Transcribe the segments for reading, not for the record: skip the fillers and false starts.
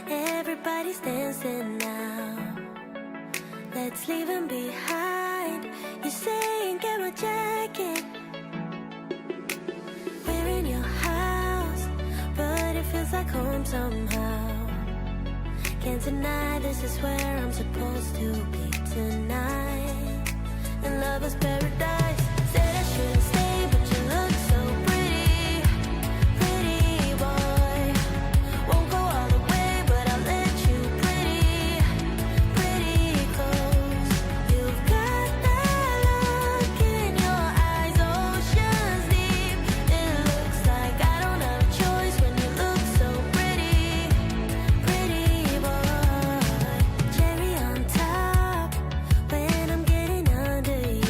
Everybody's dancing now. Let's leave them behind. You're saying get my jacket. We're in your house, but it feels like home somehow. Can't deny this is where I'm supposed to be tonight. And love is paradise. Said I shouldn't stay, but you look so pretty, pretty boy. Won't go all the way, but I'll let you pretty, pretty close. You've got that look in your eyes, oceans deep. It looks like I don't have a choice when you look so pretty, pretty boy. Cherry on top when I'm getting under you.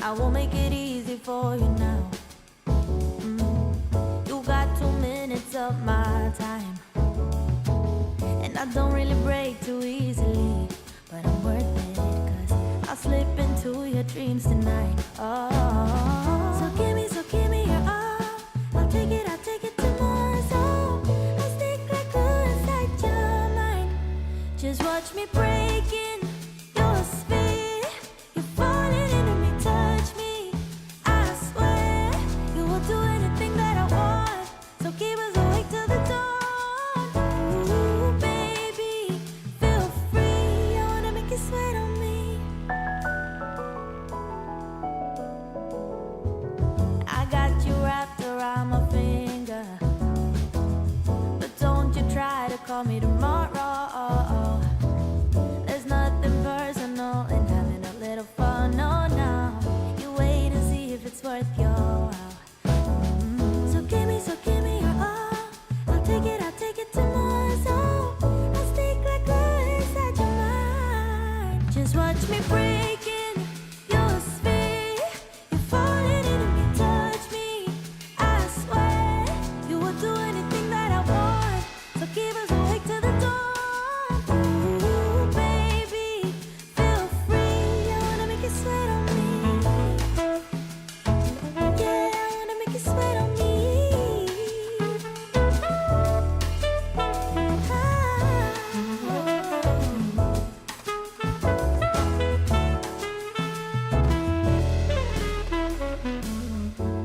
I won't make it easy for you now. You got 2 minutes of my time, and I don't really break too easily, but I'm worth it, 'cause I'll slip into your dreams tonight. Oh, so give me your all. I'll take it to more. So I'll stick like glue inside your mind. Just watch me breaking your sphere. You're falling into me, touch me. I swear you will do anything that I want. So keep us awake till the dawn. Ooh, baby, feel free. I wanna make you sweat on me. I got you wrapped around my finger, but don't you try to call me tomorrow. There's nothing personal in having a little fun. No, no, you wait and see if it's worth your while. So give me your all. I'll take it to more. So I'll stick like glue inside your mind. Just watch me breaking your sphere. You're falling into me, touch me. I swear you will do anything that I want. So keep us awake till the dawn. Ooh, baby, feel free. I wanna make you sweat on me. Yeah, I wanna make you sweat on me.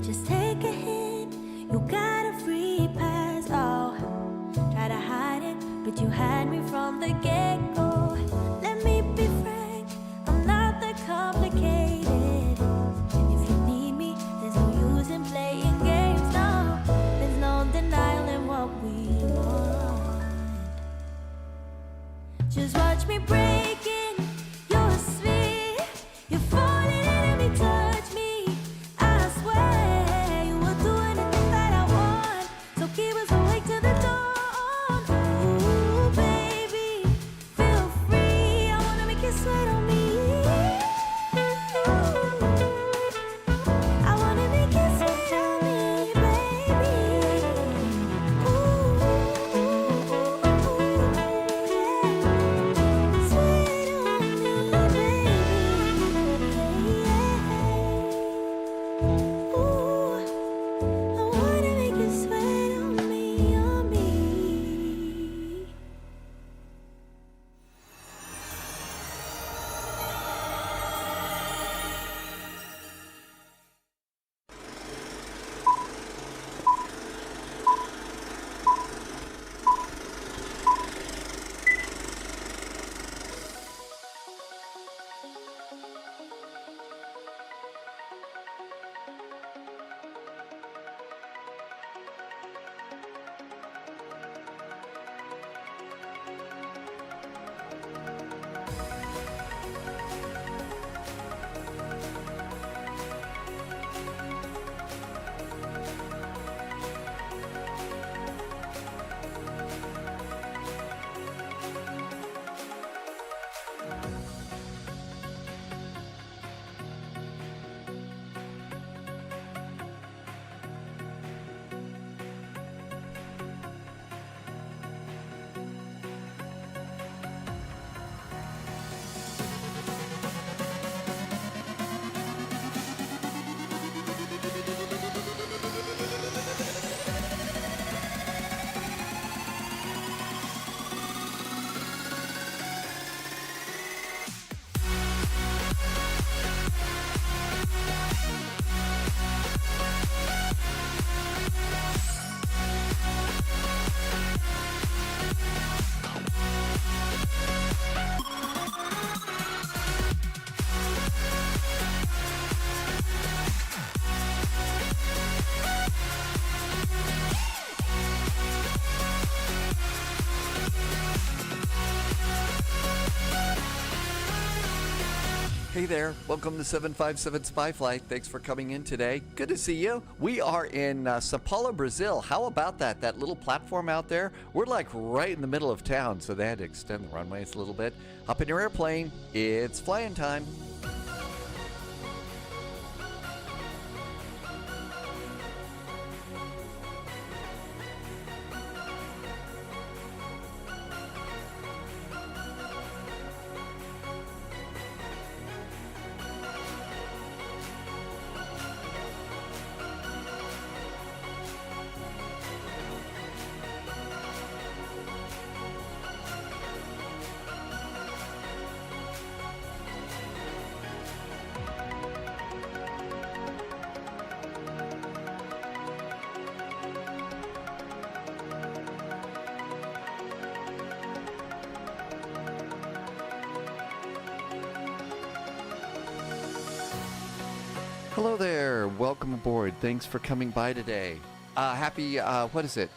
Just take a hit, you got a free pass. Oh, try to hide it, but you had me from the get-go. Let me be frank, I'm not that complicated. If you need me, there's no use in playing games. No, there's no denial in what we want. Just watch me breaking your sphere. You're falling into me, touch me. I swear you will do anything that I want. So keep us awake till the dawn. Ooh, baby, feel free. I wanna make you sweat on me. I wanna make you sweat on me, baby. Ooh, yeah. Sweat on me, baby. Yeah. Ooh, I wanna make you sweat on me, on me. Hey there, welcome to 757 Spy Flight. Thanks for coming in today. Good to see you. We are in Sao Paulo, Brazil. How about that? That little platform out there? We're like right in the middle of town, so they had to extend the runways a little bit. Hop in your airplane. It's flying time. Hello there. Welcome aboard. Thanks for coming by today. Happy, what is it?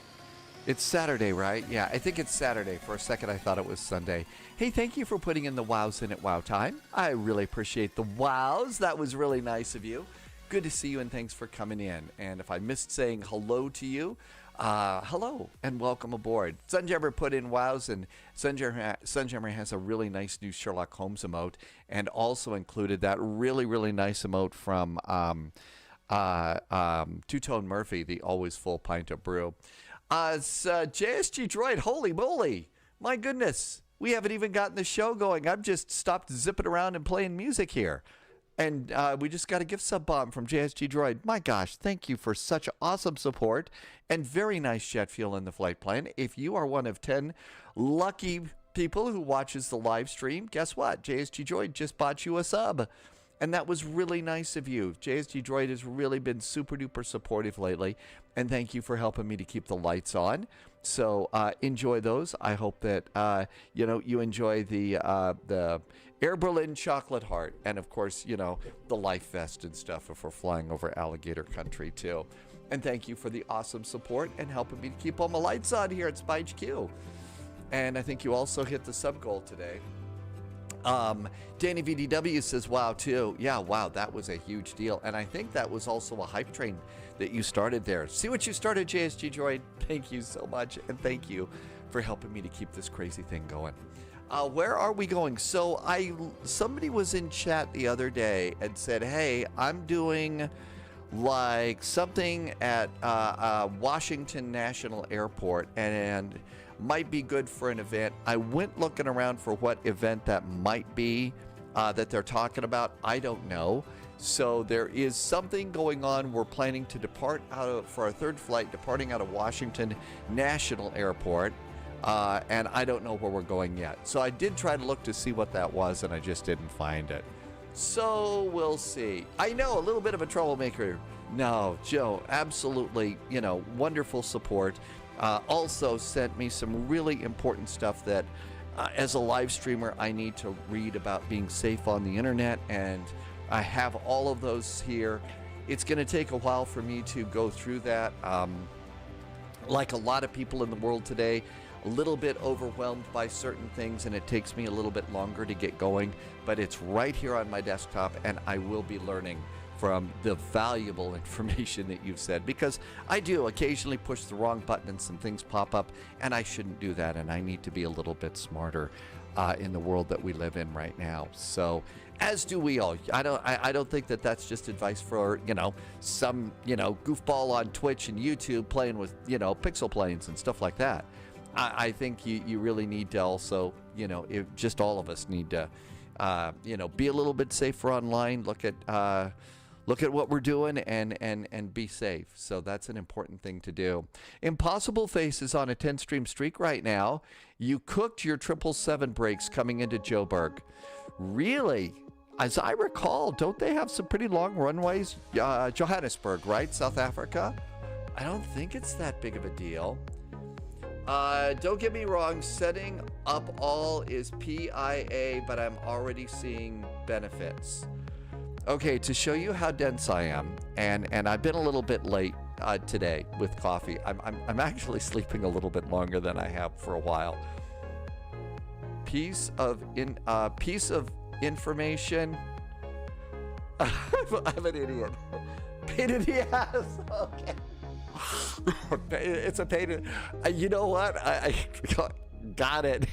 It's Saturday, right? Yeah, I think it's Saturday. For a second, I thought it was Sunday. Hey, thank you for putting in the wows in at wow time. I really appreciate the wows. That was really nice of you. Good to see you, and thanks for coming in. And if I missed saying hello to you, hello and welcome aboard. Sunjammer put in wows, and Sunjammer has a really nice new Sherlock Holmes emote, and also included that really, really nice emote from Two-Tone Murphy, the always full pint of brew. It's JSG Droid, holy moly, my goodness, we haven't even gotten the show going. I've just stopped zipping around and playing music here. And we just got a gift sub bomb from JSG Droid. My gosh, thank you for such awesome support and very nice jet fuel in the flight plan. If you are one of 10 lucky people who watches the live stream, guess what? JSG Droid just bought you a sub. And that was really nice of you. JSG Droid has really been super duper supportive lately. And thank you for helping me to keep the lights on. So enjoy those. I hope that you enjoy the Air Berlin chocolate heart, and of course, the life vest and stuff if we're flying over alligator country too. And thank you for the awesome support and helping me to keep all my lights on here at Spy HQ. And I think you also hit the sub goal today. Danny VDW says, wow, too. Yeah, wow, that was a huge deal. And I think that was also a hype train that you started there. See what you started, JSG Droid? Thank you so much. And thank you for helping me to keep this crazy thing going. Where are we going? So somebody was in chat the other day and said, hey, I'm doing like something at Washington National Airport and might be good for an event. I went looking around for what event that might be that they're talking about. I don't know. So there is something going on. We're planning to depart for our third flight, departing out of Washington National Airport. And I don't know where we're going yet. So I did try to look to see what that was, and I just didn't find it. So we'll see. I know, a little bit of a troublemaker. No, Joe, absolutely, wonderful support. Also sent me some really important stuff that as a live streamer I need to read about being safe on the internet, and I have all of those here. It's going to take a while for me to go through that. Like a lot of people in the world today, a little bit overwhelmed by certain things, and it takes me a little bit longer to get going, but it's right here on my desktop, and I will be learning from the valuable information that you've said, because I do occasionally push the wrong button and some things pop up, and I shouldn't do that, and I need to be a little bit smarter in the world that we live in right now. So as do we all. I don't think that that's just advice for some goofball on Twitch and YouTube playing with pixel planes and stuff like that. I think you really need to also just all of us need to be a little bit safer online. Look at what we're doing and be safe. So that's an important thing to do. Impossible Face is on a 10 stream streak right now. You cooked your 777 breaks coming into Joburg. Really? As I recall, don't they have some pretty long runways? Johannesburg, right? South Africa? I don't think it's that big of a deal. Don't get me wrong, setting up all is PIA, but I'm already seeing benefits. Okay, to show you how dense I am, and I've been a little bit late today with coffee. I'm actually sleeping a little bit longer than I have for a while. Piece of information. I'm an idiot. Pain in the ass. Okay. It's a pain in. You know what? I got it.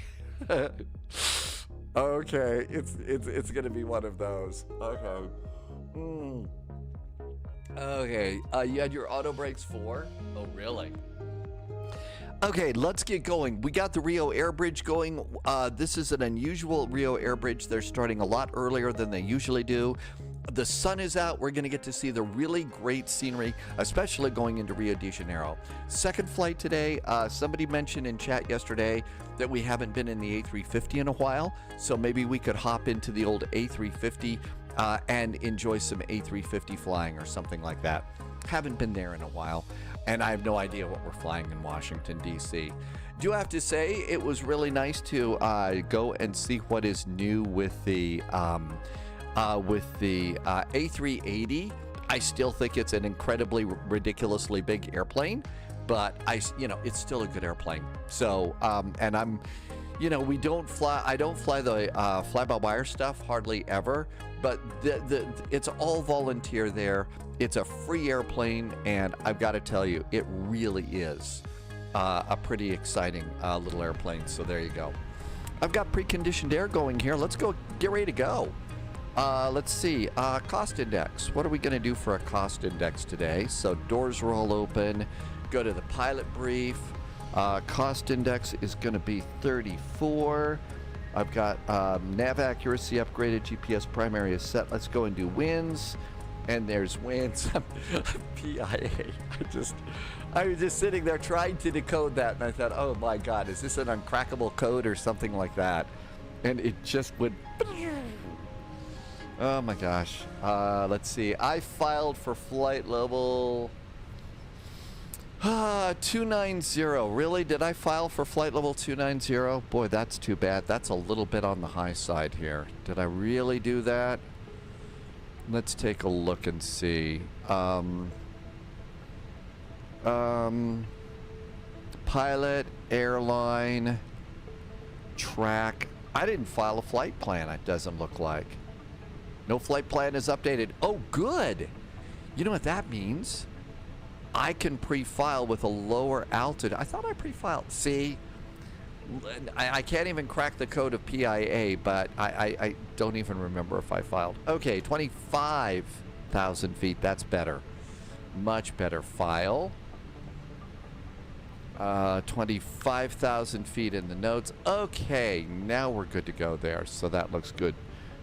Okay, it's gonna be one of those. Okay. Okay. You had your auto brakes 4? Oh, really? Okay, let's get going. We got the Rio Airbridge going. This is an unusual Rio Airbridge. They're starting a lot earlier than they usually do. The sun is out. We're going to get to see the really great scenery, especially going into Rio de Janeiro. Second flight today. Somebody mentioned in chat yesterday that we haven't been in the A350 in a while, so maybe we could hop into the old A350 and enjoy some A350 flying or something like that. Haven't been there in a while, and I have no idea what we're flying in Washington, D.C. Do have to say it was really nice to go and see what is new with the A380. I still think it's an incredibly ridiculously big airplane, but it's still a good airplane. So, and I'm, we don't fly. I don't fly the fly-by-wire stuff hardly ever, but it's all volunteer there. It's a free airplane, and I've got to tell you, it really is a pretty exciting little airplane. So there you go. I've got preconditioned air going here. Let's go get ready to go. Let's see, cost index. What are we going to do for a cost index today? So doors are all open. Go to the pilot brief. Cost index is going to be 34. I've got nav accuracy upgraded. GPS primary is set. Let's go and do wins. And there's wins. PIA. I was just sitting there trying to decode that, and I thought, oh my God, is this an uncrackable code or something like that? And it just would. Oh my gosh. Let's see. I filed for flight level 290. Really? Did I file for flight level 290? Boy, that's too bad. That's a little bit on the high side here. Did I really do that? Let's take a look and see. Pilot, airline, track. I didn't file a flight plan, it doesn't look like. No flight plan is updated. Oh, good. You know what that means? I can pre-file with a lower altitude. I thought I pre-filed. See, I can't even crack the code of PIA, but I don't even remember if I filed. Okay, 25,000 feet. That's better. Much better. File. 25,000 feet in the notes. Okay, now we're good to go there. So that looks good.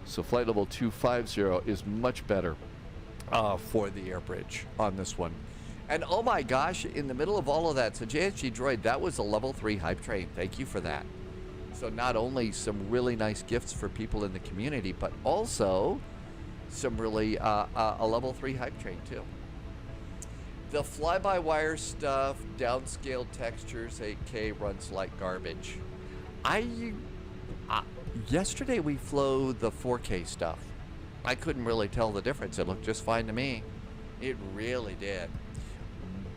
So flight level 250 is much better for the Airbridge on this one. And oh my gosh, in the middle of all of that, so JSG Droid, that was a level 3 hype train. Thank you for that. So not only some really nice gifts for people in the community, but also some really a level 3 hype train too. The fly-by-wire stuff, downscaled textures, 8K runs like garbage. Yesterday we flew the 4K stuff. I couldn't really tell the difference. It looked just fine to me. It really did.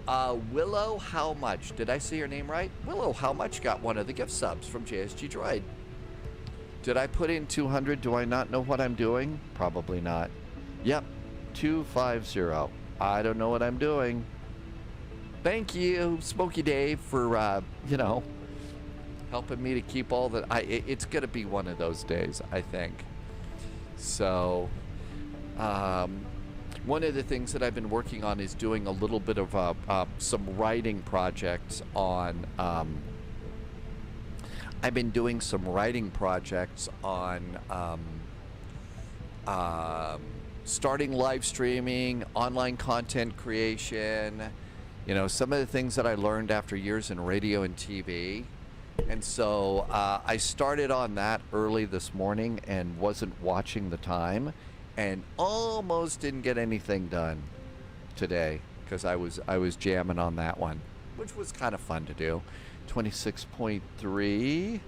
Willow How Much. Did I say your name right? Willow How Much got one of the gift subs from JSG Droid. Did I put in 200? Do I not know what I'm doing? Probably not. Yep, 250. I don't know what I'm doing. Thank you, Smokey Dave, for, helping me to keep all the... It's going to be one of those days, I think. So, one of the things that I've been working on is doing a little bit of some writing projects on... I've been doing some writing projects on starting live streaming, online content creation, some of the things that I learned after years in radio and TV. And so I started on that early this morning and wasn't watching the time and almost didn't get anything done today because I was jamming on that one, which was kind of fun to do. 26.3,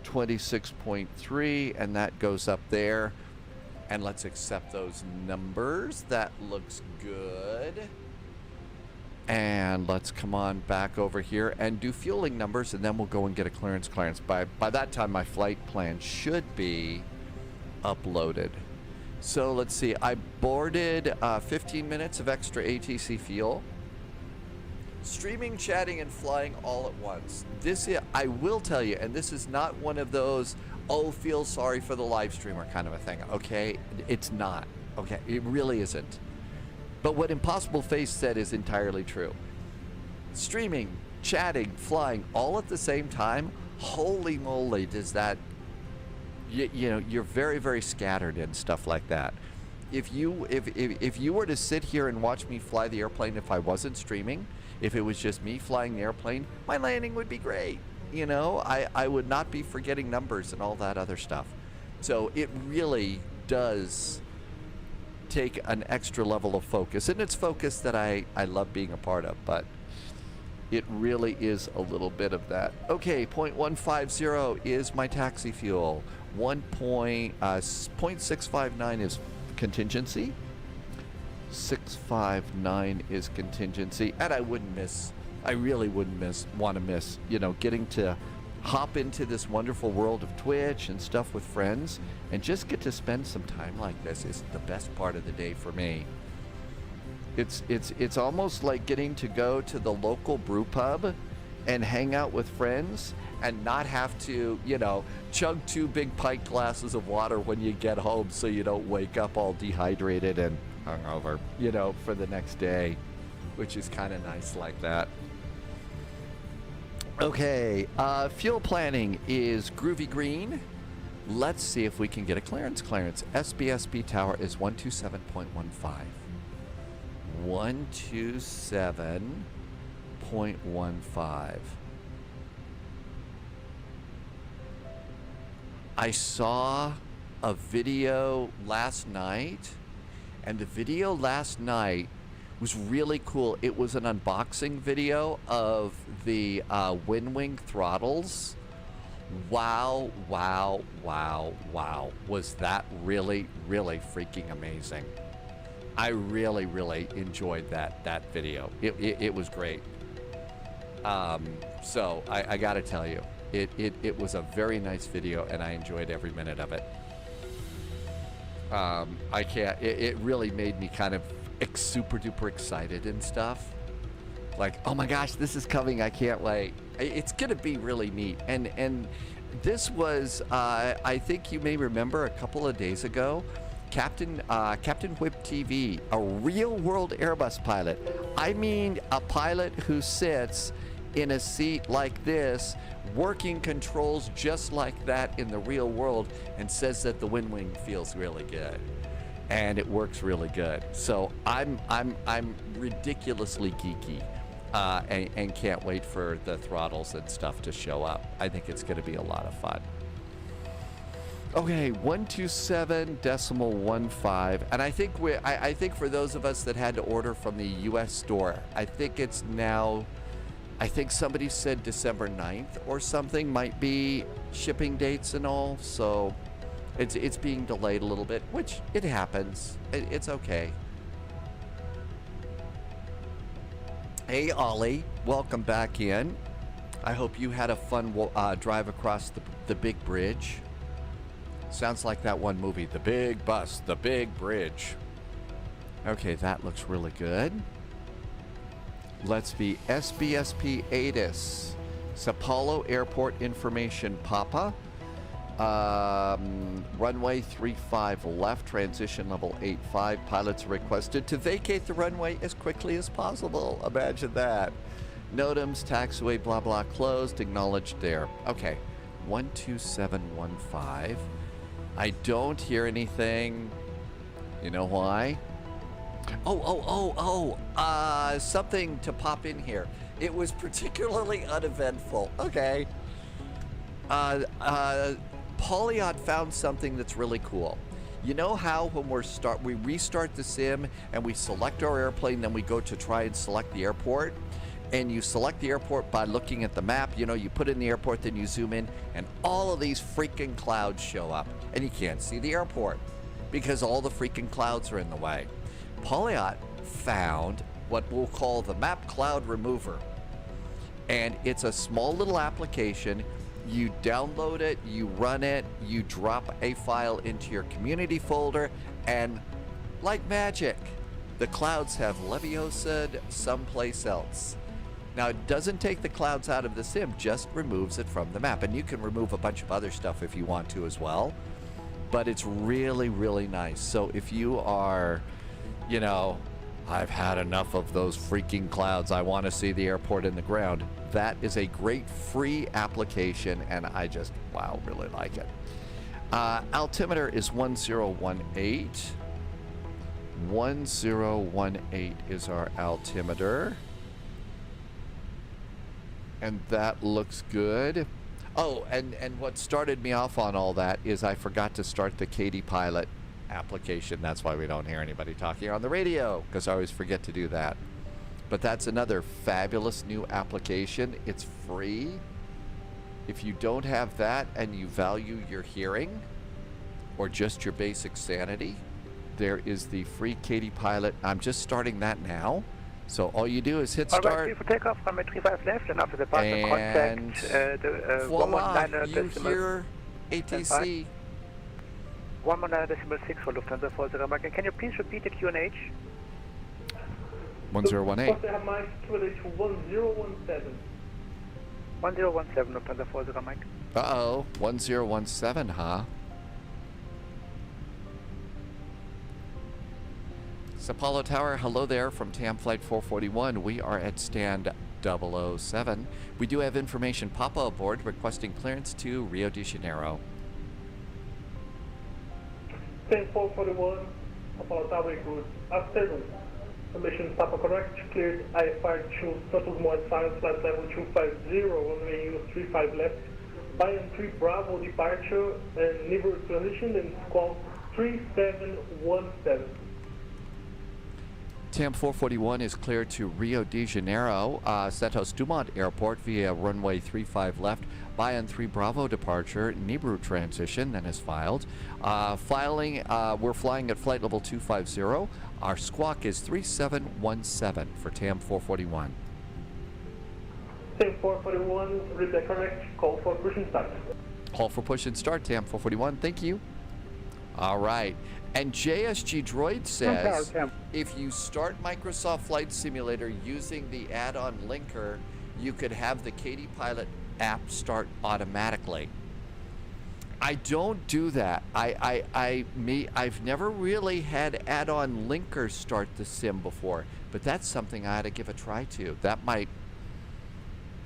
26.3, and that goes up there. And let's accept those numbers. That looks good. And let's come on back over here and do fueling numbers, and then we'll go and get a clearance. By that time, my flight plan should be uploaded. So let's see. I boarded 15 minutes of extra ATC fuel. Streaming, chatting, and flying all at once. I will tell you, and this is not one of those, oh, feel sorry for the live streamer kind of a thing, okay? It's not, okay? It really isn't. But what Impossible Face said is entirely true. Streaming, chatting, flying, all at the same time, holy moly, does that... you're very, very scattered and stuff like that. If you were to sit here and watch me fly the airplane if I wasn't streaming, if it was just me flying the airplane, my landing would be great. I would not be forgetting numbers and all that other stuff. So it really does take an extra level of focus. And it's focus that I love being a part of, but it really is a little bit of that. Okay, 0.150 is my taxi fuel. 0.659 is contingency. 659 is contingency, and I really wouldn't want to miss, you know, getting to hop into this wonderful world of Twitch and stuff with friends and just get to spend some time like this is the best part of the day for me. It's almost like getting to go to the local brew pub and hang out with friends and not have to, you know, chug 2 big pint glasses of water when you get home so you don't wake up all dehydrated and hungover, you know, for the next day, which is kind of nice like that. Okay, fuel planning is groovy green. Let's see if we can get a clearance. SBSP tower is 127.15. 127.15. I saw a video last night, and the video last night was really cool. It was an unboxing video of the WinWing throttles. Wow, wow, wow, wow. Was that really, really freaking amazing. I really, really enjoyed that video. It was great. So I gotta tell you, it was a very nice video, and I enjoyed every minute of it. It really made me kind of super duper excited and stuff. Like, oh my gosh, this is coming, I can't wait. It's gonna be really neat. And this was, I think you may remember a couple of days ago, Captain Whip TV, a real world Airbus pilot. I mean, a pilot who sits in a seat like this, working controls just like that in the real world, and says that the WinWing feels really good, and it works really good. So I'm ridiculously geeky, and can't wait for the throttles and stuff to show up. I think it's going to be a lot of fun. Okay, 127.15, and I think for those of us that had to order from the U.S. store, I think it's now, I think somebody said December 9th or something might be shipping dates and all, so it's being delayed a little bit, which it happens. It's okay. Hey Ollie, welcome back in. I hope you had a fun drive across the big bridge. Sounds like that one movie, The Big Bus, The Big Bridge. Okay, that looks really good. Let's be SBSP ATIS. Sao Paulo Airport Information Papa. Runway 35 left, transition level 85. Pilots are requested to vacate the runway as quickly as possible. Imagine that. NOTAMs, taxiway, blah, blah, closed, acknowledged there. Okay, 12715. I don't hear anything. You know why? Something to pop in here. It was particularly uneventful. Okay. Paulo found something that's really cool. You know how when we restart the sim and we select our airplane, then we go to try and select the airport, and you select the airport by looking at the map. You know, you put in the airport, then you zoom in, and all of these freaking clouds show up, and you can't see the airport because all the freaking clouds are in the way. Paulo found what we'll call the map cloud remover, and it's a small little application. You download it, you run it, you drop a file into your community folder, and like magic, the clouds have Leviosa someplace else. Now, it doesn't take the clouds out of the sim, just removes it from the map. And you can remove a bunch of other stuff if you want to as well. But it's really, really nice. So if you are, you know, I've had enough of those freaking clouds, I want to see the airport in the ground, that is a great free application, and I just, wow, really like it. Altimeter is 1018. 1018 is our altimeter. And that looks good. Oh, and what started me off on all that is I forgot to start the Katie Pilot application. That's why we don't hear anybody talking on the radio, because I always forget to do that. But that's another fabulous new application. It's free. If you don't have that and you value your hearing or just your basic sanity, there is the free Katie Pilot. I'm just starting that now. So all you do is hit All right, start. clear for takeoff, runway 35 left, and after departure, And contact the voila, 119 you decimal hear ATC. 119.6 for Lufthansa 40 Mike. And can you please repeat the QNH? 1018. Mike, QNH 1017. 1017 Lufthansa 40 Mike. Uh-oh, 1017, huh? Apollo Tower, hello there from TAM Flight 441. We are at stand 007. We do have information. Papa aboard requesting clearance to Rio de Janeiro. TAM 441, Apollo Tower, good afternoon. Permission Papa correct, cleared IFR 2, Santos Moed Silence, flight level 250, runway use 35 left. Bayern 3 Bravo departure and Neighbor transition and squawk 3717. TAM 441 is cleared to Rio de Janeiro, Santos Dumont Airport via runway 35 left. Bayern 3 Bravo departure, Nibru transition, then is filed. We're flying at flight level 250. Our squawk is 3717 for TAM 441. TAM 441, read that correct, call for push and start. Call for push and start, TAM 441. Thank you. All right. And JSG Droid says, if you start Microsoft Flight Simulator using the add-on linker, you could have the Katie Pilot app start automatically. I don't do that. I've never really had add-on linker start the sim before, but that's something I ought to give a try to. That might,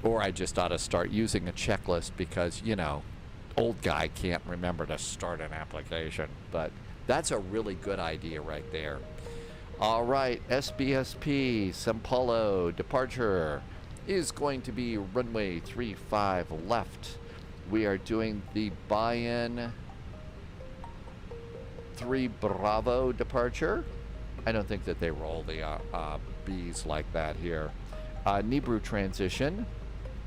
or I just ought to start using a checklist because, you know, old guy can't remember to start an application, but that's a really good idea right there. All right, SBSP, Sao Paulo departure is going to be runway 35 left. We are doing the Bayern 3 Bravo departure. I don't think that they roll the B's like that here. Nibru transition,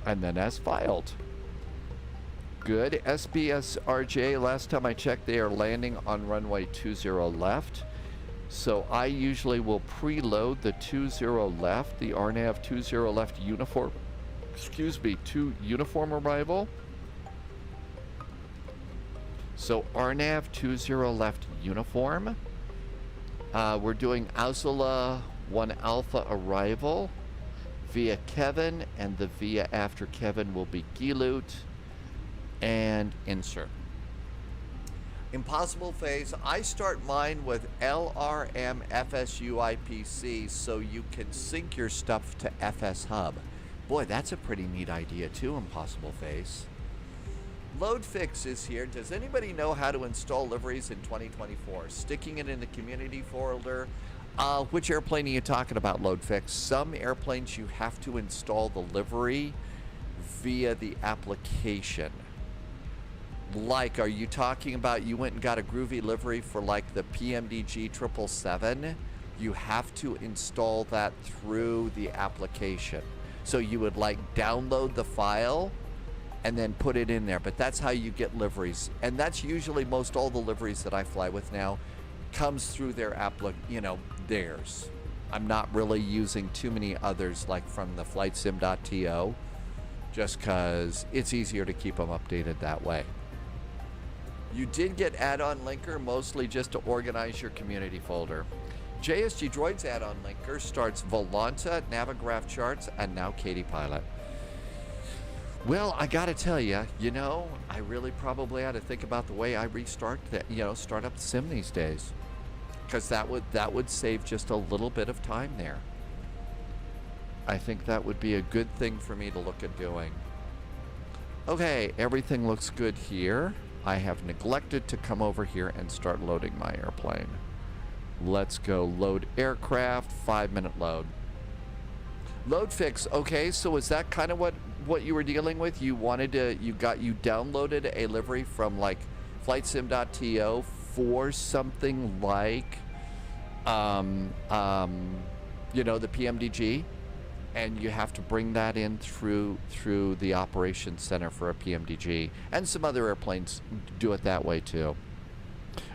and then as filed. Good. SBSRJ, last time I checked, they are landing on runway 20 left. So I usually will preload the 20 left, the RNAV 20 left uniform, to uniform arrival. So RNAV 20 left uniform. We're doing Ausula 1 Alpha arrival via Kevin, and the via after Kevin will be Gilut. And insert. Impossible phase. I start mine with LRM FSU IPC so you can sync your stuff to FS Hub. Boy, that's a pretty neat idea too, Impossible phase. Load Fix is here. Does anybody know how to install liveries in 2024? Sticking it in the community folder. Which airplane are you talking about, Load Fix? Some airplanes you have to install the livery via the application. Like, are you talking about you went and got a groovy livery for like the PMDG 777? You have to install that through the application. So you would like download the file and then put it in there. But that's how you get liveries. And that's usually most all the liveries that I fly with now comes through their theirs. I'm not really using too many others like from the flightsim.to just because it's easier to keep them updated that way. You did get add-on linker, mostly just to organize your community folder. JSG Droid's add-on linker starts Volanta, Navigraph charts, and now Katie Pilot. Well, I gotta tell you, I really probably ought to think about the way I restart that, start up the sim these days, because that would save just a little bit of time there. I think that would be a good thing for me to look at doing. Okay, everything looks good here. I have neglected to come over here and start loading my airplane. Let's go load aircraft, 5-minute load. Load Fix, okay, so is that kind of what you were dealing with? You downloaded a livery from like flightsim.to for something like, the PMDG? And you have to bring that in through the operations center for a PMDG, and some other airplanes do it that way too.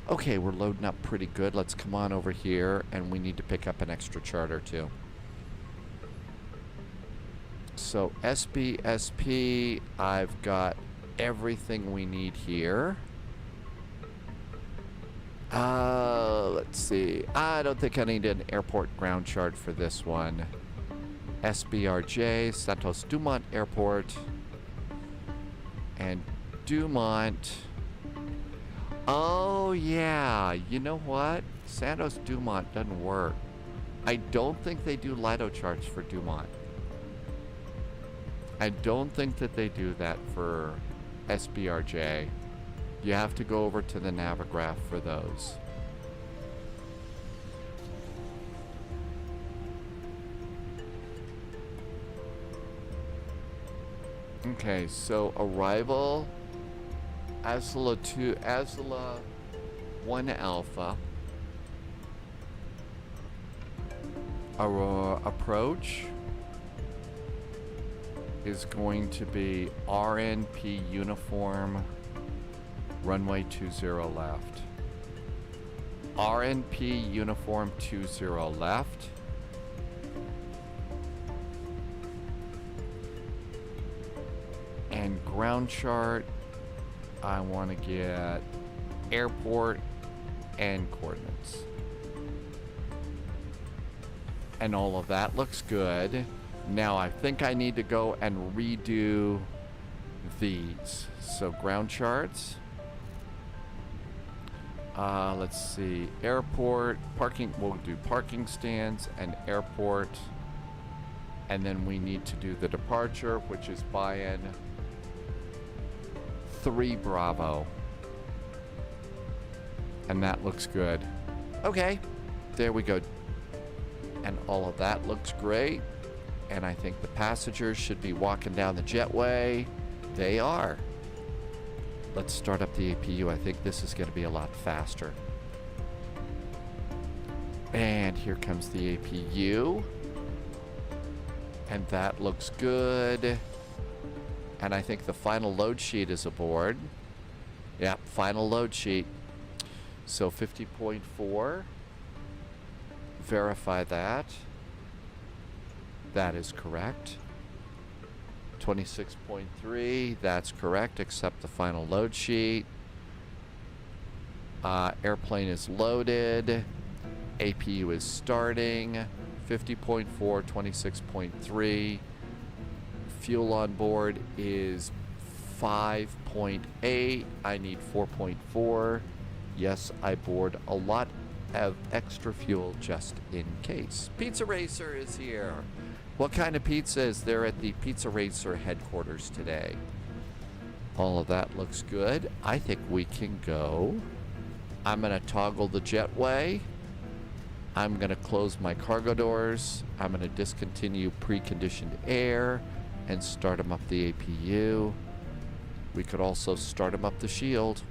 Okay, we're loading up pretty good. Let's come on over here, and we need to pick up an extra charter too. So SBSP, I've got everything we need here. Let's see. I don't think I need an airport ground chart for this one. SBRJ, Santos Dumont Airport. And Dumont. Oh, yeah. You know what? Santos Dumont doesn't work. I don't think they do LIDO charts for Dumont. I don't think that they do that for SBRJ. You have to go over to the Navigraph for those. Okay, so arrival, Azula 2, Azula 1 Alpha. Our approach is going to be RNP uniform, runway 20 left. RNP uniform 20 left. And ground chart, I want to get airport and coordinates. And all of that looks good. Now I think I need to go and redo these. So ground charts. Let's see, airport, parking, we'll do parking stands and airport. And then we need to do the departure, which is buy-in 3 Bravo. And that looks good. Okay, there we go. And all of that looks great. And I think the passengers should be walking down the jetway. They are. Let's start up the APU. I think this is going to be a lot faster. And here comes the APU. And that looks good. And I think the final load sheet is aboard. Yeah, final load sheet. So 50.4. Verify that. That is correct. 26.3, that's correct, except the final load sheet. Airplane is loaded. APU is starting. 50.4, 26.3. Fuel on board is 5.8. I need 4.4. Yes, I board a lot of extra fuel just in case. Pizza Racer is here. What kind of pizza is there at the Pizza Racer headquarters today? All of that looks good. I think we can go. I'm going to toggle the jetway. I'm going to close my cargo doors. I'm going to discontinue preconditioned air and start them up the APU. We could also start them up the shield.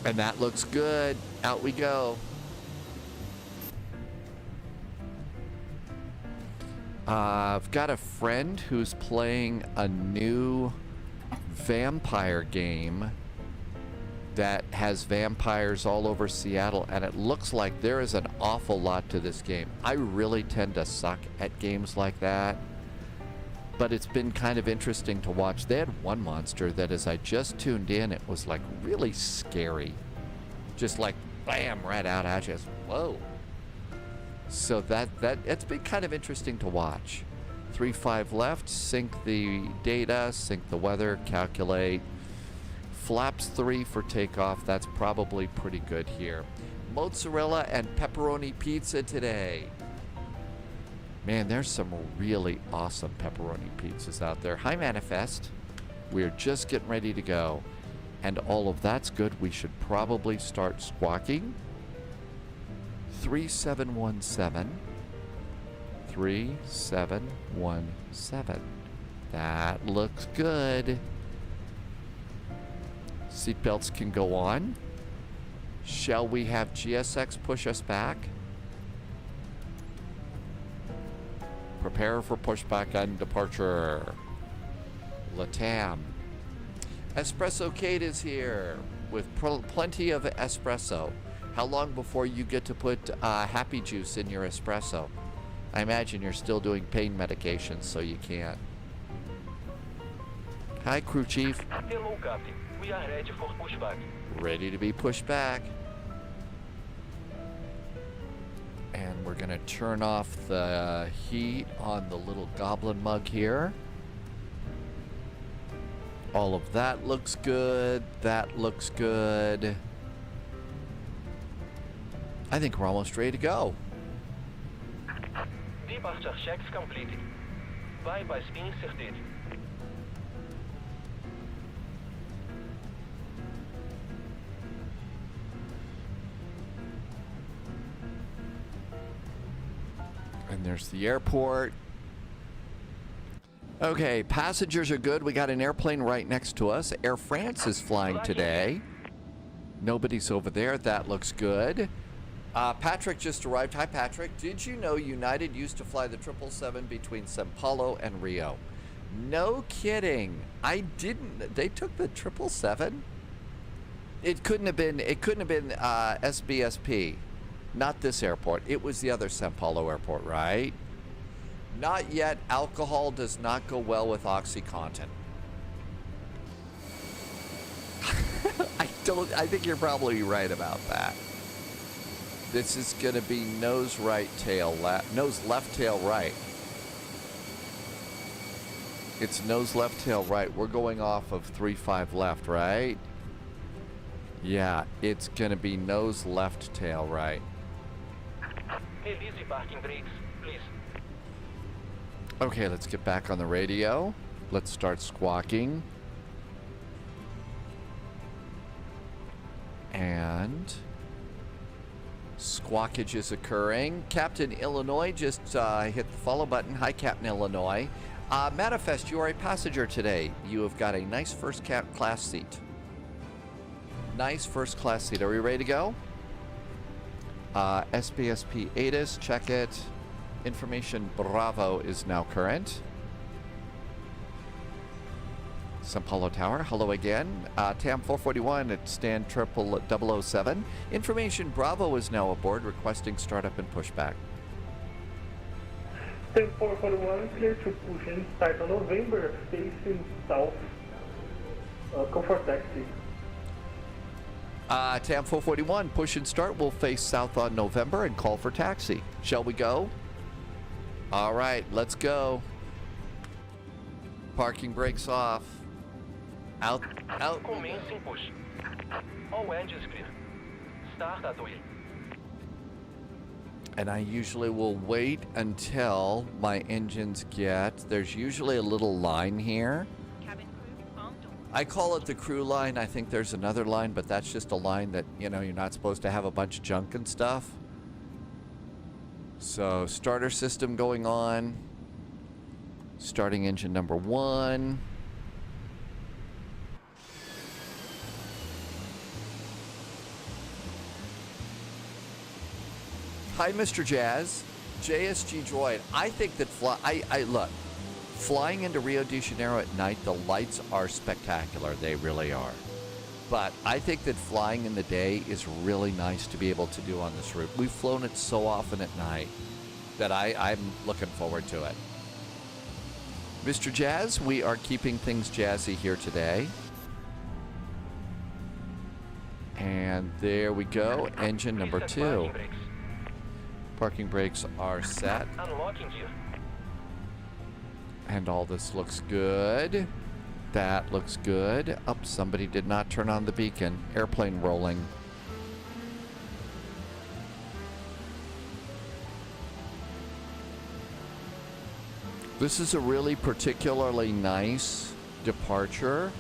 And that looks good. Out we go. I've got a friend who's playing a new vampire game that has vampires all over Seattle, and it looks like there is an awful lot to this game. I really tend to suck at games like that, but it's been kind of interesting to watch. They had one monster that, as I just tuned in, it was like really scary. Just like bam, right out at you. Whoa. So that it's been kind of interesting to watch. 3-5 left, sync the data, sync the weather, calculate. Flaps 3 for takeoff. That's probably pretty good here. Mozzarella and pepperoni pizza today. Man, there's some really awesome pepperoni pizzas out there. Hi, Manifest. We're just getting ready to go. And all of that's good. We should probably start squawking. 3717. 3717. That looks good. Seatbelts can go on. Shall we have GSX push us back? Prepare for pushback and departure. Latam. Espresso Kate is here. with plenty of espresso. How long before you get to put happy juice in your espresso? I imagine you're still doing pain medications, so you can't. Hi, crew chief. Hello, Captain. We are ready for pushback. Ready to be pushed back. And we're gonna turn off the heat on the little goblin mug here. All of that looks good. That looks good. I think we're almost ready to go. Departure checks completed. Bypass inserted. And there's the airport. Okay, passengers are good. We got an airplane right next to us. Air France is flying today. Nobody's over there. That looks good. Patrick just arrived. Hi, Patrick. Did you know United used to fly the 777 between Sao Paulo and Rio? No kidding. I didn't. They took the 777? It couldn't have been SBSP. Not this airport. It was the other Sao Paulo airport, right? Not yet. Alcohol does not go well with OxyContin. I think you're probably right about that. This is going to be nose right, tail left. Nose left, tail right. It's nose left, tail right. We're going off of 35 left, right? Yeah, it's going to be nose left, tail right. Release parking brakes, please. Okay, let's get back on the radio. Let's start squawking. And squawkage is occurring. Captain Illinois just hit the follow button. Hi, Captain Illinois. Manifest, you are a passenger today. You have got a nice first class seat. Nice first class seat. Are we ready to go? SBSP ASUS, check it. Information Bravo is now current. Sao Paulo Tower, hello again. TAM 441 at stand 007. Information Bravo is now aboard, requesting startup and pushback. Stand 441, clear to push and start on November, facing south. Comfort taxi. TAM 441, push and start. We'll face south on November and call for taxi. Shall we go? All right, let's go. Parking brakes off. Out. Commencing push. All engines clear. Start at wheel. And I usually will wait until my engines get, there's usually a little line here. I call it the crew line. I think there's another line, but that's just a line that, you know, you're not supposed to have a bunch of junk and stuff. So, starter system going on. Starting engine number 1. Hi, Mr. Jazz. JSG Droid. I think that look, flying into Rio de Janeiro at night, the lights are spectacular. They really are. But I think that flying in the day is really nice to be able to do on this route. We've flown it so often at night that I'm looking forward to it. Mr. Jazz, we are keeping things jazzy here today. And there we go. Engine number 2. Parking brakes are set. Unlocking gear. And all this looks good. That looks good. Oh, somebody did not turn on the beacon. Airplane rolling. This is a really particularly nice departure.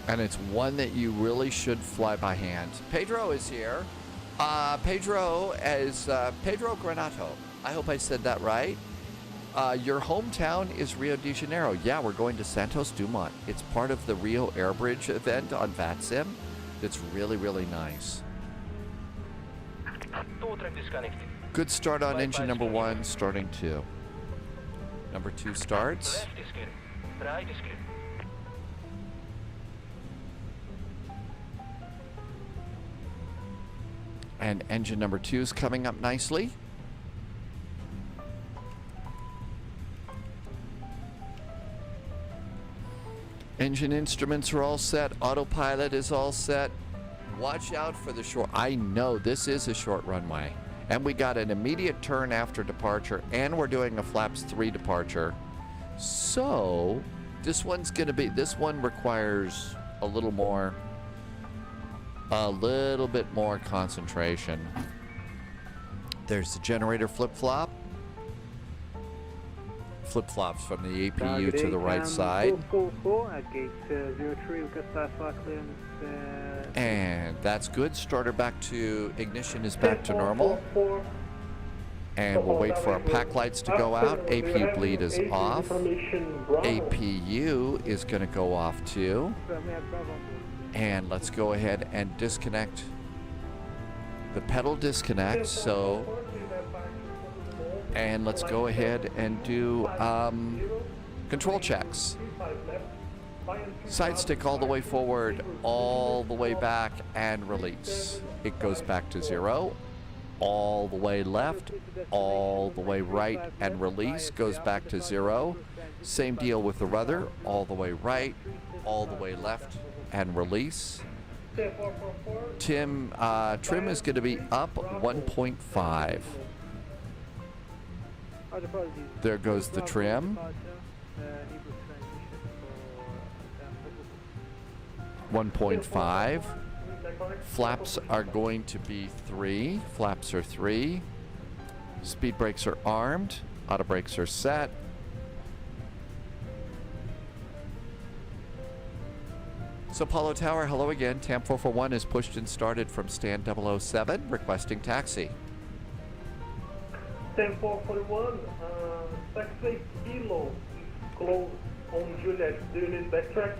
And it's one that you really should fly by hand. Pedro is here. Pedro Granato. I hope I said that right. Your hometown is Rio de Janeiro. Yeah, we're going to Santos Dumont. It's part of the Rio Airbridge event on VATSIM. It's really, really nice. Good start on engine number 1, starting 2. Number 2 starts. Left is clear. Right is clear. And engine number 2 is coming up nicely. Engine instruments are all set. Autopilot is all set. Watch out for the short. I know this is a short runway. And we got an immediate turn after departure. And we're doing a flaps 3 departure. So this one's going to be, this one requires a little bit more concentration. There's the generator flip-flop. Flip-flops from the APU to the right side. 444 at gate 03, request flight clearance. And that's good. Starter back to ignition is back to normal. And we'll wait for our pack lights to go out. APU bleed is off. APU is going to go off too. And let's go ahead and disconnect the pedal disconnect. So, and let's go ahead and do control checks. Side stick all the way forward, all the way back, and release. It goes back to 0. All the way left, all the way right, and release goes back to 0. Same deal with the rudder, all the way right, all the way left, and release. Trim is going to be up 1.5. There goes the trim. 1.5. Flaps are going to be 3. Flaps are 3. Speed brakes are armed. Auto brakes are set. So Paulo Tower, hello again. TAM 441 is pushed and started from stand 007, requesting taxi. TAM 441, taxi Kilo is closed on Juliet. Do you need backtrack?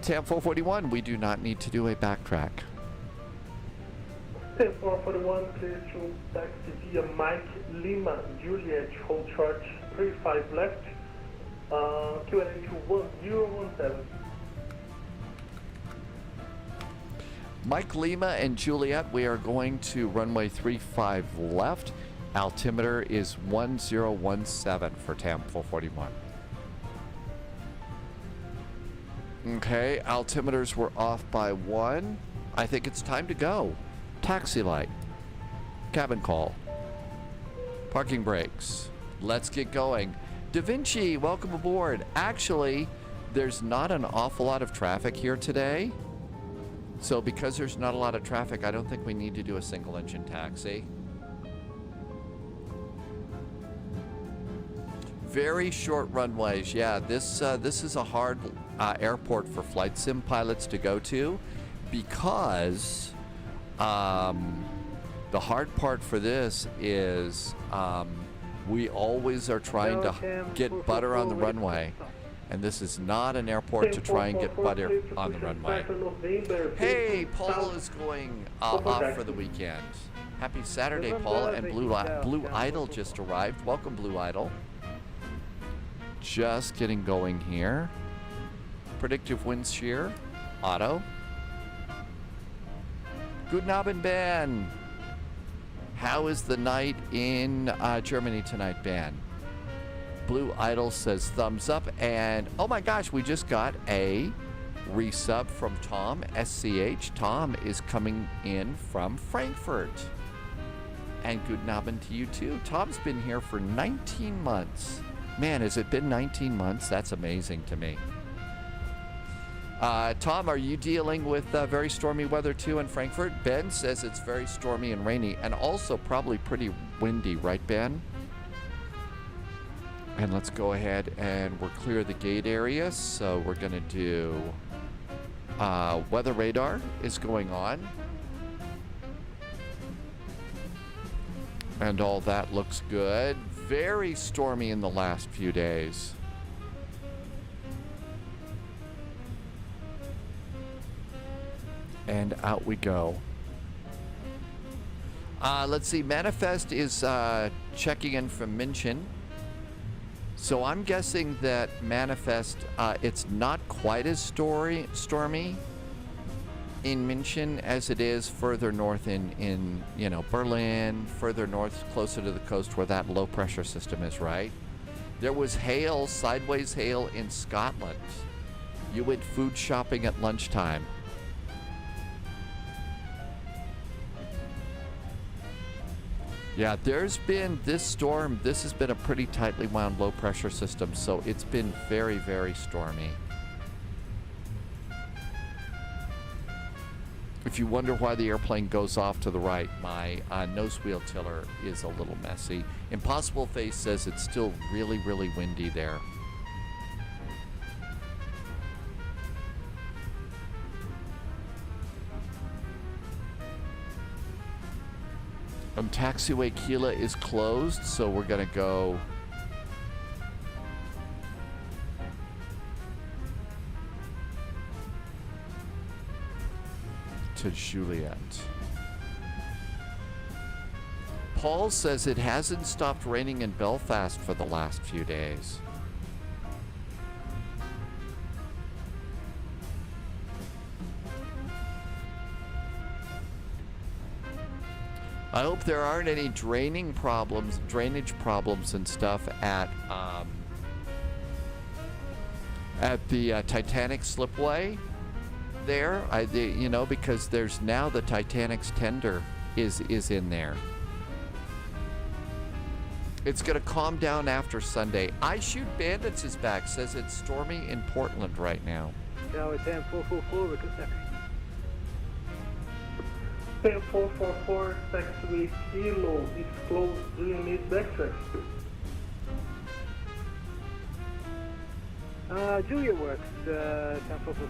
TAM 441, we do not need to do a backtrack. TAM 441, clear to taxi via Mike Lima, Juliet, hold chart 35 left, QNH 1017. Mike Lima and Juliet, we are going to runway 35 left. Altimeter is 1017 for TAM 441. Okay, altimeters were off by 1. I think it's time to go. Taxi light. Cabin call. Parking brakes. Let's get going. Da Vinci, welcome aboard. Actually, there's not an awful lot of traffic here today. So because there's not a lot of traffic, I don't think we need to do a single engine taxi. Very short runways. Yeah, this is a hard airport for flight sim pilots to go to because the hard part for this is we always are trying to get butter on the runway. And this is not an airport to try and get butter on the runway. Hey, Paul is going off for the weekend. Happy Saturday, Paul. And Blue Idol just arrived. Welcome, Blue Idol. Just getting going here. Predictive wind shear. Auto. Guten Abend, Ben. How is the night in Germany tonight, Ben? Blue Idol says thumbs up. And oh my gosh, we just got a resub from Tom, SCH. Tom is coming in from Frankfurt. And guten Abend to you too. Tom's been here for 19 months. Man, has it been 19 months? That's amazing to me. Tom, are you dealing with very stormy weather too in Frankfurt? Ben says it's very stormy and rainy and also probably pretty windy, right, Ben? And let's go ahead and we'll clear the gate area. So we're going to do weather radar is going on. And all that looks good. Very stormy in the last few days. And out we go. Let's see. Manifest is checking in from München. So I'm guessing that Manifest, it's not quite as stormy. in München as it is further north in you know, Berlin, further north, closer to the coast where that low pressure system is, right? There was hail, sideways hail in Scotland. You went food shopping at lunchtime. Yeah, there's been this storm. This has been a pretty tightly wound low pressure system, so it's been very, very stormy. If you wonder why the airplane goes off to the right, my nose wheel tiller is a little messy. Impossible Face says it's still really, really windy there. Taxiway Kila is closed, so we're gonna go to Juliet. Paul says it hasn't stopped raining in Belfast for the last few days. I hope there aren't any drainage problems and stuff at the Titanic slipway there. You know, because there's now the Titanic's tender is in there. It's gonna calm down after Sunday. I Shoot Bandits is back. Says it's stormy in Portland right now. Tower 10444, request taxi. 10444, taxiway Kilo is closed. Do you need backtrack? Julia works, 10444.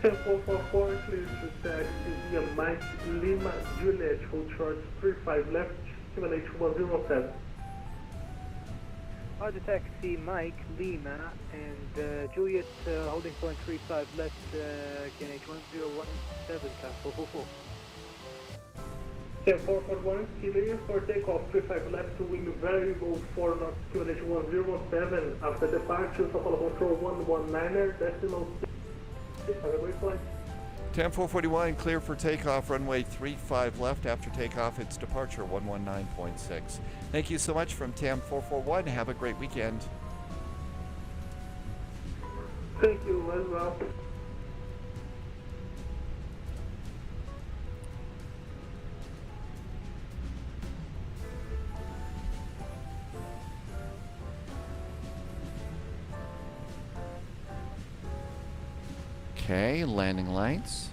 10444, clear to taxi via Mike Lima Juliet, hold short 35 left, QNH 107. The taxi Mike Lima and Juliet holding point 35 left, KNH 1017, 10444. 10441, clear for takeoff 35 left to wing variable 4 knots, QNH 107. After departure, Paulo control 119er, decimal 6. Have a great flight. 10441, clear for takeoff, runway 35 left. After takeoff, it's departure 119.6. Thank you so much from TAM 441. Have a great weekend. Thank you as well. Okay, landing lights.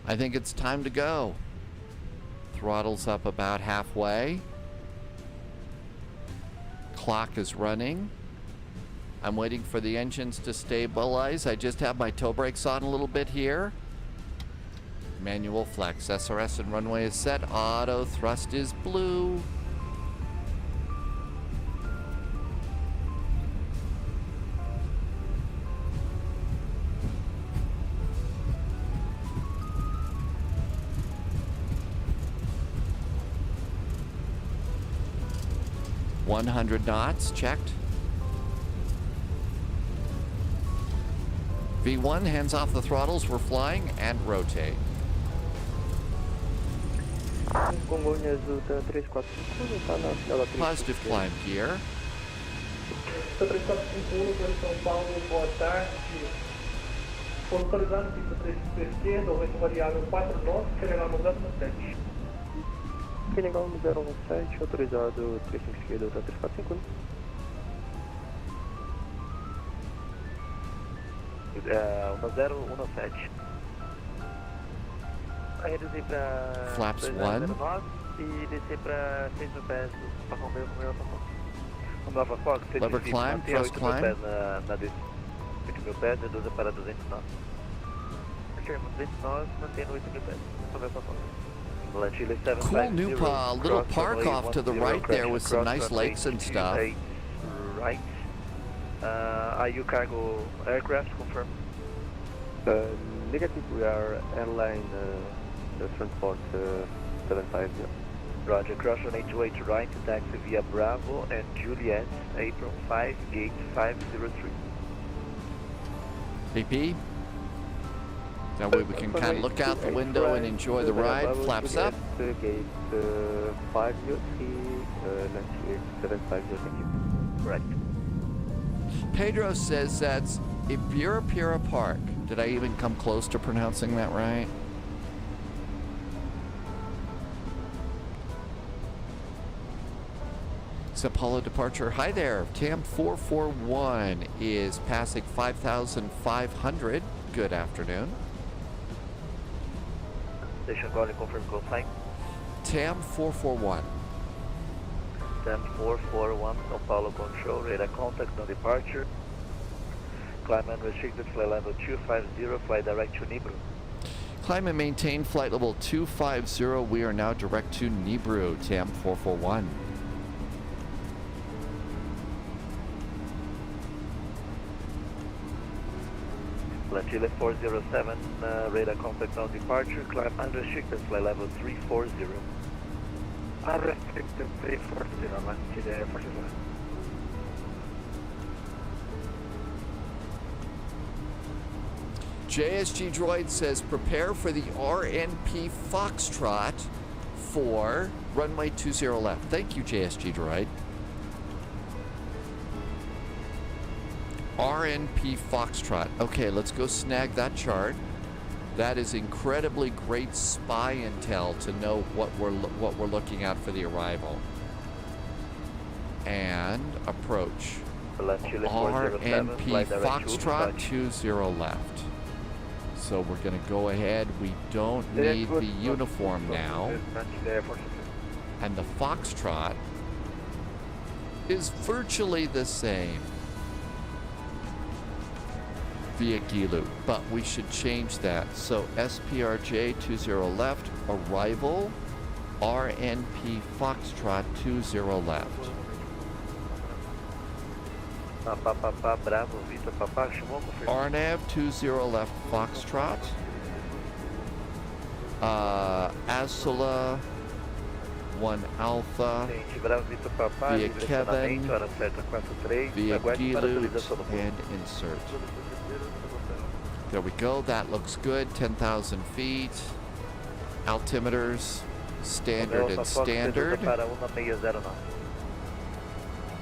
I think it's time to go. Throttle's up about halfway. Clock is running. I'm waiting for the engines to stabilize. I just have my toe brakes on a little bit here. Manual flex. SRS and runway is set. Auto thrust is blue. .100 knots, checked. V1, hands off the throttles, we're flying, and rotate. Positive climb gear. 3451, para São Paulo, boa tarde. Autorizado pista 3 para esquerda, vento variável 4 knots, acelerar no 07. Legal no 017, autorizado 35 esquerda, 345. 1017. Aí descer pra Flaps 1 e descer pra 6 mil pés, passar o meu Vamos lá, Fox, lever climb, thrust climb. Na descida, 8 mil pés, reduza para 200 nós. Confirma, 200 nós, mantendo 8 mil pés, sobre a Fox. Cool new little park off to the right there with some nice lakes and stuff. Right. Are you cargo aircraft? Confirm. Negative, we are airline transport 750. Roger, cross on 828 right, taxi via Bravo and Juliet, apron 5, gate 503. BP. That way we can kind of look out the window and enjoy the ride. Flaps up. Gate 503, let's hear 750, thank you. Right. Pedro says that's Ibirapira Park. Did I even come close to pronouncing that right? Sao Paulo departure. Hi there. TAM 441 is passing 5,500. Good afternoon. Station calling, confirm call sign. TAM 441. TAM 441, Sao Paulo control, radar contact on departure. Climb unrestricted, flight level 250, fly direct to Nibru. Climb and maintain flight level 250. We are now direct to Nibru. TAM 441. Chile 407, radar contact on departure, climb unrestricted, flight level 340. Unrestricted 340, Chile 407. JSG Droid says prepare for the RNP Foxtrot for runway 20 left. Thank you, JSG Droid. RNP Foxtrot. Okay, let's go snag that chart. That is incredibly great spy intel to know what we're looking at for the arrival. And approach. RNP Foxtrot 20 left. So we're going to go ahead. We don't need the uniform now. And the Foxtrot is virtually the same vehicle, but we should change that. So SBRJ 20 left, arrival, RNP Foxtrot 20 left. RNAV 20 left, Foxtrot. Asula 1 Alpha via Kevin, via Gilut, and insert. There we go, that looks good. 10,000 feet. Altimeters, standard and standard.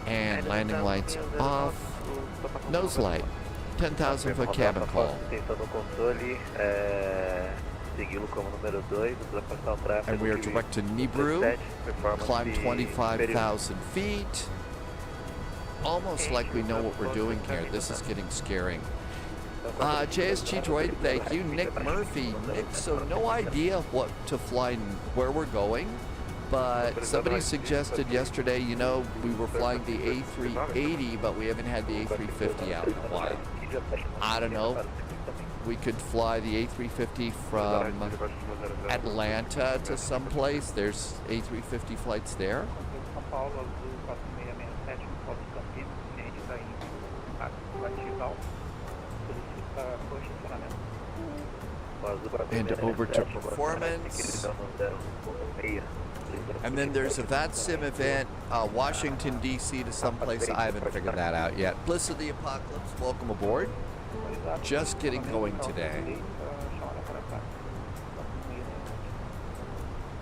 And landing lights off. Nose light. 10,000 foot cabin call. And we are direct to Nibru. Climb 25,000 feet. Almost like we know what we're doing here. This is getting scary. JSG Droid, thank you. Nick Murphy. Nick, so no idea what to fly and where we're going, but somebody suggested yesterday, you know, we were flying the A380, but we haven't had the A350 out in a while. I don't know. We could fly the A350 from Atlanta to someplace. There's A350 flights there. And over to performance. And then there's a VATSIM event, Washington, D.C. to someplace. I haven't figured that out yet. Bliss of the Apocalypse, welcome aboard. Just getting going today.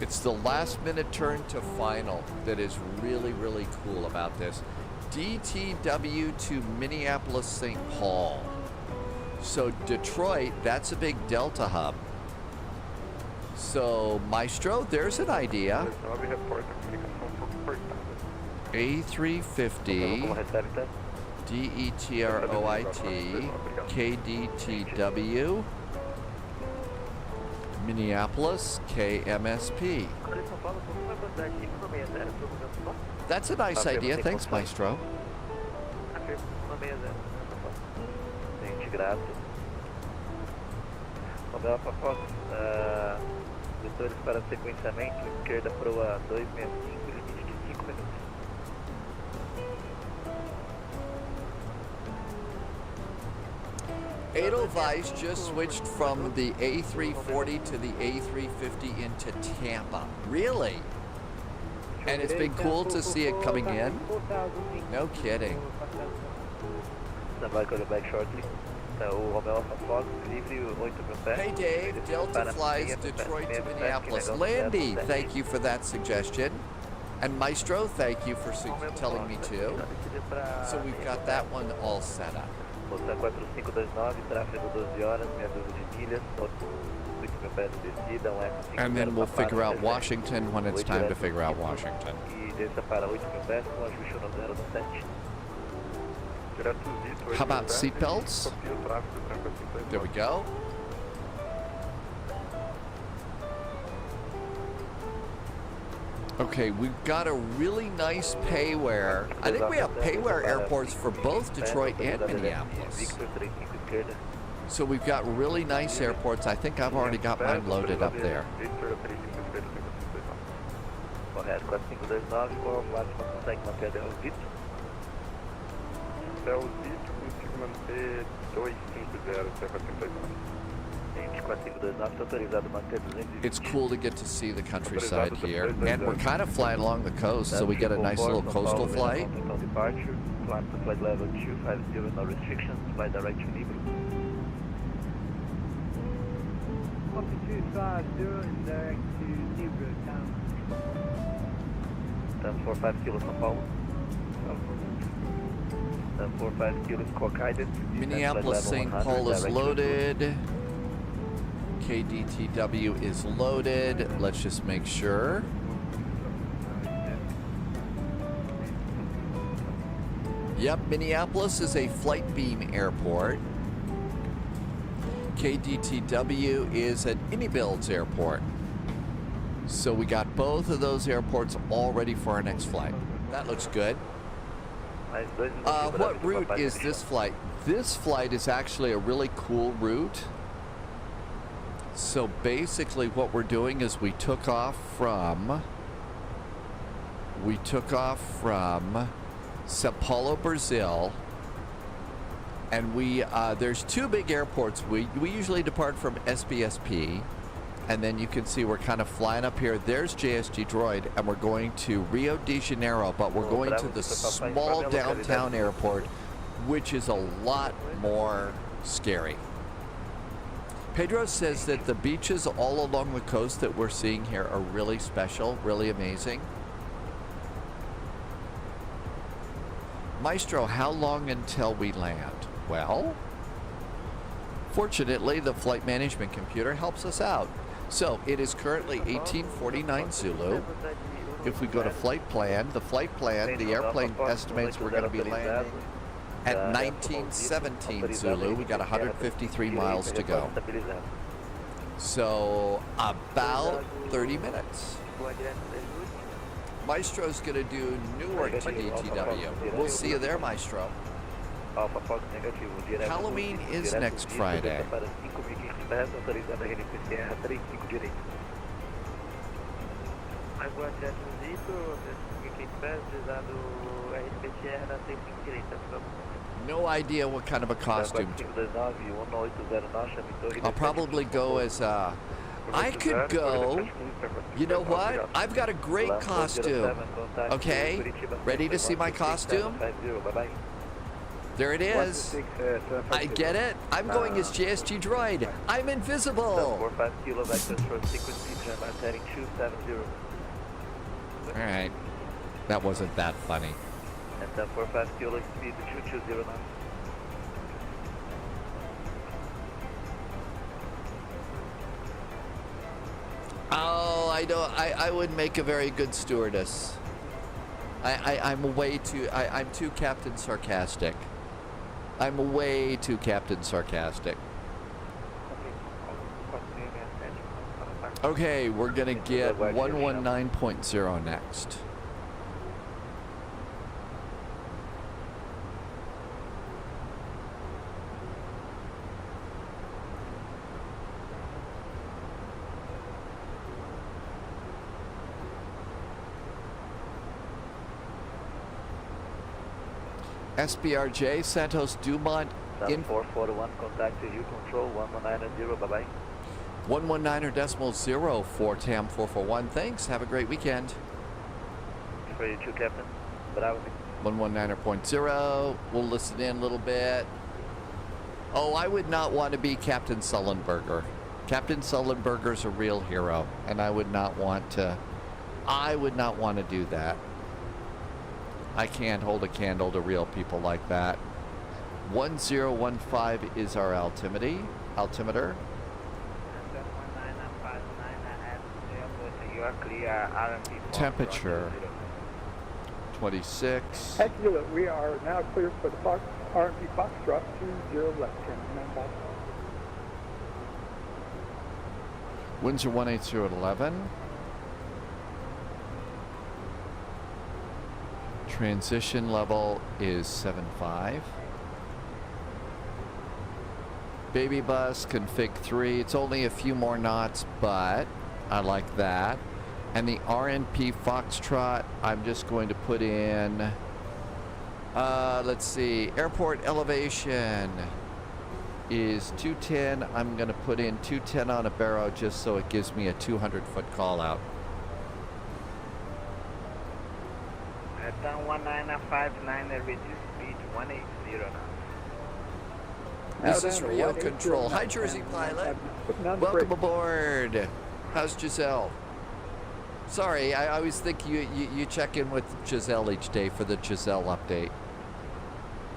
It's the last minute turn to final that is really, really cool about this. DTW to Minneapolis, St. Paul. So Detroit, that's a big Delta hub. So Maestro, there's an idea. A350 DETROIT KDTW Minneapolis KMSP. That's a nice idea. Thanks, Maestro. Vetores para sequenciamento, esquerda proa 265, limite de 5 minutos. Edelweiss just switched from the A340 to the A350 into Tampa. Really? And it's been cool to see it coming in. No kidding. Stand by, call you back shortly. O Romeo Alpha Fox, livre 8.000 pés. Hey Dave, Delta flies Detroit to Minneapolis. Landy, thank you for that suggestion. And Maestro, thank you for telling me to. So we've got that one all set up. Moça 4529, tráfego 12 horas, meia dúzia de milhas, 8.000 pés de descida, F5. And then we'll figure out Washington when it's time to figure out Washington. E desça para 8.000 pés com ajuste no 07. How about seatbelts? There we go. Okay, we've got a really nice payware. I think we have payware airports for both Detroit and Minneapolis. So we've got really nice airports. I think I've already got mine loaded up there. Correto, 4529, qual o máximo que consegue manter até o Vito? Até o Vito consigo manter 250 até 49. 4529, está autorizado a manter 220. It's cool to get to see the countryside here. And we're kind of flying along the coast, so we get a nice little coastal flight. Departure, climb to flight level 250, no restrictions, flight direct to Nibro. 250 and direct to Nibro town. 1045 kilos São Paulo. 1045 kilos co-guided. Minneapolis St. Paul is loaded. KDTW is loaded. Let's just make sure. Yep, Minneapolis is a flight beam airport. KDTW is an Unibuilds airport. So we got both of those airports all ready for our next flight. That looks good. What route is this flight? This flight is actually a really cool route. So basically what we're doing is we took off from Sao Paulo, Brazil. And there's two big airports. We usually depart from SBSP. And then you can see we're kind of flying up here. There's JSG Droid, and we're going to Rio de Janeiro, but we're going to the small downtown airport, which is a lot more scary. Pedro says that the beaches all along the coast that we're seeing here are really special, really amazing. Maestro, how long until we land? Well, fortunately, the flight management computer helps us out. So it is currently 1849 Zulu. If we go to flight plan, the airplane estimates we're going to be landing at 1917 Zulu. We got 153 miles to go. So about 30 minutes. Maestro's going to do Newark to DTW. We'll see you there, Maestro. Halloween is next Friday. No idea what kind of a costume. I'll probably go as I could go, you know what? I've got a great costume. Okay, ready to see my costume? There it is. I get it. I'm going as JSG Droid. I'm invisible. All right. That wasn't that funny. Oh, I would make a very good stewardess. I'm too Captain Sarcastic. I'm way too Captain Sarcastic. Okay, we're gonna get 119.0 next. SBRJ, Santos Dumont. 441, contact to you, control 1190, bye-bye. 119.0 for TAM 441. Thanks, have a great weekend. for you too, Captain. Bravo. 119.0. We'll listen in a little bit. Oh, I would not want to be Captain Sullenberger. Captain Sullenberger's a real hero, and I would not want to do that. I can't hold a candle to real people like that. 1015 is our altimeter. You are clear, RMP. Temperature 26. Heck, we are now clear for the RMP Foxtrot 20 left turn. Winds are 180 at 11. Transition level is 7.5. Baby bus config 3. It's only a few more knots, but I like that. And the RNP Foxtrot, I'm just going to put in, let's see, airport elevation is 210. I'm going to put in 210 on a barrow just so it gives me a 200-foot call out. At 1959, reduce speed 180 now. This is Rio Control. Hi, Jersey Pilot. Welcome aboard. How's Giselle? Sorry, I always think you check in with Giselle each day for the Giselle update.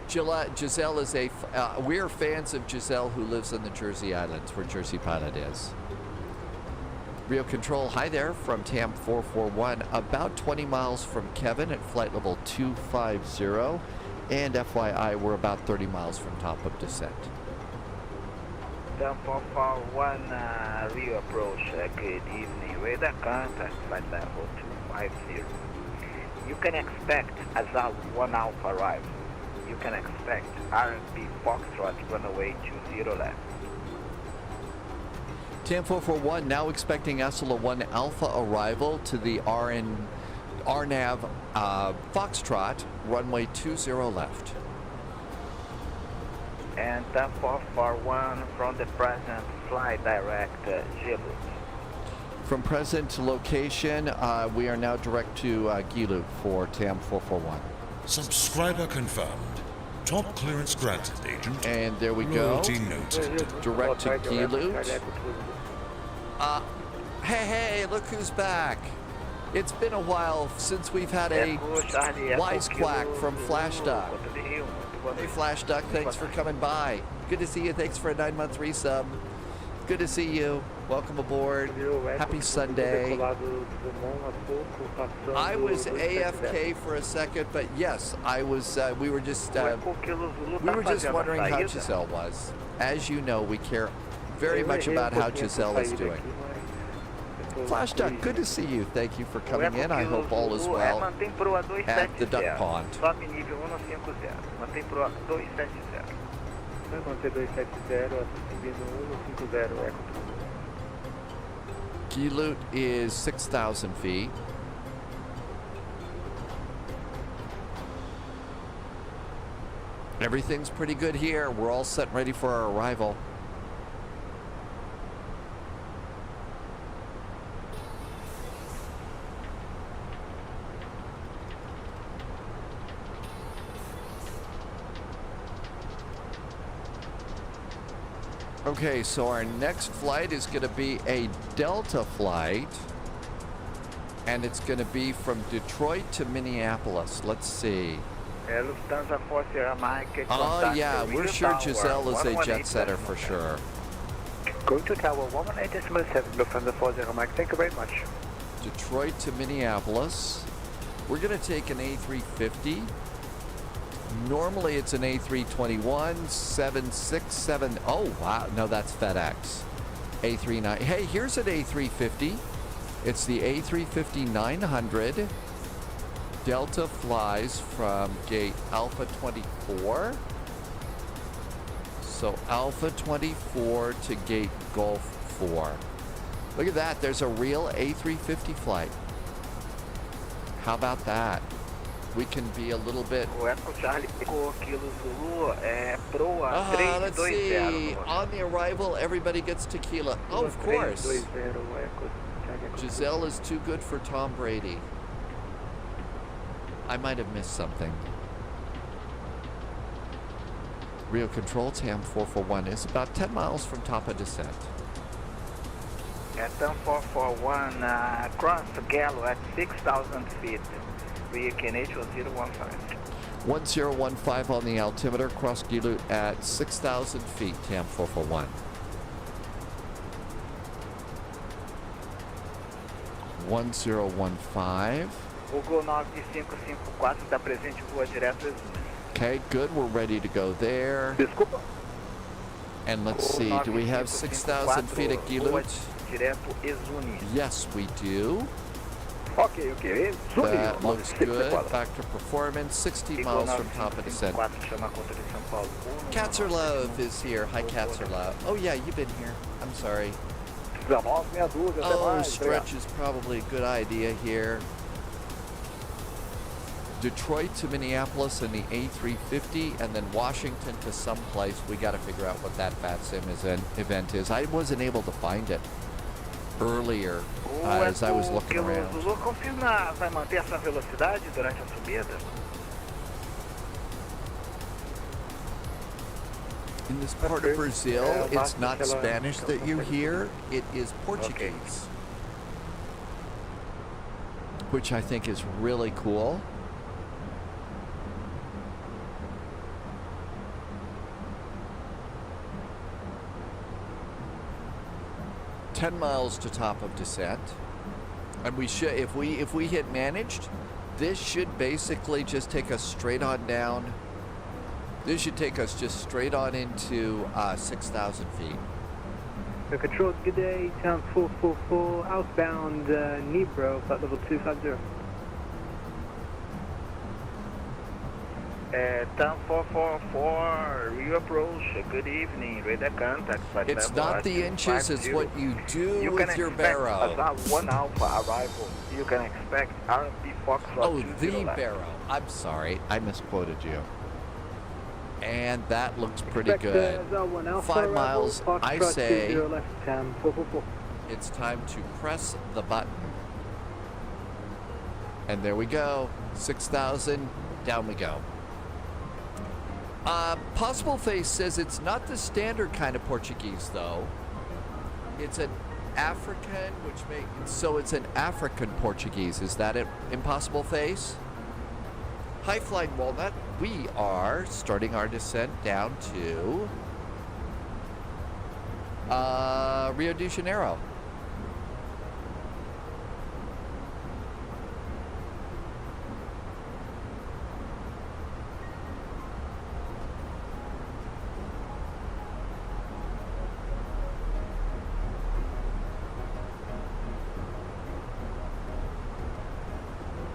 Giselle is we're fans of Giselle, who lives in the Jersey Islands, where Jersey Pilot is. Rio Control, hi there from TAM 441, about 20 miles from Kevin at flight level 250. And FYI, we're about 30 miles from top of descent. TAM 441, Rio approach, good evening. Radar contact, flight level 250. You can expect ASUS 1 Alpha arrival. You can expect RMP Foxtrot runway 20 left. TAM 441 now expecting ASUS 1 Alpha arrival to the RNAV Foxtrot runway 20 left. And TAM 441 from the present FLIGHTDECK GeForce. From present location, we are now direct to Gilu for TAM 441. Subscriber confirmed. Top clearance granted, Agent. And there we go. Loyalty noted. Direct to Gilu. Hey, look who's back. It's been a while since we've had a wisecrack from Flash Duck. Hey, Flash Duck, thanks for coming by. Good to see you. Thanks for a 9-month resub. Good to see you. Welcome aboard. Happy Sunday. I was AFK for a second, but yes, I was. We were just wondering how Giselle was. As you know, we care very much about how Giselle is doing. Flash Duck, good to see you. Thank you for coming in. I hope all is well at the duck pond. Gilut is 6,000 feet. Everything's pretty good here. We're all set and ready for our arrival. Okay, so our next flight is going to be a Delta flight, and it's going to be from Detroit to Minneapolis. Let's see. Oh yeah, we're sure Giselle is a jet setter for sure. Going to Tower 118.7, Lufthansa 40 Mike. Thank you very much. Detroit to Minneapolis. We're going to take an A350. Normally it's an A321, 767. Oh, wow. No, that's FedEx. A39. Hey, here's an A350. It's the A350-900. Delta flies from gate Alpha 24. So Alpha 24 to gate Golf 4. Look at that. There's a real A350 flight. How about that? We can be a little bit... let's see. On the arrival, everybody gets tequila. Oh, of course. Giselle is too good for Tom Brady. I might have missed something. Rio Control, TAM 441 is about 10 miles from top of descent. At TAM 441, cross Gallo at 6,000 feet. Rio KNH 1015. 1015 on the altimeter, cross Gilut at 6,000 feet, TAM 441. 1015. Google 9554 está presente, voa direto Exunes. Okay, good. We're ready to go there. Desculpa. And let's see, do we have 6,000 feet at Gilut? Direto Exunes. Yes, we do. Ok. That looks good. Factor performance, 60 miles from top of descent. Katzerlove is here. Hi, Katzerlove. Oh, yeah, you've been here. I'm sorry. Oh, stretch is probably a good idea here. Detroit to Minneapolis in the A350, and then Washington to someplace. We got to figure out what that VATSIM event is. I wasn't able to find it earlier as I was looking around. Confirma, vai manter essa velocidade durante a subida? In this part of Brazil, it's not Spanish that you hear, it is Portuguese. Which I think is really cool. $10 miles to top of descent, and we should, if we hit managed, this should basically just take us straight on down. This should take us just straight on into 6,000 feet. The controls, good day, town 444, outbound Nibro, flight level 250. TAM 444, Rio approach, good evening, radar contact. It's not the inches, it's what you do with your barrow. You 1 Alpha arrival. You can expect RMP Foxtrot. Oh, the barrow. I'm sorry, I misquoted you. And that looks pretty good. 5 miles, I say it's time to press the button. And there we go, 6,000, down we go. Possible Face says it's not the standard kind of Portuguese though. It's an African, so it's an African Portuguese. Is that it, Impossible Face? High Flying Walnut, we are starting our descent down to Rio de Janeiro.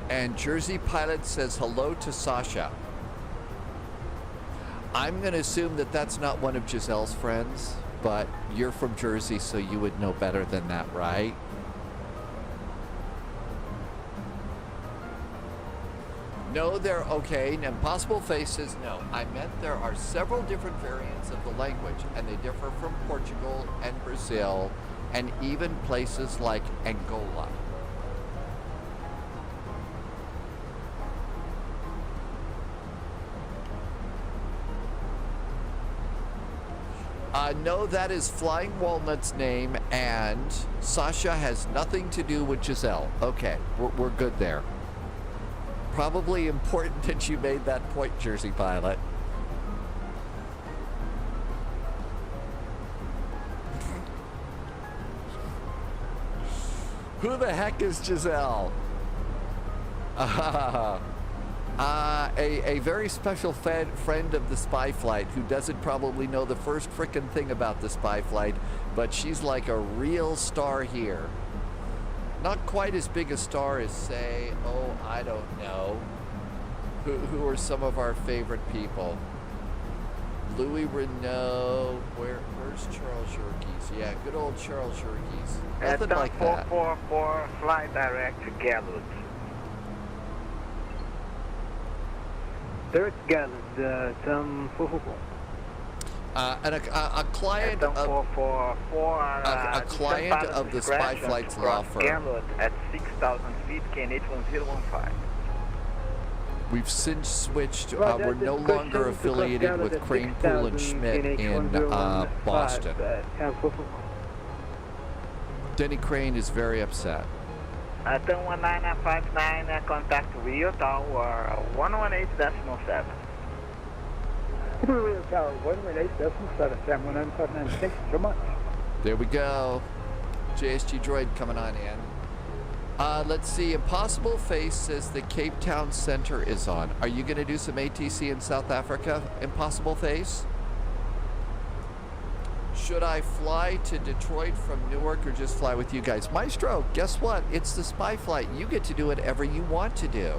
And Jersey Pilot says hello to Sasha. I'm going to assume that that's not one of Giselle's friends, but you're from Jersey, so you would know better than that, right? No, they're okay. Impossible Face says no. I meant there are several different variants of the language, and they differ from Portugal and Brazil, and even places like Angola. No, that is Flying Walnut's name, and Sasha has nothing to do with Giselle. Okay, we're good there. Probably important that you made that point, Jersey Pilot. Who the heck is Giselle? A very special friend of the spy flight who doesn't probably know the first frickin' thing about the spy flight, but she's like a real star here. Not quite as big a star as, say, oh, I don't know. Who are some of our favorite people? Louis Renault. Where's Charles Yerkes? Yeah, good old Charles Yerkes. Nothing like that. 444, fly direct to Gallut. Direct Gallut, TAM 444. And a client of a client of the Spy Flights law firm. Gallut at 6,000 feet, KNH 1015. We've since switched. Roger, We're no discussion longer to affiliated Pascal with at Crane Pool and 6000 Schmidt in Boston. Cancel. Denny Crane is very upset. Turn 1959, contact Rio Tower 118.7. Rio Tower 118.7, Sam 1959. Thank you so much. There we go. JSG Droid coming on in. Let's see. Impossible Face says the Cape Town Center is on. Are you going to do some ATC in South Africa, Impossible Face? Should I fly to Detroit from Newark or just fly with you guys? Maestro, guess what? It's the spy flight. You get to do whatever you want to do.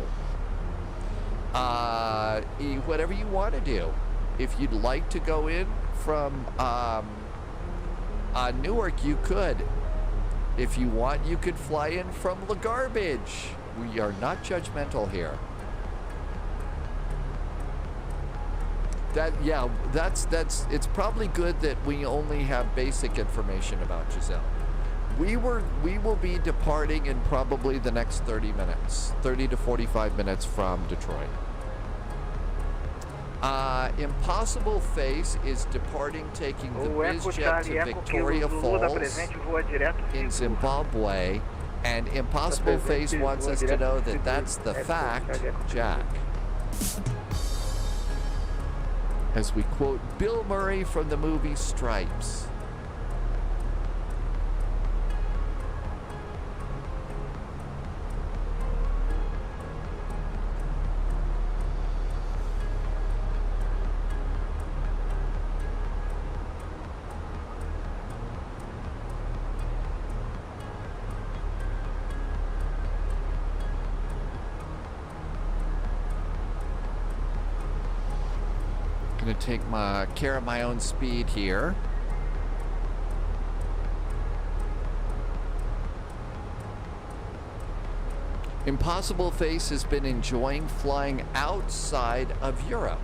Whatever you want to do. If you'd like to go in from Newark, you could. If you want, you could fly in from LaGarbage. We are not judgmental here. It's probably good that we only have basic information about Giselle. We will be departing in probably the next 30 minutes, 30 to 45 minutes from Detroit. Impossible Face is departing, taking the BizJet to Victoria Falls in Zimbabwe, and Impossible Face wants us to know that that's the fact, Jack. As we quote Bill Murray from the movie Stripes. Gonna take care of my own speed here. Impossible Face has been enjoying flying outside of Europe.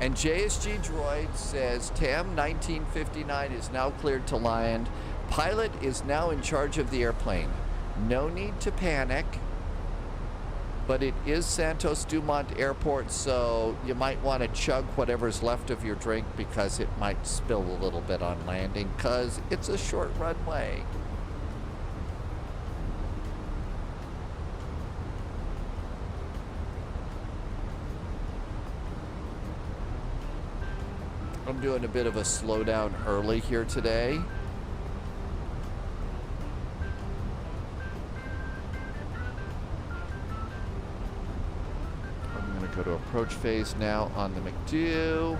And JSG Droid says TAM 1959 is now cleared to land. Pilot is now in charge of the airplane. No need to panic. But it is Santos Dumont Airport, so you might want to chug whatever's left of your drink because it might spill a little bit on landing because it's a short runway. I'm doing a bit of a slowdown early here today. Go to approach phase now on the McDo.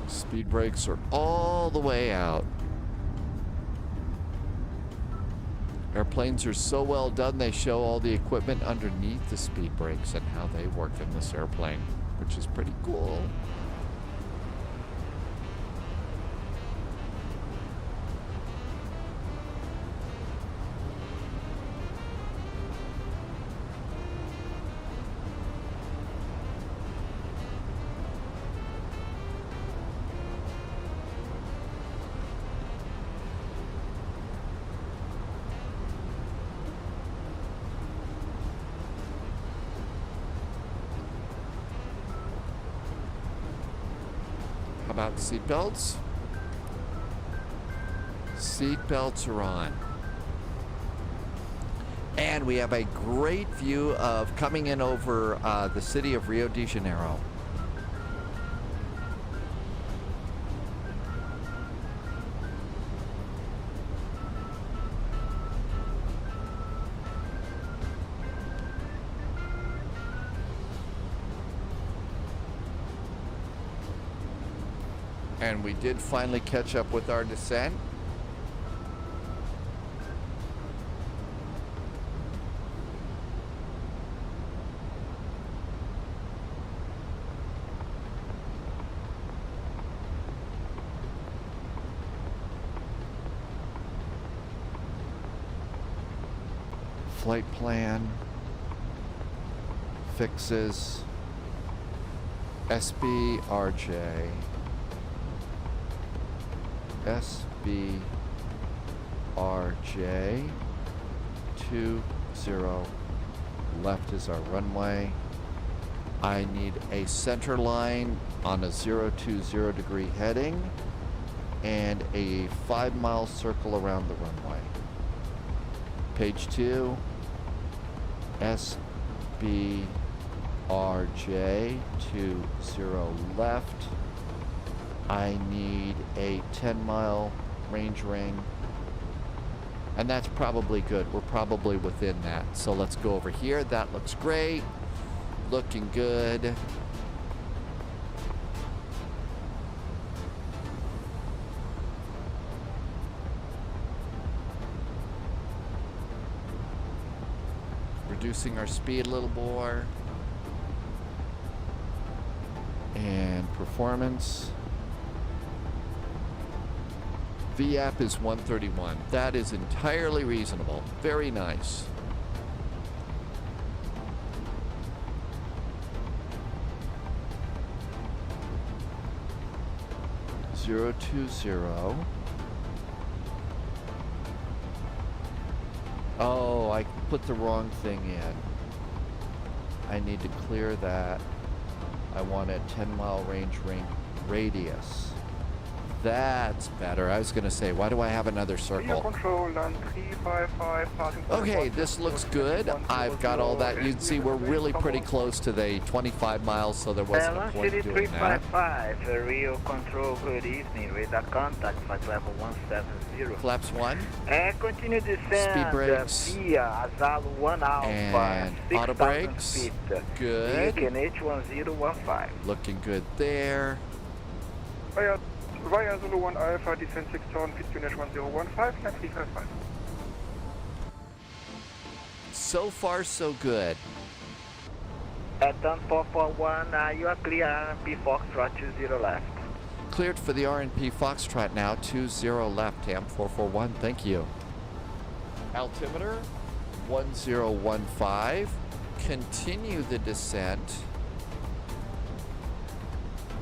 Speed brakes are all the way out. Airplanes are so well done, they show all the equipment underneath the speed brakes and how they work in this airplane, which is pretty cool. About seatbelts? Seatbelts are on. And we have a great view of coming in over the city of Rio de Janeiro. And we did finally catch up with our descent. Flight plan, fixes. SBRJ. SBRJ 20 left is our runway. I need a center line on a 020 degree heading and a 5-mile circle around the runway. Page 2, SBRJ 20 left. I need a 10-mile range ring. And that's probably good. We're probably within that. So let's go over here. That looks great. Looking good. Reducing our speed a little more. And performance. VAP is 131. That is entirely reasonable. Very nice. Zero 20. Oh, I put the wrong thing in. I need to clear that. I want a 10-mile range ring radius. That's better. I was going to say, why do I have another circle? Okay, this looks good. I've got all that. You can see we're really pretty close to the 25 miles, so there wasn't a point doing that. 355, Rio Control, good evening. Radar contact, flight level 170. Flaps 1. Continue descend Speed brakes. via Asalo 1 Alpha. And auto 6,000 brakes. feet. Good. H1015. Looking good there. Via Zulu 1 Alpha, descend 6,000 feet, QNH 1015, line 355. So far, so good. Done 441, you are clear, RMP Foxtrot 20 left. Cleared for the RNP Foxtrot now, 20 left, TAM 441, thank you. Altimeter, 1015. Continue the descent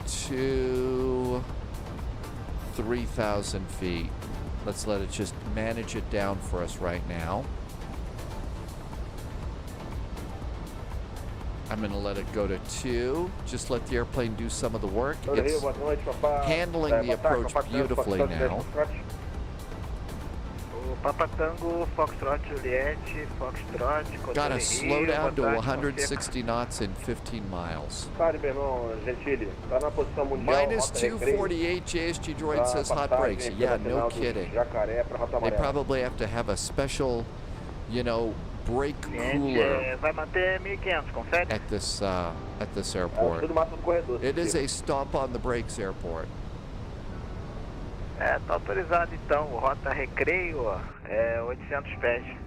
to 3,000 feet. Let's let it just manage it down for us right now. I'm going to let it go to 2. Just let the airplane do some of the work. It's handling the approach beautifully now. Papa Tango, Foxtrot Juliet, Foxtrot, Got to slow down to 160 knots in 15 miles. Minus 248, JSG Droid says hot brakes. Yeah, no kidding. They probably have to have a special, you know, brake cooler at this airport. It is a stop on the brakes airport. Tá autorizado então, rota recreio, 800 pés.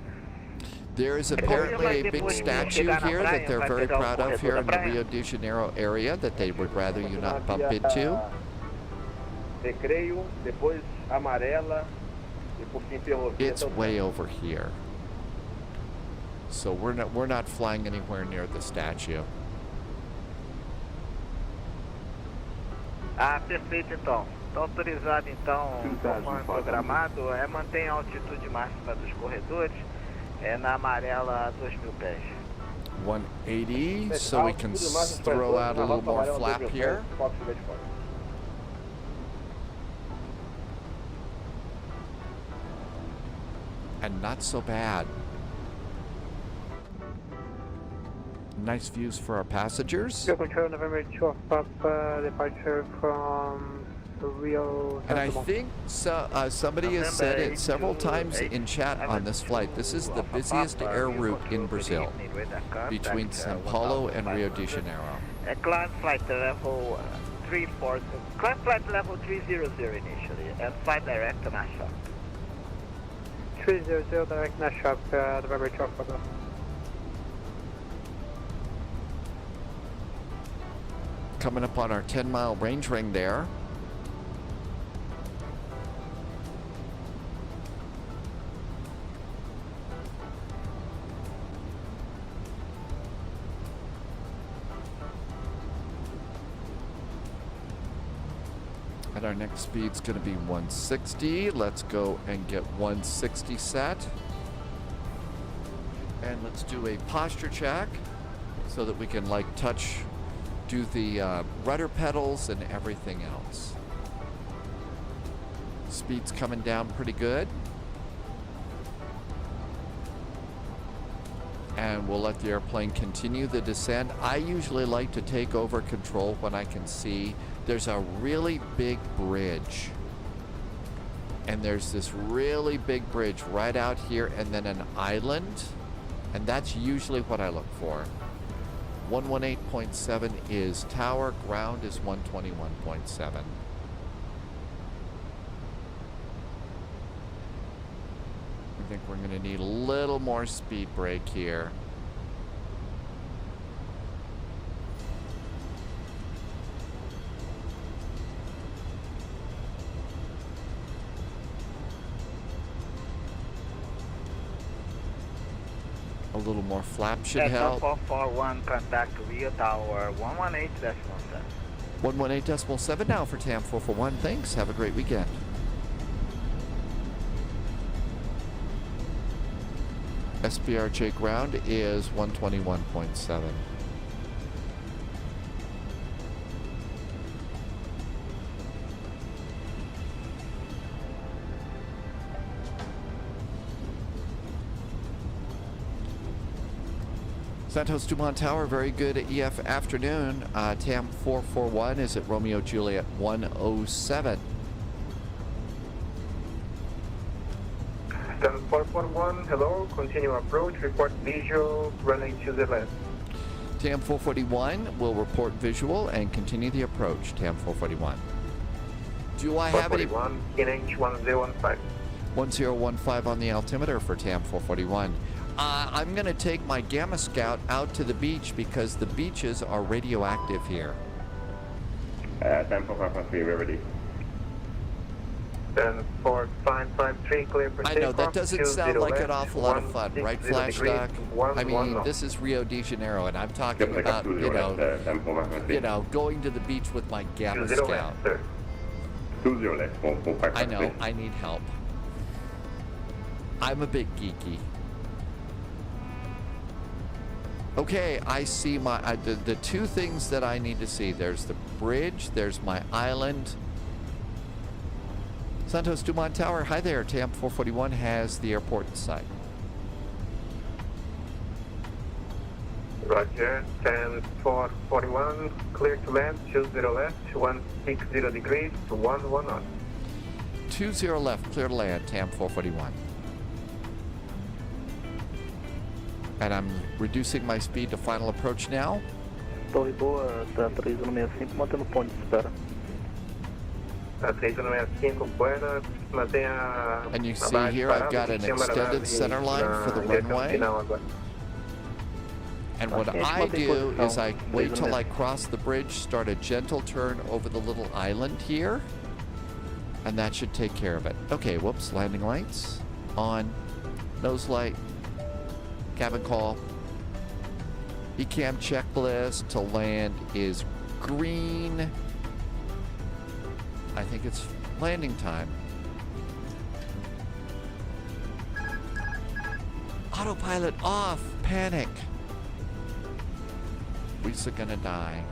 There is apparently a big statue here that they're very proud of here in the Rio de Janeiro area that they would rather you not bump into. Recreio, depois amarela, e por fim ferrovia. It's way over here. So we're not flying anywhere near the statue. Ah, perfeito então. Está autorizado então, conforme programado, mantém a altitude máxima dos corredores, na amarela 2.000 pés. 180, so we can throw out a little more flap here. And not so bad. Nice views for our passengers. Control November 12 Papa, departure from Rio. And I think somebody has said it several times in chat on this flight. This is the busiest air route in Brazil between São Paulo and Rio de Janeiro. Climb flight level 34, climb flight level 300 initially, and flight direct to Nashville. 300 direct Nashville, November 12 Papa. Coming up on our 10-mile range ring there. And our next speed's going to be 160. Let's go and get 160 set. And let's do a posture check so that we can like do the rudder pedals and everything else. Speed's coming down pretty good. And we'll let the airplane continue the descent. I usually like to take over control when I can see there's a really big bridge. And there's this really big bridge right out here and then an island. And that's usually what I look for. 118.7 is tower, ground is 121.7. I think we're going to need a little more speed brake here. A little more flap should help. 441, contact Rio Tower 118.7. 118.7 now for TAM 441. Thanks. Have a great weekend. SBRJ ground is 121.7. Santos Dumont Tower, very good EF afternoon. TAM 441 is at Romeo Juliet 107. 441, hello, continue approach, report visual, running to the left. TAM 441 will report visual and continue the approach. TAM 441. Do I have any? 441, NH 1015. 1015 on the altimeter for TAM 441. I'm going to take my Gamma Scout out to the beach because the beaches are radioactive here. TAM 453, we're ready. 10553, clear for I know, that doesn't sound like an awful lot of fun, right, Flash Duck? I mean, this is Rio de Janeiro, and I'm talking about, you know, going to the beach with my Gamma Scout. I know, I need help. I'm a bit geeky. Okay, I see my, the two things that I need to see. There's the bridge, there's my island. Santos Dumont Tower, hi there. TAM 441 has the airport in sight. Roger, TAM 441, clear to land, 20 left, 160 degrees, 11 knots. 20 left, clear to land, TAM 441. And I'm reducing my speed to final approach now. Torre boa, tá 3165, mantendo o ponto de espera. And you see here I've got an extended center line for the runway. And what I do is I wait till I cross the bridge, start a gentle turn over the little island here, and that should take care of it. Okay, whoops, landing lights on, nose light, cabin call. ECAM checklist to land is green. I think it's landing time. Autopilot off. Panic. We're gonna die.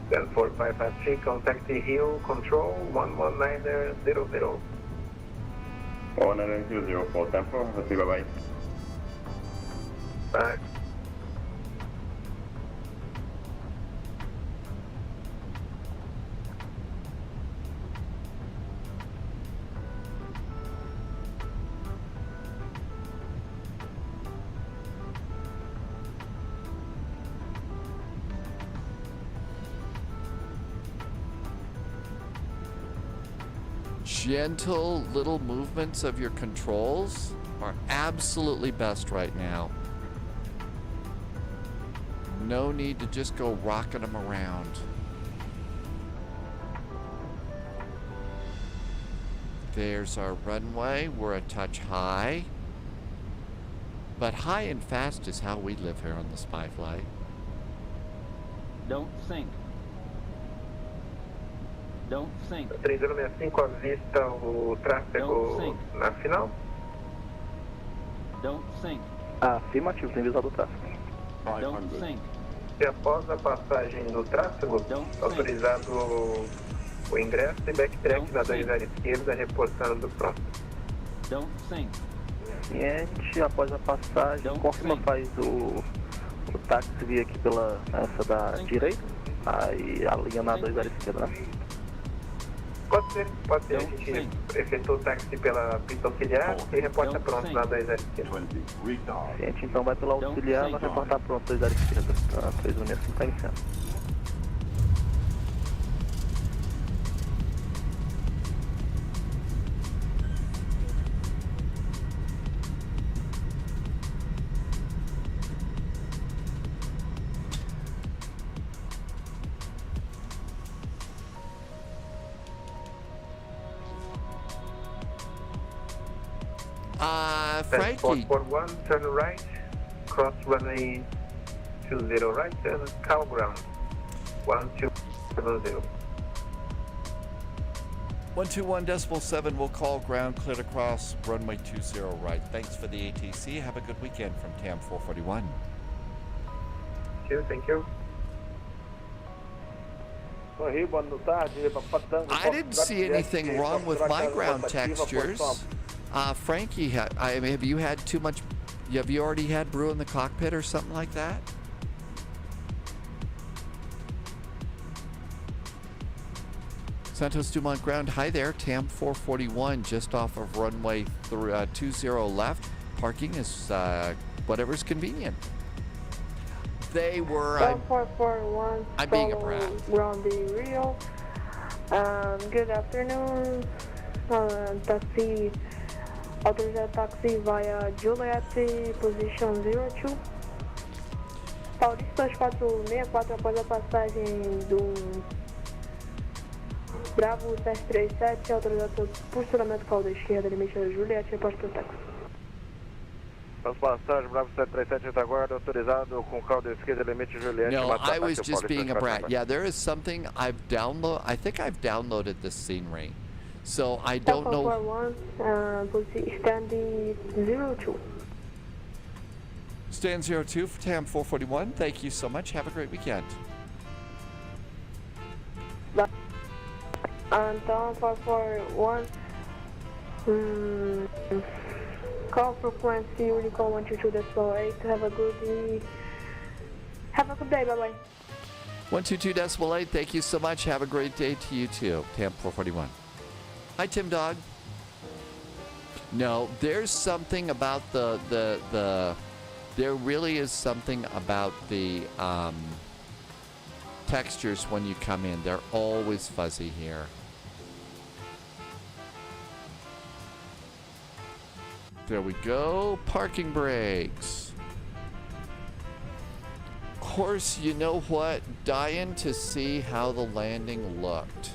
Then 4553, contact the hill, control 11900. 19204, tempo, bye bye. Bye. Gentle little movements of your controls are absolutely best right now. No need to just go rocking them around. There's our runway. We're a touch high. But high and fast is how we live here on the spy flight. Don't sink. Don't sink. 3065 avista o tráfego na final. Don't sink. Afirmativo, tem visado o tráfego. Don't sink. E após a passagem do tráfego, autorizado o ingresso e backtrack na 20 esquerda, reportando pronto. Don't sink. Ciente, após a passagem, confirma, faz o táxi vir aqui pela essa da direita, aí a linha na 20 esquerda, né? Pode ser. A gente efetua o táxi pela pista auxiliar e reporta pronto na 20 esquerda. Ciente, então vai pela auxiliar, vai reportar pronto 20 esquerda. Tá, 315 está iniciando. Frankie. 441, turn right, cross runway 20 right, and cow ground 1270. 121.7, we'll call ground, cleared across runway 20 right. Thanks for the ATC. Have a good weekend from TAM 441. Thank you. I didn't see anything wrong with my ground textures. Frankie, have you had too much? Have you already had brew in the cockpit or something like that? Santos Dumont ground. Hi there, TAM 441, just off of runway 20 left. Parking is whatever's convenient. They were. 441. I'm being a brat. Ground Rio. Good afternoon. Taxi. Autorizado taxi via Juliet, position 02. Paulista 2464 após a passagem do Bravo 737, autorizado posicionamento caldo esquerda, limite Juliet, reporte para o táxi. As passagens, Bravo 737 retaguarda, autorizado com caldo esquerda, limite Juliet. No, I was just being a brat. Yeah, there is something I think I've downloaded this scenery. So I don't know. Stand 02. Stand 02 for TAM 441. Thank you so much. Have a great weekend. Então 441. Call frequency Unicorn 122.8. Have a good day. Bye bye. 122.8. Thank you so much. Have a great day to you too. TAM 441. Hi, Tim Dog. No, there's something about there really is something about the textures when you come in. They're always fuzzy here. There we go. Parking brakes. Of course, you know what? Dying to see how the landing looked.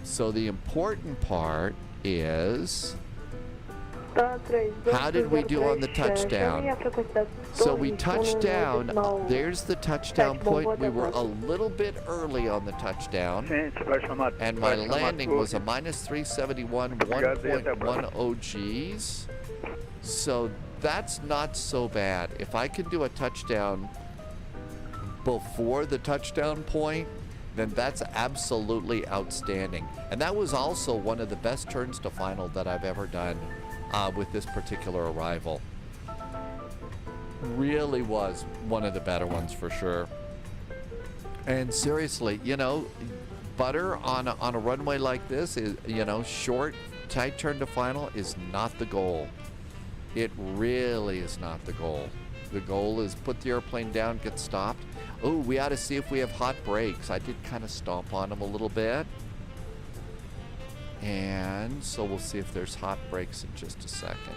So the important part is, how did we do on the touchdown? So we touched down. There's the touchdown point. We were a little bit early on the touchdown. And my landing was a -371, 1.10 Gs. So that's not so bad. If I can do a touchdown before the touchdown point, then that's absolutely outstanding. And that was also one of the best turns to final that I've ever done with this particular arrival. Really was one of the better ones for sure. And seriously, you know, butter on a runway like this is, you know, short, tight turn to final is not the goal. It really is not the goal. The goal is put the airplane down, get stopped. Oh, we ought to see if we have hot brakes. I did kind of stomp on them a little bit. And so we'll see if there's hot brakes in just a second.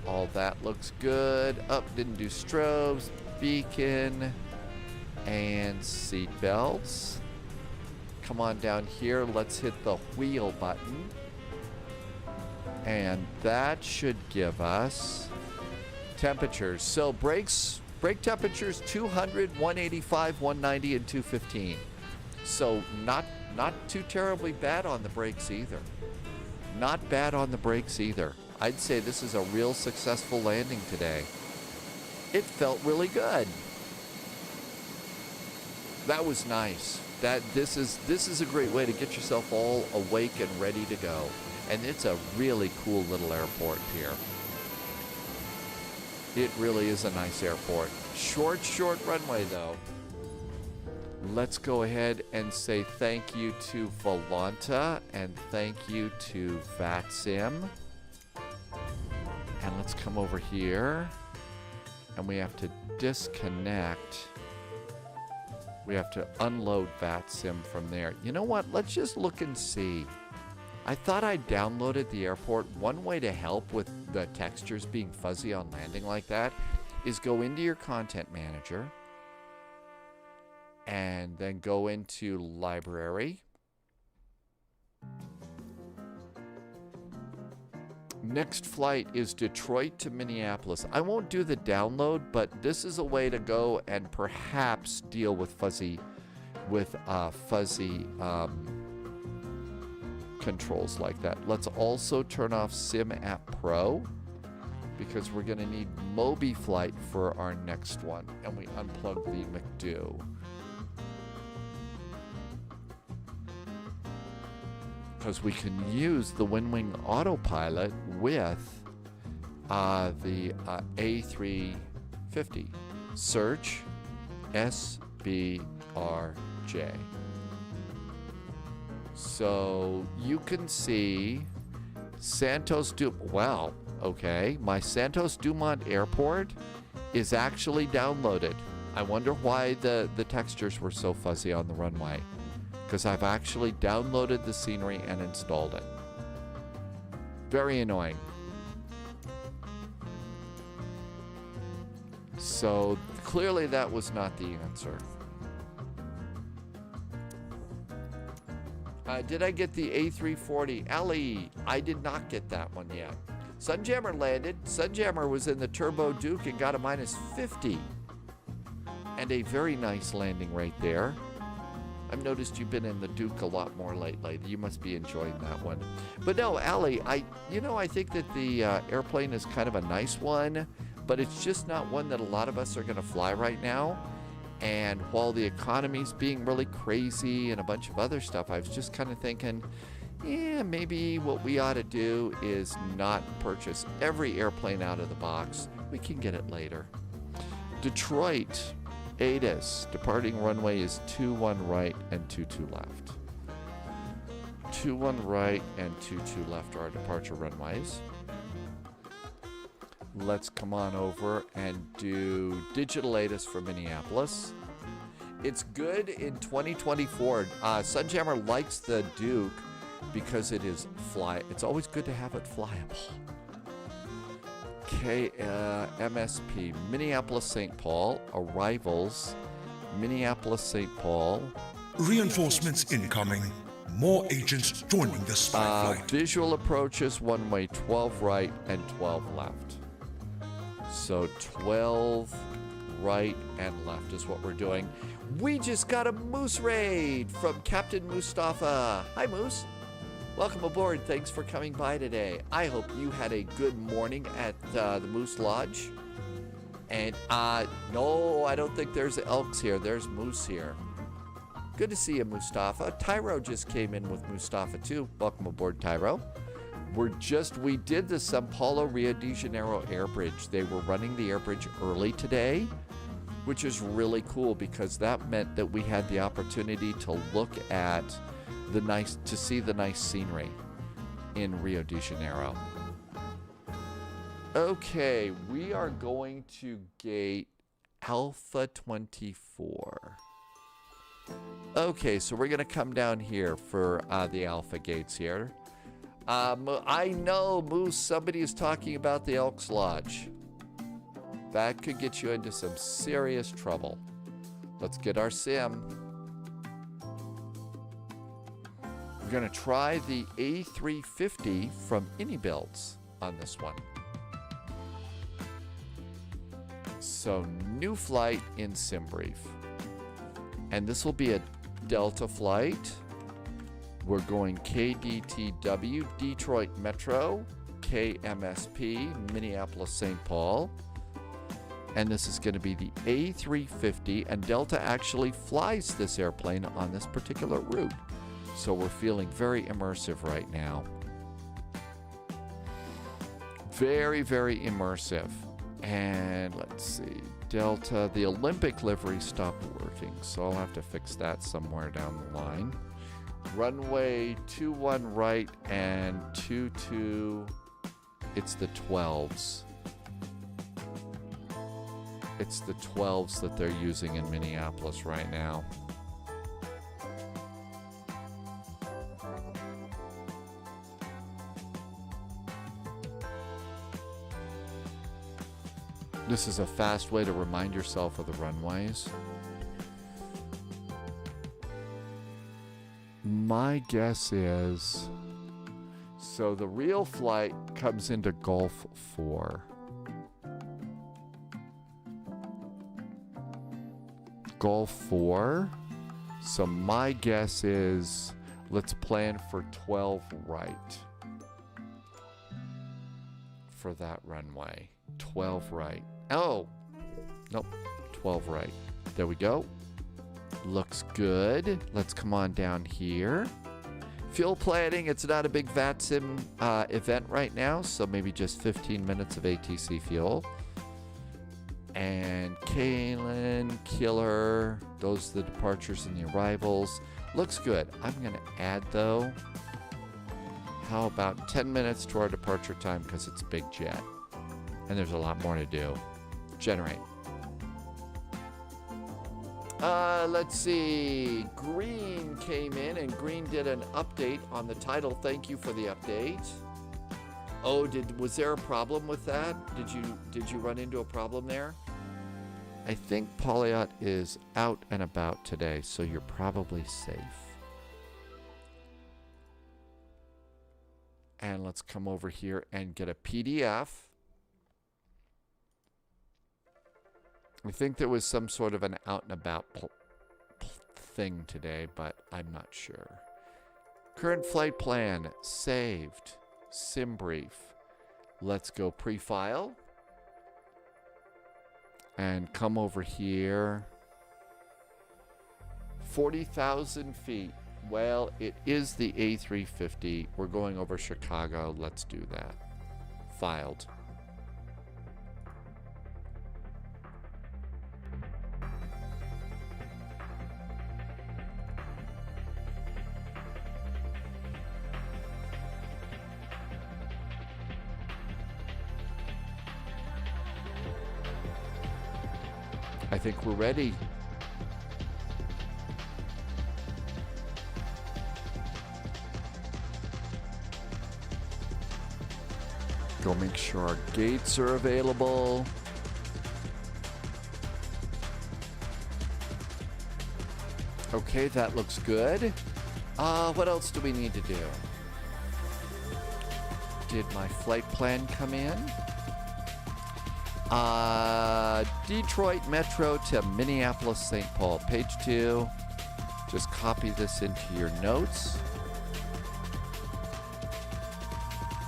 All that looks good. Up, didn't do strobes, beacon, and seat belts. Come on down here. Let's hit the wheel button. And that should give us temperatures. So brake temperatures 200, 185, 190, and 215. So not too terribly bad on the brakes either. Not bad on the brakes either. I'd say this is a real successful landing today. It felt really good. That was nice. This is a great way to get yourself all awake and ready to go. And it's a really cool little airport here. It really is a nice airport. Short runway though. Let's go ahead and say thank you to Volanta and thank you to VATSIM. And let's come over here. And we have to disconnect. We have to unload VATSIM from there. You know what? Let's just look and see. I thought I downloaded the airport. One way to help with the textures being fuzzy on landing like that is go into your content manager and then go into library. Next flight is Detroit to Minneapolis. I won't do the download, but this is a way to go and perhaps deal with fuzzy controls like that. Let's also turn off Sim App Pro because we're going to need Mobi Flight for our next one. And we unplug the McDo. Because we can use the WinWing Autopilot with the A350. Search SBRJ. So you can see Santos Dumont. Wow, okay. My Santos Dumont Airport is actually downloaded. I wonder why the textures were so fuzzy on the runway. Because I've actually downloaded the scenery and installed it. Very annoying. So clearly that was not the answer. Did I get the A340 LE? I did not get that one yet. Sunjammer landed. Sunjammer was in the Turbo Duke and got a -50. And a very nice landing right there. I've noticed you've been in the Duke a lot more lately. You must be enjoying that one. But no, Allie, I think that the airplane is kind of a nice one, but it's just not one that a lot of us are going to fly right now. And while the economy's being really crazy and a bunch of other stuff, I was just kind of thinking, yeah, maybe what we ought to do is not purchase every airplane out of the box. We can get it later. Detroit. ATIS, departing runway is 21 right and 22 left. 21 right and 22 left are our departure runways. Let's come on over and do digital ATIS for Minneapolis. It's good in 2024. Sunjammer likes the Duke because it is it's always good to have it flyable. MSP, Minneapolis St. Paul, arrivals, Minneapolis St. Paul. Reinforcements incoming. More agents joining the spy flight. Visual approaches, one way, 12 right and 12 left. So 12 right and left is what we're doing. We just got a moose raid from Captain Mustafa. Hi, Moose. Welcome aboard. Thanks for coming by today. I hope you had a good morning at the Moose Lodge. And no, I don't think there's elks here. There's moose here. Good to see you, Mustafa. Tyro just came in with Mustafa too. Welcome aboard, Tyro. We did the Sao Paulo Rio de Janeiro Airbridge. They were running the Airbridge early today, which is really cool because that meant that we had the opportunity to look at to see the nice scenery in Rio de Janeiro. Okay, we are going to gate Alpha 24. Okay, so we're going to come down here for the Alpha gates here. I know, Moose, somebody is talking about the Elks Lodge. That could get you into some serious trouble. Let's get our sim. We're going to try the A350 from AnyBuilds on this one. So new flight in SimBrief. And this will be a Delta flight. We're going KDTW, Detroit Metro, KMSP, Minneapolis St. Paul. And this is going to be the A350, and Delta actually flies this airplane on this particular route. So we're feeling very immersive right now. Very, very immersive. And let's see, Delta, the Olympic livery stopped working, so I'll have to fix that somewhere down the line. Runway 21 right and 22, it's the 12s. It's the 12s that they're using in Minneapolis right now. This is a fast way to remind yourself of the runways. My guess is, so the real flight comes into Gulf 4. Gulf 4. So my guess is, let's plan for 12 right for that runway. 12 right. Oh, nope, 12 right. There we go. Looks good. Let's come on down here. Fuel planning, it's not a big VATSIM event right now, so maybe just 15 minutes of ATC fuel. And Kalen, Killer, those are the departures and the arrivals. Looks good. I'm going to add, though, how about 10 minutes to our departure time because it's big jet. And there's a lot more to do. Generate. Let's see. Green came in and Green did an update on the title. Thank you for the update. Oh, was there a problem with that? Did you run into a problem there? I think Paulo is out and about today, so you're probably safe. And let's come over here and get a PDF. I think there was some sort of an out and about thing today, but I'm not sure. Current flight plan saved. SimBrief. Let's go pre-file. And come over here. 40,000 feet. Well, it is the A350. We're going over Chicago. Let's do that. Filed. I think we're ready. Go make sure our gates are available. Okay, that looks good. What else do we need to do? Did my flight plan come in? Detroit Metro to Minneapolis St. Paul. Page 2. Just copy this into your notes.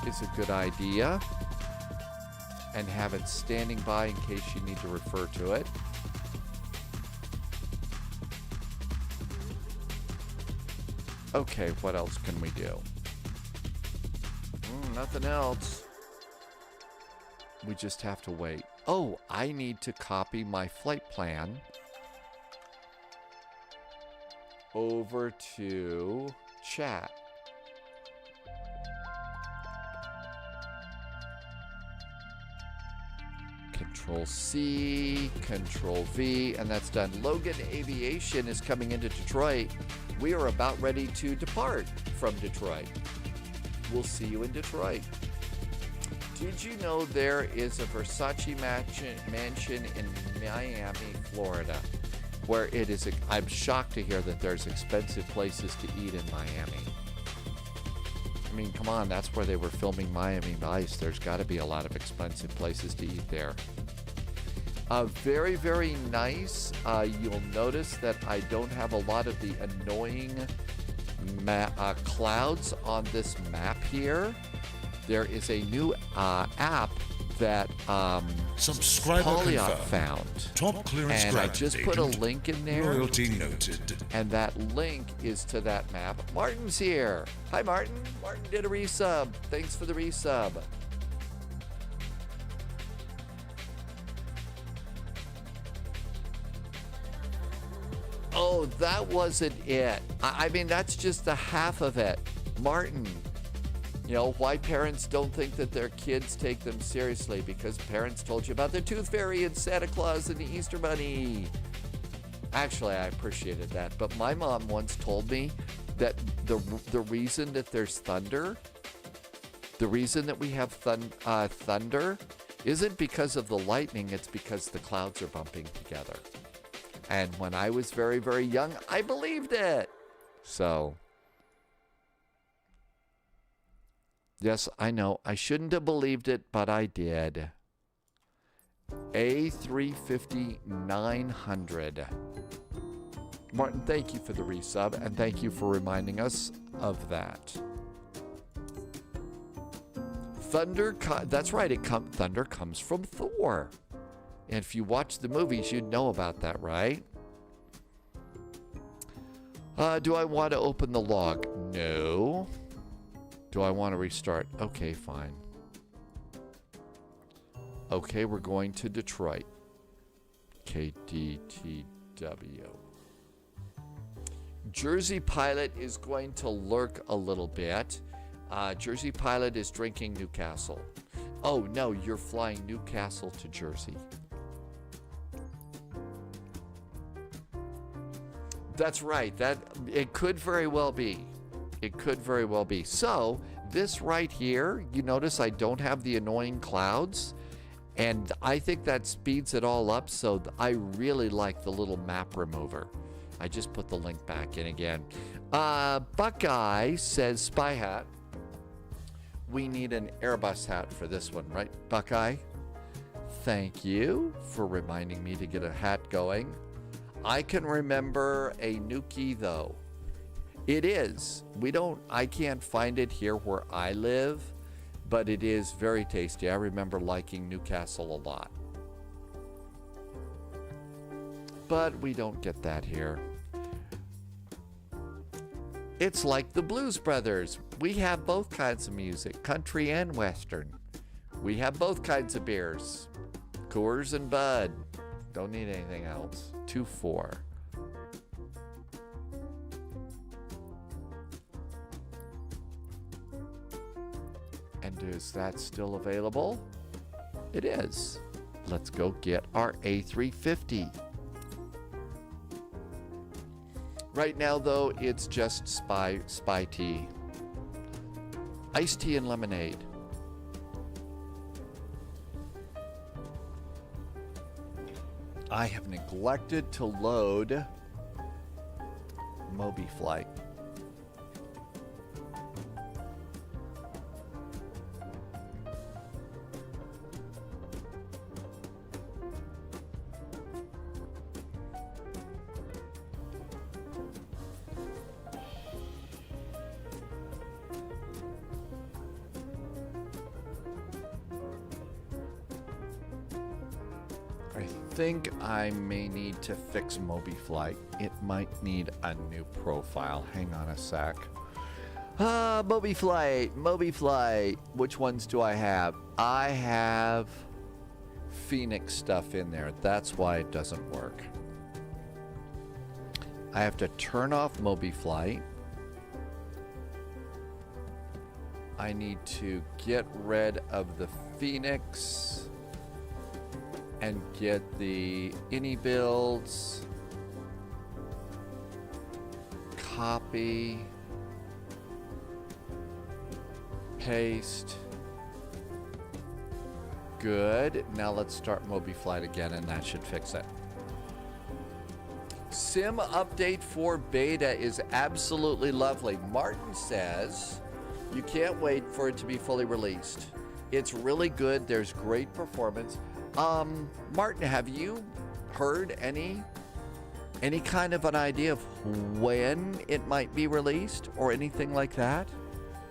Is a good idea. And have it standing by in case you need to refer to it. Okay, what else can we do? Nothing else. We just have to wait. Oh, I need to copy my flight plan over to chat. Control C, Control V, and that's done. Logan Aviation is coming into Detroit. We are about ready to depart from Detroit. We'll see you in Detroit. Did you know there is a Versace mansion in Miami, Florida, where it is, I'm shocked to hear that there's expensive places to eat in Miami. I mean, come on, that's where they were filming Miami Vice. There's got to be a lot of expensive places to eat there. Very, very nice. You'll notice that I don't have a lot of the annoying clouds on this map here. There is a new app that Subscriber Paulo confirmed. found. Top clearance And I granted, just put a agent. link in there. Royalty noted. And that link is to that map. Martin's here. Hi, Martin. Martin did a resub. Thanks for the resub. Oh, that wasn't it. I mean, that's just the half of it. Martin, you know, why parents don't think that their kids take them seriously, because parents told you about the Tooth Fairy and Santa Claus and the Easter Bunny. Actually, I appreciated that. But my mom once told me that the reason that there's thunder, the reason that we have thunder isn't because of the lightning, it's because the clouds are bumping together. And when I was very, very young, I believed it. So, yes, I know. I shouldn't have believed it, but I did. A350-900. Martin, thank you for the resub, and thank you for reminding us of that. Thunder, that's right, thunder comes from Thor. And if you watch the movies, you'd know about that, right? Do I want to open the log? No. Do I want to restart? Okay, fine. Okay, we're going to Detroit. KDTW. Jersey Pilot is going to lurk a little bit. Jersey Pilot is drinking Newcastle. Oh, no, you're flying Newcastle to Jersey. That's right. It could very well be. It could very well be. So, this right here, you notice I don't have the annoying clouds. And I think that speeds it all up. So, I really like the little map remover. I just put the link back in again. Buckeye says, Spy Hat. We need an Airbus hat for this one, right, Buckeye? Thank you for reminding me to get a hat going. I can remember a Nuki though. It is. I can't find it here where I live, but it is very tasty. I remember liking Newcastle a lot. But we don't get that here. It's like the Blues Brothers. We have both kinds of music, country and western. We have both kinds of beers. Coors and Bud. Don't need anything else. 2-4. And is that still available? It is. Let's go get our A350. Right now, though, it's just spy tea. Iced tea and lemonade. I have neglected to load Moby Flight. I think I may need to fix Moby Flight. It might need a new profile. Hang on a sec. Moby Flight. Which ones do I have? I have Phoenix stuff in there. That's why it doesn't work. I have to turn off Moby Flight. I need to get rid of the Phoenix and get the ini builds, copy, paste. Good. Now let's start Moby Flight again, and that should fix it. Sim update for beta is absolutely lovely. Martin says you can't wait for it to be fully released. It's really good. There's great performance. Martin, have you heard any kind of an idea of when it might be released or anything like that?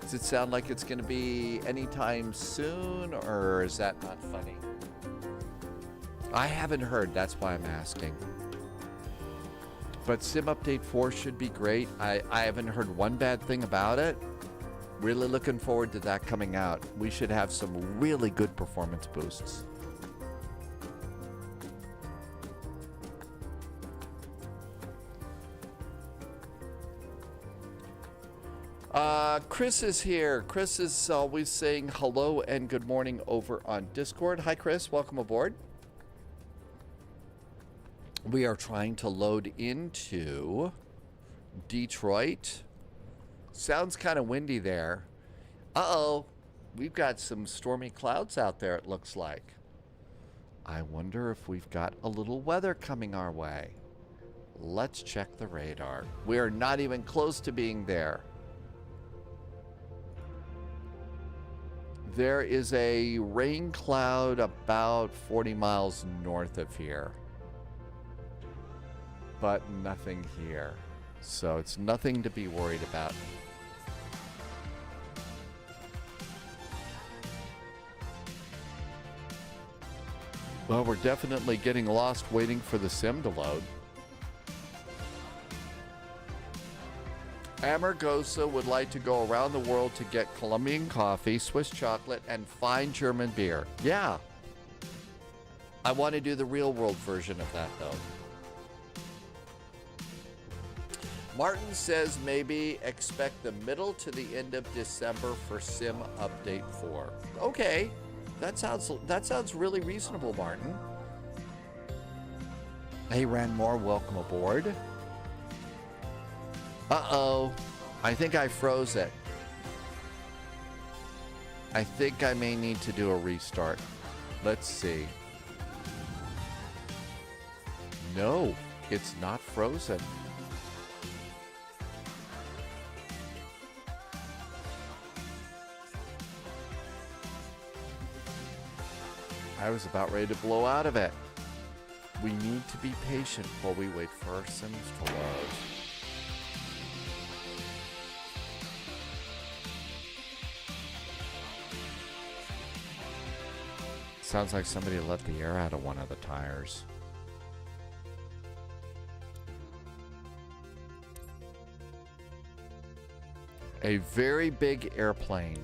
Does it sound like it's going to be anytime soon, or is that not funny? I haven't heard, that's why I'm asking. But Sim Update 4 should be great. I haven't heard one bad thing about it. Really looking forward to that coming out. We should have some really good performance boosts. Chris is here. Chris is always saying hello and good morning over on Discord. Hi, Chris. Welcome aboard. We are trying to load into Detroit. Sounds kind of windy there. Uh-oh. We've got some stormy clouds out there, it looks like. I wonder if we've got a little weather coming our way. Let's check the radar. We are not even close to being there. There is a rain cloud about 40 miles north of here. But nothing here. So it's nothing to be worried about. Well, we're definitely getting lost waiting for the sim to load. Amargosa would like to go around the world to get Colombian coffee, Swiss chocolate, and fine German beer. Yeah. I want to do the real world version of that, though. Martin says maybe expect the middle to the end of December for Sim Update 4. Okay. That sounds really reasonable, Martin. Hey, Ranmore, welcome aboard. Uh-oh. I think I froze it. I think I may need to do a restart. Let's see. No, it's not frozen. I was about ready to blow out of it. We need to be patient while we wait for our sims to load. Sounds like somebody let the air out of one of the tires. A very big airplane.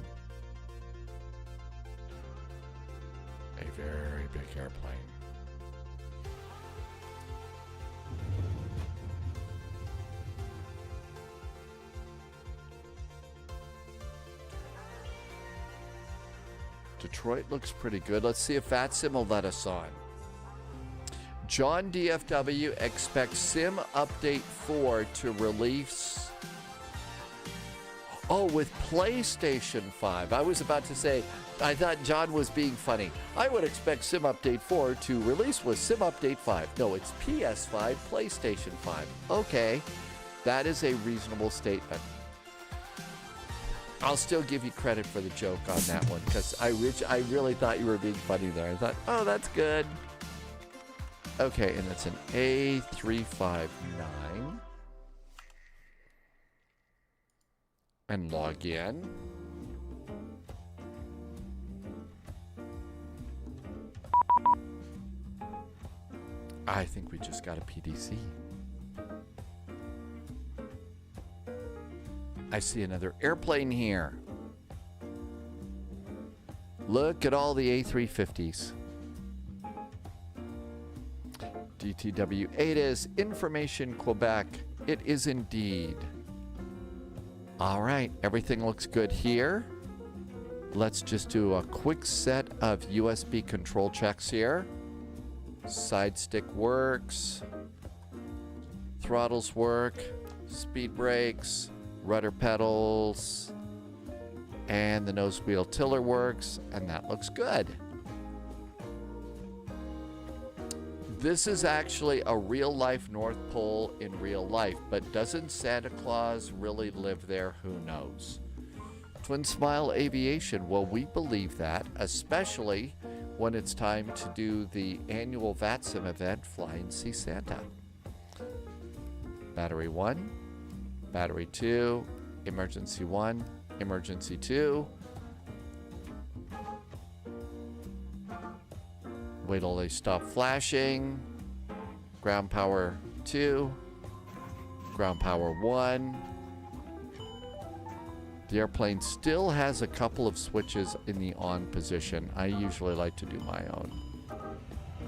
A very big airplane. Detroit looks pretty good. Let's see if VATSIM will let us on. John DFW expects Sim Update 4 to release. Oh, with PlayStation 5. I was about to say, I thought John was being funny. I would expect Sim Update 4 to release with Sim Update 5. No, it's PS5, PlayStation 5. Okay, that is a reasonable statement. I'll still give you credit for the joke on that one, because I really thought you were being funny there. I thought, oh, that's good. Okay, and it's an A359. And log in. I think we just got a PDC. I see another airplane here. Look at all the A350s. DTW ATIS, Information Quebec. It is indeed. All right, everything looks good here. Let's just do a quick set of USB control checks here. Side stick works. Throttles work. Speed brakes. Rudder pedals, and the nose wheel tiller works, and that looks good. This is actually a real-life North Pole in real life, but doesn't Santa Claus really live there? Who knows? Twin Smile Aviation, well, we believe that, especially when it's time to do the annual VATSIM event, Fly and See Santa. Battery 1, battery 2, emergency 1, emergency 2. Wait till they stop flashing. Ground power 2, ground power 1. The airplane still has a couple of switches in the on position. I usually like to do my own.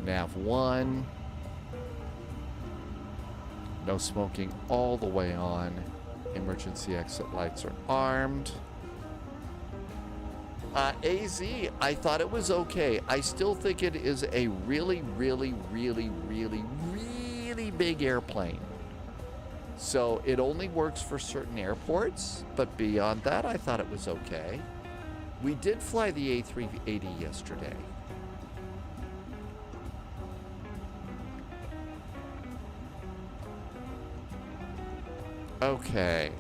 Nav 1. No smoking all the way on. Emergency exit lights are armed. AZ, I thought it was okay. I still think it is a really, really, really, really, really big airplane. So it only works for certain airports, but beyond that, I thought it was okay. We did fly the A380 yesterday. Okay.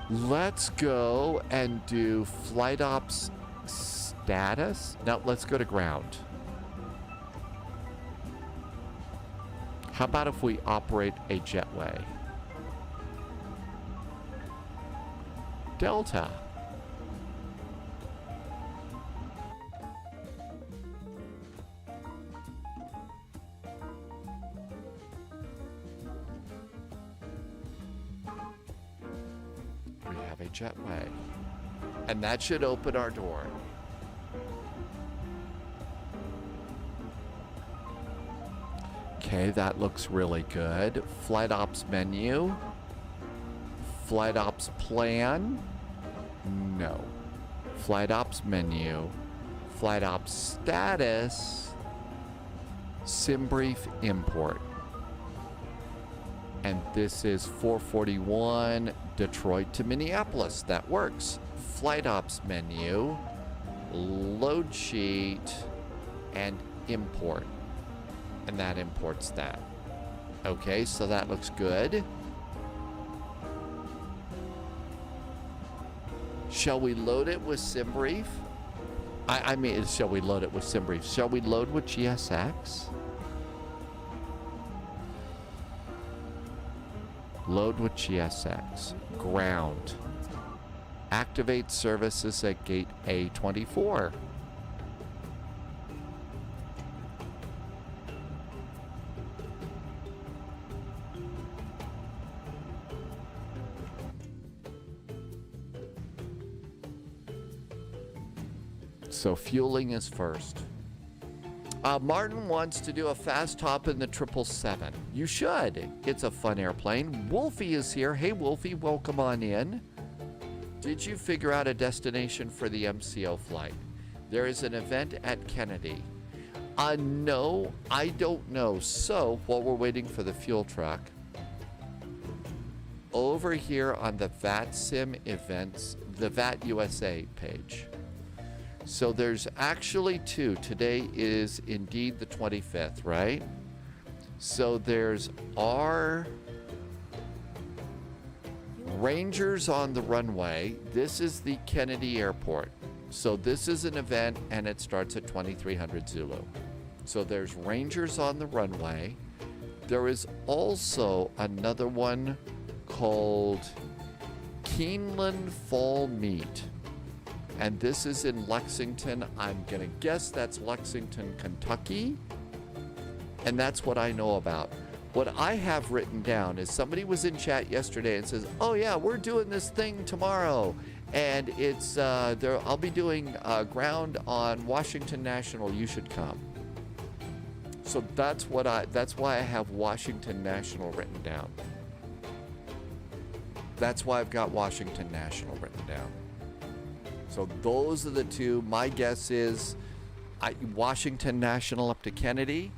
Let's go and do flight ops status. No, let's go to ground. How about if we operate a jetway? Delta. We have a jetway. And that should open our door. Okay, that looks really good. Flight ops menu. Flight ops plan. No. Flight ops menu. Flight ops status. Sim brief import. And this is 441 Detroit to Minneapolis. That works. Flight ops menu. Load sheet. And import. And that imports that. Okay, so that looks good. Shall we load it with SimBrief? I mean, shall we load it with SimBrief? Shall we load with GSX? Load with GSX. Ground. Activate services at gate A24. So fueling is first. Martin wants to do a fast hop in the 777. You should. It's a fun airplane. Wolfie is here. Hey, Wolfie, welcome on in. Did you figure out a destination for the MCO flight? There is an event at Kennedy. No, I don't know. So, while we're waiting for the fuel truck, over here on the VATSIM events, the VAT USA page. So there's actually two. Today is indeed the 25th, right? So there's our Rangers on the runway. This is the Kennedy Airport. So this is an event and it starts at 2300 Zulu. So there's Rangers on the runway. There is also another one called Keeneland Fall Meet. And this is in Lexington. I'm going to guess that's Lexington, Kentucky. And that's what I know about. What I have written down is somebody was in chat yesterday and says, oh yeah, we're doing this thing tomorrow. And it's, there. I'll be doing ground on Washington National. You should come. So that's why I have Washington National written down. That's why I've got Washington National written down. So those are the two. My guess is Washington National up to Kennedy,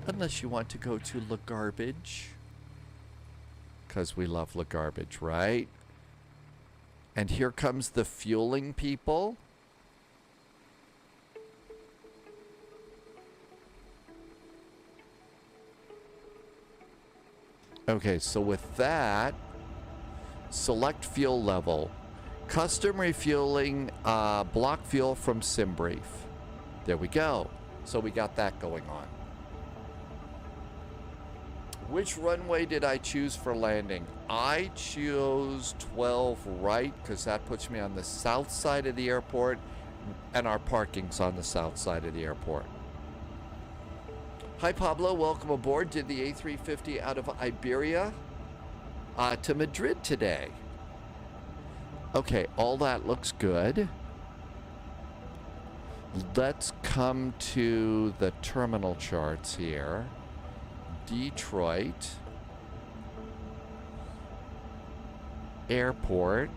unless you want to go to LaGarbage, because we love LaGarbage, right? And here comes the fueling people. Okay, so with that, select fuel level. Custom refueling, block fuel from SimBrief. There we go. So we got that going on. Which runway did I choose for landing? I chose 12 right because that puts me on the south side of the airport, and our parking's on the south side of the airport. Hi Pablo, welcome aboard. Did the A350 out of Iberia to Madrid today. Okay, all that looks good. Let's come to the terminal charts here. Detroit Airport.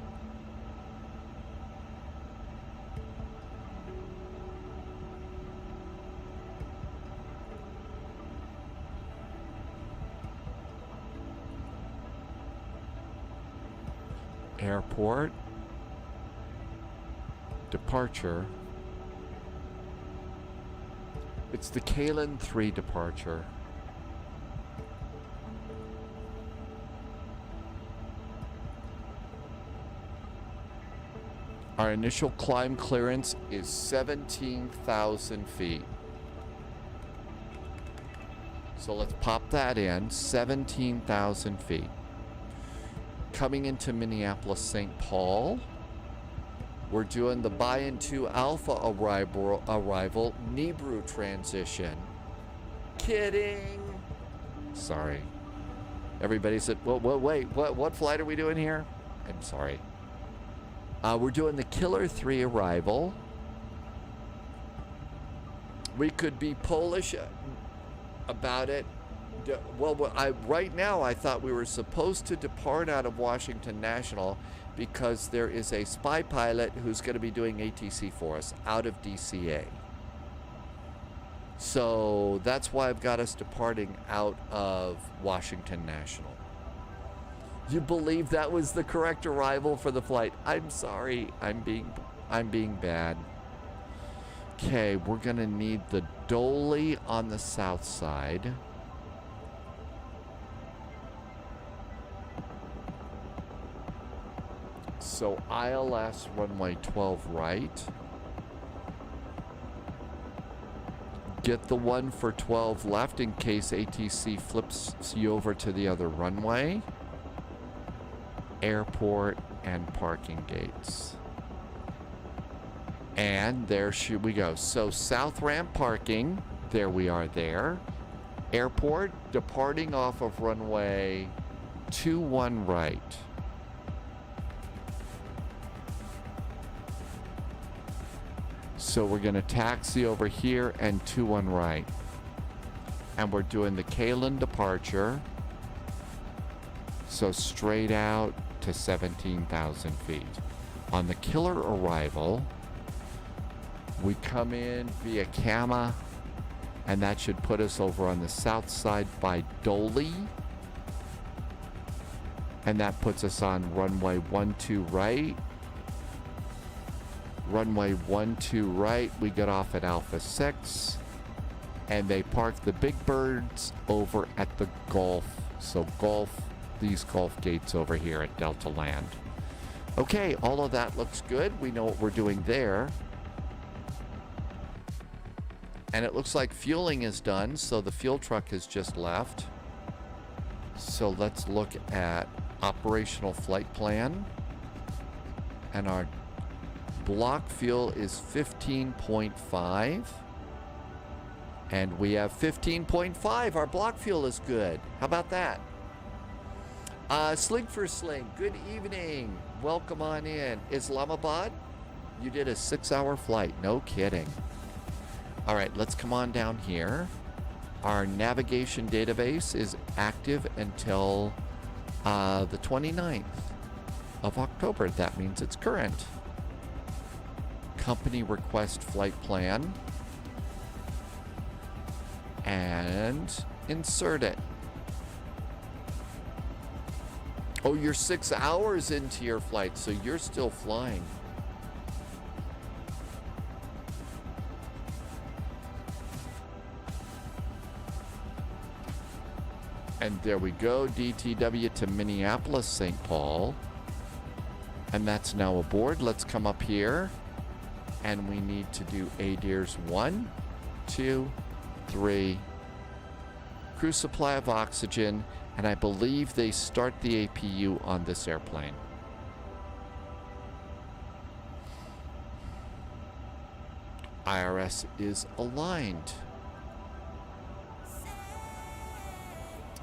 Airport. Departure. It's the Kalen 3 departure. Our initial climb clearance is 17,000 feet. So let's pop that in, 17,000 feet. Coming into Minneapolis, St. Paul. We're doing the Bayan 2 Alpha arrival, Nibru transition. Kidding. Sorry. Everybody said, well, wait, what flight are we doing here? I'm sorry. We're doing the Killer 3 arrival. We could be Polish about it. Well, right now I thought we were supposed to depart out of Washington National because there is a spy pilot who's going to be doing ATC for us out of DCA. So that's why I've got us departing out of Washington National. You believe that was the correct arrival for the flight? I'm sorry. I'm being bad. Okay, we're going to need the Dolly on the south side. So ILS runway 12 right. Get the one for 12 left in case ATC flips you over to the other runway. Airport and parking gates. And there we go. So south ramp parking, there we are there. Airport departing off of runway 21 right. So we're going to taxi over here and 21 right. And we're doing the Kalen departure. So straight out to 17,000 feet. On the Killer arrival, we come in via Kama, and that should put us over on the south side by Dolly. And that puts us on runway 12 right. Runway 12 right, we get off at Alpha 6. And they park the big birds over at the Gulf. So these Gulf gates over here at Delta Land. Okay, all of that looks good. We know what we're doing there. And it looks like fueling is done, so the fuel truck has just left. So let's look at operational flight plan. And our block fuel is 15.5. And we have 15.5. Our block fuel is good. How about that? Sling for Sling, good evening. Welcome on in. Islamabad, you did a 6-hour flight. No kidding. All right, let's come on down here. Our navigation database is active until the 29th of October. That means it's current. Company request flight plan. And insert it. Oh, you're 6 hours into your flight, so you're still flying. And there we go, DTW to Minneapolis, St. Paul. And that's now aboard. Let's come up here And we need to do ADIRS 1, 2, 3. Crew supply of oxygen. And I believe they start the APU on this airplane. IRS is aligned.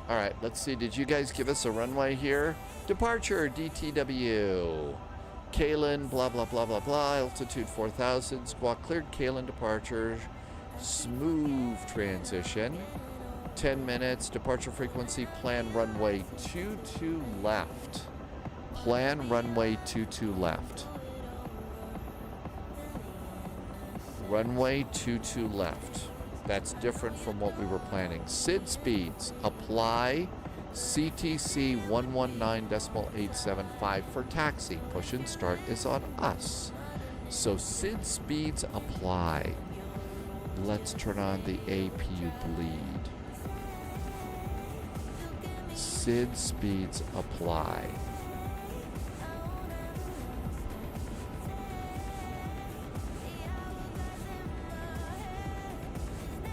All right, let's see. Did you guys give us a runway here? Departure, DTW. Kalen, blah, blah, blah, blah, blah. Altitude 4,000. Squawk cleared. Kalen departure. Smooth transition. 10 minutes. Departure frequency. Plan runway 22 left. Plan runway 22 left. Runway 22 left. That's different from what we were planning. SID speeds. Apply. CTC 119.875 for taxi. Push and start is on us. So SID speeds apply. Let's turn on the APU bleed. SID speeds apply.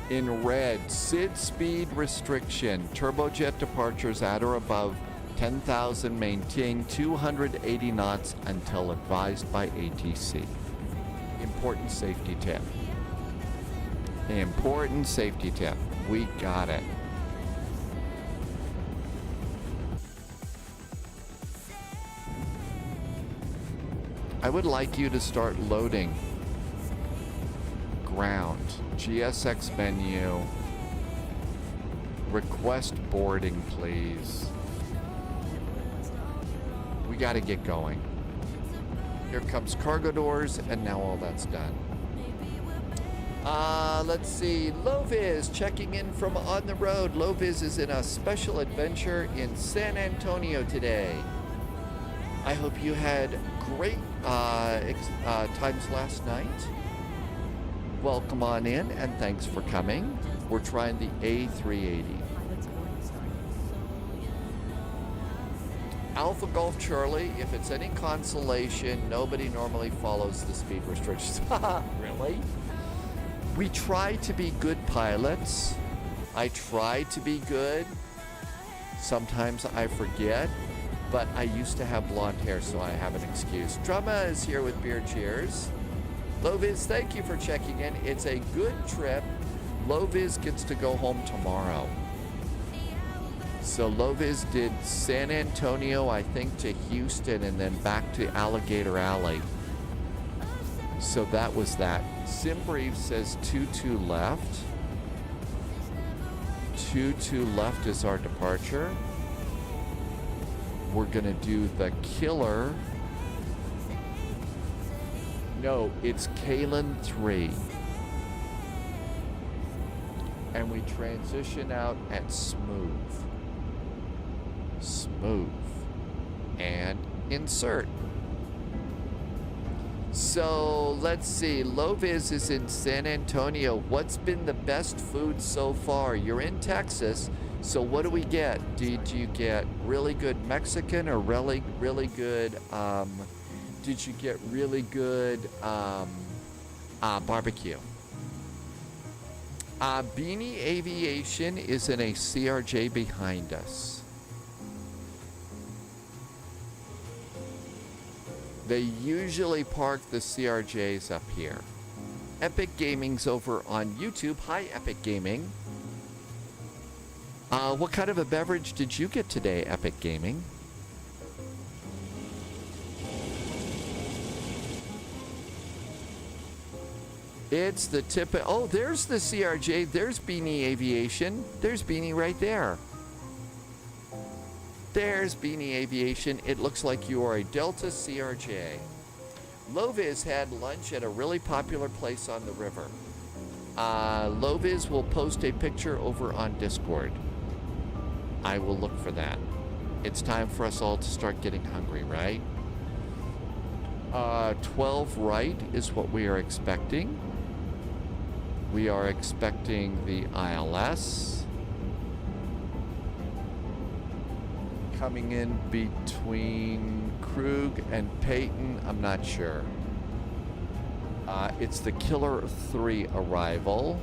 In red, SID speed restriction. Turbojet departures at or above 10,000 maintain 280 knots until advised by ATC. Important safety tip. Important safety tip. We got it. I would like you to start loading. Ground. GSX menu. Request boarding, please. We got to get going. Here comes cargo doors, and now all that's done. Let's see. Loviz checking in from on the road. Loviz is in a special adventure in San Antonio today. I hope you had great times last night. Welcome on in, and thanks for coming. We're trying the A380. Alpha Golf Charlie, if it's any consolation, nobody normally follows the speed restrictions. Really? We try to be good pilots. I try to be good. Sometimes I forget, but I used to have blonde hair, so I have an excuse. Drama is here with beer cheers. Loviz, thank you for checking in. It's a good trip. Loviz gets to go home tomorrow. So Loviz did San Antonio, I think, to Houston, and then back to Alligator Alley. So that was that. SimBrief says 22 left. 22 left is our departure. We're gonna do the killer. No, it's Kalen 3. And we transition out at smooth. Smooth. And insert. So let's see. Loviz is in San Antonio. What's been the best food so far? You're in Texas. So what do we get? Did you get really good Mexican or really good did you get really good barbecue? Beanie Aviation is in a CRJ behind us. They usually park the CRJs up here. Epic Gaming's over on YouTube. Hi, Epic Gaming. What kind of a beverage did you get today, Epic Gaming? It's the tip. Oh, there's the CRJ. There's Beanie Aviation. There's Beanie right there. There's Beanie Aviation. It looks like you are a Delta CRJ. Loviz had lunch at a really popular place on the river. Loviz will post a picture over on Discord. I will look for that. It's time for us all to start getting hungry, right? 12 right is what we are expecting. We are expecting the ILS. Coming in between Krug and Peyton, I'm not sure. It's the Killer 3 arrival.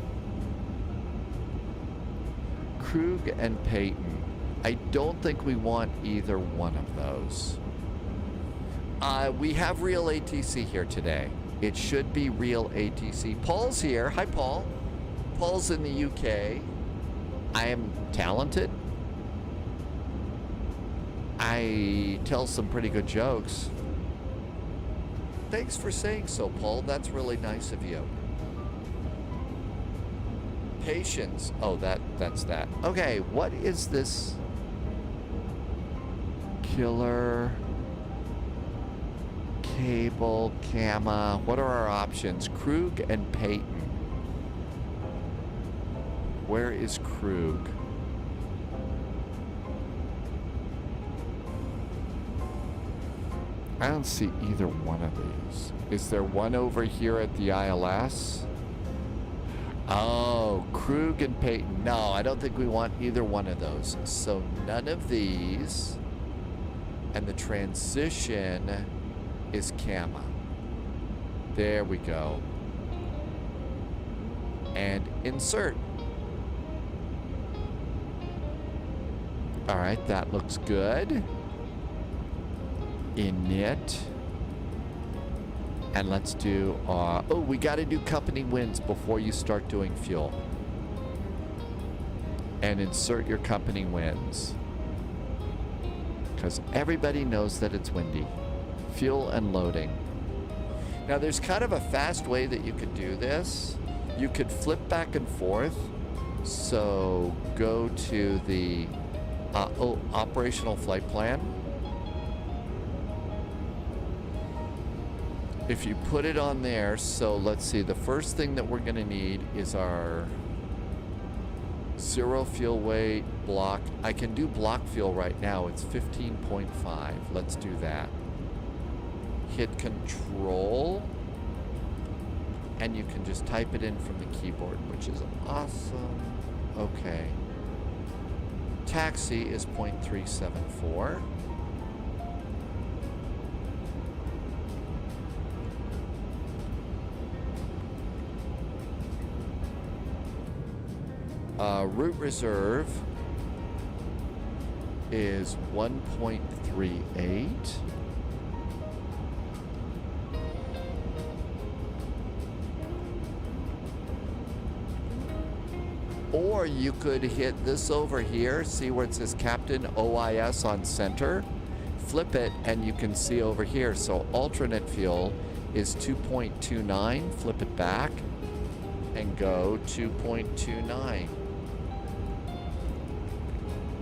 Krug and Peyton. I don't think we want either one of those. We have Real ATC here today. It should be Real ATC. Paul's here. Hi, Paul. Paul's in the UK. I am talented. I tell some pretty good jokes. Thanks for saying so, Paul. That's really nice of you. Patience. Oh, that's that. Okay, what is this? Killer, Cable, Gamma. What are our options? Krug and Peyton. Where is Krug? I don't see either one of these. Is there one over here at the ILS? Oh, Krug and Peyton. No, I don't think we want either one of those. So none of these. And the transition is Gamma. There we go. And insert. All right, that looks good. Init. And let's do, oh, we got to do company wins before you start doing fuel. And insert your company wins. Because everybody knows that it's windy. Fuel and loading. Now, there's kind of a fast way that you could do this. You could flip back and forth. So go to the operational flight plan. If you put it on there, so let's see, the first thing that we're going to need is our zero fuel weight block. I can do block fuel right now. It's 15.5. Let's do that. Hit control, and you can just type it in from the keyboard, which is awesome. Okay. Taxi is 0.374. Route reserve is 1.38. Or you could hit this over here, see where it says Captain OIS on center, flip it, and you can see over here. So alternate fuel is 2.29, flip it back, and go 2.29.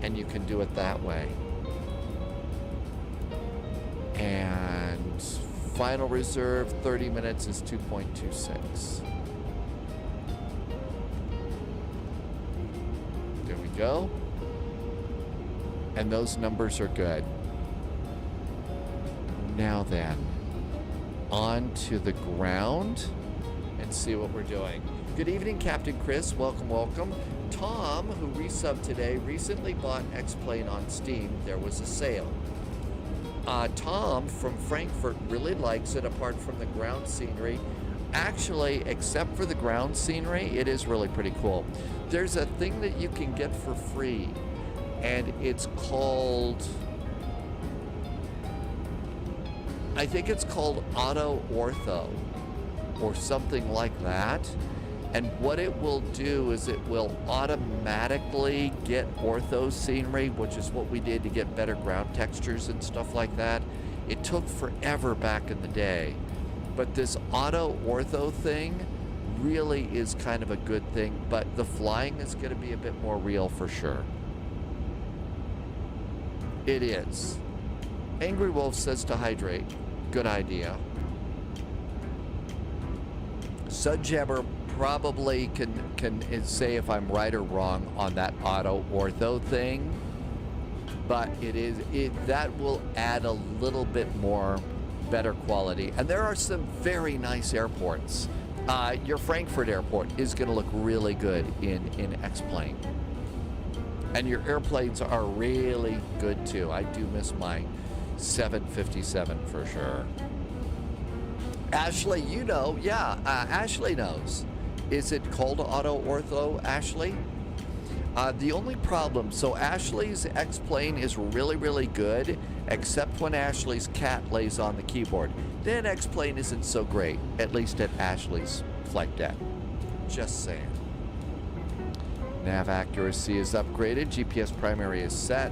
And you can do it that way. And final reserve, 30 minutes is 2.26. There we go. And those numbers are good. Now then, on to the ground and see what we're doing. Good evening, Captain Chris. Welcome, welcome. Tom, who resubbed today, recently bought X-Plane on Steam. There was a sale. Tom from Frankfurt really likes it apart from the ground scenery. Actually, except for the ground scenery, it is really pretty cool. There's a thing that you can get for free, and it's called, I think it's called Auto Ortho or something like that. And what it will do is it will automatically get ortho scenery, which is what we did to get better ground textures and stuff like that. It took forever back in the day. But this auto ortho thing really is kind of a good thing, but the flying is going to be a bit more real for sure. It is. Angry Wolf says to hydrate. Good idea. Sudjabber probably can say if I'm right or wrong on that auto ortho thing, but that will add a little bit more better quality. And there are some very nice airports. Your Frankfurt airport is going to look really good in X-Plane. And your airplanes are really good too. I do miss my 757 for sure. Ashley, you know, yeah, Ashley knows. Is it called auto ortho, Ashley? The only problem, so Ashley's X-Plane is really, really good, except when Ashley's cat lays on the keyboard. Then X-Plane isn't so great, at least at Ashley's flight deck. Just saying. Nav accuracy is upgraded. GPS primary is set.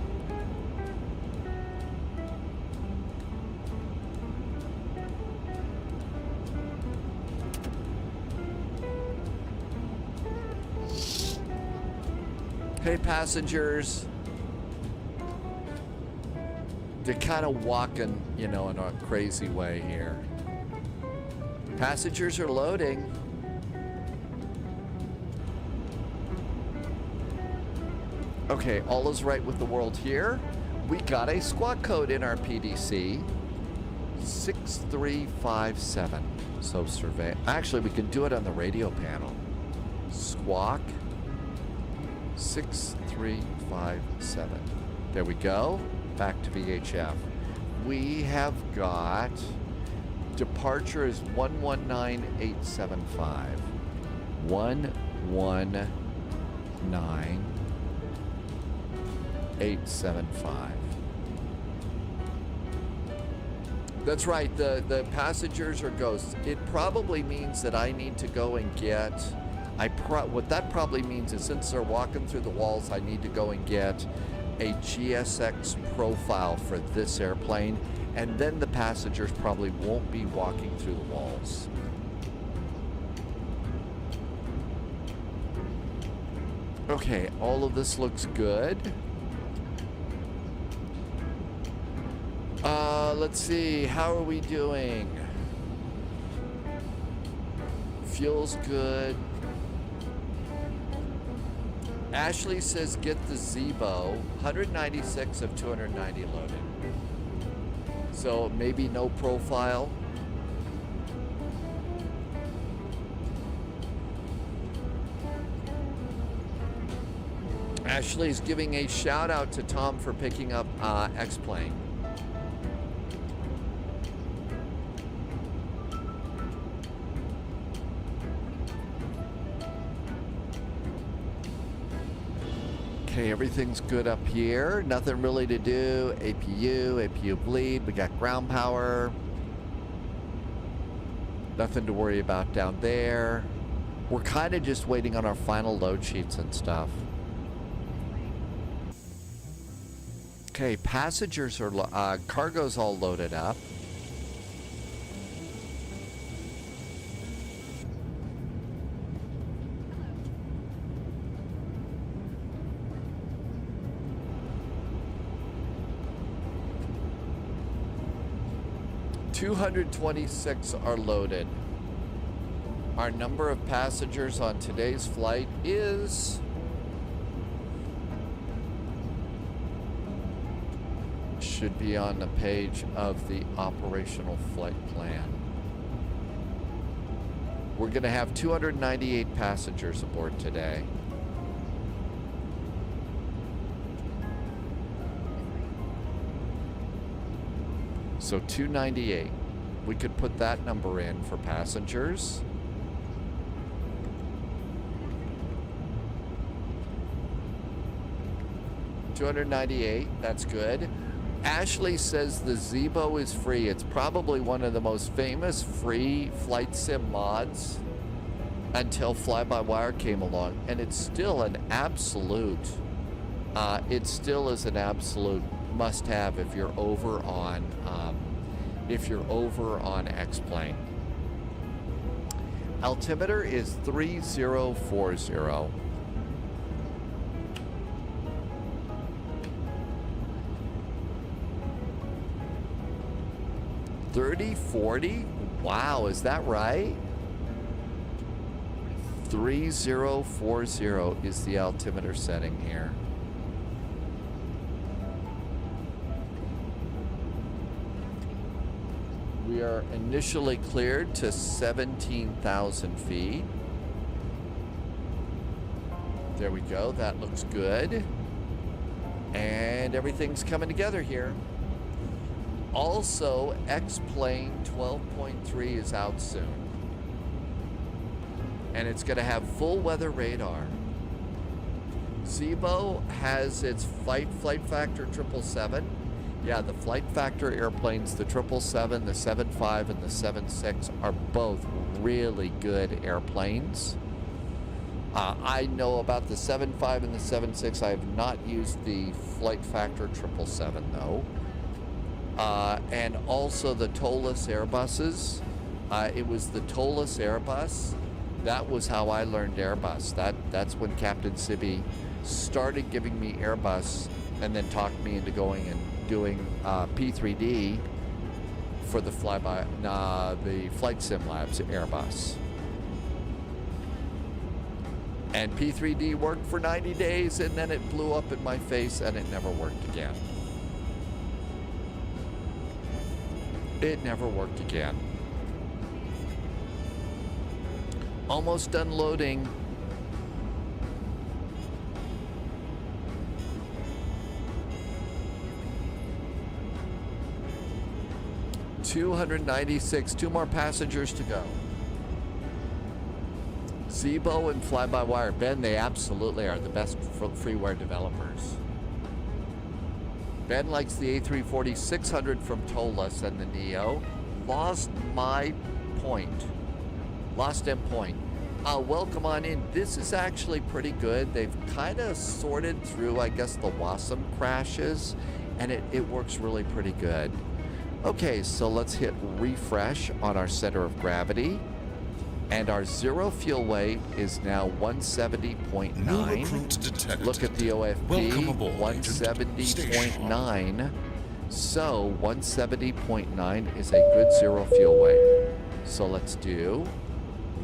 Hey, passengers. They're kind of walking, you know, in a crazy way here. Passengers are loading. Okay, all is right with the world here. We got a squawk code in our PDC. 6357. So survey. Actually, we can do it on the radio panel. Squawk 6357. There we go. Back to VHF. We have got departure is 119875. 119875. That's right. The passengers are ghosts. It probably means that I need to go and get. What that probably means is since they're walking through the walls, I need to go and get a GSX profile for this airplane, and then the passengers probably won't be walking through the walls. Okay, all of this looks good. Let's see, how are we doing? Fuel's good. Ashley says get the Zebo, 196 of 290 loaded. So maybe no profile. Ashley's giving a shout out to Tom for picking up X-Plane. Okay, everything's good up here. Nothing really to do. APU bleed. We got ground power. Nothing to worry about down there. We're kind of just waiting on our final load sheets and stuff. Okay, passengers are, cargo's all loaded up. $226 are loaded. Our number of passengers on today's flight is should be on the page of the operational flight plan. We're going to have 298 passengers aboard today. So 298. We could put that number in for passengers. $298, that's good. Ashley says the Zebo is free. It's probably one of the most famous free flight sim mods until fly-by-wire came along, and it's still an absolute, it still is an absolute must-have if you're over on X-Plane. Altimeter is 3040. $30.40? Wow, is that right? 3040 is the altimeter setting here. We are initially cleared to 17,000 feet. There we go, that looks good. And everything's coming together here. Also, X-Plane 12.3 is out soon. And it's going to have full weather radar. Zibo has its Flight Factor 777. Yeah, the Flight Factor airplanes, the 777, the 75, and the 76 are both really good airplanes. I know about the 75 and the 76. I have not used the Flight Factor 777 though. And also the tolless Airbuses. It was the tolless Airbus. That was how I learned Airbus. That's when Captain Sibby started giving me Airbus and then talked me into going and doing P3D for the the Flight Sim Labs Airbus. And P3D worked for 90 days and then it blew up in my face and it never worked again. It never worked again. Almost done loading. $296, 2 more passengers to go. Zibo and Fly-by-Wire. Ben, they absolutely are the best freeware developers. Ben likes the A340-600 from Tolless and the Neo. Lost my point. Lost M point. Welcome on in. This is actually pretty good. They've kind of sorted through, I guess, the WASM crashes, and it works really pretty good. Okay, so let's hit refresh on our center of gravity. And our zero fuel weight is now 170.9. Look at the OFP, 170.9. So 170.9 is a good zero fuel weight. So let's do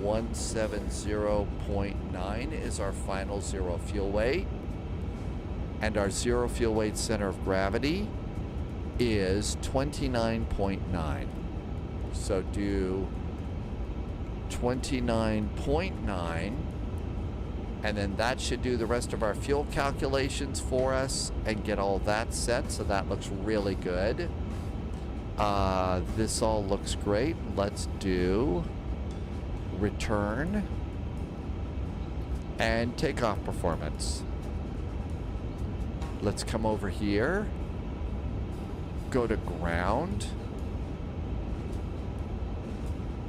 170.9 is our final zero fuel weight. And our zero fuel weight center of gravity is 29.9. So do 29.9, and then that should do the rest of our fuel calculations for us and get all that set. So that looks really good. This all looks great. Let's do return and takeoff performance. Let's come over here, go to ground,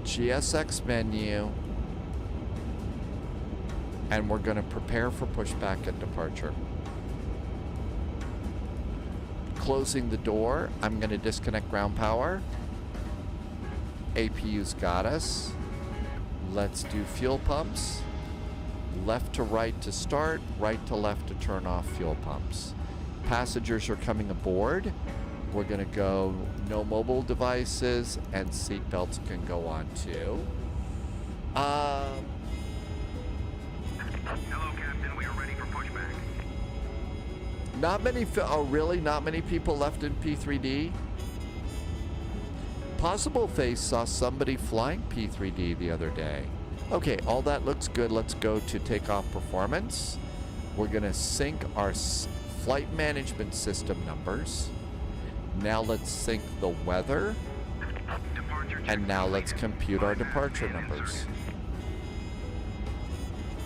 GSX menu, and we're going to prepare for pushback and departure. Closing the door, I'm going to disconnect ground power. APU's got us. Let's do fuel pumps. Left to right to start, right to left to turn off fuel pumps. Passengers are coming aboard. We're going to go no mobile devices, and seat belts can go on too. Hello, Captain. We are ready for pushback. Not many. Oh, really? Not many people left in P3D? Possible Face saw somebody flying P3D the other day. Okay, all that looks good. Let's go to takeoff performance. We're going to sync our flight management system numbers. Now let's sync the weather, and now let's compute our departure numbers.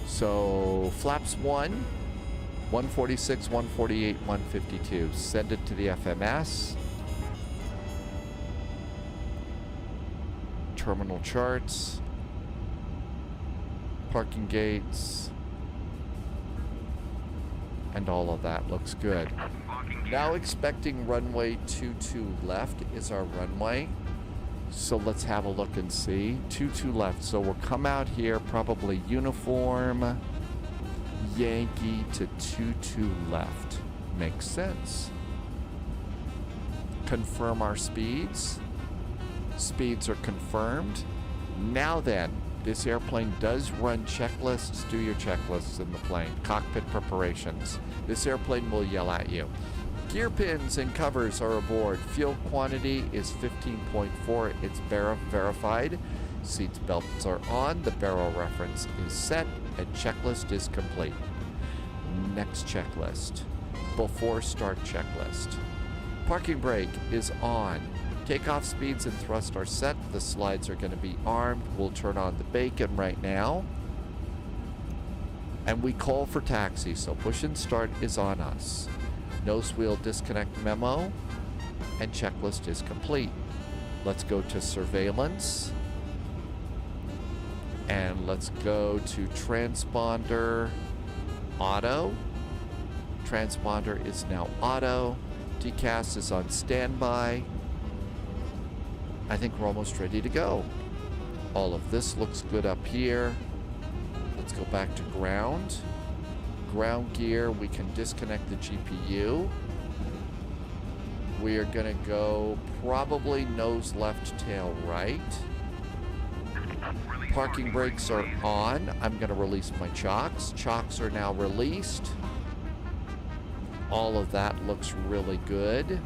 So flaps 1, 146, 148, 152. Send it to the FMS. Terminal charts, parking gates, and all of that looks good. Now expecting runway 22 left is our runway. So let's have a look and see. 22 left. So we'll come out here, probably uniform Yankee to 22 left. Makes sense. Confirm our speeds. Speeds are confirmed. Now then, this airplane does run checklists. Do your checklists in the plane. Cockpit preparations. This airplane will yell at you. Gear pins and covers are aboard. Fuel quantity is 15.4. It's verified. Seats belts are on. The barrel reference is set. And checklist is complete. Next checklist. Before start checklist. Parking brake is on. Takeoff speeds and thrust are set. The slides are going to be armed. We'll turn on the bacon right now. And we call for taxi, so push and start is on us. Nose wheel disconnect memo, and checklist is complete. Let's go to surveillance. And let's go to transponder auto. Transponder is now auto. DCAS is on standby. I think we're almost ready to go. All of this looks good up here. Let's go back to ground. Ground gear, we can disconnect the GPU. We are gonna go probably nose left, tail right. Parking brakes are on. I'm gonna release my chocks. Chocks are now released. All of that looks really good.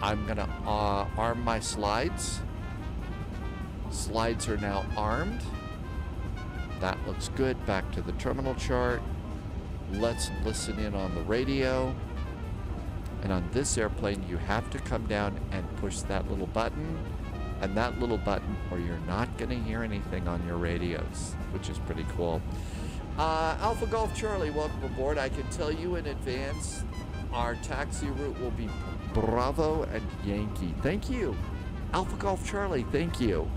I'm gonna arm my slides. Slides are now armed. That looks good. Back to the terminal chart. Let's listen in on the radio. And on this airplane, you have to come down and push that little button and that little button, or you're not going to hear anything on your radios, which is pretty cool. Alpha Golf Charlie, welcome aboard. I can tell you in advance, our taxi route will be Bravo and Yankee. Thank you. Alpha Golf Charlie, thank you.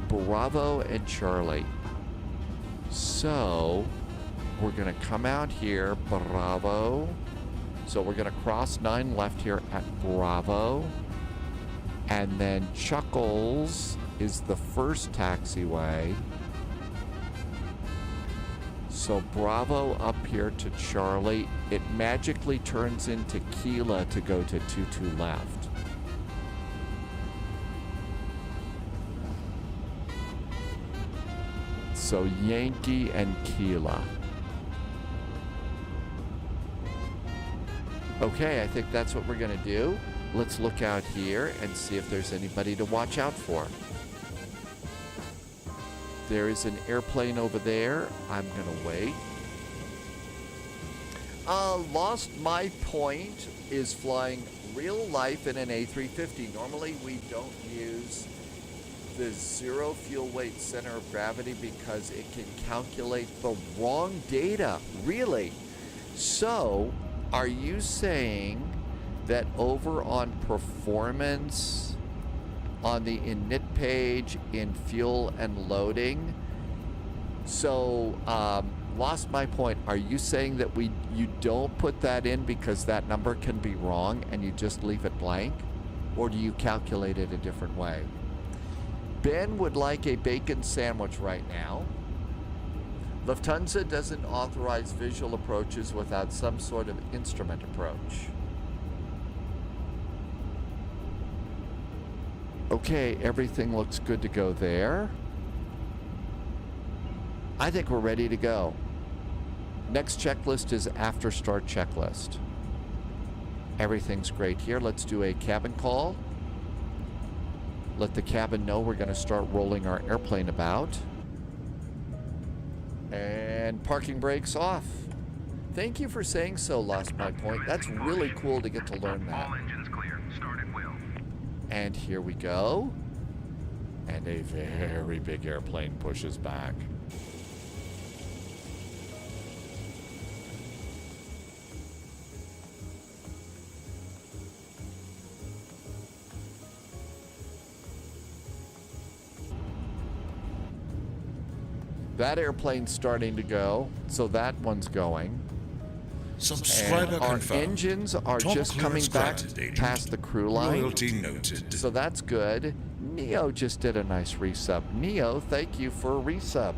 Bravo and Charlie. So, we're going to come out here, Bravo. So we're going to cross 9 left here at Bravo. And then Chuckles is the first taxiway. So Bravo up here to Charlie. It magically turns into Kila to go to 22 left. So Yankee and Kila. Okay, I think that's what we're going to do. Let's look out here and see if there's anybody to watch out for. There is an airplane over there. I'm going to wait. Lost My Point is flying real life in an A350. Normally we don't use the zero fuel weight center of gravity because it can calculate the wrong data. Really? So, are you saying that over on performance, on the init page, in fuel and loading, so lost my point, are you saying that you don't put that in because that number can be wrong and you just leave it blank? Or do you calculate it a different way? Ben would like a bacon sandwich right now. Lufthansa doesn't authorize visual approaches without some sort of instrument approach. Okay, everything looks good to go there. I think we're ready to go. Next checklist is after start checklist. Everything's great here. Let's do a cabin call. Let the cabin know we're going to start rolling our airplane about. And parking brakes off. Thank you for saying so, Lost My Point. That's really cool to get to learn that. All engines clear. Start at will. And here we go. And a very big airplane pushes back. That airplane's starting to go, so that one's going. Subscriber and our confirmed. engines are Top just coming back granted, agent. past the crew line. Loyalty noted. So that's good. Neo just did a nice resub. Neo, thank you for a resub.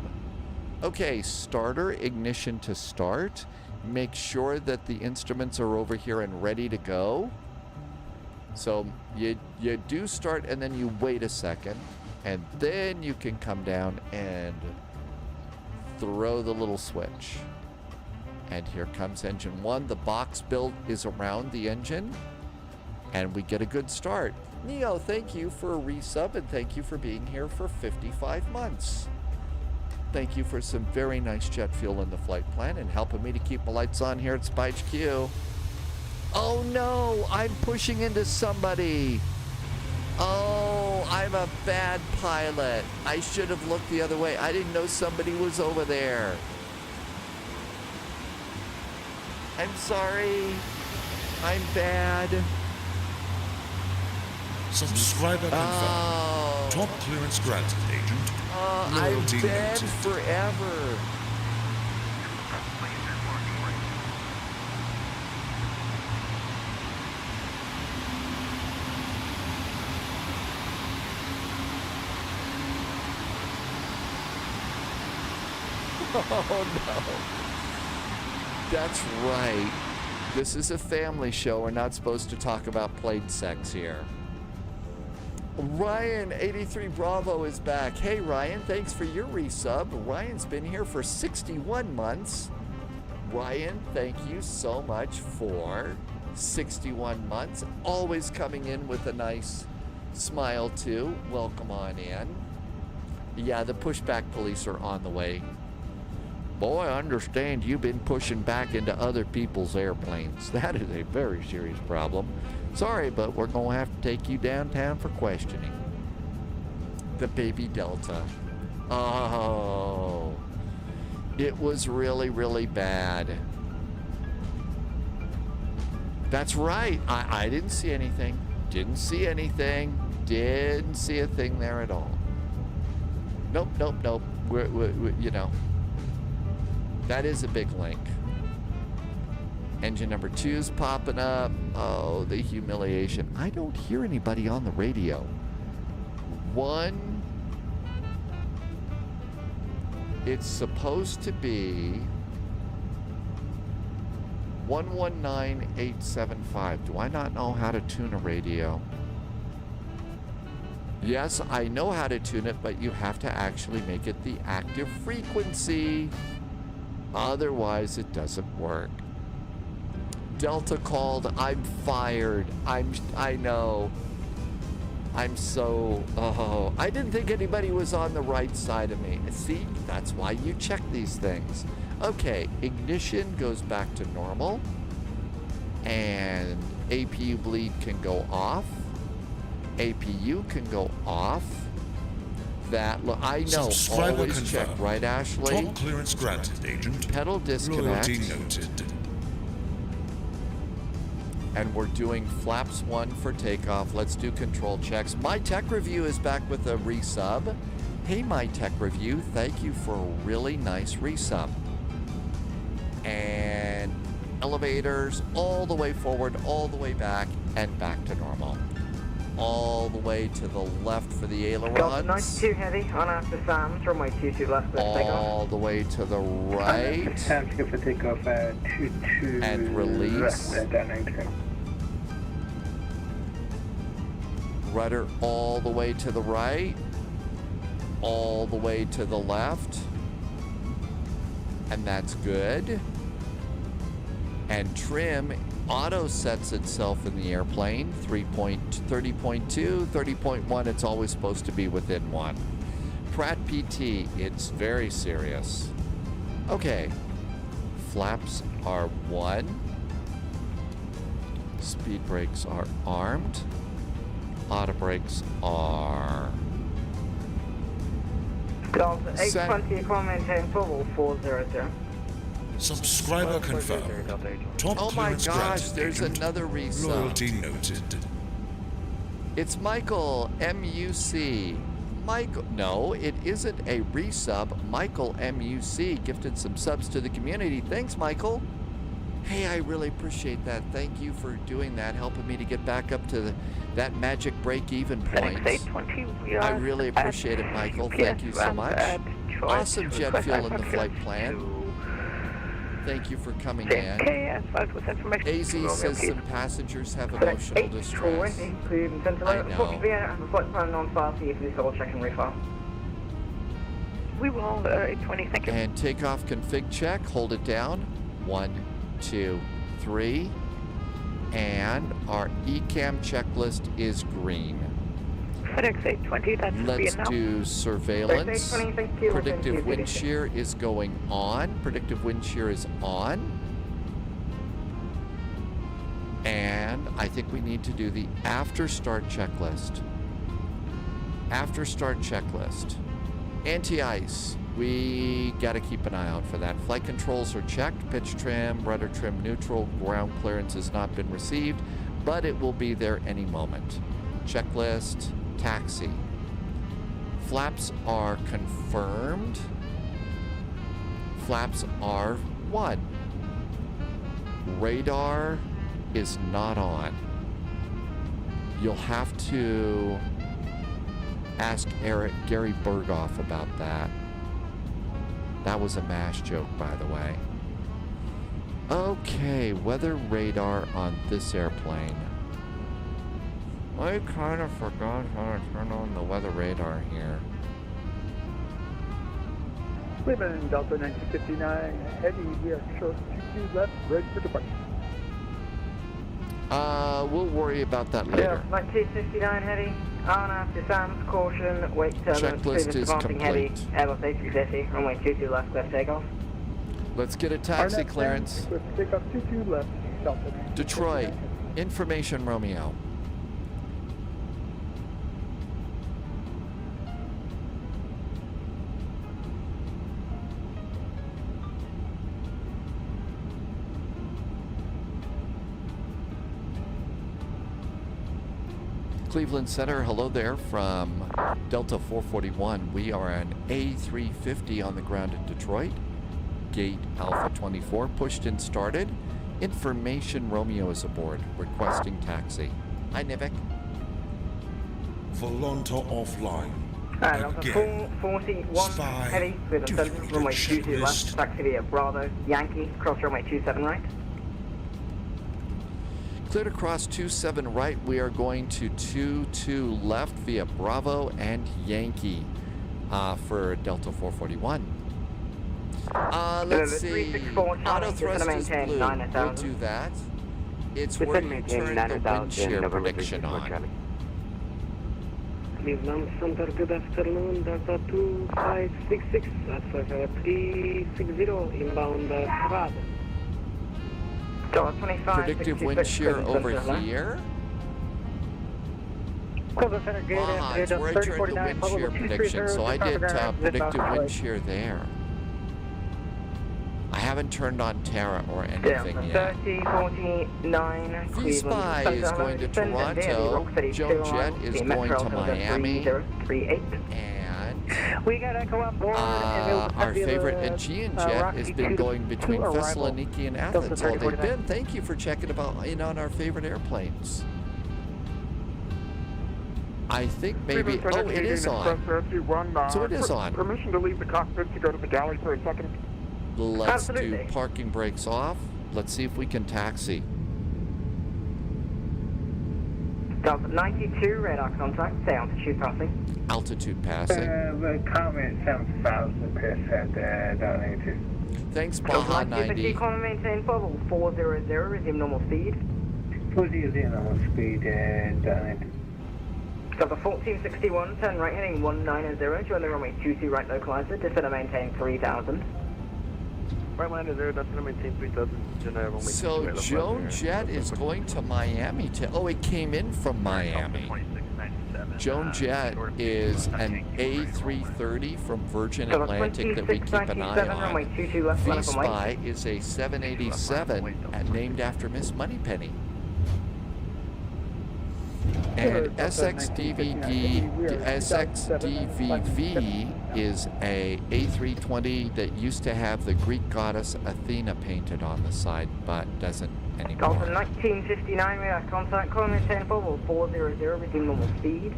Okay, starter ignition to start. Make sure that the instruments are over here and ready to go. So you do start and then you wait a second, and then you can come down and throw the little switch. And here comes engine 1. The box build is around the engine, and we get a good start. Neo, thank you for a resub, and thank you for being here for 55 months. Thank you for some very nice jet fuel in the flight plan and helping me to keep my lights on here at SBHQ. Oh no, I'm pushing into somebody. Oh, I'm a bad pilot. I should have looked the other way. I didn't know somebody was over there. I'm sorry. I'm bad. Subscriber confirmed. Oh. Top clearance granted, Agent. I've Loyalty been noted. forever. Oh no. That's right. This is a family show. We're not supposed to talk about plane sex here. Ryan 83 Bravo is back. Hey Ryan, thanks for your resub. Ryan's been here for 61 months. Ryan, thank you so much for 61 months. Always coming in with a nice smile too. Welcome on in. Yeah, the pushback police are on the way. Boy, I understand you've been pushing back into other people's airplanes. That is a very serious problem. Sorry, but we're going to have to take you downtown for questioning. The baby Delta. Oh, it was really, really bad. That's right. I didn't see anything. Didn't see anything. Didn't see a thing there at all. Nope, nope, nope. We're you know. That is a big link. Engine number 2's popping up. Oh, the humiliation. I don't hear anybody on the radio. 1. It's supposed to be 119875. Do I not know how to tune a radio? Yes, I know how to tune it, but you have to actually make it the active frequency. Otherwise, it doesn't work. Delta called. I'm fired. I know. I'm so. Oh, I didn't think anybody was on the right side of me. See, that's why you check these things. Okay, ignition goes back to normal, and APU bleed can go off. APU can go off. That I know. Subscriber Always confirmed. check, right, Ashley? Top clearance granted, Agent. Pedal disconnect. Loyalty noted. And we're doing flaps 1 for takeoff. Let's do control checks. My Tech Review is back with a resub. Hey, My Tech Review, thank you for a really nice resub. And elevators all the way forward, all the way back, and back to normal. All the way to the left for the ailerons. Delta 92 heavy on after Sam, from my 22 left, let's take off. All the way to the right. Time to go for takeoff, 22 and release. Down 92. Rudder all the way to the right. All the way to the left. And that's good. And trim auto sets itself in the airplane. 30.2, 30.1, it's always supposed to be within 1. Pratt PT, it's very serious. Okay, flaps are 1. Speed brakes are armed. Auto brakes are Delta 820, maintain forward 400. Subscriber confirmed. Top oh my clearance gosh, granted, there's Agent. another resub. Loyalty noted. It's Michael MUC. Michael, no, it isn't a resub. Michael MUC gifted some subs to the community. Thanks, Michael. Hey, I really appreciate that. Thank you for doing that, helping me to get back up to that magic break-even point. I really appreciate it, Michael. Thank you so much. Awesome jet fuel in the flight plan. Thank you for coming in. AZ says some passengers have emotional distress. I know. We will, 820, thank you. And takeoff config check. Hold it down. 1, 2, 3. And our ECAM checklist is green. FedEx 820, that should be Let's enough. do surveillance. Predictive wind shear is going on. Predictive wind shear is on. And I think we need to do the after start checklist. After start checklist. Anti-ice. We got to keep an eye out for that. Flight controls are checked. Pitch trim, rudder trim neutral. Ground clearance has not been received, but it will be there any moment. Checklist. Taxi. Flaps are confirmed. Flaps are 1. Radar is not on. You'll have to ask Gary Berghoff about that. That was a MASH joke, by the way. Okay, weather radar on this airplane. I kind of forgot how to turn on the weather radar here. Cleveland, Delta 1959, heavy, we are short 22 left, ready for departure. We'll worry about that later. 1959 heavy, on after Sam's caution, wait turbulence, Checklist is departing heavy, complete. Airbus A350, runway 22 left, clear takeoff. Let's get a taxi clearance. Takeoff 22 left, Delta. Detroit, information Romeo. Cleveland Center, hello there from Delta 441. We are an A350 on the ground in Detroit. Gate Alpha 24 pushed and started. Information Romeo is aboard, requesting taxi. Hi, Nivek. Volonto offline. Again. 441 Spy heavy, Cleveland Center, runway 22 left, checklist. taxi via Bravo, Yankee, cross runway 27 right. Cleared across 27 right. We are going to 22 left via Bravo and Yankee for Delta 441. Let's see. Auto thrust is blue. We'll do that. It's where you turn the wind shear prediction on. Cleveland Center, good afternoon. Delta 2566 at 360 inbound Strada. Predictive wind shear over here. It's where I turned the wind shear prediction. So I did predictive wind shear there. I haven't turned on Terra or anything yet. 3049 V-Spy is going to Toronto. Joan Jet is going to Miami. And we got Echo on board. our favorite Aegean jet has been going between Thessaloniki and Athens all day. Ben, thank you for checking in on our favorite airplanes. I think maybe, oh, it is on. So it is on. Permission to leave the cockpit to go to the galley for a second. Let's do parking brakes off. Let's see if we can taxi. Delta 92, radar contact, say altitude passing. Altitude passing. Comment 7,000% down 82. Thanks, Baja 90. Economy maintain bubble 400, resume normal speed. 400 normal speed down 82. Delta 1461, turn right heading 190, join the runway 22 right localizer, descend and maintain 3000. Right line is there, that's going to maintain 3000. Janeiro, so Joan Jet is going to Miami it came in from Miami. Joan Jet is an A330 from Virgin Atlantic that we keep an eye on. V-Spy is a 787 named after Miss Moneypenny. And SXDVV is a A320 that used to have the Greek goddess Athena painted on the side, but doesn't anymore. Delta 1959, we have contact, calling maintain bubble 400, resume normal speed.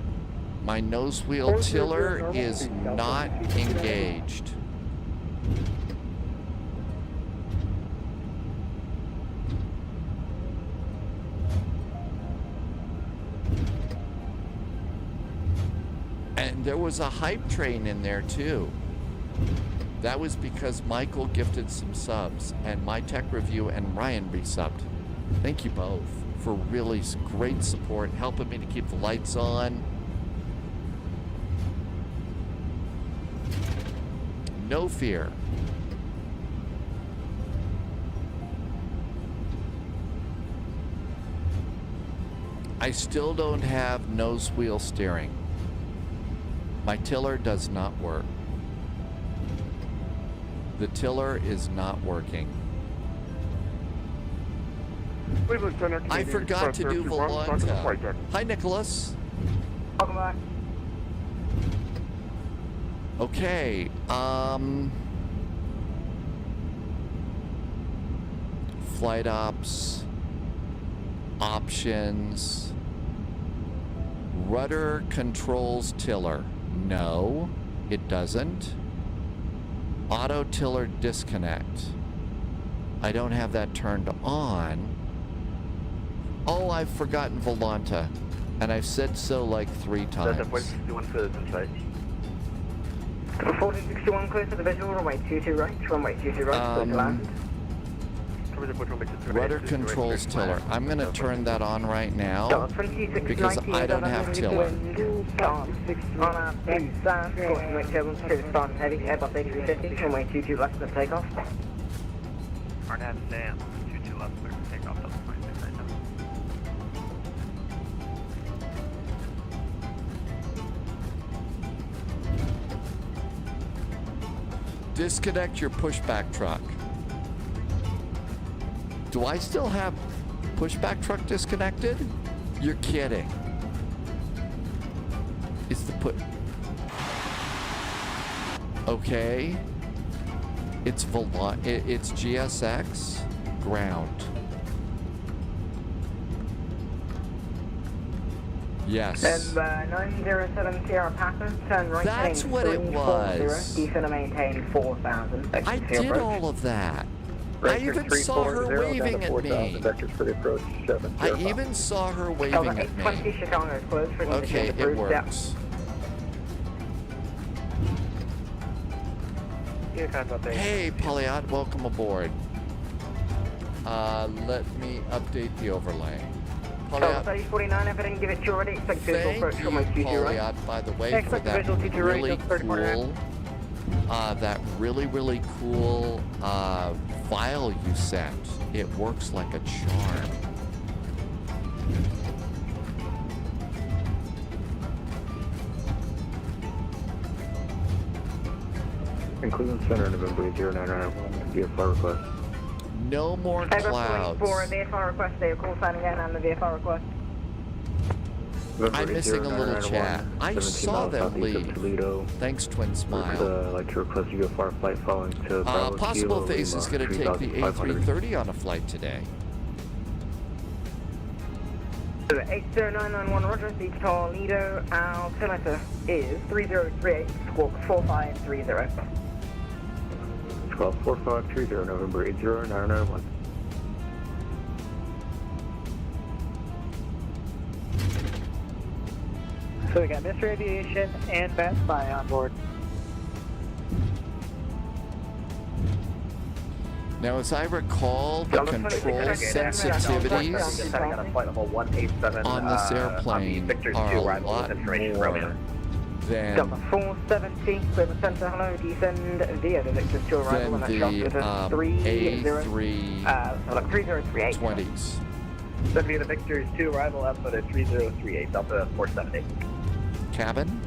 My nose wheel tiller is not engaged. And there was a hype train in there too. That was because Michael gifted some subs and My Tech Review and Ryan resubbed. Thank you both for really great support, helping me to keep the lights on. No fear. I still don't have nose wheel steering. My tiller does not work. The tiller is not working. I forgot to do Volanta. Hi, Nicholas. Welcome back. Okay, flight ops, options, rudder controls tiller. No, it doesn't. Auto tiller disconnect. I don't have that turned on. Oh, I've forgotten Volanta, and I've said so like 3 times. 1461 clear to the visual, runway 22 right, runway 22 right, clear to land. Rudder controls tiller. I'm going to turn that on right now because I don't have tiller. On our next stand, caution weight turbulence to the start heavy, Airbus A350, runway 22 left for takeoff. Arnett, stand, 22 left, clear for takeoff, Delta 26 right now. Disconnect your pushback truck. Do I still have pushback truck disconnected? You're kidding. It's the Okay. It's it's GSX ground. Yes. And 907 Sierra Papa, turn right. That's what it was. Descend and maintain 4,000. I did all of that. I even saw her waving at me. I even saw her waving at me. Okay, it works. Hey, Polyot, welcome aboard. Let me update the overlay. Polyot, thank you, Polyot, by the way, for that really cool, really cool file you sent. It works like a charm. Cleveland Center, November 0991, VFR request. No more clouds. For a VFR request, they call sign again on the VFR request. I'm missing a little chat. I saw them leave. Thanks, Twin Smile. I'd like to request a VFR flight following to Bravo Possible Kilo, Face is going to take the A330 on a flight today. 80991 Roger, the Toledo altimeter is 3038, squawk 4530. Squawk 4530, November 80991. So we got Mr. Aviation and VATSIM on board. Now, as I recall, the control sensitivities on this airplane are a lot more than Delta 470, clear the center, hello, descend via the Victor to arrival on a shot with a A320s. Send me the Victor's to arrival up at a 3038, Delta 470. Cabin,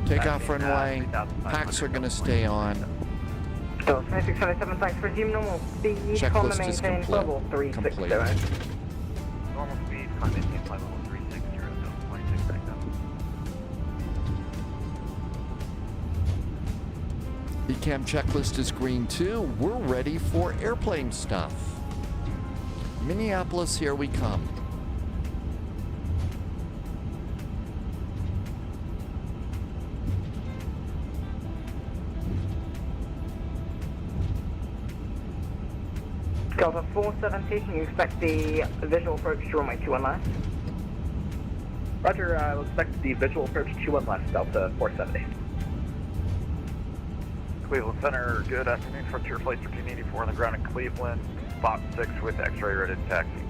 takeoff runway, packs are going to stay on. Delta 2677, thanks, resume normal speed, checklist is complete. level 360. Normal speed, climb maintain flight level 360, Delta 26 back up. ECAM checklist is green too. We're ready for airplane stuff. Minneapolis, here we come. Delta 470, can you expect the visual approach to runway 21 left? Roger, we'll expect the visual approach 21 left, Delta 470. Cleveland Center, good afternoon. Frontier Flight 1384 on the ground in Cleveland. Spot 6 with X-ray rated taxi.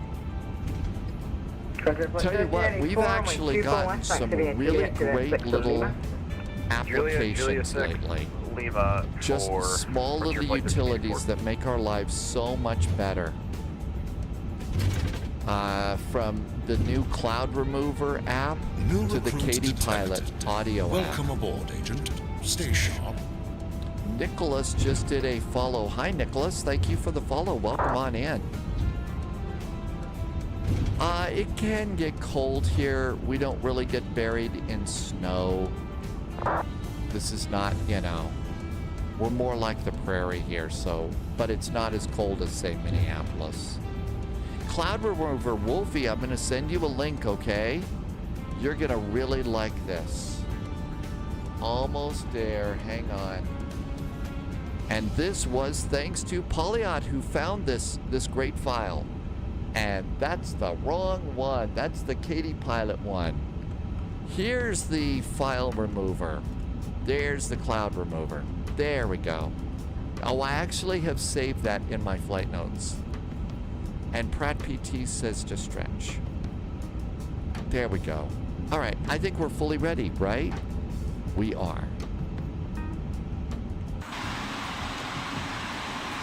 Tell you what, we've actually gotten some really great little applications lately. Just small little utilities that make our lives so much better. from the new Cloud Remover app to the Katie Pilot audio Welcome aboard, Agent. Stay sharp. Nicholas just did a follow. Hi, Nicholas. Thank you for the follow. Welcome on in. It can get cold here. We don't really get buried in snow. This is not, you know, we're more like the prairie here, so, but it's not as cold as, say, Minneapolis. Cloud Remover Wolfie, I'm going to send you a link, okay? You're going to really like this. Almost there. Hang on. And this was thanks to Polyot, who found this great file. And that's the wrong one. That's the Katie Pilot one. Here's the file remover. There's the Cloud Remover. There we go. Oh, I actually have saved that in my flight notes. And Pratt PT says to stretch. There we go. All right, I think we're fully ready, right? We are.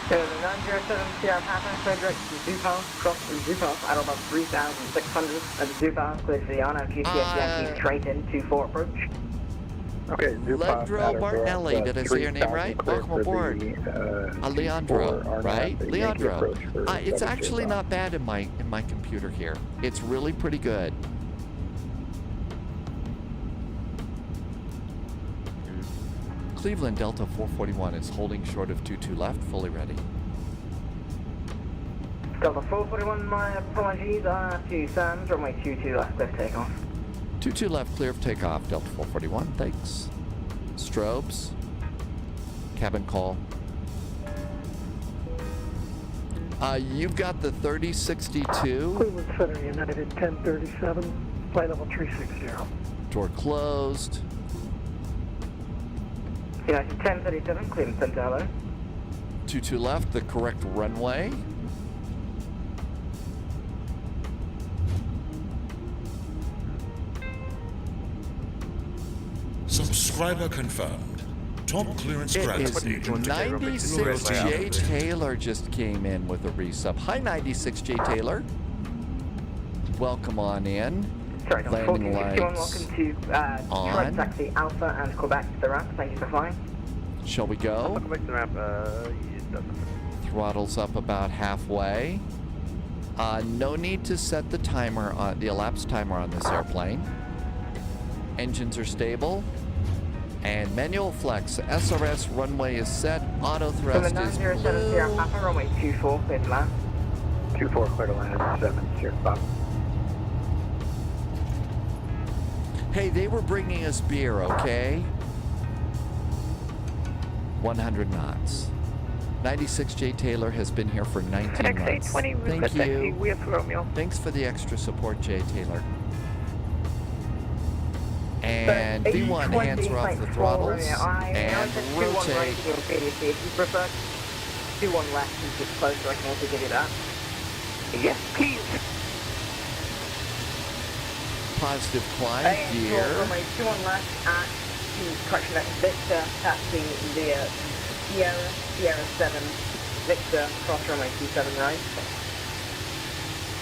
So the 907 Sierra Papa, clear direct to Zoopass, cross to Zoopass at about 3,600 at Zoopass, clear to the Arno, QTS Yankee, straight in, 2-4 approach. Okay, Leandro Martinelli, did I say your name right? Welcome aboard. Leandro, right? Leandro. It's actually not bad in my computer here. It's really pretty good. Cleveland Delta 441 is holding short of 22 left, fully ready. Delta 441, my apologies, to Sands, runway 22 left, clear for takeoff. 22 left, clear of takeoff, Delta 441, thanks. Strobes. Cabin call. You've got the 3062. Cleveland Center, United 1037, flight level 360. Door closed. United 1037, Cleveland Center, hello. 22 left, the correct runway. Subscriber confirmed. Top clearance It granted. is Agent. 96J Taylor just came in with a resub. Hi, 96J Taylor. Welcome on in. Sorry, Landing 1461, lights welcome to Detroit Taxi Alpha and Quebec to the ramp. Thank you for flying. Shall we go? Welcome back to the ramp. Throttles up about halfway. No need to set the timer on the elapsed timer on this airplane. Engines are stable. And manual flex. SRS runway is set. Auto thrust is blue. 907 Sierra Papa, runway 24, clear to land. 24, clear to land, 7, Sierra Papa. Hey, they were bringing us beer, okay? 100 knots. 96J Taylor has been here for 19 months. Thank you. Thanks for the extra support, J. Taylor. And V1 hands are off the throttles. And rotate. If you prefer, 2-1 left since it's closer, I can also give you that. Yes, please. Positive climb, gear. Runway 21 left at correction at Victor, taxing via Sierra 7, Victor, cross runway 27 right.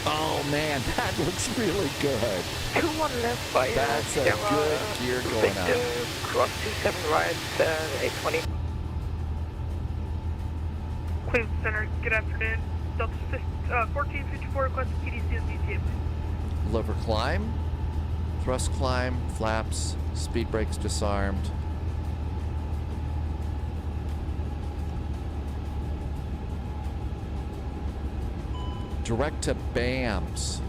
Oh man, that looks really good. 21 left by That's a good gear going Victor, up. cross 27 right, 820. Cleveland Center, good afternoon. Delta 1454 request PDC and DTA. Lever climb. Thrust climb, flaps, speed brakes disarmed. Direct to BAMS.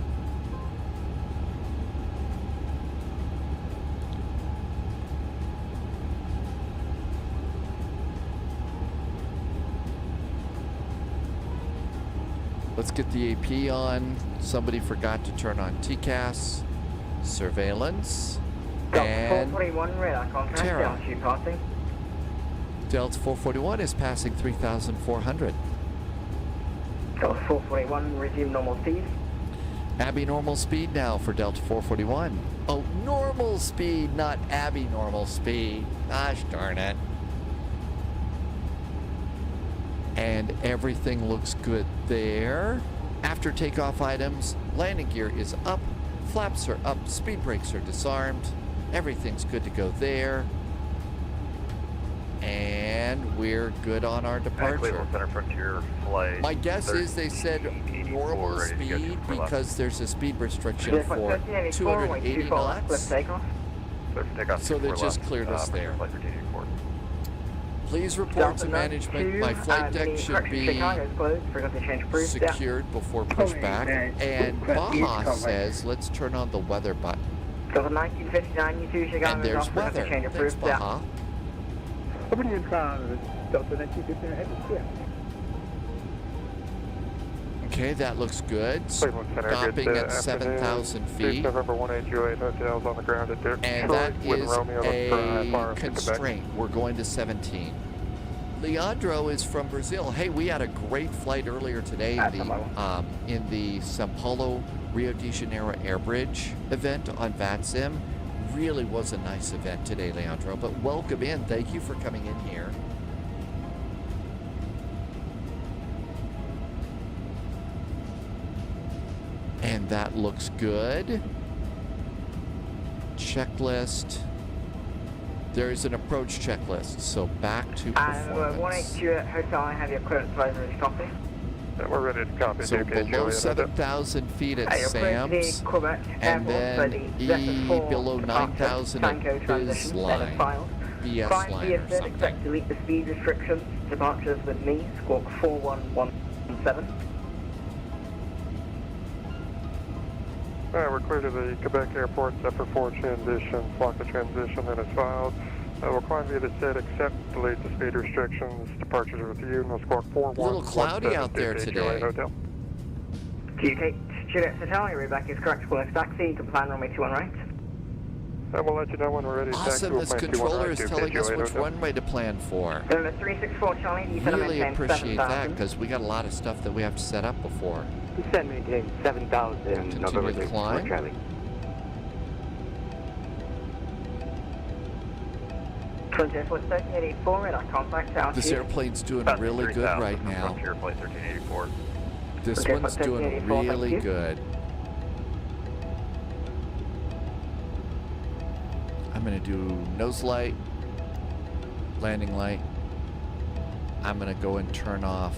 Let's get the AP on. Somebody forgot to turn on TCAS. Surveillance. And 441 radar contact, Terra. altitude passing. Delta 441 is passing 3,400. Delta 441, resume normal speed. Abby normal speed now for Delta 441. Oh, normal speed, not Abby normal speed. Gosh darn it. And everything looks good there. After takeoff items, landing gear is up, flaps are up, speed brakes are disarmed, everything's good to go there. And we're good on our departure. Center Frontier flight. My guess is they said normal speed because there's a speed restriction for 280 knots. So they just cleared us there. Please report to management. My flight deck should be secured before pushback. And Baja says, let's turn on the weather button. And there's weather. Thanks, Baja. Opening in front Delta 1959 ahead is clear. Okay, that looks good. Stopping at 7,000 feet. November 1828 hotels on the ground at Detroit. And that is Romeo a constraint. We're going to 17. Leandro is from Brazil. Hey, we had a great flight earlier today in the Sao Paulo Rio de Janeiro Airbridge event on VATSIM. Really was a nice event today, Leandro, but welcome in. Thank you for coming in here. And that looks good. Checklist. There is an approach checklist, so back to performance. 182 at Hotel, I have your clearance advisory copy. We're ready to copy. So below 7,000 feet at Sam's, and then below 9,000 at Biz line, BS line or something. Delete the speed restrictions. Departures with me, squawk 4117. We're clear to the Quebec Airport, Zephyr 4 transition, block the transition that is filed. We'll climb via the set, accept, delete the speed restrictions, departures with you, no squawk 4117. A little cloudy out there today. Juliet Hotel, your reback is correct, full taxi, you can plan runway 21 right. And we'll let you know when we're ready to taxi. Awesome, this controller is telling us which runway to plan for. Number 364 Charlie, really appreciate that because we got a lot of stuff that we have to set up before. Descend, maintain 7,000, November 364 climb. Charlie. This airplane's doing really good right now. This one's doing really good. I'm going to do nose light, landing light. I'm going to go and turn off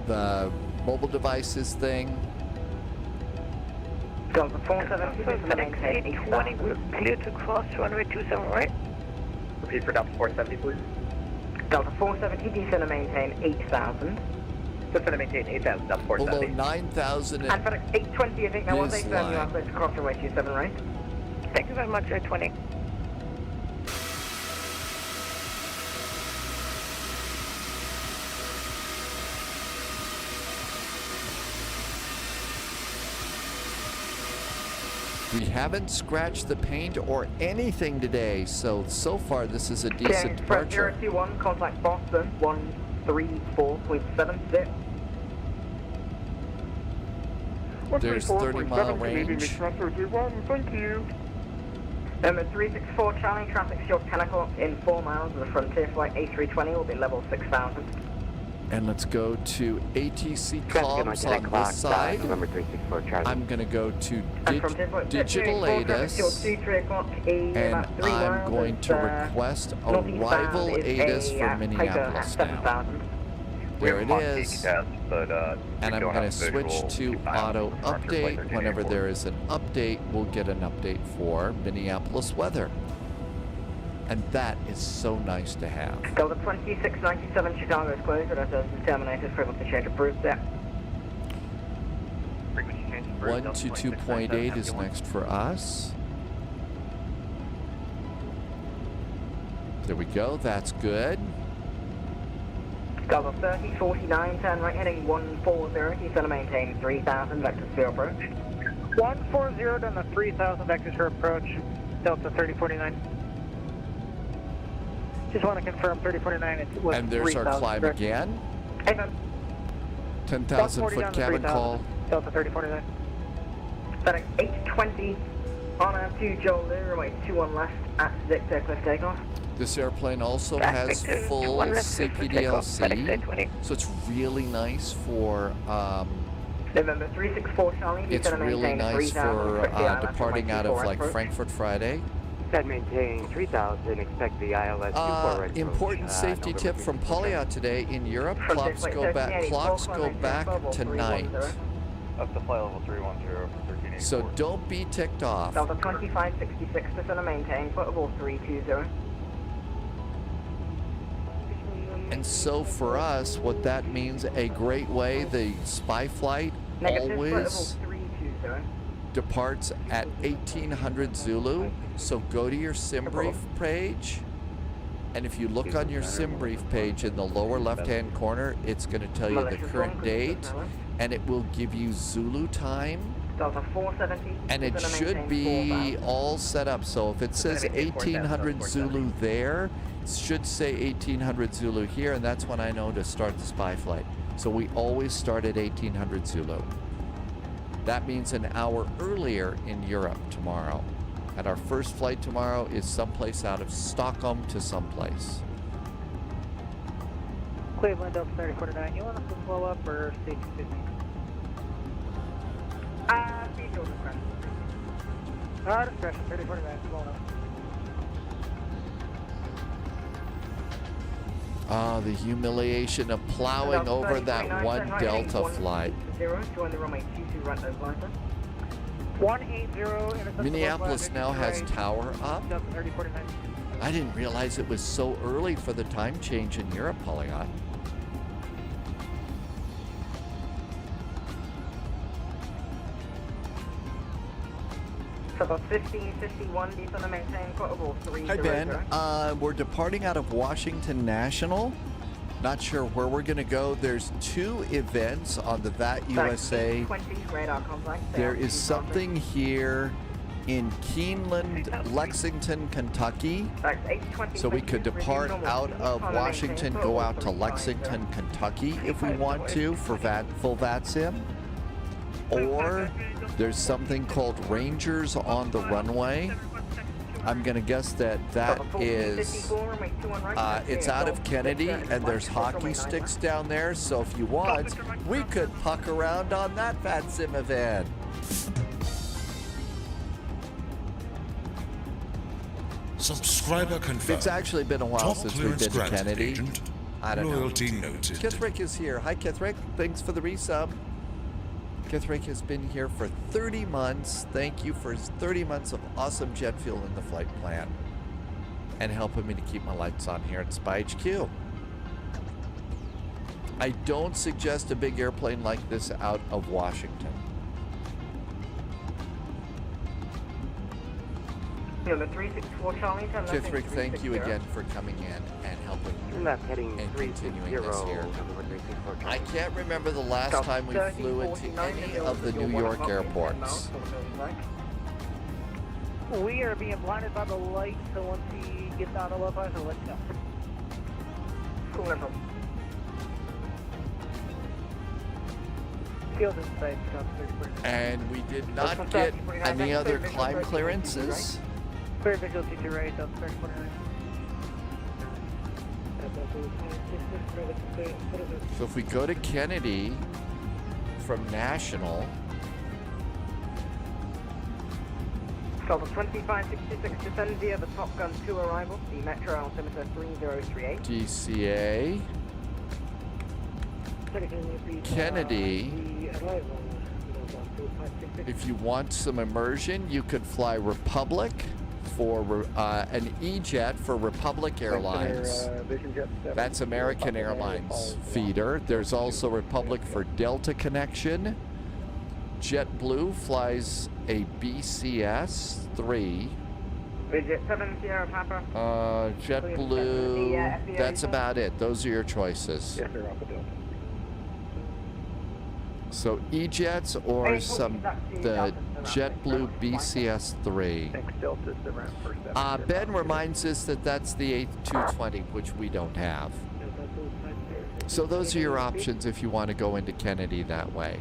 the mobile devices thing. Delta 470, we're clear to cross runway 27 right. Repeat for Delta 470, please. Delta 470, descend and maintain 8,000. Descend and maintain 8,000, Delta 470. Below 9,000 and for 820, I think that was 8,000, you are to cross runway 27 right. Thank you very much, 820. We haven't scratched the paint or anything today, so far this is a decent departure. 021, contact Boston, 134.76. There's 30-mile range. Thank you. Number 364 Charlie, traffic short 10 o'clock in 4 miles of the Frontier Flight A320 will be level 6,000. And let's go to ATC comms on this side. I'm going to go to Digital ATIS, and I'm going to request arrival ATIS for Minneapolis now. There it is. And I'm going to switch to auto update. Whenever there is an update, we'll get an update for Minneapolis weather. And that is so nice to have. Delta 2697 Chicago is closed, but as terminated, frequency change approved there. 122.8 is next for us. There we go, that's good. Delta 3049, turn right heading 140, descend and maintain 3,000, vectors for approach. 140 down the 3,000 vectors for approach, Delta 3049. Just want to confirm 3049 it was. And there's our climb again. 10,000 foot cabin call. Delta 3049. FedEx 820 on our 2 Joel Lou, runway 21 left at Victor, cliff takeoff. This airplane also has full CPDLC, so it's really nice for November 364 Charlie. it's really nice for departing out of like Frankfurt Friday. Set maintain 3000, expect the ILS 24 important safety tip from Paulo today in Europe, clocks go back tonight. Up to flight level 310 for 1384. So don't be ticked off. Delta 2566 to maintain, football 320. And so for us, what that means, a great way, the spy flight always departs at 1800 Zulu. So go to your sim brief page, and if you look on your sim brief page in the lower left-hand corner, it's going to tell you the current date, and it will give you Zulu time. And it should be all set up. So if it says 1800 Zulu there, it should say 1800 Zulu here, and that's when I know to start the spy flight. So we always start at 1800 Zulu. That means an hour earlier in Europe tomorrow. And our first flight tomorrow is someplace out of Stockholm to someplace. Cleveland, Delta 3049. You want us to blow up or stay 250? Discretion, 3049, blowing up. Ah, the humiliation of plowing over that one Delta flight. Join the runway 22 right those lines. 180. Minneapolis now has tower up. Delta 3049. I didn't realize it was so early for the time change in Europe, Polygon. So about 1551, descend and maintain, quotable 3. Hi Ben, we're departing out of Washington National. Not sure where we're going to go. There's 2 events on the VAT USA. There is something here in Keeneland, Lexington, Kentucky. So we could depart out of Washington, go out to Lexington, Kentucky if we want to for full VATSIM. Or there's something called Rangers on the Runway. I'm going to guess that is, it's out of Kennedy, and there's hockey sticks down there. So if you want, we could puck around on that VATSIM event. Subscriber confirmed. It's actually been a while since we've been to Kennedy. Agent. I don't Loyalty know. noted. Kithrick is here. Hi, Kithrick. Thanks for the resub. Kithrick has been here for 30 months. Thank you for 30 months of awesome jet fuel in the flight plan and helping me to keep my lights on here at Spy HQ. I don't suggest a big airplane like this out of Washington. Kithrick, thank you again for coming in and helping and continuing this here. I can't remember the last time we flew into any of the New York airports. We are being blinded by the light, so once he gets out of love, I'll let you know. Cool. And we did not get any other climb clearances. Clear visual to right, Delta 3049. So if we go to Kennedy from National, Delta 2566, descend via the Top Gun 2 arrival, the Metro altimeter 3038. DCA, Kennedy. If you want some immersion, you could fly Republic for an E-Jet for Republic Airlines. That's American Airlines feeder. There's also Republic for Delta connection. JetBlue flies a BCS 3. JetBlue, that's about it. Those are your choices. So E-Jets or the JetBlue BCS 3. Ben reminds us that that's the A220, which we don't have. So those are your options if you want to go into Kennedy that way.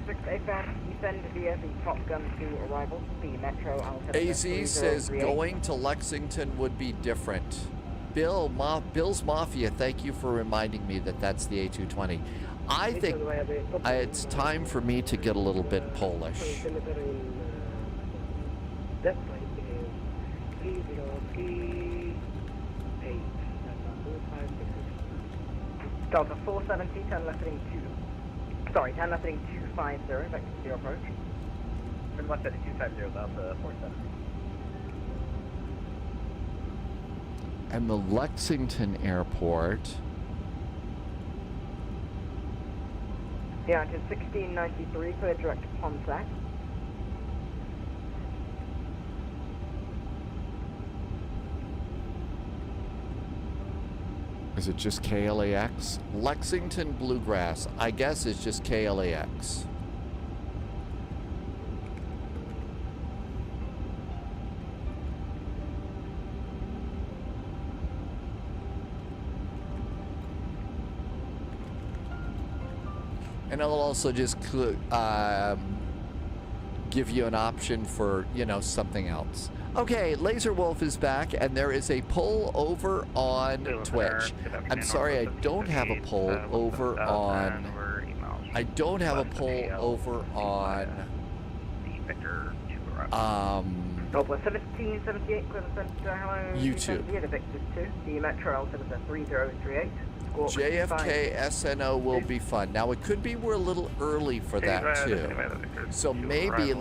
6 bound, descend via the Top Gun to arrival, the Metro Altimeter. AZ says going to Lexington would be different. Bill's Mafia, thank you for reminding me that that's the A220. I think it's time for me to get a little bit Polish. That flight is 3038. Delta 470, 10 left heading 2. Sorry, 10 left heading 250, vector to your approach. Turn left heading 250, Delta 470. And the Lexington Airport. Yeah, to 1693, clear direct to Ponsac. Is it just KLAX? Lexington Bluegrass, I guess it's just KLAX. And it'll also just give you an option for, you know, something else. Okay, Laser Wolf is back, and there is a poll over on Twitch. I'm sorry, I don't have a poll over on... I don't have a poll over on... Northwest 1778, YouTube. The Victor's 2, the Metro Altimeter 3038. JFK SNO will be fun. Now, it could be we're a little early for that, too. So maybe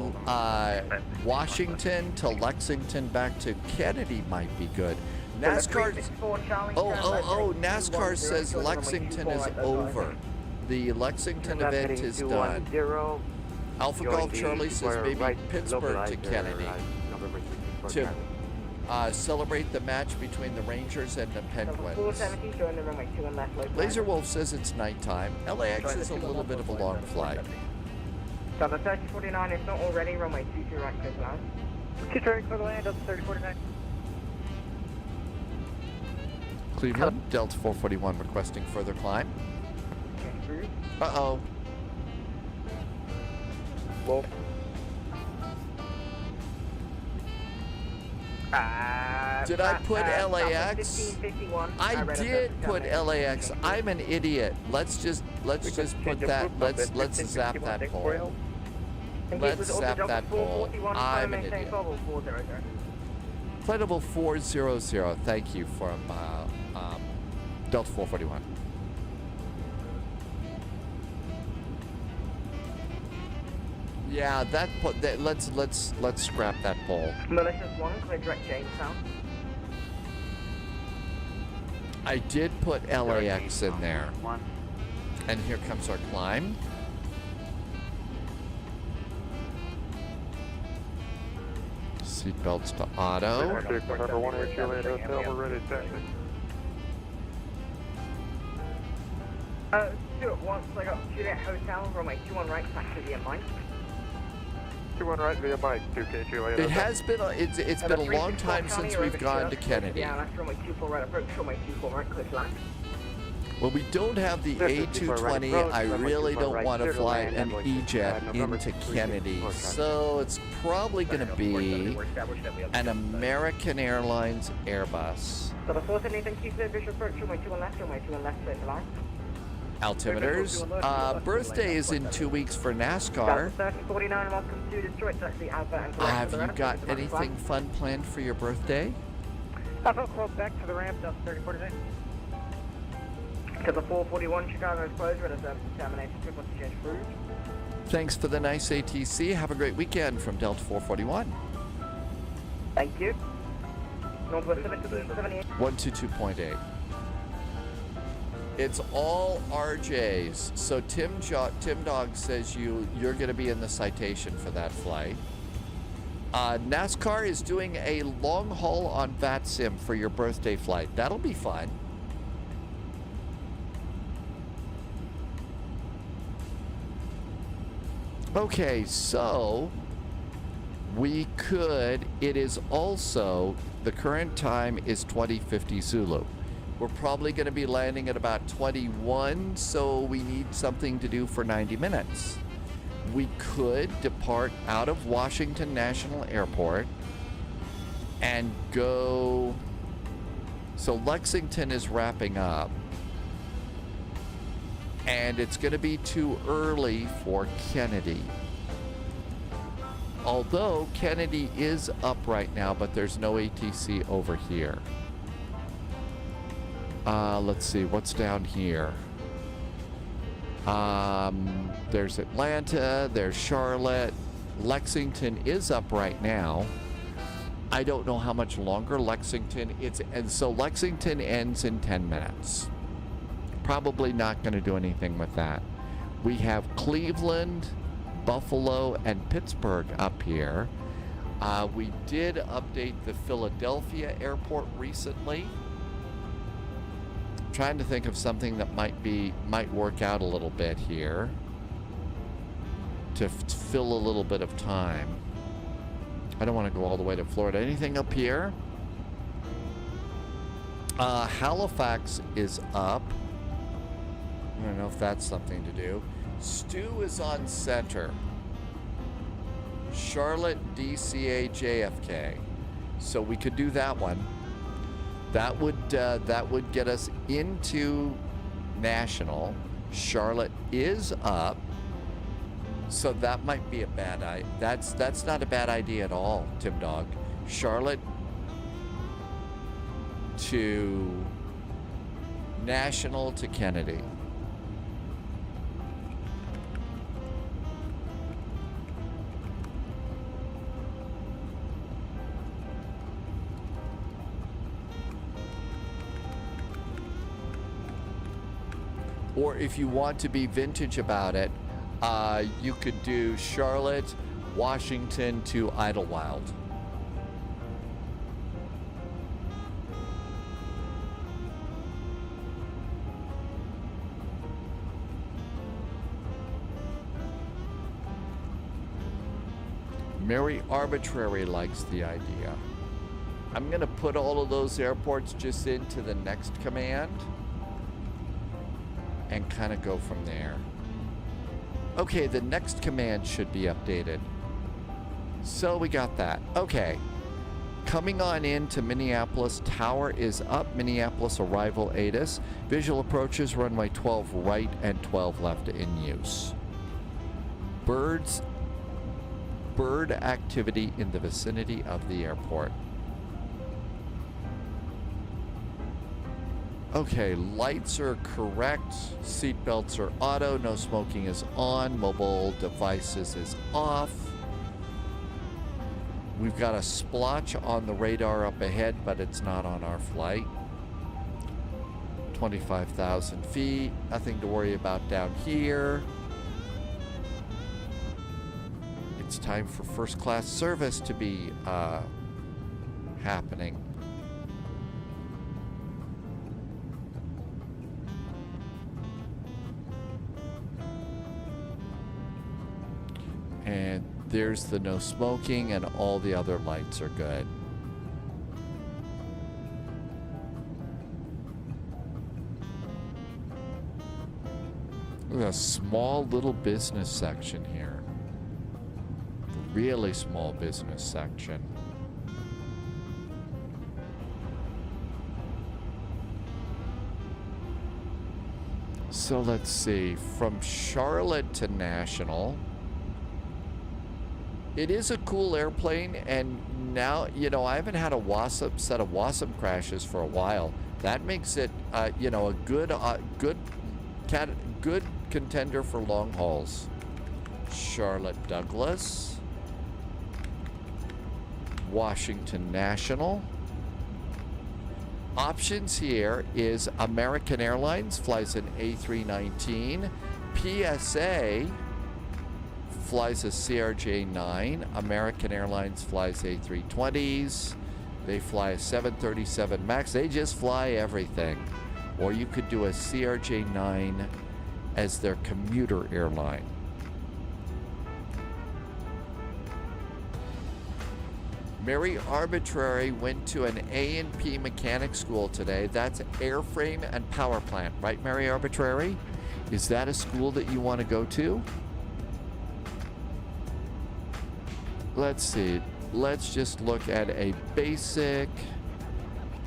Washington to Lexington back to Kennedy might be good. NASCAR... NASCAR says Lexington is over. The Lexington event is done. Alpha Golf Charlie says maybe Pittsburgh to Kennedy to celebrate the match between the Rangers and the Penguins. Laser Wolf says it's nighttime. LAX is a little bit of a long flight. Delta 3049, if not already, runway 22 right, clear to land. 22 right, clear to land, Delta 3049. Cleveland, Delta 441 requesting further climb. Uh-oh. Wolf. Did I put LAX? I did put LAX. I'm an idiot. Let's just put that. Let's zap that poll. Let's zap that poll. I'm an idiot. Flight level 400. Thank you from Delta 441. Yeah, let's scrap that poll. Malicious 1, clear direct Jamestown. I did put LAX in there. And here comes our climb. Seatbelts to auto. Number 1 with Juliet Hotel, we're ready to taxi. Stuart, once I got Juliet Hotel, runway 21 right, back to the Mike. 21 right via Mike, 2K Juliet. It has been it's been a long time since we've gone to Kennedy. Yeah, that's runway 24 right approach, runway 24 right, clear to land. When we don't have the A220, I really don't want to fly an E-Jet into Kennedy. So it's probably going to be an American Airlines Airbus. So the fourth anything, keep the visual approach, runway 21 left, clear to land. Altimeters. Birthday is in 2 weeks for NASCAR. 3049, welcome to Detroit, taxi Alpha and Have you got anything fun planned for your birthday? Alpha, close back to the ramp, Delta 3049. To the 441, Chicago is closed, red service termination, triple change approved. Thanks for the nice ATC. Have a great weekend from Delta 441. Thank you. Northwest 1778. 122.8. It's all RJs. So Tim Dog says you're going to be in the citation for that flight. NASCAR is doing a long haul on VATSIM for your birthday flight. That'll be fun. Okay, so it is also, the current time is 2050 Zulu. We're probably going to be landing at about 21, so we need something to do for 90 minutes. we could depart out of Washington National Airport and go. So Lexington is wrapping up, and it's going to be too early for Kennedy. Although Kennedy is up right now, but there's no ATC over here. Let's see, what's down here? There's Atlanta, there's Charlotte. Lexington is up right now. I don't know how much longer Lexington is, and so Lexington ends in 10 minutes. Probably not going to do anything with that. We have Cleveland, Buffalo, and Pittsburgh up here. We did update the Philadelphia airport recently. Trying to think of something that might work out a little bit here to fill a little bit of time. I don't want to go all the way to Florida. Anything up here? Halifax is up. I don't know if that's something to do. Stu is on center. Charlotte, DCA, JFK. So we could do that one. That would get us into National. Charlotte is up, so that might be a bad idea. That's not a bad idea at all, Tim Dog. Charlotte to National to Kennedy. Or if you want to be vintage about it, you could do Charlotte, Washington to Idlewild. Mary Arbitrary likes the idea. I'm going to put all of those airports just into the next command and kind of go from there. Okay, the next command should be updated. So we got that. Okay. Coming on into Minneapolis, tower is up. Minneapolis arrival ATIS. Visual approaches runway 12 right and 12 left in use. Bird activity in the vicinity of the airport. Okay, lights are correct. Seatbelts are auto. No smoking is on. Mobile devices is off. We've got a splotch on the radar up ahead, but it's not on our flight. 25,000 feet. Nothing to worry about down here. It's time for first class service to be happening. And there's the no smoking, and all the other lights are good. Look at a small little business section here. Really small business section. So let's see, from Charlotte to National. It is a cool airplane, and now, you know, I haven't had a WASM set of WASM crashes for a while. That makes it, you know, a good contender for long hauls. Charlotte Douglas, Washington National. Options here is American Airlines flies an A319, PSA flies a CRJ-9. American Airlines flies A320s. They fly a 737 MAX. They just fly everything. Or you could do a CRJ-9 as their commuter airline. Mary Arbitrary went to an A&P mechanic school today. That's airframe and power plant, right, Mary Arbitrary? Is that a school that you want to go to? let's see. Let's just look at a basic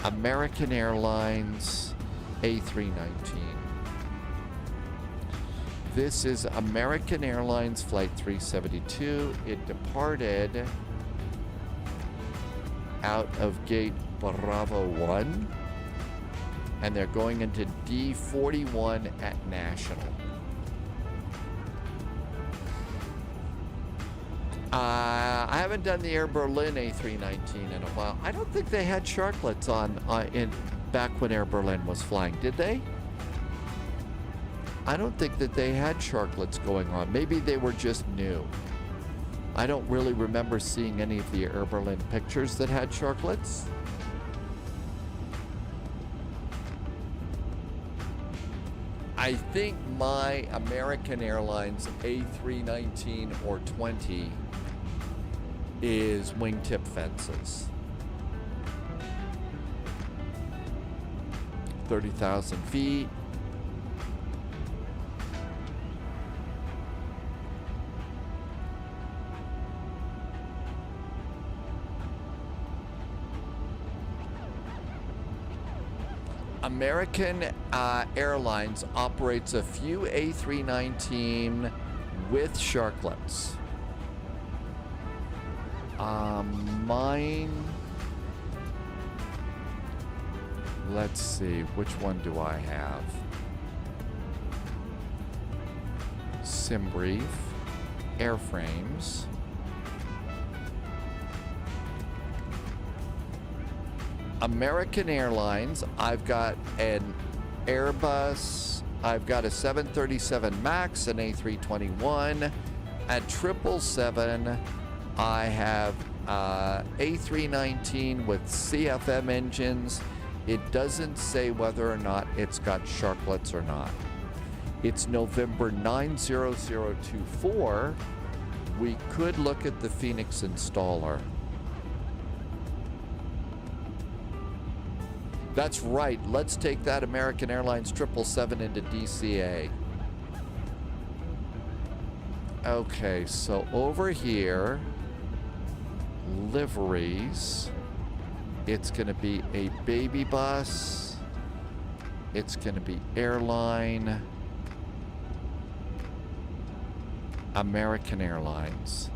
American Airlines A319. This is American Airlines Flight 372. It departed out of gate Bravo 1, and they're going into D41 at National. I haven't done the Air Berlin A319 in a while. I don't think they had sharklets on back when Air Berlin was flying, did they? I don't think that they had sharklets going on. Maybe they were just new. I don't really remember seeing any of the Air Berlin pictures that had sharklets. I think my American Airlines A319 or 20 is wingtip fences. 30,000 feet. American Airlines operates a few A319 with sharklets. Mine, let's see, which one do I have? Simbrief, airframes. American Airlines, I've got an Airbus, I've got a 737 MAX, an A321, at 777, I have A319 with CFM engines. It doesn't say whether or not it's got sharklets or not. It's November 90024. We could look at the Phoenix installer. That's right. Let's take that American Airlines 777 into DCA. Okay, so over here, liveries. It's going to be a baby bus. It's going to be airline. American Airlines.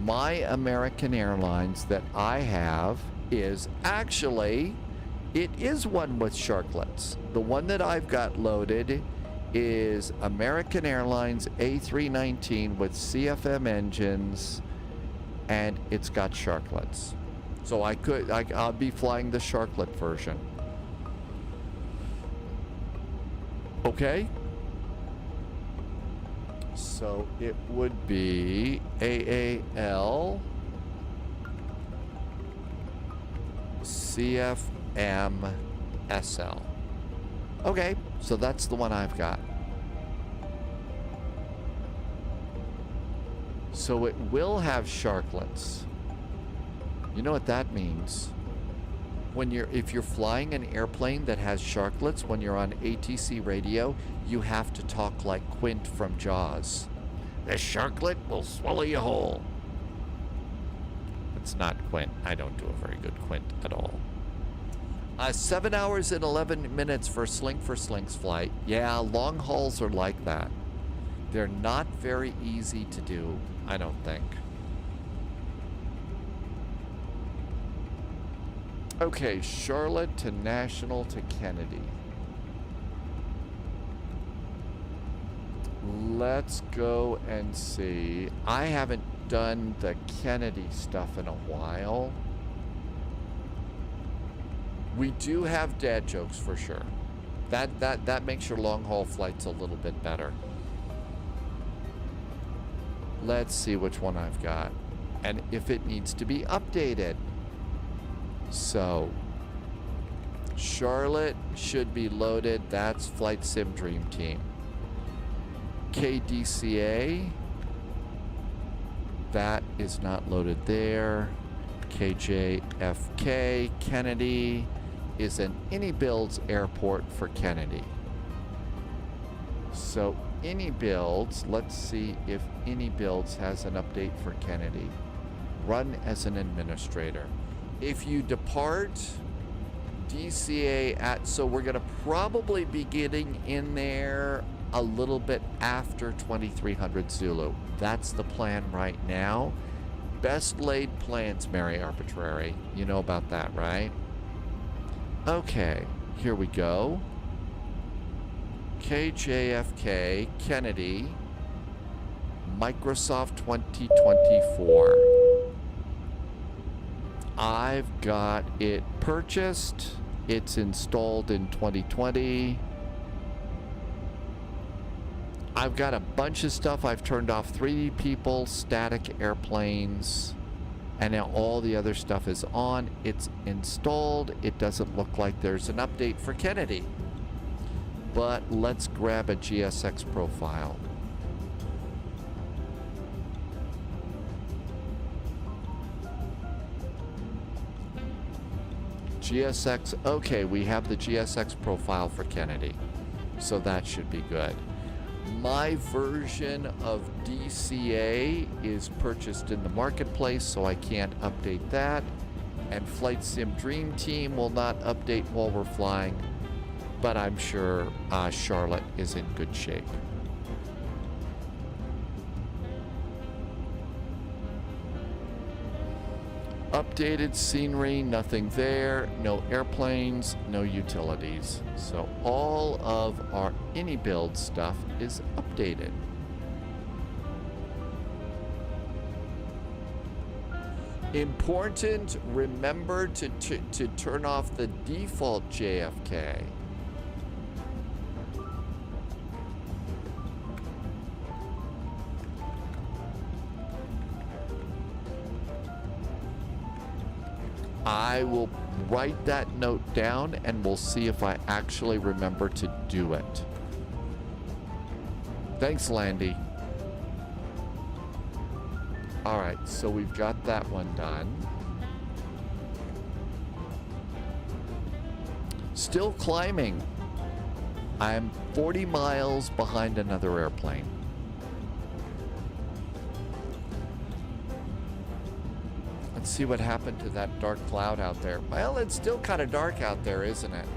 My American Airlines that I have is actually, it is one with sharklets. The one that I've got loaded is American Airlines A319 with CFM engines, and it's got sharklets. So I'll be flying the sharklet version. Okay? So it would be AAL CFM SL. Okay, so that's the one I've got. So it will have sharklets. You know what that means? If you're flying an airplane that has sharklets, when you're on ATC radio, you have to talk like Quint from Jaws. The sharklet will swallow you whole. It's not Quint. I don't do a very good Quint at all. 7 hours and 11 minutes for Slink's flight. Yeah, long hauls are like that. They're not very easy to do, I don't think. Okay, Charlotte to National to Kennedy. Let's go and see. I haven't done the Kennedy stuff in a while. We do have dad jokes for sure. That makes your long haul flights a little bit better. Let's see which one I've got and if it needs to be updated. So Charlotte should be loaded. That's Flight Sim Dream Team. KDCA, that is not loaded there. KJFK, Kennedy is an AnyBuilds airport for Kennedy. So AnyBuilds, let's see if AnyBuilds has an update for Kennedy. run as an administrator. If you depart DCA so we're going to probably be getting in there a little bit after 2300 Zulu. That's the plan right now. Best laid plans, Mary Arbitrary. You know about that, right? Okay, here we go. KJFK, Kennedy, Microsoft 2024. I've got it purchased. It's installed in 2020. I've got a bunch of stuff. I've turned off 3D people, static airplanes, and now all the other stuff is on. It's installed. It doesn't look like there's an update for Kennedy. But let's grab a GSX profile. GSX, okay, we have the GSX profile for Kennedy, so that should be good. My version of DCA is purchased in the marketplace, so I can't update that. And Flight Sim Dream Team will not update while we're flying, but I'm sure Charlotte is in good shape. Updated scenery, nothing there, no airplanes, no utilities. So all of our any build stuff is updated. Important, remember to turn off the default JFK. I will write that note down and we'll see if I actually remember to do it. Thanks, Landy. All right, so we've got that one done. Still climbing. I'm 40 miles behind another airplane. Let's see what happened to that dark cloud out there. Well, it's still kind of dark out there, isn't it?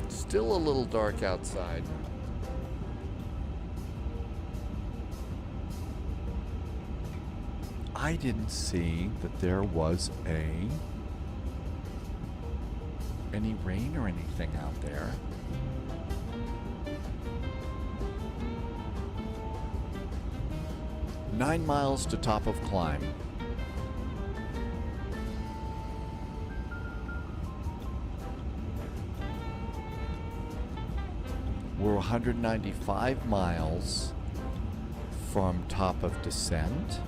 Still a little dark outside. I didn't see that there was any rain or anything out there. Nine miles to top of climb. We're 195 miles from top of descent.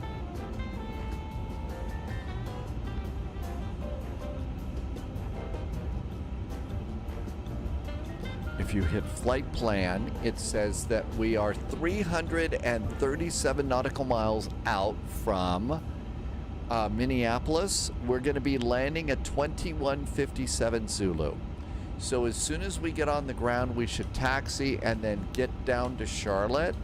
If you hit flight plan, it says that we are 337 nautical miles out from Minneapolis. We're going to be landing at 2157 Zulu. So as soon as we get on the ground, we should taxi and then get down to Charlotte.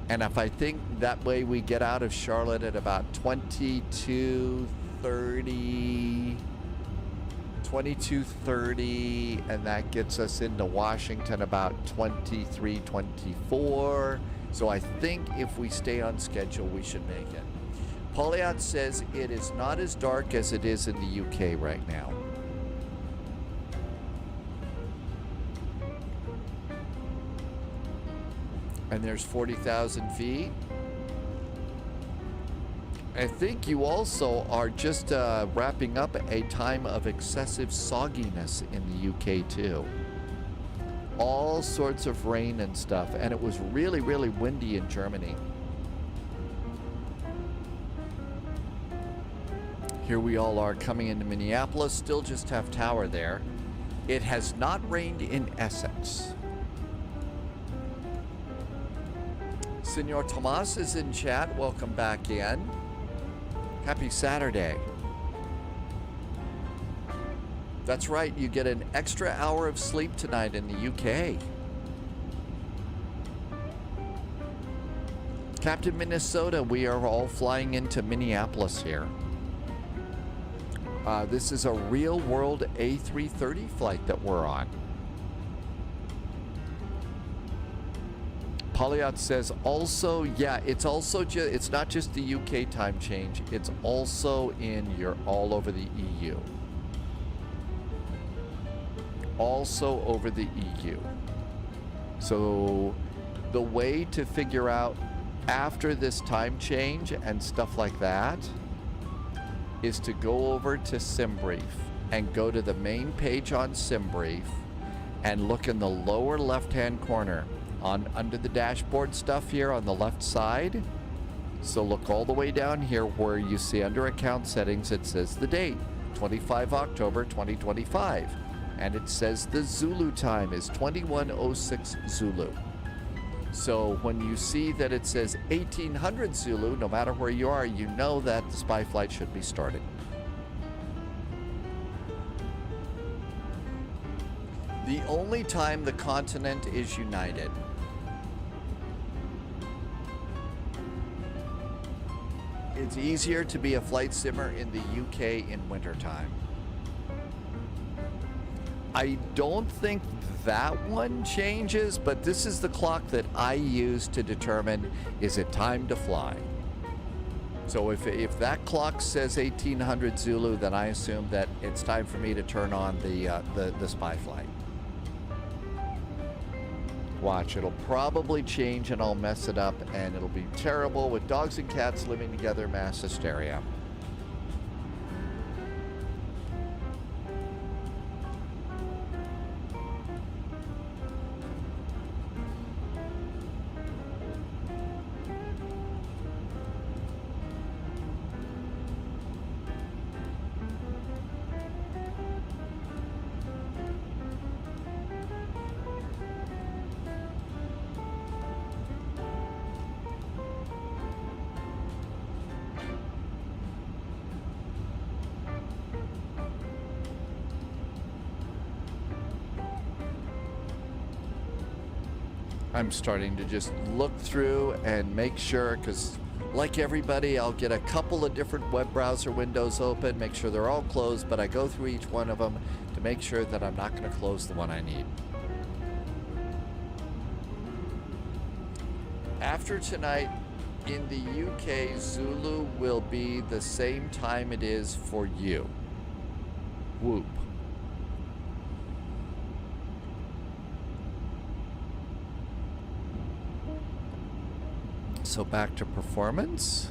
And if I think that way we get out of Charlotte at about 22:30, and that gets us into Washington about 23:24. So I think if we stay on schedule, we should make it. Pauliot says it is not as dark as it is in the UK right now. And there's 40,000 feet. I think you also are just wrapping up a time of excessive sogginess in the UK too. All sorts of rain and stuff, and it was really, really windy in Germany. Here we all are coming into Minneapolis, still just have tower there. It has not rained in Essex. Senor Tomas is in chat, welcome back in. Happy Saturday. That's right, you get an extra hour of sleep tonight in the UK. Captain Minnesota, we are all flying into Minneapolis here. This is a real-world A330 flight that we're on. Polyot says also, yeah, it's also it's not just the UK time change, it's also all over the EU. Also over the EU. So the way to figure out after this time change and stuff like that is to go over to SimBrief and go to the main page on SimBrief and look in the lower left-hand corner under the dashboard stuff here on the left side. So look all the way down here where you see under account settings, it says the date, 25 October 2025. And it says the Zulu time is 2106 Zulu. So when you see that it says 1800 Zulu, no matter where you are, you know that the spy flight should be starting. The only time the continent is united. It's easier to be a flight simmer in the UK in wintertime. I don't think that one changes, but this is the clock that I use to determine, is it time to fly? So if that clock says 1800 Zulu, then I assume that it's time for me to turn on the spy flight. Watch, it'll probably change and I'll mess it up and it'll be terrible with dogs and cats living together, mass hysteria. I'm starting to just look through and make sure, because like everybody, I'll get a couple of different web browser windows open, make sure they're all closed, but I go through each one of them to make sure that I'm not going to close the one I need. After tonight, in the UK, Zulu will be the same time it is for you. Whoop. So back to performance.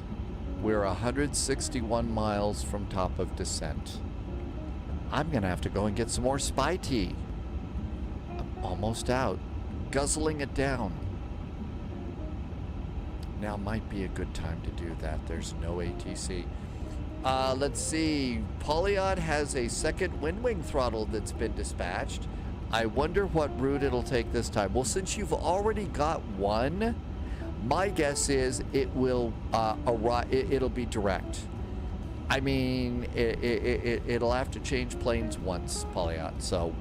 We're 161 miles from top of descent. I'm gonna have to go and get some more spy tea. I'm almost out. Guzzling it down. Now might be a good time to do that. There's no ATC. Let's see. Polyod has a second wind wing throttle that's been dispatched. I wonder what route it'll take this time. Well, since you've already got one, my guess is it will arrive. It'll be direct. I mean, it'll have to change planes once, Polyot. So,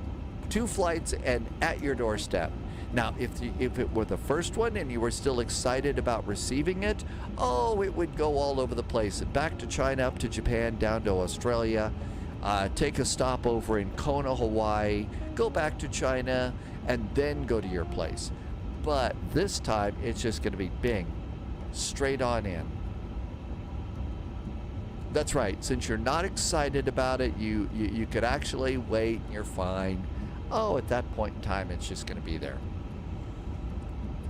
2 flights and at your doorstep. Now, if it were the first one and you were still excited about receiving it, oh, it would go all over the place. And back to China, up to Japan, down to Australia, take a stop over in Kona, Hawaii, go back to China, and then go to your place. But this time, it's just going to be bing, straight on in. That's right. Since you're not excited about it, you could actually wait and you're fine. Oh, at that point in time, it's just going to be there.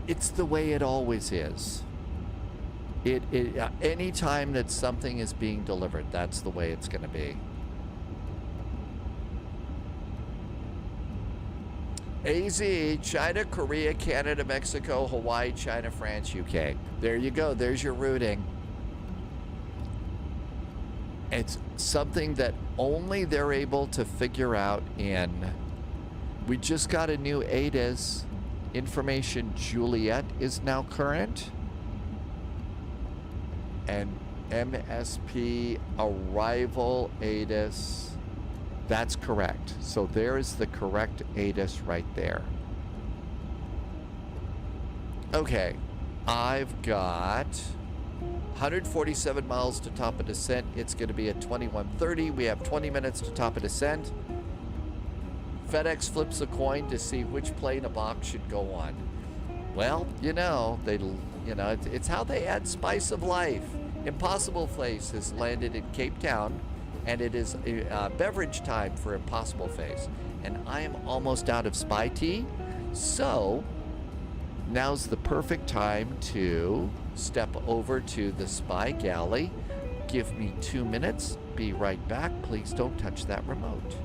It's the way it always is. Any time that something is being delivered, that's the way it's going to be. AZ, China, Korea, Canada, Mexico, Hawaii, China, France, UK. There you go. There's your routing. It's something that only they're able to figure out in. We just got a new ADIS. Information Juliet is now current. And MSP arrival ADIS. That's correct. So there is the correct ADIS right there. Okay. I've got 147 miles to top of descent. It's going to be at 21:30. We have 20 minutes to top of descent. FedEx flips a coin to see which plane a box should go on. Well, it's how they add spice of life. Impossible Face has landed in Cape Town, and it is beverage time for Impossible Face. And I am almost out of Spy Tea, so now's the perfect time to step over to the Spy Galley. Give me 2 minutes. Be right back. Please don't touch that remote.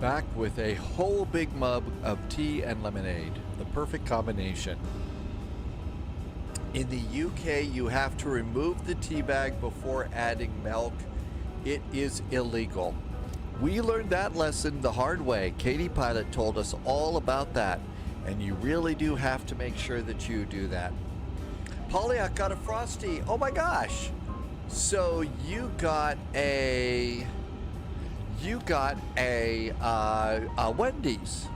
Back with a whole big mug of tea and lemonade, the perfect combination. In the UK, you have to remove the tea bag before adding milk. It is illegal. We learned that lesson the hard way. Katie Pilot told us all about that, and you really do have to make sure that you do that. Polly, I got a Frosty. Oh my gosh. So you got a Wendy's.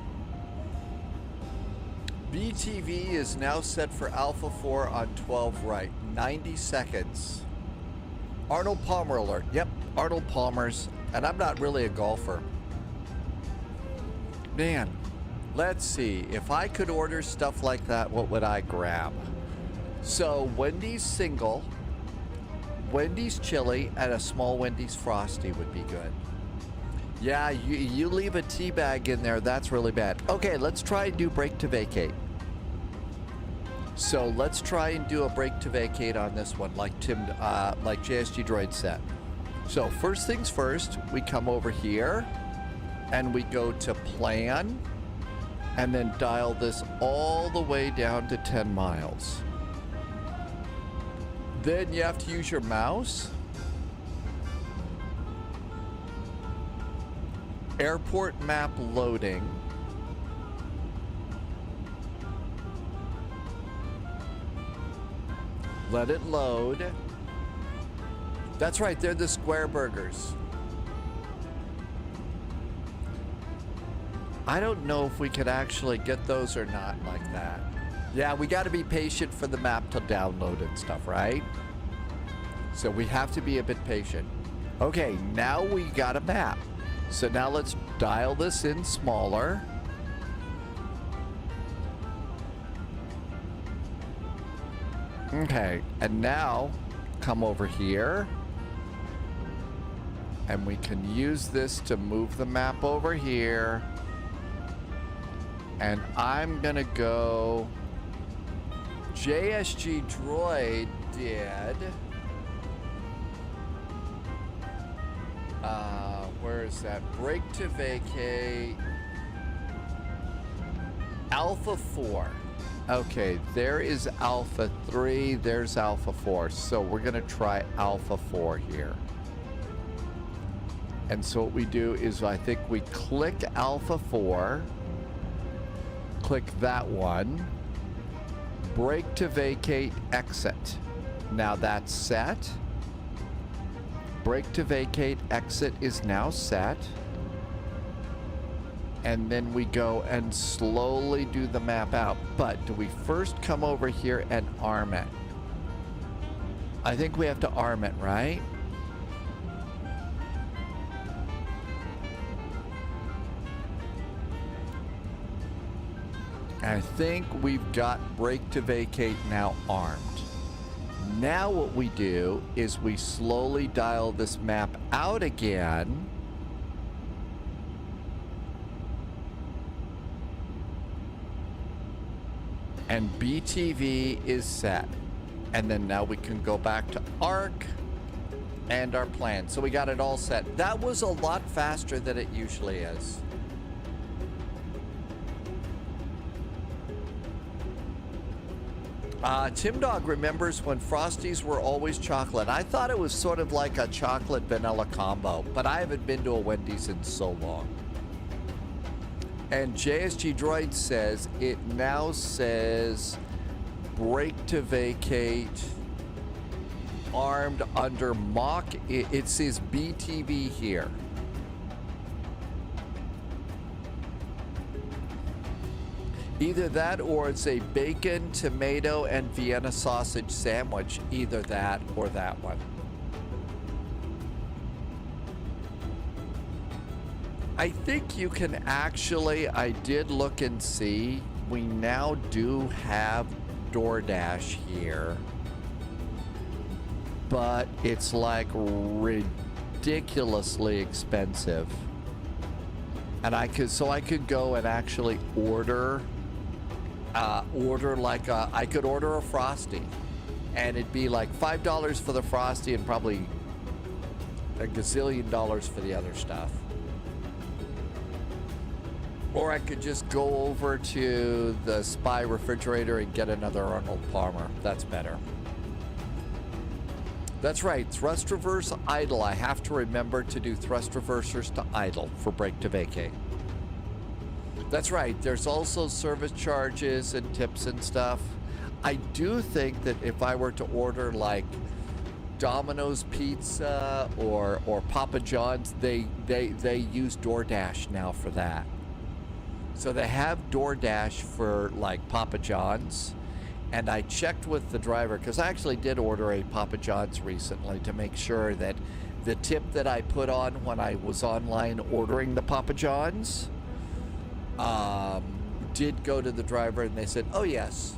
BTV is now set for Alpha 4 on 12 right. 90 seconds. Arnold Palmer alert. Yep, Arnold Palmer's. And I'm not really a golfer. Man, let's see. If I could order stuff like that, what would I grab? So Wendy's single, Wendy's chili, and a small Wendy's Frosty would be good. Yeah, you leave a tea bag in there, that's really bad. Okay, let's try and do break to vacate. So let's try and do a break to vacate on this one, like like JSG Droid said. So first things first, we come over here and we go to plan and then dial this all the way down to 10 miles. Then you have to use your mouse. Airport map loading. Let it load. That's right, they're the square burgers. I don't know if we could actually get those or not like that. Yeah, we got to be patient for the map to download and stuff, right? So we have to be a bit patient. Okay, now we got a map. So now let's dial this in smaller. Okay, and now come over here. And we can use this to move the map over here. And I'm gonna go JSG Droid did. Where is that? Break to vacate. Alpha 4. Okay, there is Alpha 3, there's Alpha 4. So we're gonna try Alpha 4 here. And so what we do is I think we click Alpha 4. Click that one. Break to vacate, exit. Now that's set. Break to vacate, exit is now set. And then we go and slowly do the map out. But do we first come over here and arm it? I think we have to arm it, right? I think we've got break to vacate now armed. Now what we do is we slowly dial this map out again. And BTV is set. And then now we can go back to ARC and our plan. So we got it all set. That was a lot faster than it usually is. Tim Dog remembers when Frosties were always chocolate. I thought it was sort of like a chocolate vanilla combo, but I haven't been to a Wendy's in so long. And JSG Droid says it now says break to vacate armed under mock. It says BTV here. Either that or it's a bacon, tomato, and Vienna sausage sandwich. Either that or that one. I think you can actually, I did look and see, we now do have DoorDash here. But it's like ridiculously expensive. And I could go and actually order I could order a Frosty and it'd be like $5 for the Frosty and probably a gazillion dollars for the other stuff. Or I could just go over to the Spy refrigerator and get another Arnold Palmer. That's better. That's right, thrust reverse idle. I have to remember to do thrust reversers to idle for break to vacate. That's right, there's also service charges and tips and stuff. I do think that if I were to order like Domino's Pizza or Papa John's, they use DoorDash now for that. So they have DoorDash for like Papa John's, and I checked with the driver because I actually did order a Papa John's recently to make sure that the tip that I put on when I was online ordering the Papa John's did go to the driver, and they said, oh yes.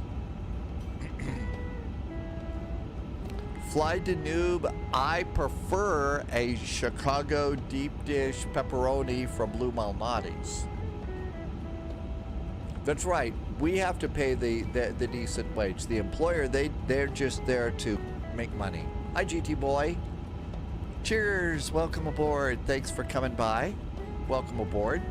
Fly to Noob, I prefer a Chicago deep dish pepperoni from Blue Malnati's. That's right. We have to pay the decent wage. The employer, they're just there to make money. Hi, GT boy. Cheers. Welcome aboard. Thanks for coming by. Welcome aboard.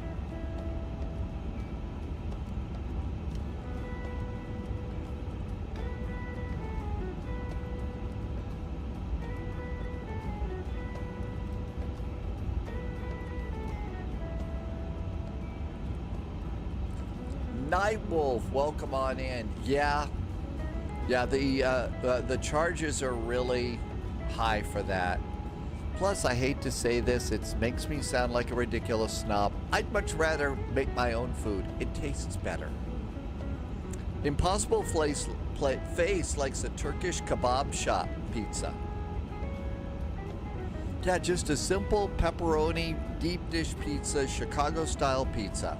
Nightwolf, welcome on in. Yeah, the charges are really high for that. Plus, I hate to say this, it makes me sound like a ridiculous snob. I'd much rather make my own food. It tastes better. Impossible Face likes a Turkish kebab shop pizza. Yeah, just a simple pepperoni deep dish pizza, Chicago style pizza.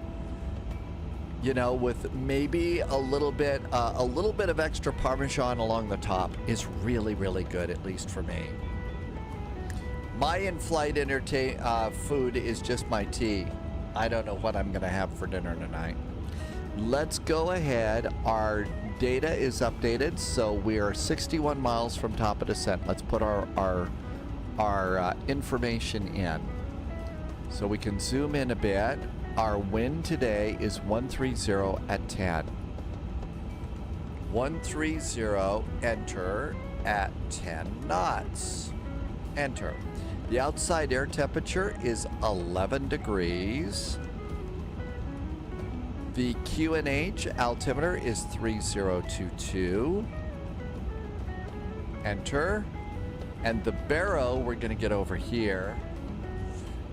You know, with maybe a little bit of extra Parmesan along the top is really, really good, at least for me. My in-flight food is just my tea. I don't know what I'm going to have for dinner tonight. Let's go ahead. Our data is updated, so we are 61 miles from top of descent. Let's put our information in. So we can zoom in a bit. Our wind today is 130 at 10. 130, enter at 10 knots. Enter. The outside air temperature is 11 degrees. The QNH altimeter is 3022. Enter. And the baro, we're going to get over here.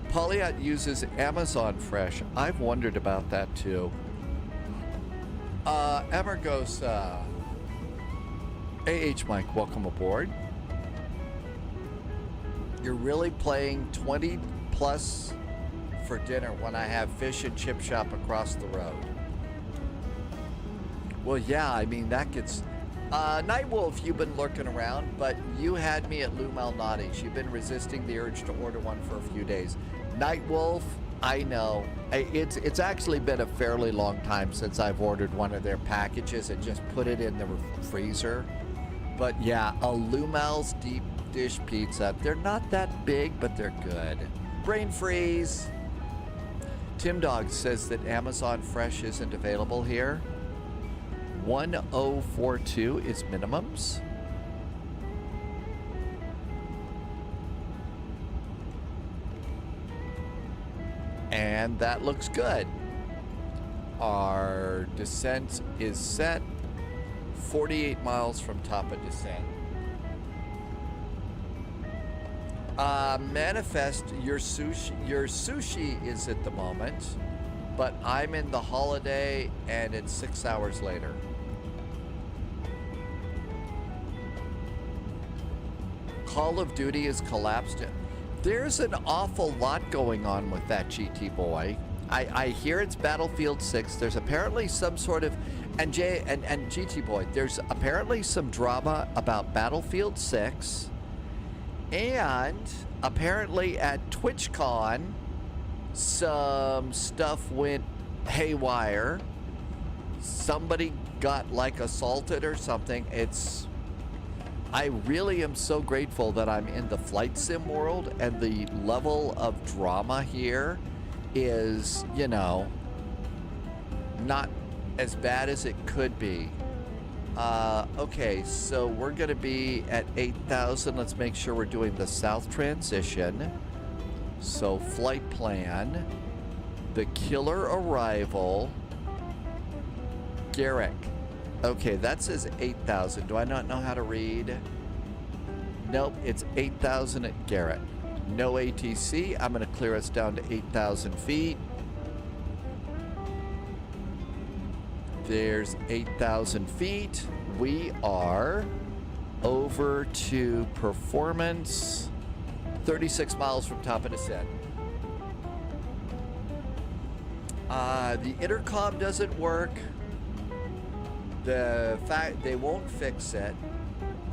Polyat uses Amazon Fresh. I've wondered about that too. Emergos, Mike, welcome aboard. You're really playing 20 plus for dinner when I have fish and chip shop across the road. Well, yeah, I mean, that gets... Nightwolf, you've been lurking around, but you had me at Lou Malnati's. You've been resisting the urge to order one for a few days. Nightwolf, I know. It's actually been a fairly long time since I've ordered one of their packages and just put it in the freezer. But yeah, a Lou Mal's deep dish pizza. They're not that big, but they're good. Brain freeze. Tim Dog says that Amazon Fresh isn't available here. 1042 is minimums. And that looks good. Our descent is set. 48 miles from top of descent. Manifest, your sushi is at the moment, but I'm in the holiday and it's 6 hours later. Call of Duty has collapsed. There's an awful lot going on with that, GT boy. I hear it's Battlefield 6. There's apparently some sort of, and GT boy, there's apparently some drama about Battlefield 6, and apparently at TwitchCon, some stuff went haywire. Somebody got like assaulted or something. I really am so grateful that I'm in the flight sim world, and the level of drama here is, you know, not as bad as it could be. Okay, so we're going to be at 8,000. Let's make sure we're doing the south transition. So flight plan, the killer arrival, Garrick. Okay, that says 8,000. Do I not know how to read? Nope, it's 8,000 at Garrett. No ATC. I'm going to clear us down to 8,000 feet. There's 8,000 feet. We are over to performance. 36 miles from top of descent. The intercom doesn't work. The fact they won't fix it.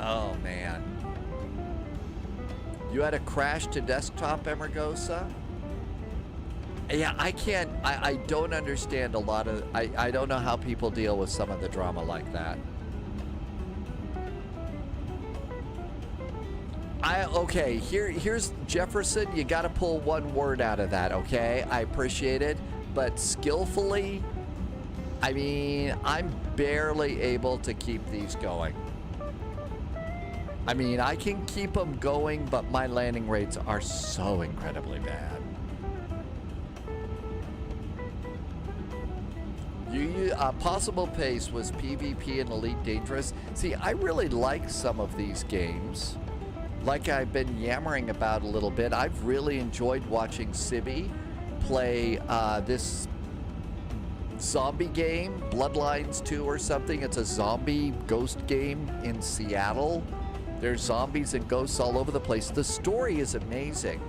Oh man. You had a crash to desktop, Emergosa? Yeah, I don't understand a lot of, I don't know how people deal with some of the drama like that. Okay, here's Jefferson, you gotta pull one word out of that, okay? I appreciate it, but skillfully, I mean, I'm barely able to keep these going. I mean, I can keep them going, but my landing rates are so incredibly bad. Possible Pace was PvP and Elite Dangerous. See, I really like some of these games. Like I've been yammering about a little bit, I've really enjoyed watching Sibby play this zombie game, Bloodlines 2 or something. It's a zombie ghost game in Seattle. There's zombies and ghosts all over the place. The story is amazing.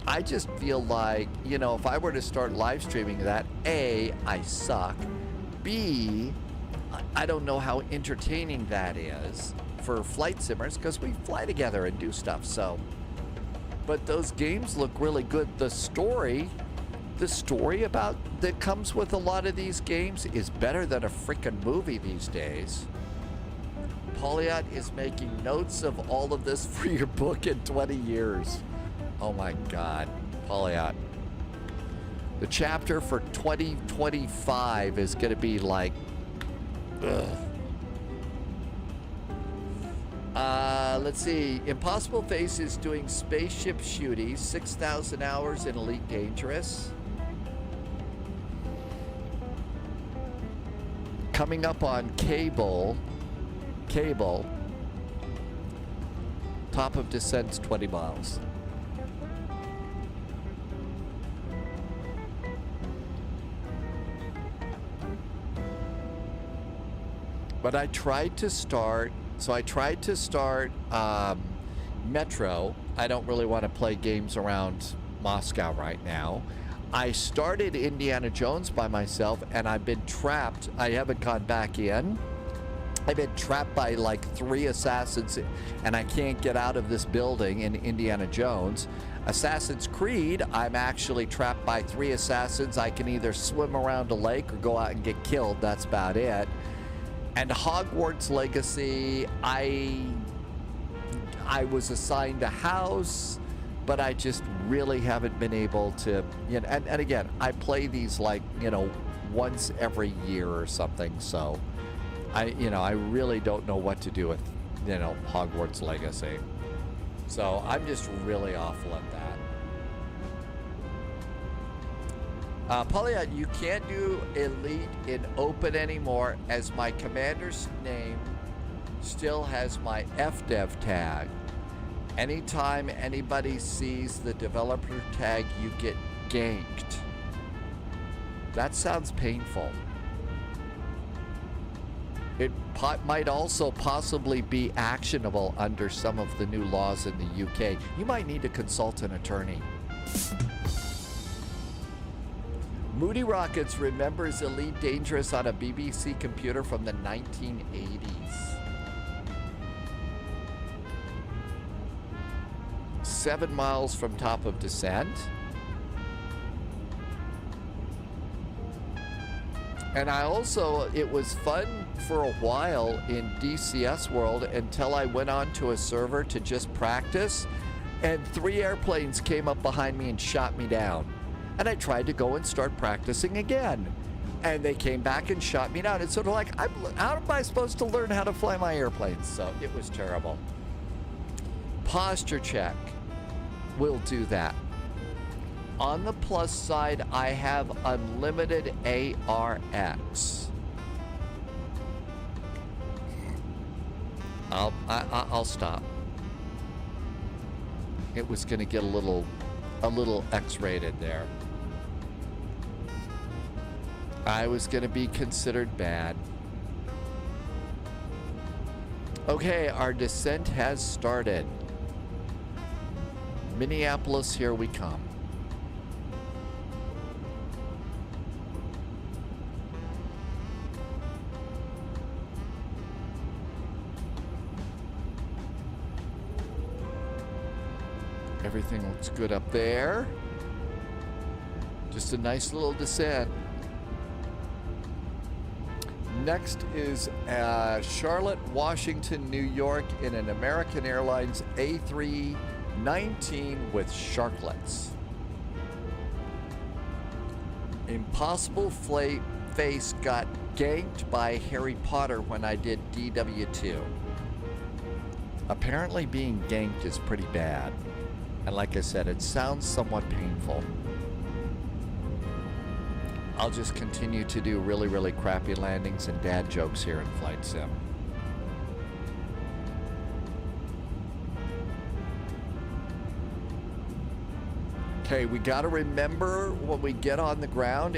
I just feel like, you know, if I were to start live streaming that, A, I suck. B, I don't know how entertaining that is for flight simmers because we fly together and do stuff, so. But those games look really good. The story about that comes with a lot of these games is better than a freaking movie these days. Pauliot is making notes of all of this for your book in 20 years. Oh my God, Pauliot. The chapter for 2025 is going to be like, ugh. Let's see. Impossible Face is doing spaceship shooties, 6,000 hours in Elite Dangerous. Coming up on Cable. Top of descent's 20 miles. But I tried to start, Metro. I don't really want to play games around Moscow right now. I started Indiana Jones by myself and I've been trapped. I haven't gone back in. I've been trapped by like 3 assassins and I can't get out of this building in Indiana Jones. Assassin's Creed, I'm actually trapped by 3 assassins. I can either swim around a lake or go out and get killed. That's about it. And Hogwarts Legacy, I was assigned a house, but I just really haven't been able to, you know, and again, I play these like, you know, once every year or something, so I really don't know what to do with, you know, Hogwarts Legacy. So I'm just really awful at that. Pauliot, you can't do Elite in Open anymore as my commander's name still has my FDev tag. Anytime anybody sees the developer tag, you get ganked. That sounds painful. It might also possibly be actionable under some of the new laws in the UK. You might need to consult an attorney. Moody Rockets remembers Elite Dangerous on a BBC computer from the 1980s. 7 miles from top of descent. And I also, it was fun for a while in DCS World until I went on to a server to just practice, and 3 airplanes came up behind me and shot me down. And I tried to go and start practicing again. And they came back and shot me down. It's sort of like, how am I supposed to learn how to fly my airplanes? So it was terrible. Posture check. We'll do that. On the plus side, I have unlimited ARX. I'll stop. it was going to get a little X-rated there. I was going to be considered bad. Okay, our descent has started. Minneapolis, here we come. Everything looks good up there. Just a nice little descent. Next is Charlotte, Washington, New York in an American Airlines A319 with sharklets. Impossible Face got ganked by Harry Potter when I did DW2. Apparently being ganked is pretty bad. And like I said, it sounds somewhat painful. I'll just continue to do really, really crappy landings and dad jokes here in Flight Sim. Okay, we got to remember when we get on the ground,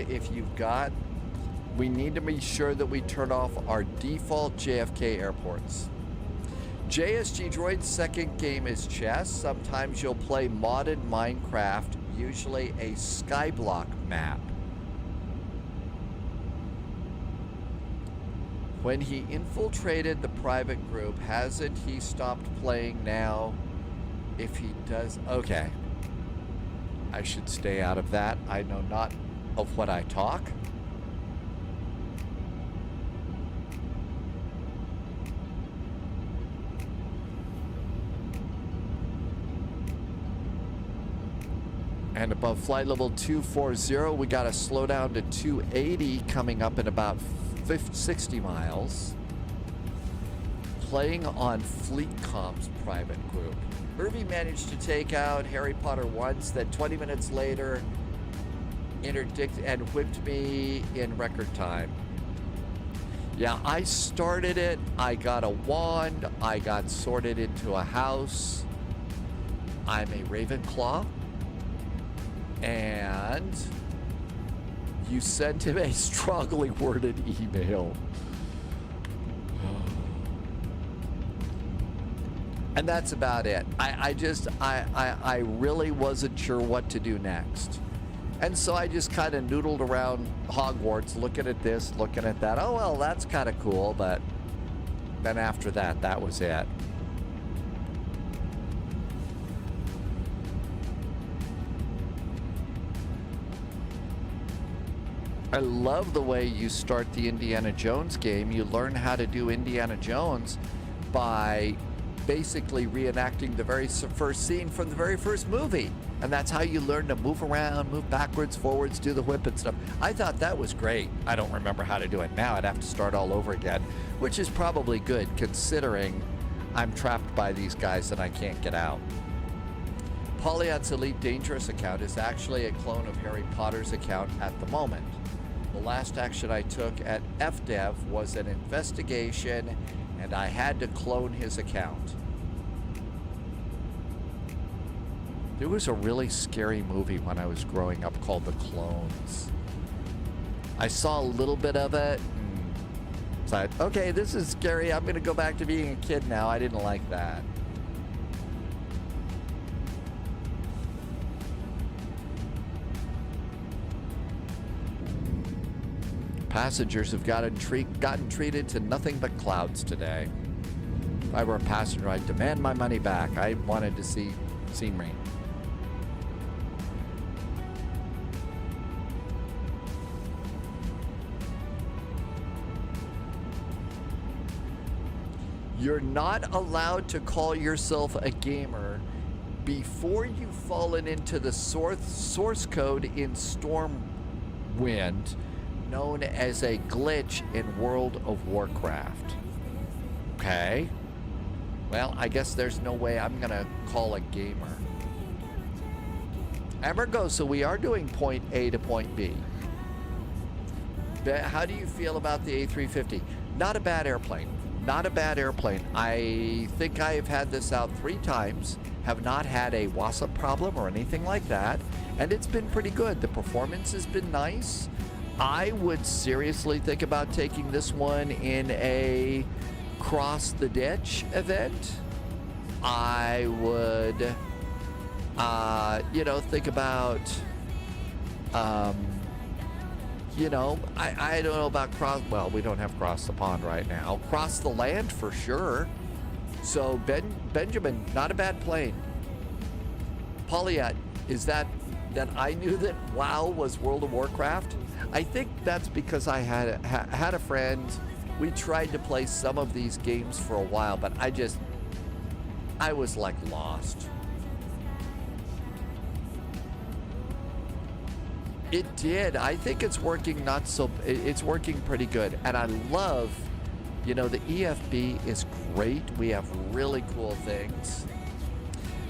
we need to be sure that we turn off our default JFK airports. JSG Droid's second game is chess. Sometimes you'll play modded Minecraft, usually a skyblock map. When he infiltrated the private group, hasn't he stopped playing now? If he does, okay. I should stay out of that. I know not of what I talk. And above flight level 240, we got to slow down to 280 coming up in about 60 miles. Playing on FleetCom's private group. Irvy managed to take out Harry Potter once, then 20 minutes later interdicted and whipped me in record time. Yeah, I started it, I got a wand, I got sorted into a house. I'm a Ravenclaw. And you sent him a strongly worded email. And that's about it. I really wasn't sure what to do next. And so I just kind of noodled around Hogwarts, looking at this, looking at that. Oh, well, that's kind of cool. But then after that, that was it. I love the way you start the Indiana Jones game. You learn how to do Indiana Jones by basically reenacting the very first scene from the very first movie. And that's how you learn to move around, move backwards, forwards, do the whip and stuff. I thought that was great. I don't remember how to do it now. I'd have to start all over again, which is probably good considering I'm trapped by these guys and I can't get out. Polyat's Elite Dangerous account is actually a clone of Harry Potter's account at the moment. The last action I took at FDev was an investigation, and I had to clone his account. There was a really scary movie when I was growing up called The Clones. I saw a little bit of it, and thought, okay, this is scary. I'm going to go back to being a kid now. I didn't like that. Passengers have gotten treated to nothing but clouds today. If I were a passenger, I'd demand my money back. I wanted to see scenery. You're not allowed to call yourself a gamer before you've fallen into the source code in Stormwind, known as a glitch in World of Warcraft. Okay. Well, I guess there's no way I'm gonna call a gamer. Ergo, so we are doing point A to point B. How do you feel about the A350? Not a bad airplane. not a bad airplane. I think I have had this out 3 times, have not had a WASP problem or anything like that, and it's been pretty good. The performance has been nice. I would seriously think about taking this one in a cross the ditch event. I would, think about, I don't know about well, we don't have cross the pond right now. Cross the land for sure. So Benjamin, not a bad plane. Pauliat, is that I knew that WoW was World of Warcraft? I think that's because I had a friend. We tried to play some of these games for a while, but I was like lost. It did. I think it's working it's working pretty good. And I love, the EFB is great. We have really cool things.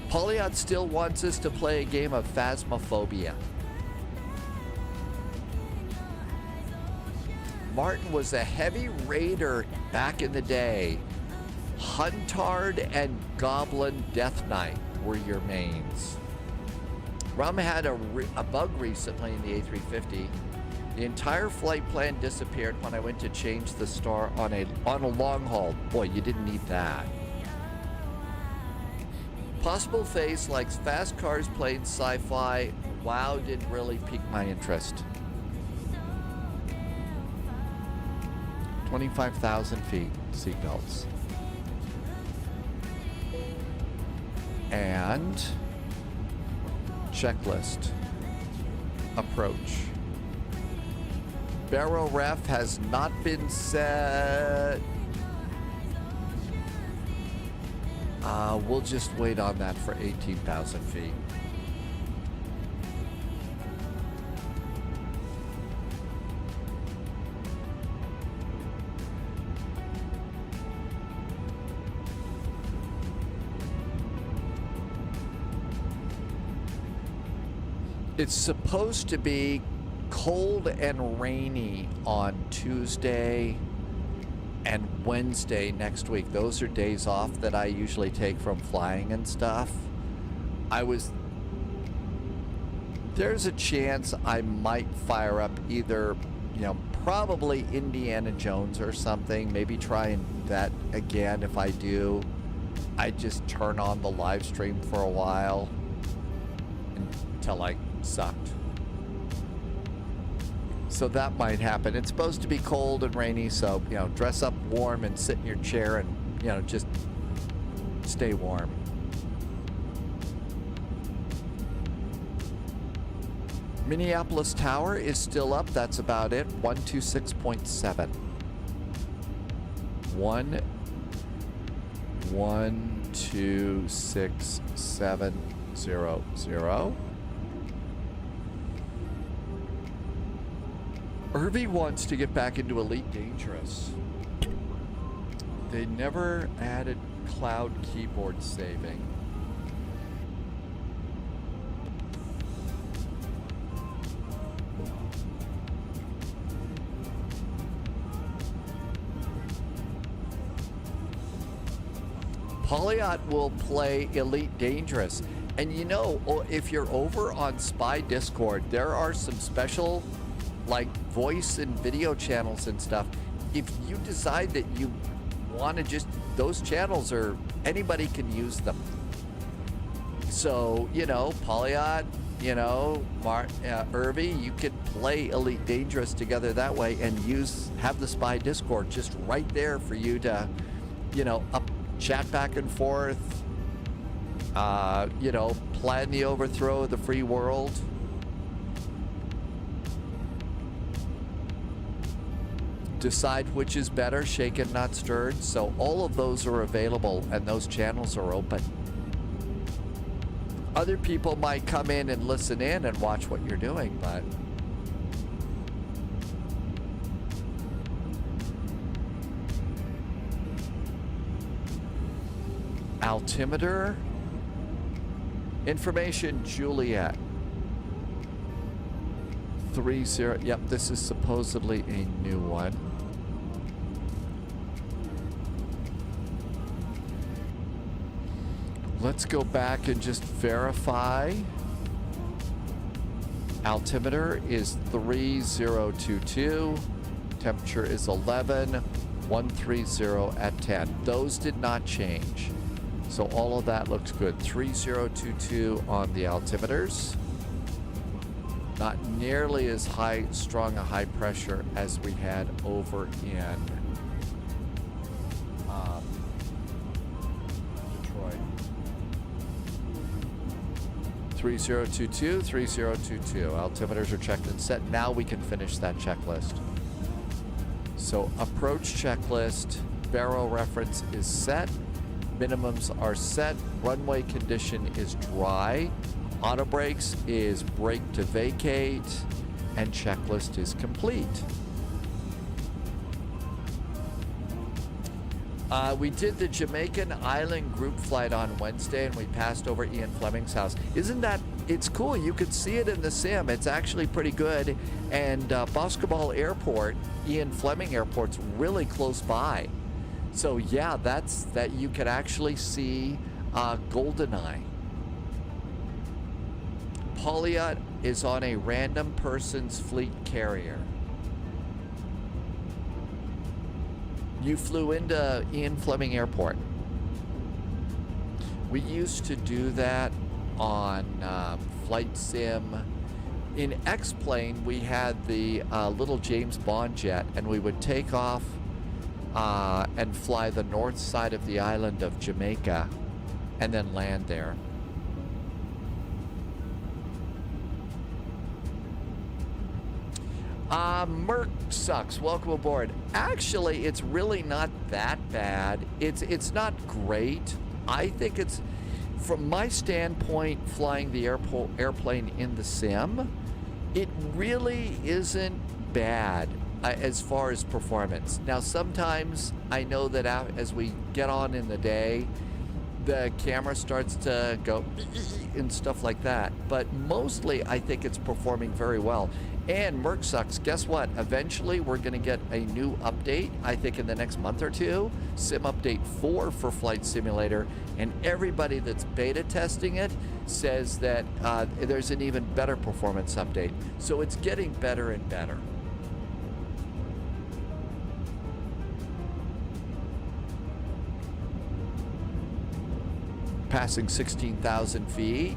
Pauliot still wants us to play a game of Phasmophobia. Martin was a heavy raider back in the day. Huntard and Goblin Death Knight were your mains. Rum had a bug recently in the A350. The entire flight plan disappeared when I went to change the star on a long haul. Boy, you didn't need that. Possible Face likes fast cars, planes, sci-fi. WoW didn't really pique my interest. 25,000 feet, seatbelts. And checklist. Approach. Barrel ref has not been set. We'll just wait on that for 18,000 feet. It's supposed to be cold and rainy on Tuesday and Wednesday next week. Those are days off that I usually take from flying and stuff. There's a chance I might fire up either, probably Indiana Jones or something. Maybe try that again. If I do, I just turn on the live stream for a while until I sucked. So that might happen. It's supposed to be cold and rainy, so dress up warm and sit in your chair and just stay warm. Minneapolis Tower is still up. That's about it. 126.7. 126.700. Irby wants to get back into Elite Dangerous. They never added cloud keyboard saving. Pauliot will play Elite Dangerous. And if you're over on Spy Discord, there are some special voice and video channels and stuff. If you decide that you want to those channels anybody can use them. So, Pauliot, Irby, you could play Elite Dangerous together that way and have the Spy Discord just right there for you to, chat back and forth, plan the overthrow of the free world. Decide which is better, shaken, not stirred. So all of those are available and those channels are open. Other people might come in and listen in and watch what you're doing, but altimeter information, Juliet 30. Yep, this is supposedly a new one. Let's go back and just verify. Altimeter is 3022. Temperature is 11,130 at 10. Those did not change. So all of that looks good. 3022 on the altimeters. Not nearly as strong a high pressure as we had over in Detroit. 3022, 3022. Altimeters are checked and set. Now we can finish that checklist. So approach checklist, barrel reference is set, minimums are set, runway condition is dry, auto brakes is brake to vacate, and checklist is complete. We did the Jamaican Island group flight on Wednesday, and we passed over Ian Fleming's house. Isn't that, it's cool. You could see it in the sim. It's actually pretty good. And Basketball Airport, Ian Fleming Airport's really close by. So yeah, that you could actually see GoldenEye. Paulo is on a random person's fleet carrier. You flew into Ian Fleming Airport. We used to do that on Flight Sim. In X-Plane, we had the little James Bond jet, and we would take off and fly the north side of the island of Jamaica and then land there. Merc sucks. Welcome aboard. Actually, it's really not that bad. It's not great. I think it's, from my standpoint, flying the airplane in the sim, it really isn't bad as far as performance. Now, sometimes I know that as we get on in the day, the camera starts to go and stuff like that. But mostly, I think it's performing very well. And Merc sucks. Guess what? Eventually, we're going to get a new update, I think in the next month or two. Sim Update 4 for Flight Simulator. And everybody that's beta testing it says that there's an even better performance update. So it's getting better and better. Passing 16,000 feet.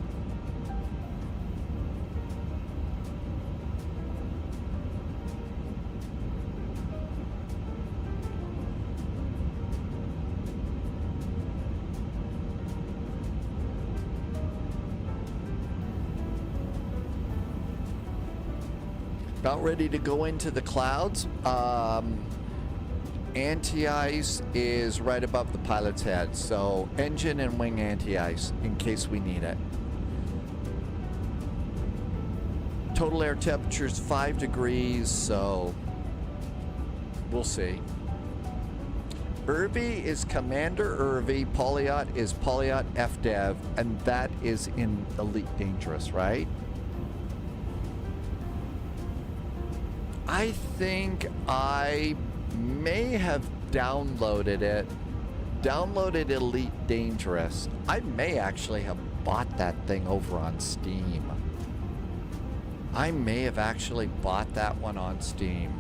About ready to go into the clouds. Anti-ice is right above the pilot's head, so engine and wing anti-ice in case we need it. Total air temperature is 5 degrees, so we'll see. Irvi is Commander Irvi, Paulo is Paulo FDev, and that is in Elite Dangerous, right? I think I may have downloaded Elite Dangerous. I may actually have bought that thing over on Steam. I may have actually bought that one on Steam.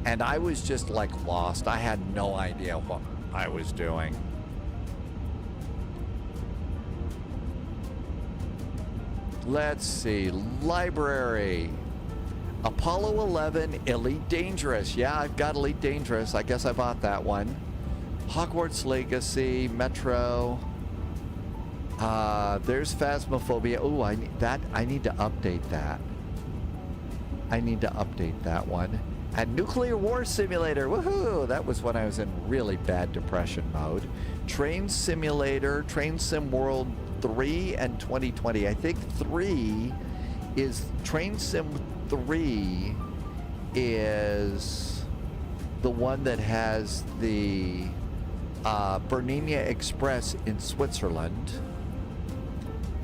And I was just like lost. I had no idea what I was doing. Let's see. Library. Apollo 11 Elite Dangerous. Yeah, I've got Elite Dangerous. I guess I bought that one. Hogwarts Legacy, Metro. There's Phasmophobia. Oh, I need to update that. I need to update that one. And Nuclear War Simulator. Woohoo! That was when I was in really bad depression mode. Train Simulator, Train Sim World 3 and 2020. I think 3 is Train Sim 3 is the one that has the Bernina Express in Switzerland.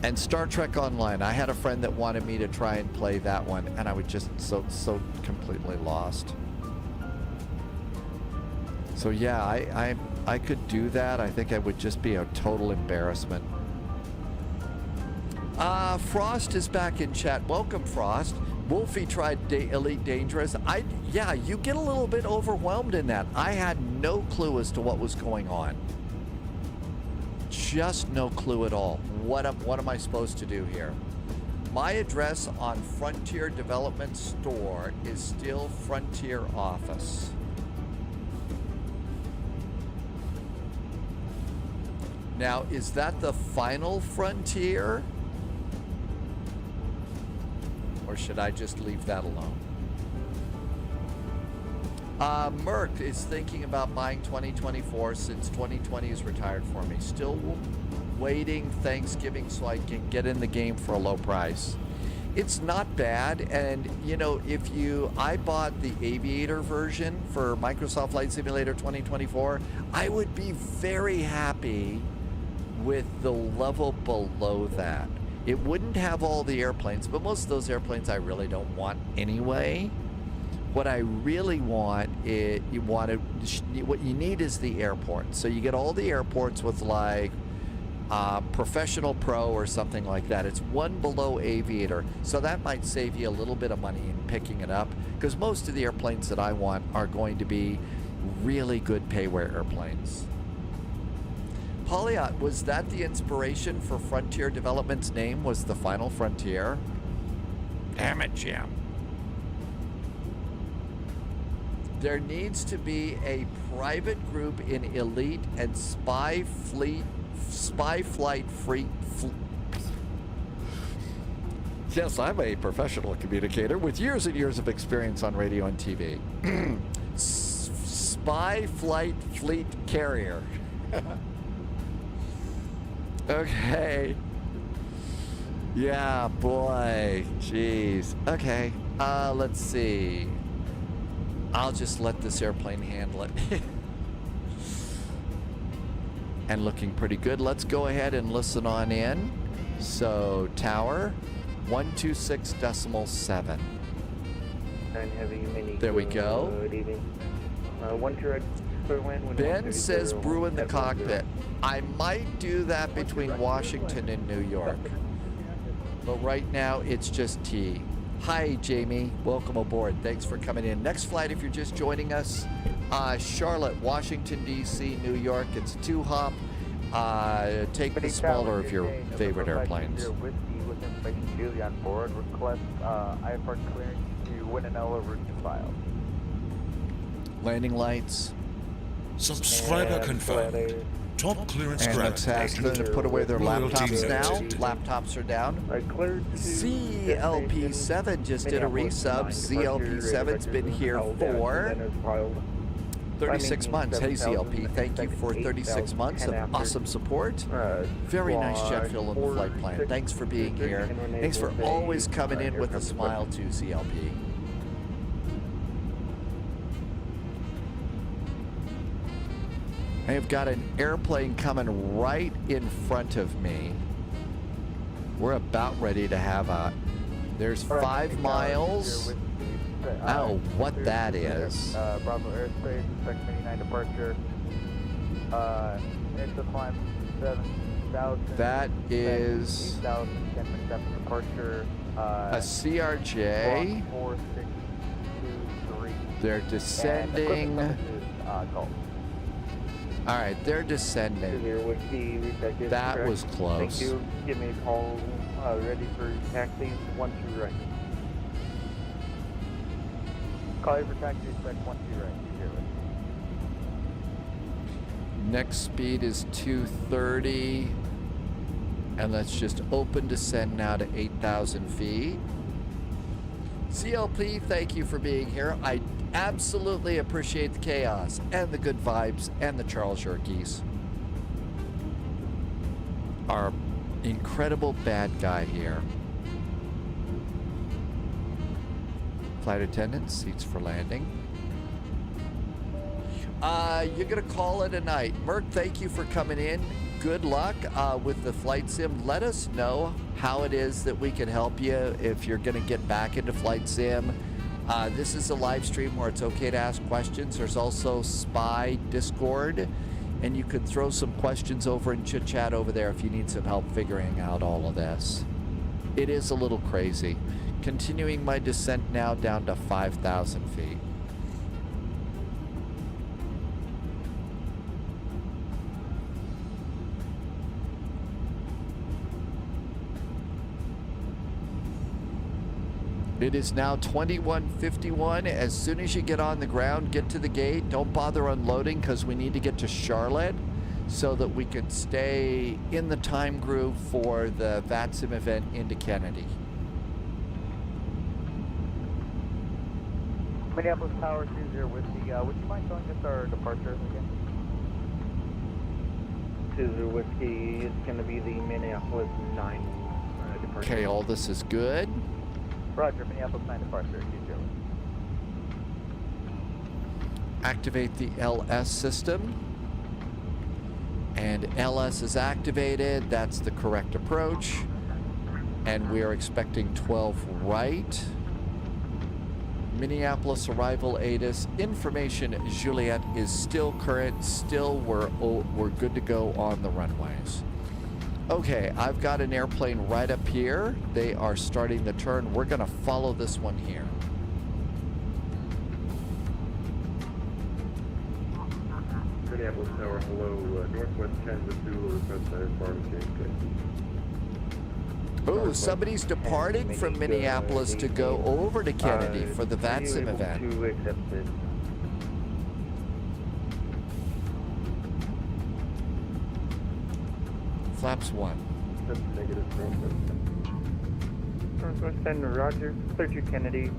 And Star Trek Online. I had a friend that wanted me to try and play that one, and I was just so completely lost. So yeah, I could do that. I think I would just be a total embarrassment. Frost is back in chat. Welcome, Frost. Wolfie tried Elite Dangerous. Yeah, you get a little bit overwhelmed in that. I had no clue as to what was going on. Just no clue at all. What am I supposed to do here? My address on Frontier Development Store is still Frontier Office. Now, is that the final frontier? Or should I just leave that alone? Merck is thinking about buying 2024 since 2020 is retired for me. Still waiting Thanksgiving so I can get in the game for a low price. It's not bad, and you know, I bought the Aviator version for Microsoft Flight Simulator 2024, I would be very happy with the level below that. It wouldn't have all the airplanes, but most of those airplanes I really don't want anyway. What I really want is, what you need is the airport. So you get all the airports with like Professional Pro or something like that. It's one below Aviator. So that might save you a little bit of money in picking it up, because most of the airplanes that I want are going to be really good payware airplanes. Polyot, was that the inspiration for Frontier Development's name was the Final Frontier? Damn it, Jim. There needs to be a private group in Elite and Spy Flight Free. Yes, I'm a professional communicator with years and years of experience on radio and TV. Spy Flight Fleet Carrier. Okay. Yeah, boy. Jeez. Okay. Let's see. I'll just let this airplane handle it. And looking pretty good. Let's go ahead and listen on in. So, tower 126.7. There we go. Ben says brew in the cockpit. I might do that between Washington and New York. But right now, it's just tea. Hi, Jamie. Welcome aboard. Thanks for coming in. Next flight, if you're just joining us, Charlotte, Washington, D.C., New York. It's a 2-hop. Take the smaller of your favorite airplanes. With information duly on board, request IFR clearance to Winanella route to file. Landing lights. Subscriber confirmed. Top clearance and let's ask them to put away their laptops now. Laptops are down. ZLP7 just did a resub. ZLP7's been here for 36 months. Hey ZLP, thank you for 36 months of awesome support. Very nice jet fuel in the flight plan. Thanks for being here. Thanks for always coming in with a smile too, ZLP. I've got an airplane coming right in front of me. We're about ready to have a... There's 5 miles. Oh, what that is. Bravo airspace, expect 29 departure. Into climb 7,000. That is... 8,000, 10 minutes after departure. A CRJ. 4623. They're descending. All right, they're descending. That was close. Thank you. Give me a call. Ready for taxi 12 right. Call you for taxi, expect 12 right. Next speed is 230. And let's just open descend now to 8,000 feet. CLP, thank you for being here. I absolutely appreciate the chaos and the good vibes and the Charles Yerkes. Our incredible bad guy here. Flight attendants, seats for landing. You're gonna call it a night. Merck, thank you for coming in. Good luck with the flight sim. Let us know how it is that we can help you if you're gonna get back into flight sim. This is a live stream where it's okay to ask questions. There's also Spy Discord, and you could throw some questions over in chit chat over there if you need some help figuring out all of this. It is a little crazy. Continuing my descent now down to 5,000 feet. It is now 21:51. As soon as you get on the ground, get to the gate. Don't bother unloading because we need to get to Charlotte so that we can stay in the time groove for the VATSIM event into Kennedy. Minneapolis Tower 20 Whiskey, would you mind telling us our departure again? 20 Whiskey is going to be the Minneapolis 9 departure. Okay, all this is good. Roger, Minneapolis 9 departure, Activate the LS system. And LS is activated. That's the correct approach. And we are expecting 12 right. Minneapolis arrival ATIS. Information Juliet is still current. Still, we're good to go on the runways. Okay, I've got an airplane right up here. They are starting the turn. We're going to follow this one here. Minneapolis Tower, hello, Northwest 10 with Zulu, request airport Oh, somebody's departing from Minneapolis to go over to Kennedy for the VATSIM event. To accept it. Flaps 1. That's negative, Northwest 10, Roger. Clear to Kennedy.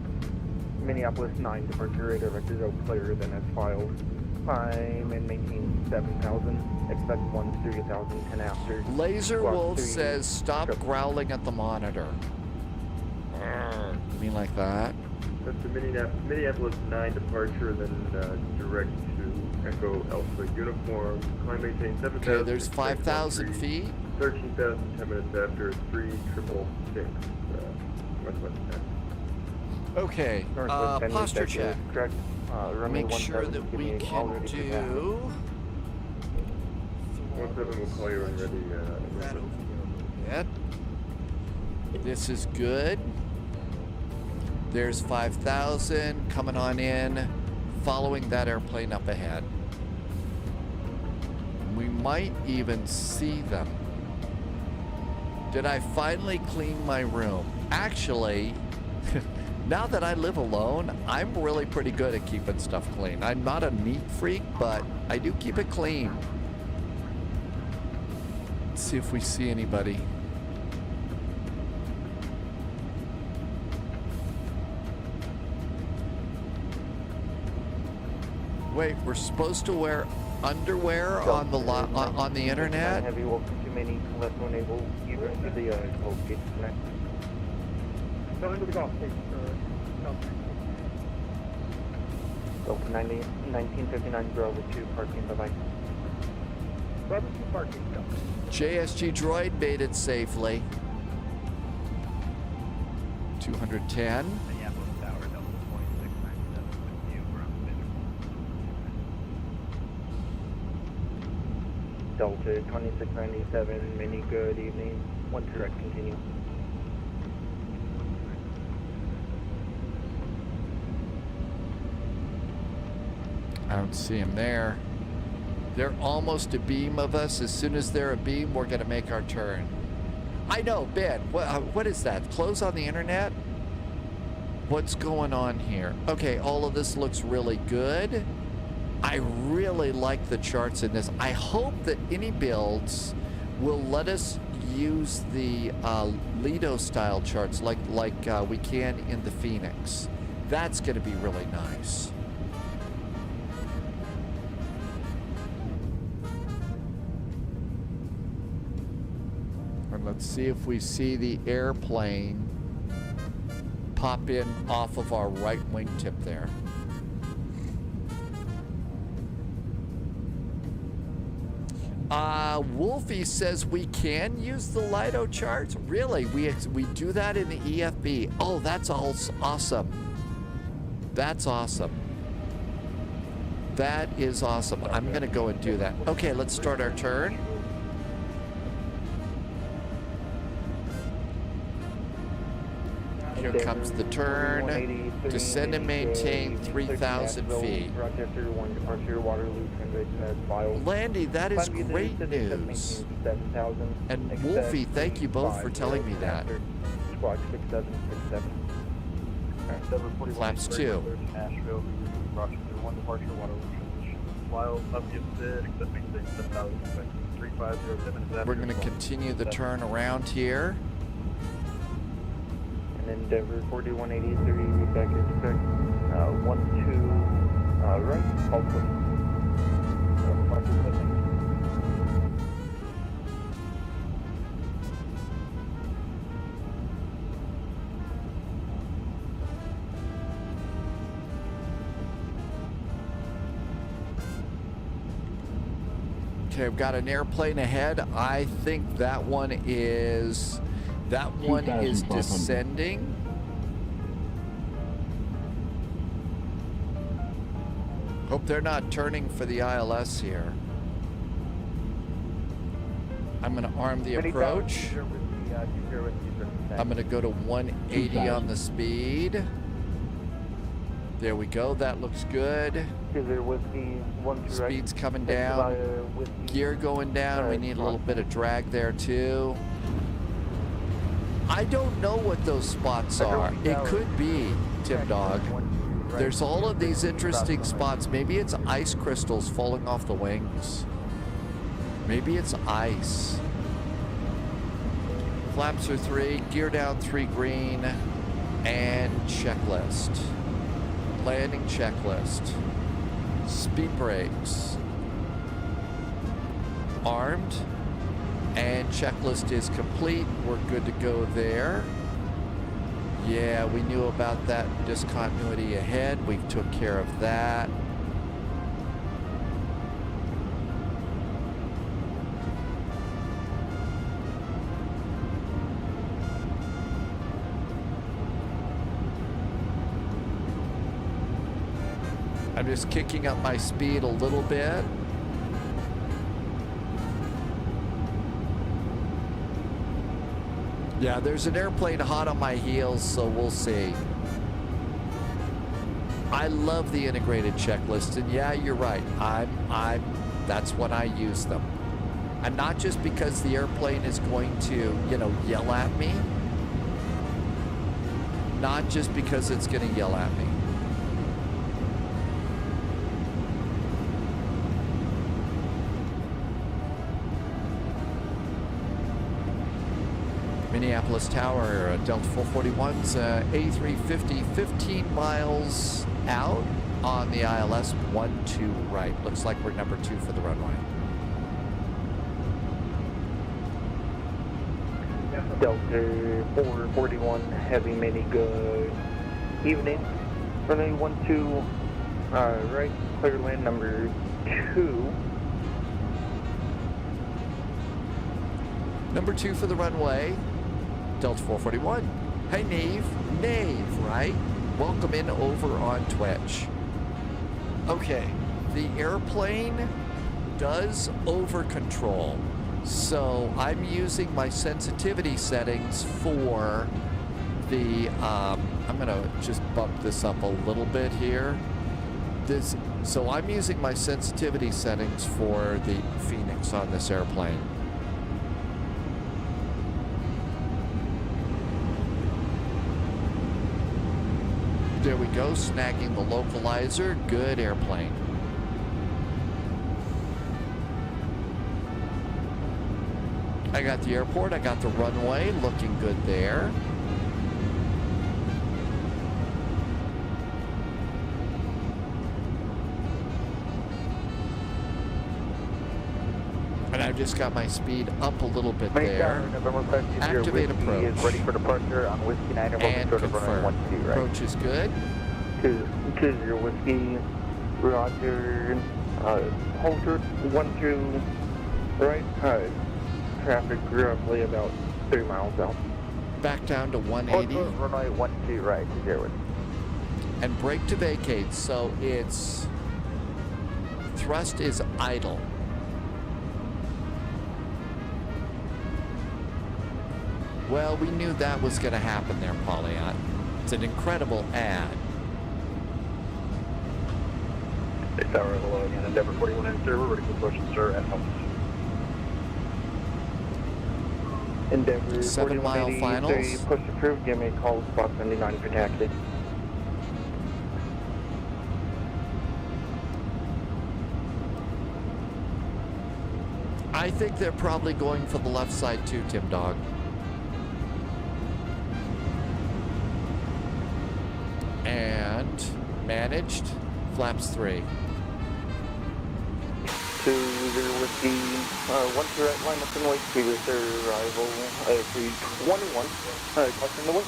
Minneapolis 9 departure radar vectors out clear than as filed. Climb and maintain 7,000. Expect 1-3,000 10 after. Laser Wolf says stop growling at the monitor. You mean like that? That's the Minneapolis 9 departure, then direct to Echo Alpha Uniform. Climb maintain 7,000. Okay, there's 5,000 feet. 13,000, 10 minutes after 3,666, Northwest 10. Okay, posture check. Correct. Make sure that we can do... 17 will call you when ready. That over here a little bit. This is good. There's 5,000 coming on in, following that airplane up ahead. We might even see them. Did I finally clean my room? Actually, now that I live alone, I'm really pretty good at keeping stuff clean. I'm not a neat freak, but I do keep it clean. Let's see if we see anybody. Wait, we're supposed to wear underwear on the on the internet? Heavy, welcome to many. Less one able. You go to the Gulf Gate connect. Go into the Gulf Gate. Gulf 90, 1959 Bravo 2 parking. Bye-bye. Bravo 2 parking. Go. JSG droid made it safely. 210. Minneapolis Tower, Delta 2697 with you, Delta 2697, many good evening. One direct, continue. I don't see him there. They're almost a beam of us. As soon as they're a beam, we're gonna make our turn. I know, Ben, what is that? Close on the internet? What's going on here? Okay, all of this looks really good. I really like the charts in this. I hope that any builds will let us use the Lido style charts like we can in the Phoenix. That's gonna be really nice. And let's see if we see the airplane pop in off of our right wingtip there. Wolfie says we can use the Lido charts. Really? We do that in the EFB. Oh, that's awesome. That's awesome. That is awesome. I'm gonna go and do that. Okay, let's start our turn. Here comes the turn. Descend and maintain 3,000 feet. Rochester 1 departure, Waterloo transition as filed. Landy, that is great news. 7,000. And Wolfie, thank you both for telling me that. Squawk 6767. Flaps 2. Nashville, Rochester 1 departure, Waterloo transition. File up you said, except maintain 7,000, 3507. We're going to continue the turn around here. And Endeavor 4183, back expect 12 right, hopefully. Okay, I've got an airplane ahead. I think that one is descending. Hope they're not turning for the ILS here. I'm going to arm the approach. I'm going to go to 180 on the speed. There we go. That looks good. Speed's coming down. Gear going down. We need a little bit of drag there too. I don't know what those spots are. It could be, Tim Dog. There's all of these interesting spots. Maybe it's ice crystals falling off the wings. Maybe it's ice. Flaps are 3, gear down 3 green, and checklist. Landing checklist. Speed brakes. Armed. And checklist is complete. We're good to go there. Yeah, we knew about that discontinuity ahead. We took care of that. I'm just kicking up my speed a little bit. Yeah, there's an airplane hot on my heels, so we'll see. I love the integrated checklist, and yeah, you're right. That's when I use them. And not just because the airplane is going to, yell at me. Not just because it's going to yell at me. Minneapolis Tower, Delta 441's A350, 15 miles out on the ILS, 12 right. Looks like we're number 2 for the runway. Delta 441, heavy mini, good evening. Runway 12, right, clear land number 2. Number 2 for the runway. Delta 441. Hey, Nave, right? Welcome in over on Twitch. Okay, the airplane does over control. So I'm using my sensitivity settings for the, I'm gonna just bump this up a little bit here. So I'm using my sensitivity settings for the Phoenix on this airplane. There we go, snagging the localizer. Good airplane. I got the airport, I got the runway, looking good there. And I've just got my speed up a little bit there. Activate approach. Is ready for departure on Whiskey 9 and confirm. Right? Approach is good. 20 Whiskey, Roger, Holter, 12, right, traffic roughly about 3 miles out. Back down to 180. Runway 12 right, zero. And brake to vacate, so it's thrust is idle. Well, we knew that was going to happen there, Paulo. It's an incredible ad. Hey, Tower, hello again. Endeavor 41 and server, ready for push and stir and help. Endeavor 7-mile 4183, finals. push approved. Give me a call, spot 79 for taxi. I think they're probably going for the left side too, Tim Dog. And managed, flaps 3. 20 Whiskey, 1 direct line up and wait, previous arrival, 321, crossing the way.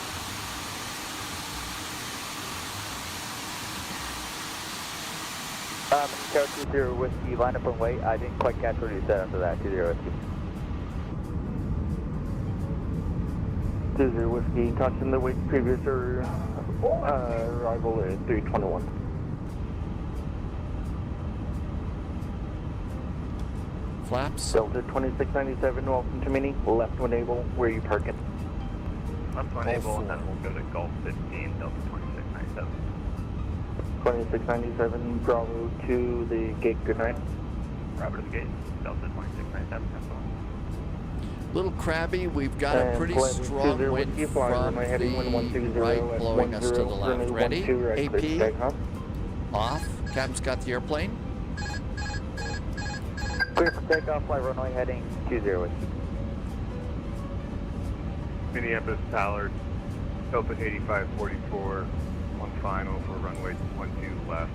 Tower 20 Whiskey, line up and wait. I didn't quite catch what you said after that. 20 Whiskey. 20 Whiskey, touching the wait, previous arrival at 321. Flaps. Delta 2697, welcome to Mini. Left one able, where are you parking? Left one able, and then we'll go to Golf 15, Delta 2697. 2697, Bravo to the gate, good night. Bravo to the gate, Delta 2697, Little crabby, we've got a pretty strong wind from the right blowing us to the left. Ready? AP, off. Captain's got the airplane. Clear for takeoff, flight runway heading 20 Whiskey. Minneapolis Tower, Delta 8544, on final for runway 12 left.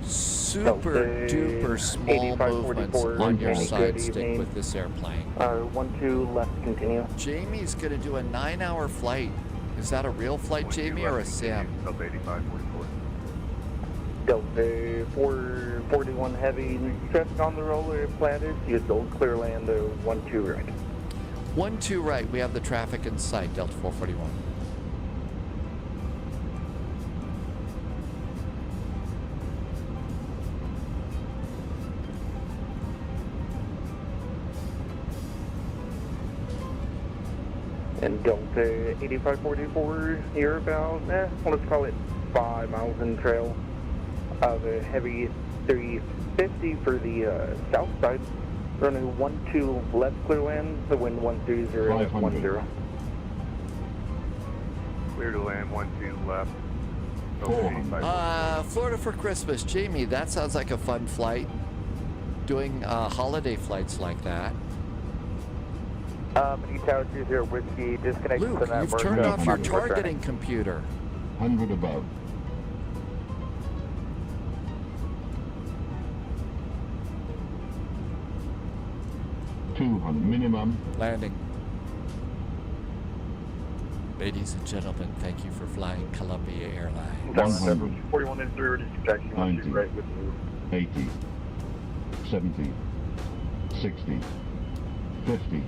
Super duper small movements on your side stick with this airplane. 12 left, continue. Jamie's going to do a 9-hour flight. Is that a real flight, Jamie, or a sim? Delta 8544. Delta 441 heavy, traffic on the roller, planted, you sold clear land, 12 right. 12 right, we have the traffic in sight, Delta 441. And Delta 8544, you're about, let's call it 5 miles in trail of a heavy 350 for the south side. Running 12 left clear land, the wind 130 10. Clear to land 12 left. Florida for Christmas. Jamie, that sounds like a fun flight. Doing holiday flights like that. Mini Tower 20 Whiskey, disconnect Luke, from that. you've turned off your targeting computer. 100 above. Minimum. Landing. Ladies and gentlemen, thank you for flying Columbia Airlines. 100. 41 and 3, ready to taxi 90. right with you. 80. 70. 60. 50.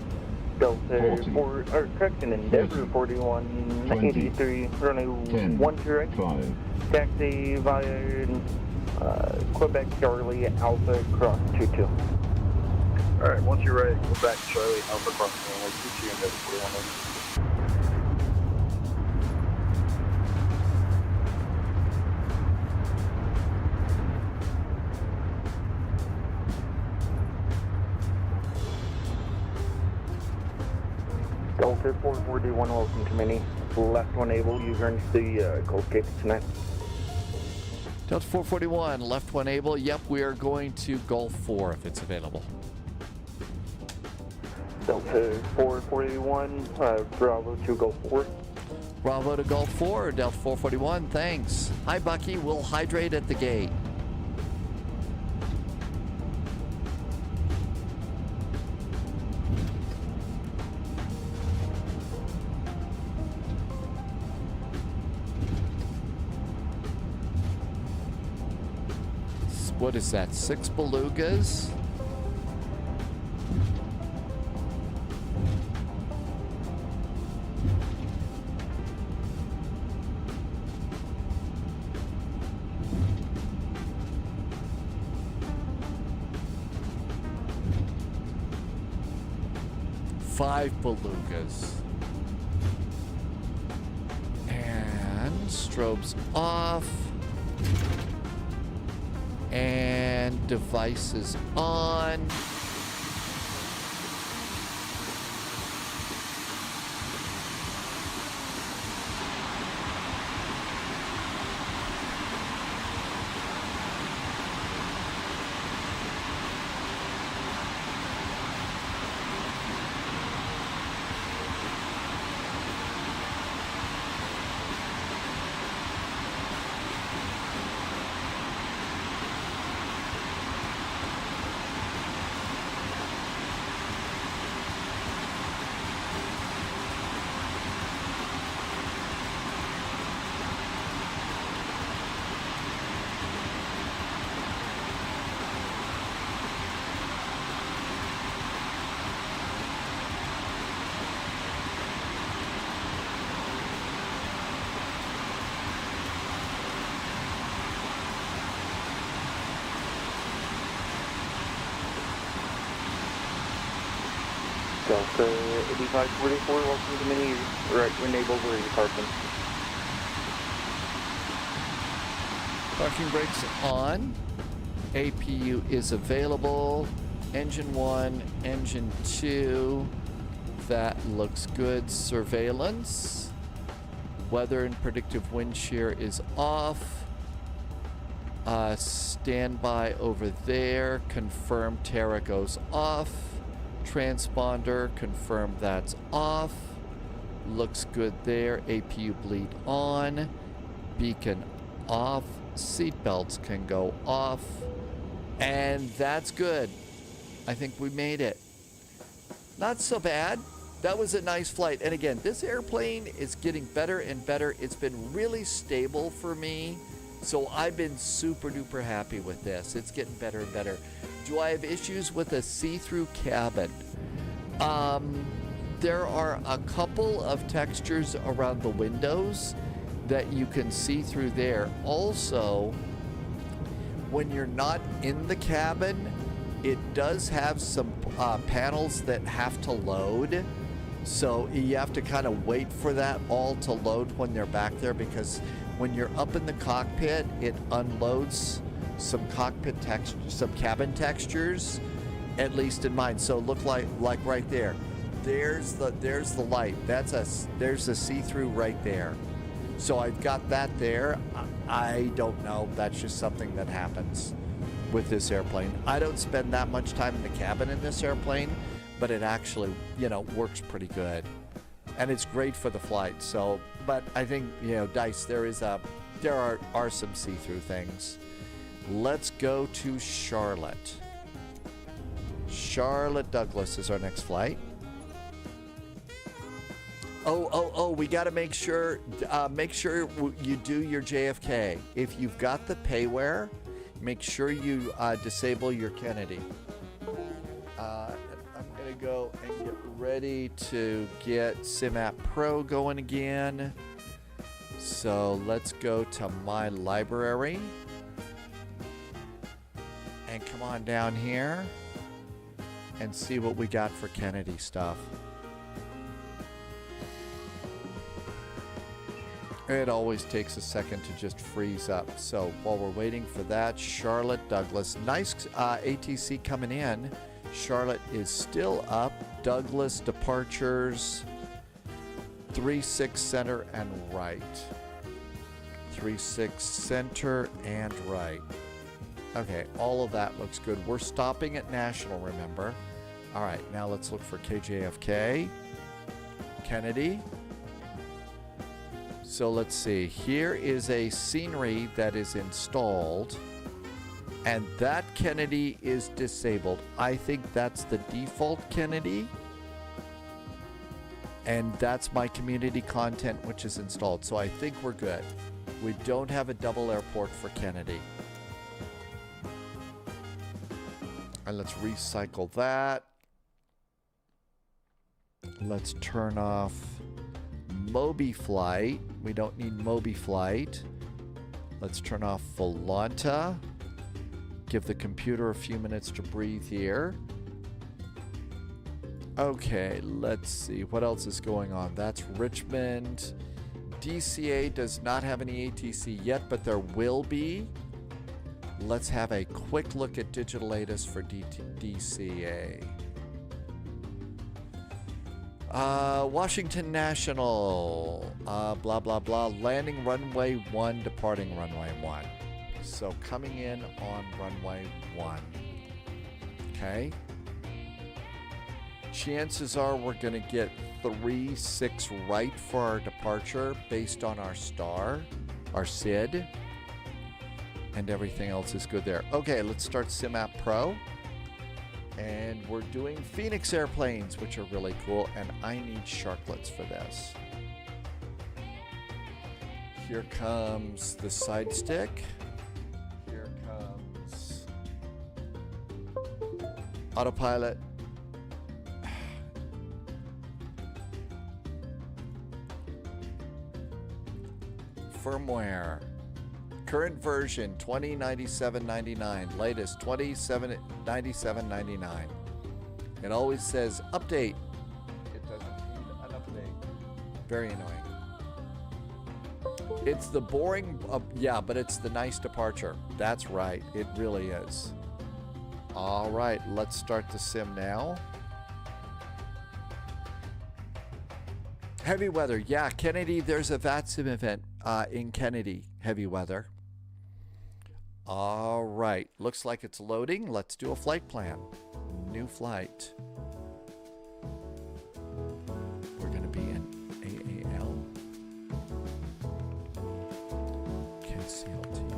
Delta 4, correction, Endeavor 41, 83, running 12 right. 5. Taxi via Quebec Charlie Alpha cross 22. Alright, once you're ready, go back to Charlie Alpha crossing runway 22 and Delta 41. Delta 441, welcome to Mini. Left one able, you earned the Gulf Gate tonight. Delta 441, left one able. Yep, we are going to Gulf 4 if it's available. Delta 441, Bravo to Gulf 4. Bravo to Gulf 4, Delta 441, thanks. Hi, Bucky, we'll hydrate at the gate. What is that, 6 belugas? 5 belugas. And strobes off. And devices on. Delta 8544, welcome to Mini, right, enable where you're parking. Parking brakes on. APU is available. Engine 1, engine 2. That looks good. Surveillance. Weather and predictive wind shear is off. Standby over there. Confirm Terra goes off. Transponder, confirm that's off. Looks good there. APU bleed on. Beacon off. Seatbelts can go off. And that's good. I think we made it. Not so bad. That was a nice flight. And again, this airplane is getting better and better. It's been really stable for me. So I've been super duper happy with this. It's getting better and better. Do I have issues with a see-through cabin? There are a couple of textures around the windows that you can see through there. Also, when you're not in the cabin, it does have some panels that have to load. So you have to kind of wait for that all to load when they're back there, because when you're up in the cockpit, it unloads some cockpit text, some cabin textures, at least in mine. So look like right there. There's the light. There's a see-through right there. So I've got that there. I don't know. That's just something that happens with this airplane. I don't spend that much time in the cabin in this airplane, but it actually, works pretty good. And it's great for the flight. So, but I think, Dice, there are some see-through things. Let's go to Charlotte. Charlotte Douglas is our next flight. Oh, we got to make sure you do your JFK. If you've got the payware, make sure you disable your Kennedy. I'm going to go and get ready to get SimApp Pro going again. So let's go to my library. And come on down here and see what we got for Kennedy stuff. It always takes a second to just freeze up. So while we're waiting for that, Charlotte Douglas. Nice ATC coming in. Charlotte is still up. Douglas departures 36 center and right. 36 center and right. Okay, all of that looks good. We're stopping at National, remember. All right, now let's look for KJFK. Kennedy. So let's see. Here is a scenery that is installed, and that Kennedy is disabled. I think that's the default Kennedy, and that's my community content, which is installed. So I think we're good. We don't have a double airport for Kennedy. And let's recycle that. Let's turn off Moby Flight. We don't need Moby Flight. Let's turn off Volanta. Give the computer a few minutes to breathe here. Okay, let's see. What else is going on? That's Richmond. DCA does not have any ATC yet, but there will be. Let's have a quick look at digital ATIS for DCA. Washington National. Blah, blah, blah. Landing runway 1, departing runway 1. So coming in on runway 1. Okay. Chances are we're going to get 3-6 right for our departure based on our star, our SID, and everything else is good there. Okay, let's start SimApp Pro. And we're doing Phoenix airplanes, which are really cool, and I need sharklets for this. Here comes the side stick. Here comes autopilot. Firmware. Current version 2097.99. Latest 2797.99. It always says update. It doesn't need an update. Very annoying. It's the boring, yeah, but it's the nice departure. That's right. It really is. All right, let's start the sim now. Heavy weather. Yeah, Kennedy, there's a VATSIM event in Kennedy. Heavy weather. All right. Looks like it's loading. Let's do a flight plan. New flight. We're going to be in AAL. KCLT.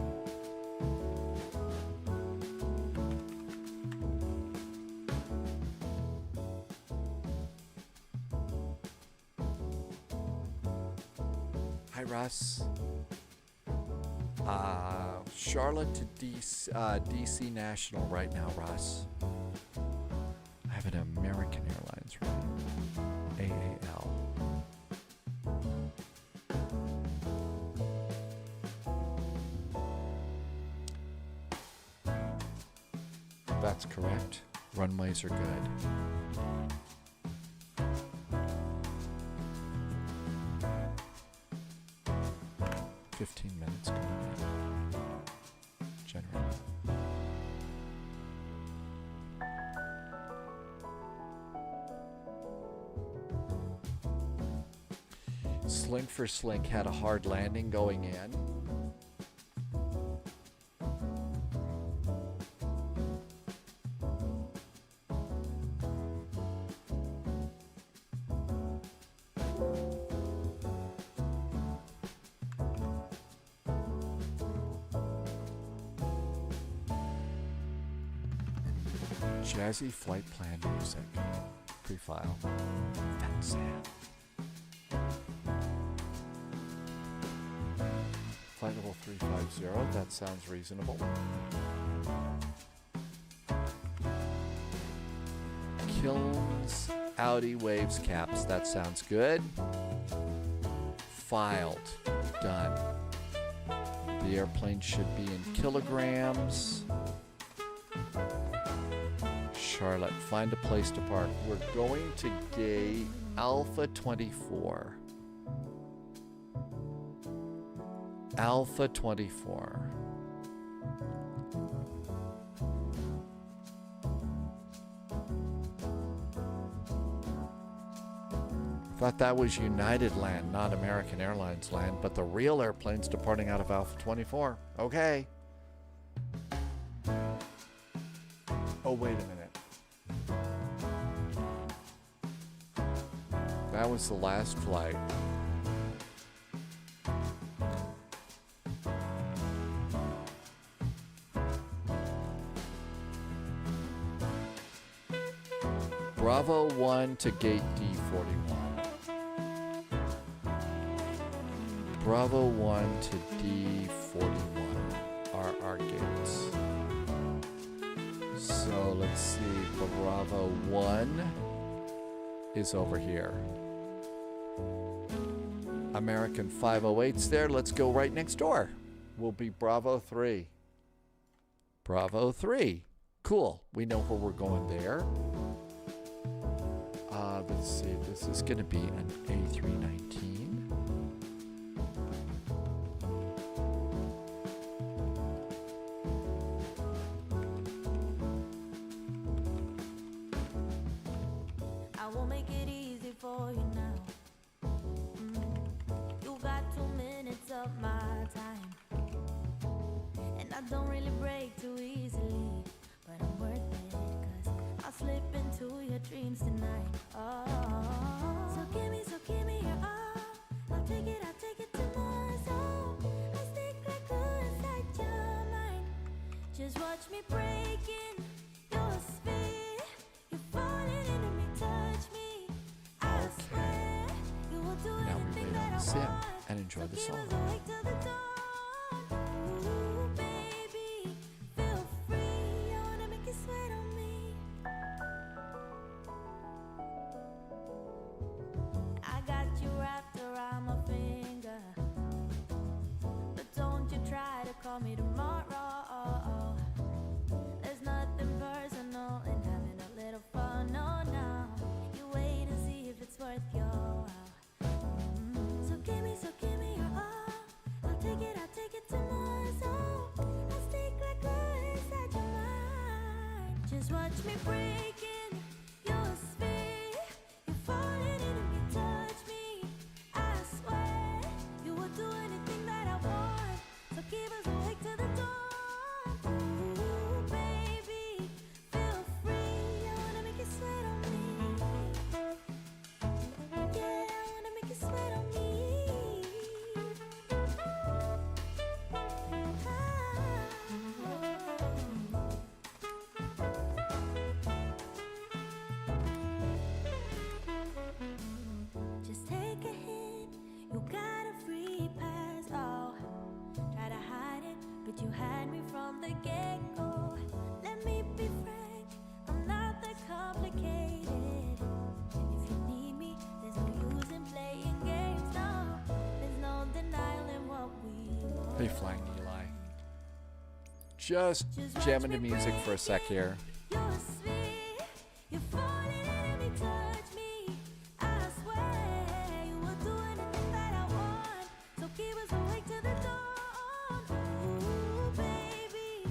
Hi, Russ. Charlotte to DC National right now, Ross. I have an American Airlines right. AAL. That's correct. Runways are good. Minutes going in. General. Slink for Slink had a hard landing going in. Jazzy flight plan music. Pre-file. That's it. Flight level 350. That sounds reasonable. Kilns, Audi, Waves, Caps. That sounds good. Filed. Done. The airplane should be in kilograms. Charlotte, find a place to park. We're going to gate Alpha 24. Alpha 24. I thought that was United land, not American Airlines land, but the real airplane's departing out of Alpha 24. Okay. Oh, wait a minute. That was the last flight. Bravo 1 to gate D41. Bravo 1 to D41 are our gates. So let's see, Bravo 1 is over here. American 508's there. Let's go right next door. We'll be Bravo 3. Bravo 3. Cool. We know where we're going there. Let's see, this is going to be an A319. I will make it easy for you now. You got 2 minutes of my time, and I don't really break too easily, but I'm worth it, 'cause I'll slip into your dreams tonight. Oh, so give me your all. I'll take it to my soul. I'll stick like glue inside your mind. Just watch me breaking your sphere. You're falling into me, touch me. I swear you will do Now we anything wait that on I the sim want. and enjoy the Give song. us awake till the dawn. Ooh, baby, feel free. I wanna make you sweat on me. I got you wrapped around my finger, but don't you try to call me tomorrow. There's nothing personal in having a little fun. No, no. You wait and see if it's worth your while. So give me your all. I'll take it to my soul. I'll stick like glue inside your mind. Just watch me breaking your sphere. You're falling into me, touch me. I swear you will do anything that I want. So keep us awake till the dawn. Ooh, baby, feel free. I wanna make you sweat on me. Yeah, I wanna make you sweat on me. Just take a hit, you got a free pass. Oh, try to hide it, but you had me from the get-go. Let me be frank, I'm not that complicated. If you need me, there's no use in playing games. No, there's no denying what we want. Hey, Flying Eli. Just jamming to music for a sec here. Your sphere, you're falling into me, touch me. I swear you will do anything that I want. So keep us awake till the dawn. Ooh, baby,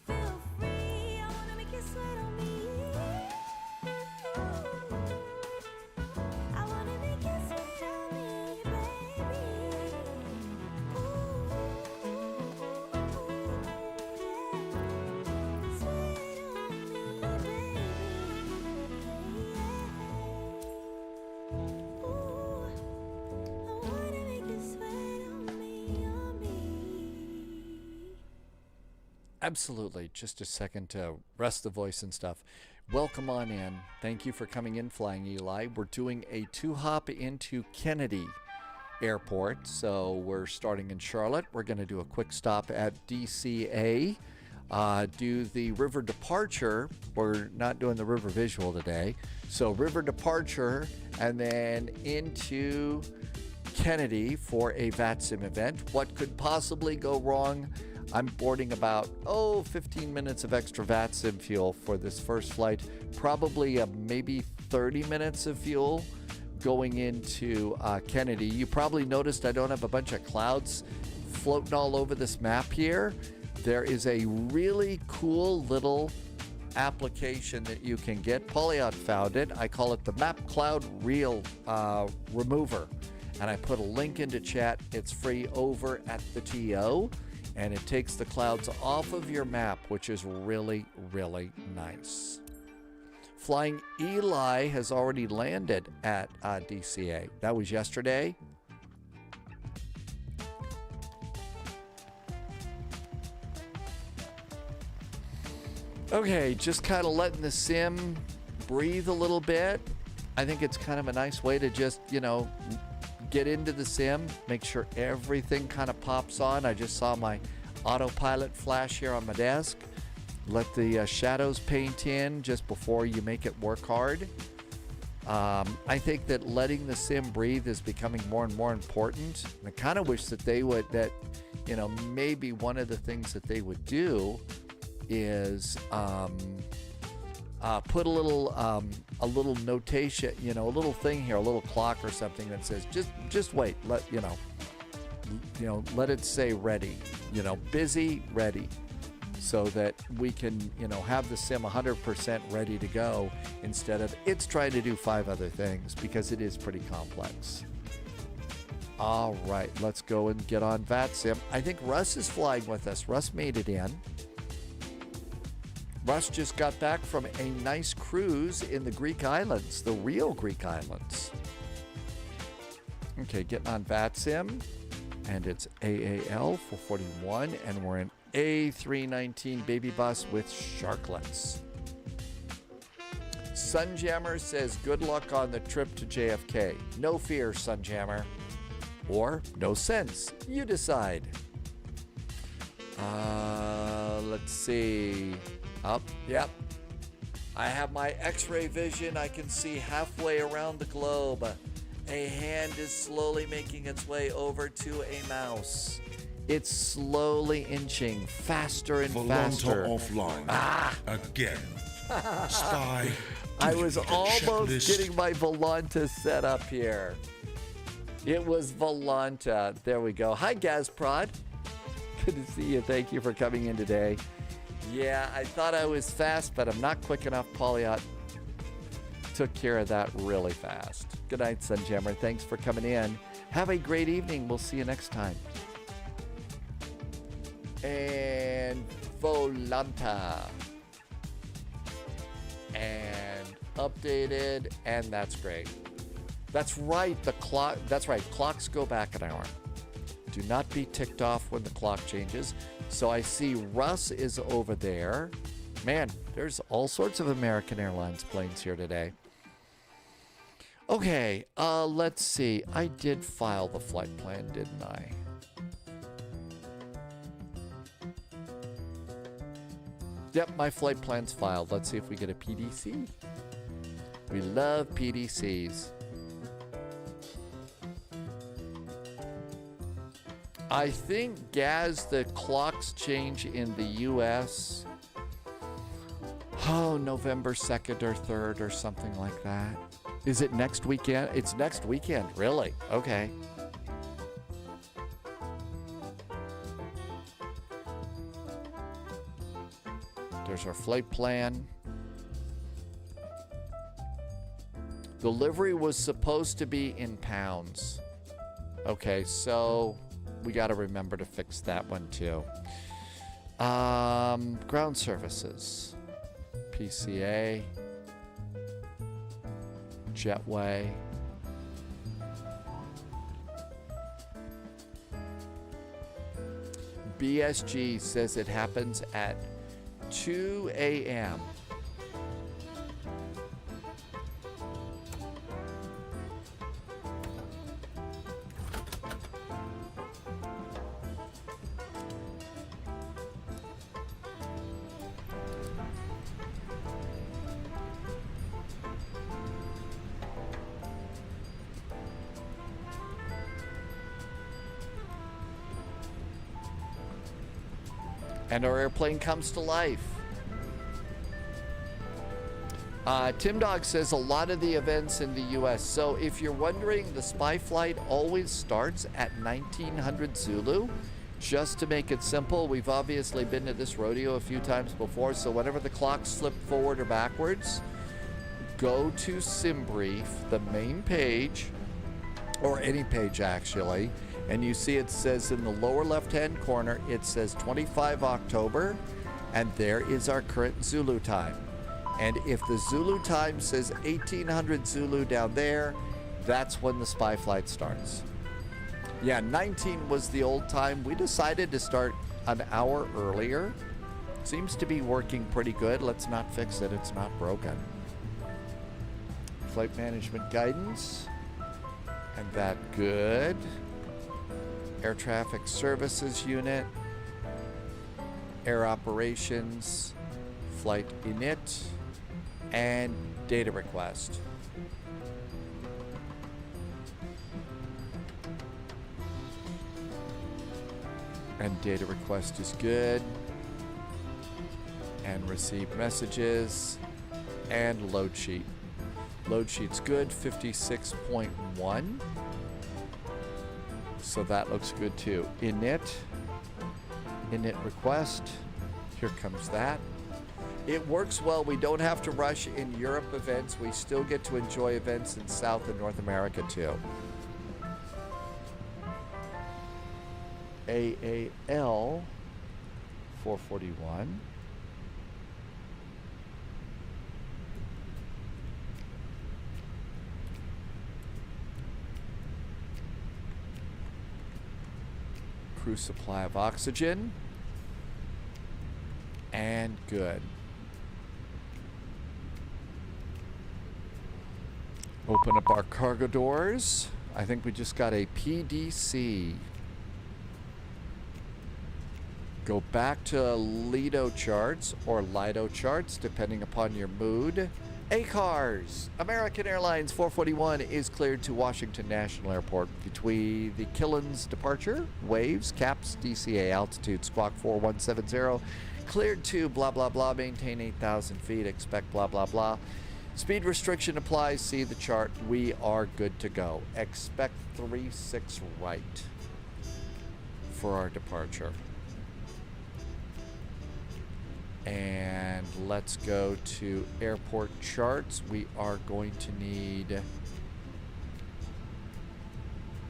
feel free. I wanna make you sweat on me. I wanna make you sweat on me, baby. Absolutely. Just a second to rest the voice and stuff. Welcome on in. Thank you for coming in, Flying Eli. We're doing a 2-hop into Kennedy Airport. So we're starting in Charlotte. We're going to do a quick stop at DCA. Do the river departure. We're not doing the river visual today. So river departure and then into Kennedy for a VATSIM event. What could possibly go wrong? I'm boarding about, 15 minutes of extra VATSIM fuel for this first flight. Probably maybe 30 minutes of fuel going into Kennedy. You probably noticed I don't have a bunch of clouds floating all over this map here. There is a really cool little application that you can get. Paulo found it. I call it the Map Cloud Reel Remover. And I put a link into chat. It's free over at the TO. And it takes the clouds off of your map, which is really, really nice. Flying Eli has already landed at DCA. That was yesterday. Okay, just kind of letting the sim breathe a little bit. I think it's kind of a nice way to just, get into the sim, make sure everything kind of pops on. I just saw my autopilot flash here on my desk. Let the shadows paint in just before you make it work hard. I think that letting the sim breathe is becoming more and more important. And I kind of wish that they would, maybe one of the things that they would do is put a little notation, you know, a little thing here, a little clock or something that says just wait, let it say ready, you know, busy, ready, so that we can, you know, have the sim 100% ready to go instead of it's trying to do 5 other things, because it is pretty complex. All right, let's go and get on VATSIM. I think Russ is flying with us. Russ made it in. Russ just got back from a nice cruise in the Greek islands, the real Greek islands. Okay, getting on VATSIM, and it's AAL 441, and we're in A319 baby bus with sharklets. Sunjammer says, good luck on the trip to JFK. No fear, Sunjammer. Or no sense. You decide. Let's see. Up, yep. I have my X-ray vision. I can see halfway around the globe. A hand is slowly making its way over to a mouse. It's slowly inching faster and faster. Offline. Again. Spy. I was almost getting my Volanta set up here. It was Volanta. There we go. Hi, Gazprod. Good to see you. Thank you for coming in today. Yeah, I thought I was fast, but I'm not quick enough. Polyot took care of that really fast. Good night, Sunjammer. Thanks for coming in. Have a great evening. We'll see you next time. And Volanta. And updated, and that's great. That's right, the clock, that's right, clocks go back an hour. Do not be ticked off when the clock changes. So I see Russ is over there. Man, there's all sorts of American Airlines planes here today. Okay, let's see. I did file the flight plan, didn't I? Yep, my flight plan's filed. Let's see if we get a PDC. We love PDCs. I think, Gaz, the clocks change in the U.S. November 2nd or 3rd or something like that. Is it next weekend? It's next weekend, really? Okay. There's our flight plan. Delivery was supposed to be in pounds. Okay, so we got to remember to fix that one too. Ground services. PCA. Jetway. BSG says it happens at 2 a.m. And our airplane comes to life. Tim Dog says a lot of the events in the U.S. So if you're wondering, the spy flight always starts at 1900 Zulu. Just to make it simple, we've obviously been to this rodeo a few times before, so whenever the clocks slip forward or backwards, go to SimBrief, the main page, or any page actually, and you see it says in the lower left-hand corner, it says 25 October, and there is our current Zulu time. And if the Zulu time says 1800 Zulu down there, that's when the spy flight starts. Yeah, 19 was the old time. We decided to start an hour earlier. Seems to be working pretty good. Let's not fix it. It's not broken. Flight management guidance. And that good. Air traffic services unit. Air operations. Flight init. And data request. And data request is good. And receive messages. And load sheet. Load sheet's good, 56.1. So that looks good too. Init request. Here comes that. It works well. We don't have to rush in Europe events. We still get to enjoy events in South and North America too. AAL 441. Crew supply of oxygen. And good. Open up our cargo doors. I think we just got a PDC. Go back to Lido charts or Lido charts, depending upon your mood. ACARS, American Airlines 441 is cleared to Washington National Airport between the Killens departure, waves, caps, DCA altitude, squawk 4170, cleared to blah blah blah, maintain 8,000 feet, expect blah blah blah. Speed restriction applies, see the chart, we are good to go. Expect 36 right for our departure. And let's go to airport charts. We are going to need,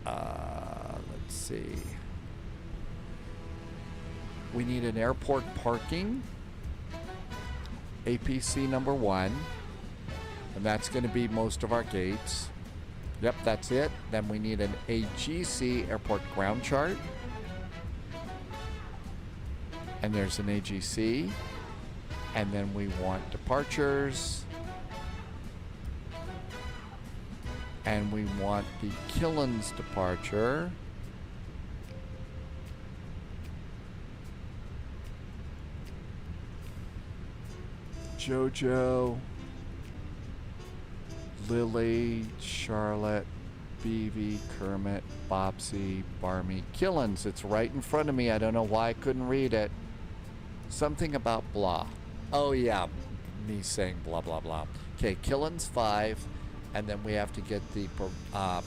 let's see. We need an airport parking, APC number 1, and that's going to be most of our gates. Yep, that's it. Then we need an AGC, airport ground chart. And there's an AGC. And then we want departures. And we want the Killens departure. Jojo, Lily, Charlotte, BV, Kermit, Bopsy, Barmy, Killens. It's right in front of me. I don't know why I couldn't read it. Something about blah. Oh yeah, me saying blah blah blah. Okay, Killens 5, and then we have to get the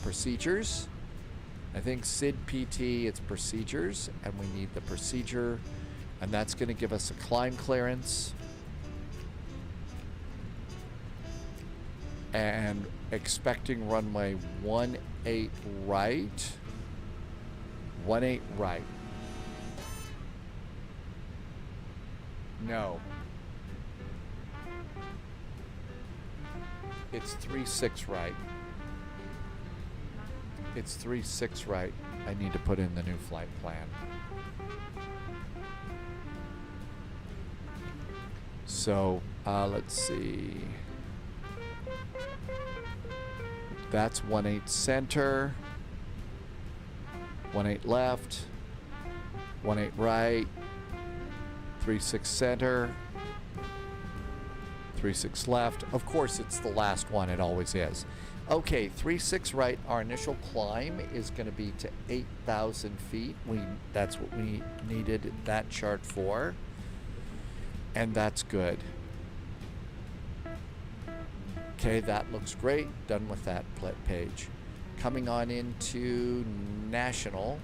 procedures. I think SID PT, it's procedures, and we need the procedure, and that's going to give us a climb clearance. And expecting runway 18 right. 18 right. No. It's 36 right. It's 36 right. I need to put in the new flight plan. So, let's see. That's 18 center, 18 left, 18 right, 36 center, 36 left. Of course, it's the last one. It always is. Okay, 36 right. Our initial climb is going to be to 8,000 feet. That's what we needed that chart for, and that's good. Okay, that looks great. Done with that page. Coming on into National.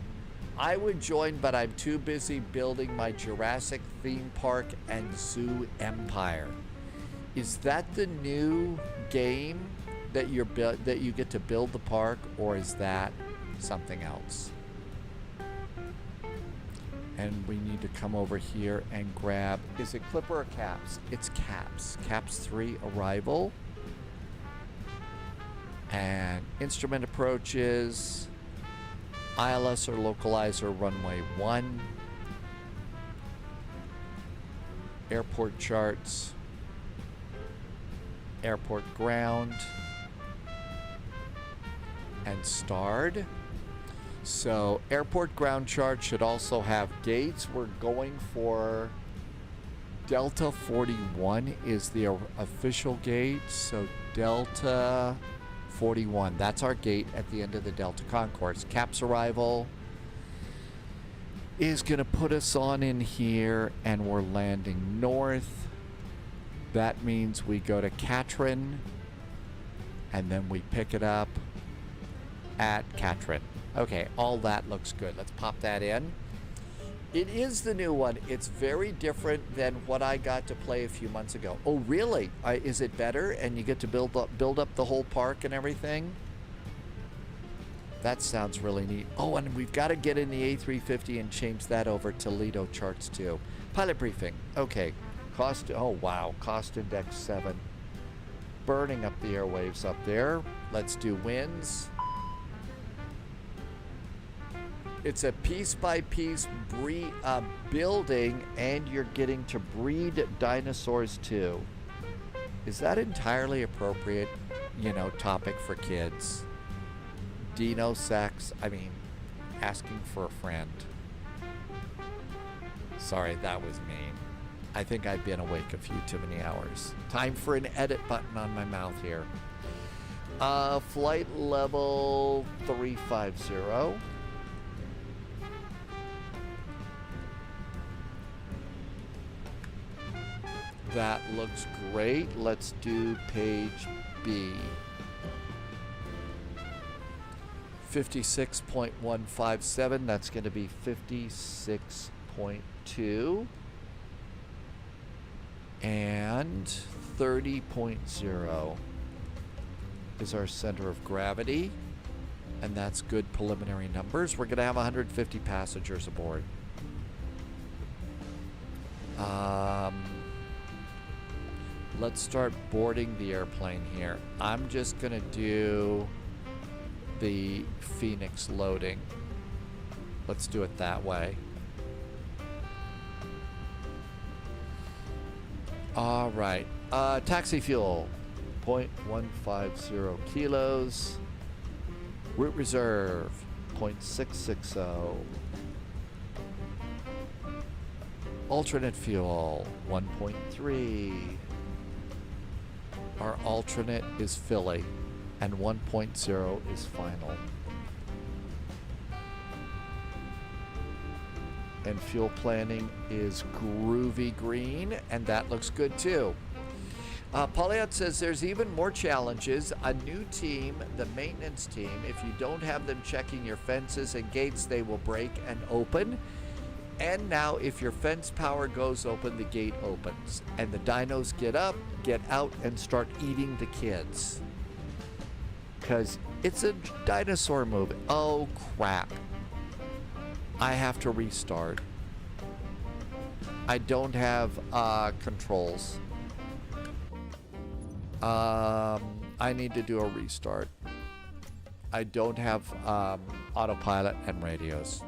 I would join, but I'm too busy building my Jurassic theme park and zoo empire. Is that the new game that that you get to build the park, or is that something else? And we need to come over here and grab, is it Clipper or Caps? It's Caps. Caps 3 arrival. And instrument approaches, ILS or localizer runway 1, airport charts, airport ground, and starred. So airport ground chart should also have gates. We're going for Delta 41 is the official gate. So Delta 41, that's our gate at the end of the Delta Concourse. Caps arrival is going to put us on in here, and we're landing north. That means we go to Katrin, and then we pick it up at Katrin. Okay, all that looks good. Let's pop that in. It is the new one. It's very different than what I got to play a few months ago. Oh, really? Is it better? And you get to build up the whole park and everything? That sounds really neat. Oh, and we've got to get in the A350 and change that over to Lido charts too. Pilot briefing. Okay. Cost. Oh, wow. Cost index 7. Burning up the airwaves up there. Let's do winds. It's a piece-by-piece building, and you're getting to breed dinosaurs too. Is that entirely appropriate, topic for kids? Dino sex, asking for a friend. Sorry, that was mean. I think I've been awake a few too many hours. Time for an edit button on my mouth here. Flight level 350. That looks great. Let's do page B. 56.157. That's going to be 56.2. And 30.0 is our center of gravity. And that's good preliminary numbers. We're going to have 150 passengers aboard. Let's start boarding the airplane here. I'm just going to do the Phoenix loading. Let's do it that way. All right. Taxi fuel, 0.150 kilos. Route reserve, 0.660. Alternate fuel, 1.3. Our alternate is Philly, and 1.0 is final. And fuel planning is groovy green, and that looks good too. Paulo says there's even more challenges. A new team, the maintenance team, if you don't have them checking your fences and gates, they will break and open. And now if your fence power goes open, the gate opens. And the dinos get up, get out, and start eating the kids. Because it's a dinosaur movie. Oh, crap. I have to restart. I don't have controls. I need to do a restart. I don't have autopilot and radios.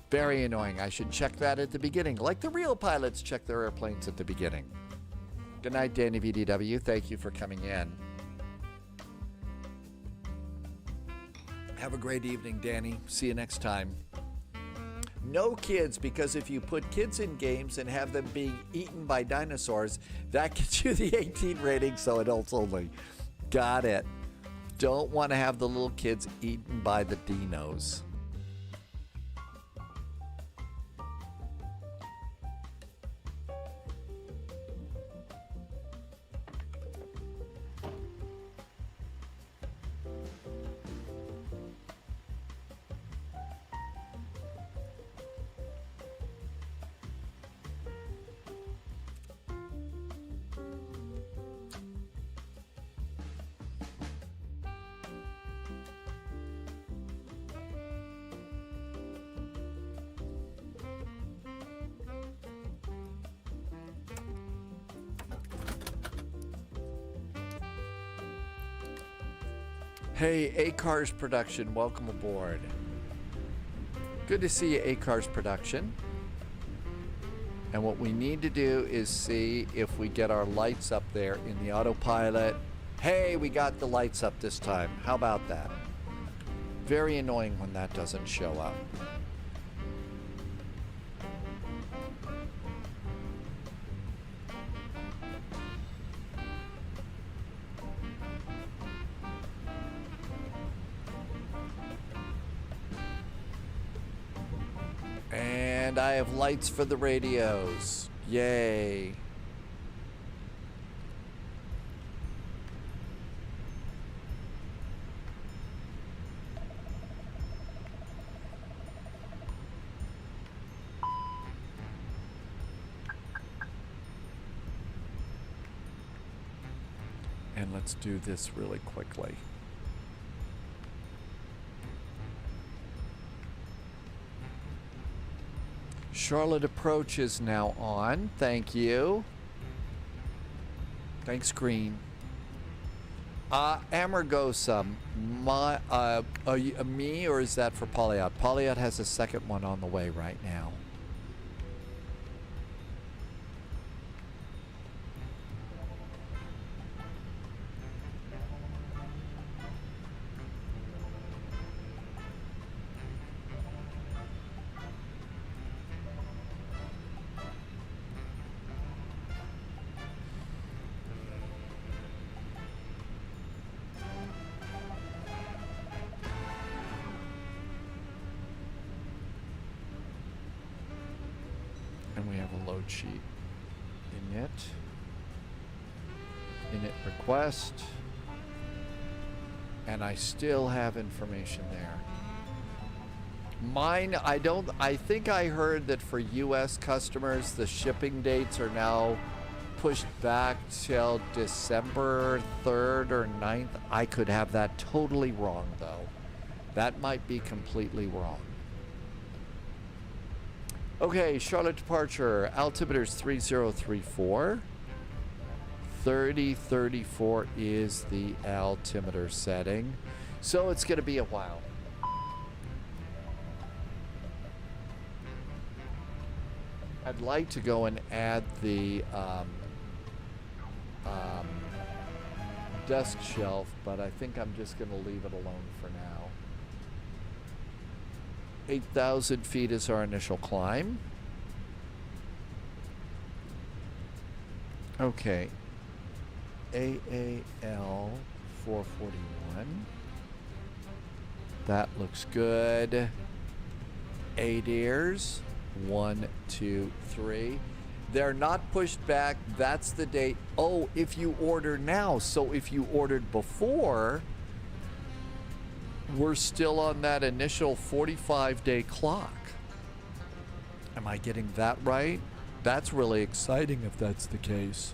Very annoying. I should check that at the beginning, like the real pilots check their airplanes at the beginning. Good night, Danny VDW. Thank you for coming in. Have a great evening, Danny. See you next time. No kids, because if you put kids in games and have them being eaten by dinosaurs, that gets you the 18 rating, so adults only. Got it. Don't want to have the little kids eaten by the dinos. Hey, A-Cars Production, welcome aboard. Good to see you, A-Cars Production. And what we need to do is see if we get our lights up there in the autopilot. Hey, we got the lights up this time. How about that? Very annoying when that doesn't show up. And I have lights for the radios. Yay. And let's do this really quickly. Charlotte approach is now on. Thank you. Thanks, Green. Amargosa, me or is that for Polyot? Polyot has a second one on the way right now. Sheet init request, and I still have information there. Mine, I think I heard that for US customers the shipping dates are now pushed back till December 3rd or 9th. I could have that totally wrong though. That might be completely wrong. Okay, Charlotte departure, altimeter's 3034. 3034 is the altimeter setting. So it's gonna be a while. I'd like to go and add the desk shelf, but I think I'm just gonna leave it alone for now. 8,000 feet is our initial climb. Okay. AAL 441. That looks good. ADIRS 1, 2, 3. They're not pushed back. That's the date. Oh, if you order now. So if you ordered before, we're still on that initial 45-day clock. Am I getting that right? That's really exciting if that's the case.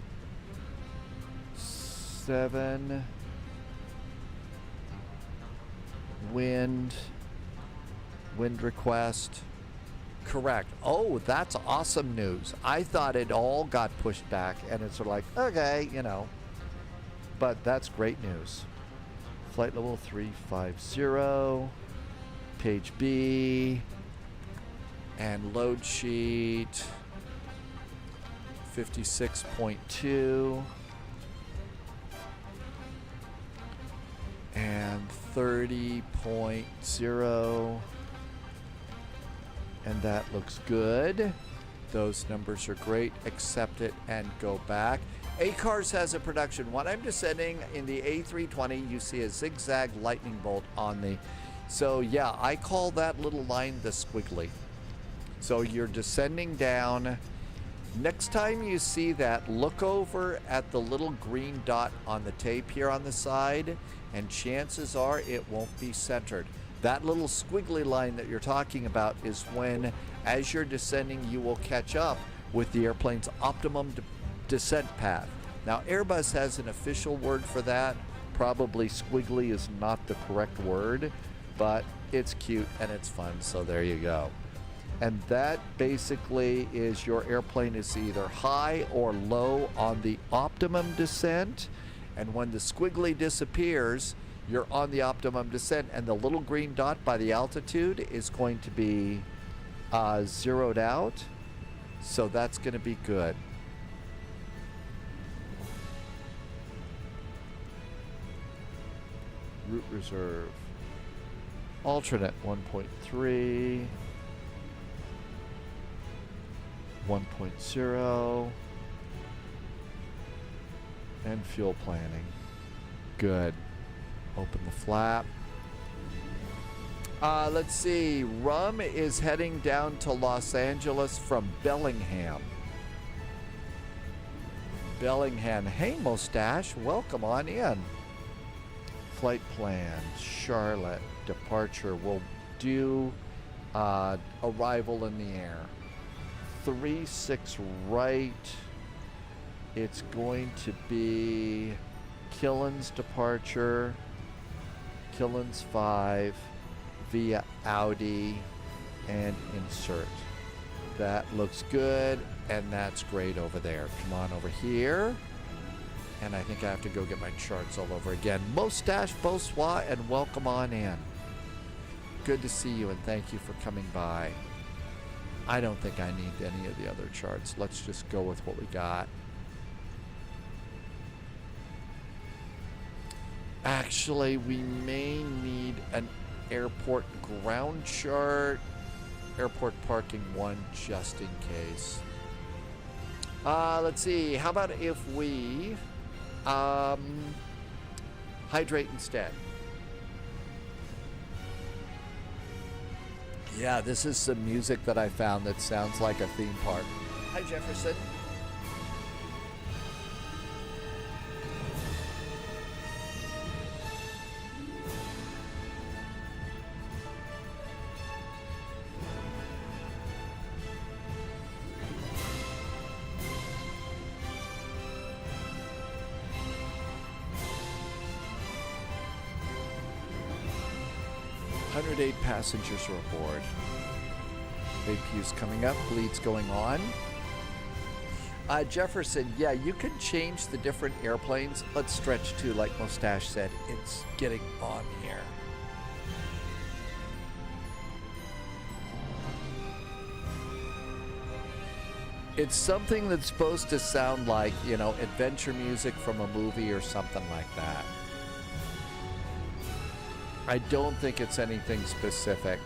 7. Wind request. Correct. Oh, that's awesome news. I thought it all got pushed back and it's sort of like, okay, you know. But that's great news. Flight level 350, page B, and load sheet 56.2 and 30.0, and that looks good. Those numbers are great. Accept it and go back. ACARS has a production. What I'm descending in the A320, you see a zigzag lightning bolt on the... So yeah, I call that little line the squiggly. So you're descending down. Next time you see that, look over at the little green dot on the tape here on the side, and chances are it won't be centered. That little squiggly line that you're talking about is when, as you're descending, you will catch up with the airplane's optimum descent path. Now, Airbus has an official word for that. Probably squiggly is not the correct word, but it's cute and it's fun, so there you go. And that basically is your airplane is either high or low on the optimum descent, and when the squiggly disappears, you're on the optimum descent, and the little green dot by the altitude is going to be zeroed out, so that's going to be good. Route reserve. Alternate 1.3. 1.0. And fuel planning. Good. Open the flap. Let's see. Rum is heading down to Los Angeles from Bellingham. Bellingham. Hey, Mustache. Welcome on in. Flight plan. Charlotte. Departure. We'll do arrival in the air. 36 right. It's going to be Killen's departure. Killen's 5 via Audi and insert. That looks good, and that's great over there. Come on over here. And I think I have to go get my charts all over again. Mustache, bonsoir, and welcome on in. Good to see you, and thank you for coming by. I don't think I need any of the other charts. Let's just go with what we got. Actually, we may need an airport ground chart, airport parking 1, just in case. Let's see. How about if we hydrate instead? Yeah, this is some music that I found that sounds like a theme park. Hi, Jefferson. Passengers are aboard. APU's coming up. Bleed's going on. Jefferson, yeah, you can change the different airplanes. Let's stretch to, like Mustache said, it's getting on here. It's something that's supposed to sound like, you know, adventure music from a movie or something like that. I don't think it's anything specific.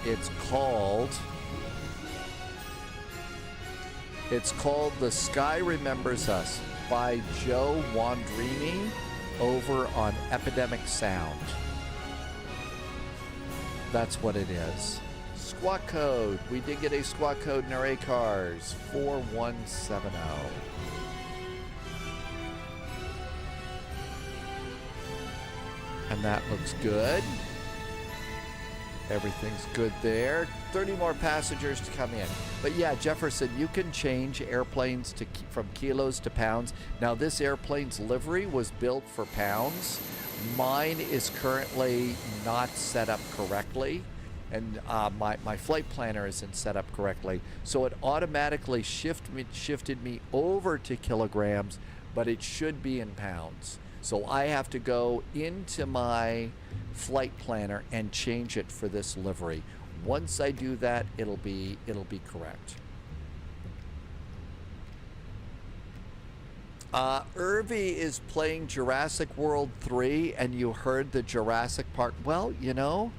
It's called The Sky Remembers Us by Joe Wandrini over on Epidemic Sound. That's what it is. Squawk code. We did get a squawk code in our ACARS. 4170. And that looks good. Everything's good there. 30 more passengers to come in. But yeah, Jefferson, you can change airplanes from kilos to pounds. Now, this airplane's livery was built for pounds. Mine is currently not set up correctly. And my flight planner isn't set up correctly. So it automatically shifted me over to kilograms, but it should be in pounds. So I have to go into my flight planner and change it for this livery. Once I do that, it'll be correct. Irvi is playing Jurassic World 3, and you heard the Jurassic Park. Well, you know,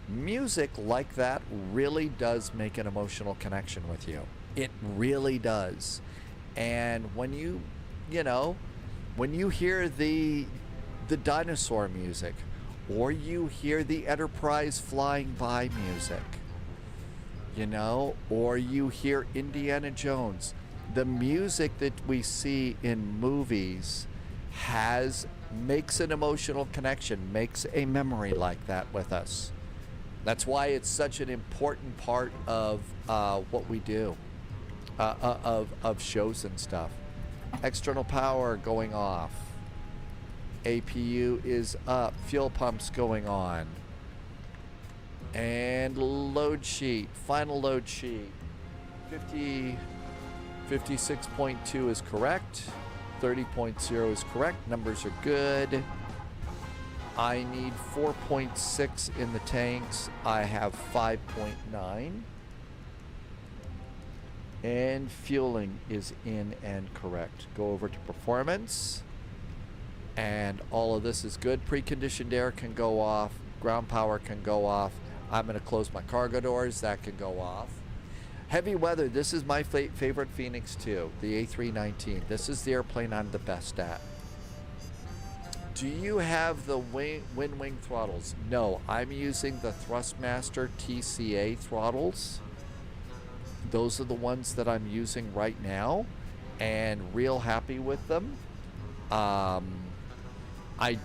music like that really does make an emotional connection with you. It really does. And when you hear the dinosaur music, or you hear the Enterprise flying by music, you know, or you hear Indiana Jones, the music that we see in movies makes an emotional connection, makes a memory like that with us. That's why it's such an important part of what we do, of shows and stuff. External power going off. APU is up. Fuel pumps going on. And load sheet. Final load sheet. 56.2 is correct. 30.0 is correct. Numbers are good. I need 4.6 in the tanks. I have 5.9. And fueling is in and correct. Go over to performance. And all of this is good. Preconditioned air can go off. Ground power can go off. I'm going to close my cargo doors. That can go off. Heavy weather. This is my favorite Phoenix 2, the A319. This is the airplane I'm the best at. Do you have the wing throttles? No, I'm using the Thrustmaster TCA throttles. Those are the ones that I'm using right now, and real happy with them. I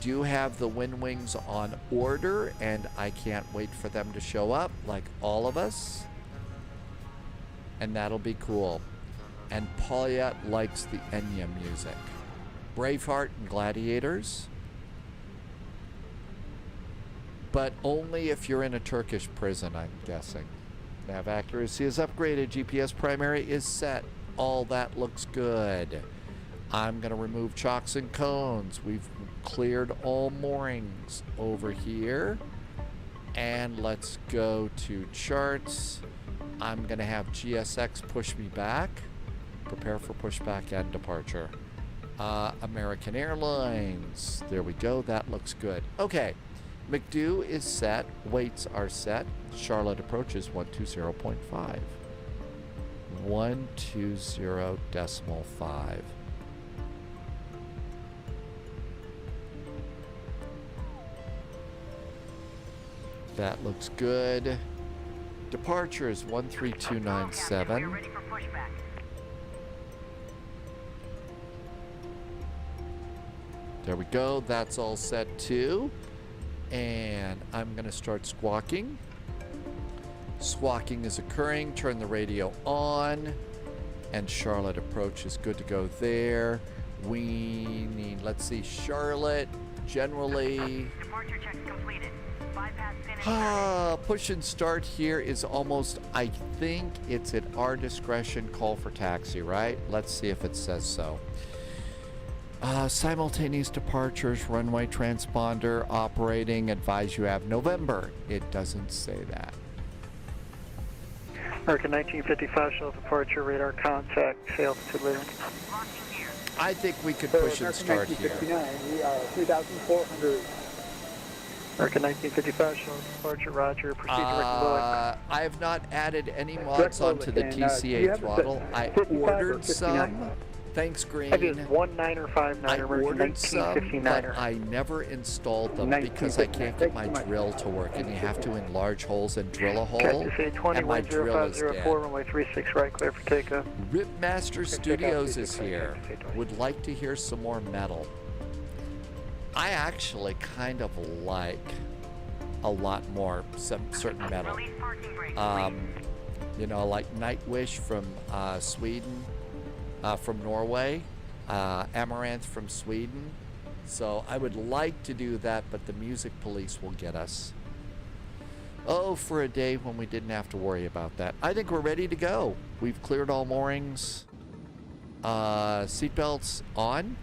do have the wind wings on order, and I can't wait for them to show up, like all of us. And that'll be cool. And Paulette likes the Enya music. Braveheart and Gladiators. But only if you're in a Turkish prison, I'm guessing. Nav accuracy is upgraded. GPS primary is set. All that looks good. I'm going to remove chocks and cones. We've cleared all moorings over here. And let's go to charts. I'm going to have GSX push me back. Prepare for pushback and departure. American Airlines. There we go. That looks good. Okay. McDo is set. Weights are set. Charlotte approaches 120.5. 120.5. That looks good. Departures 13297. There we go. That's all set too. And I'm going to start squawking. Squawking is occurring. Turn the radio on. And Charlotte approach is good to go there. We need, let's see, Charlotte, generally. Departure checks completed. Bypass finish. Push and start here is almost, I think it's at our discretion, call for taxi, right? Let's see if it says so. Simultaneous departures, runway transponder operating, advise you have November. It doesn't say that. American 1955, shell departure, radar contact, altitude leading. I think we could push and start here. We are 3,400. American 1955, shell departure, roger, proceed direct Boeing. I have not added any mods onto the TCA throttle. I ordered some. Thanks, Green. I did 19 or 59. I ordered some, but I never installed them because I can't get my drill to work, and you have to enlarge holes and drill a hole, and my drill is dead. Runway 36 right, clear for takeoff. Ripmaster Studios is here. Would like to hear some more metal. I actually kind of like a lot more some certain metal. You know, like Nightwish from Sweden. From Norway, Amaranth from Sweden. So I would like to do that, but the music police will get us. Oh, for a day when we didn't have to worry about that. I think we're ready to go. We've cleared all moorings. Seatbelts on.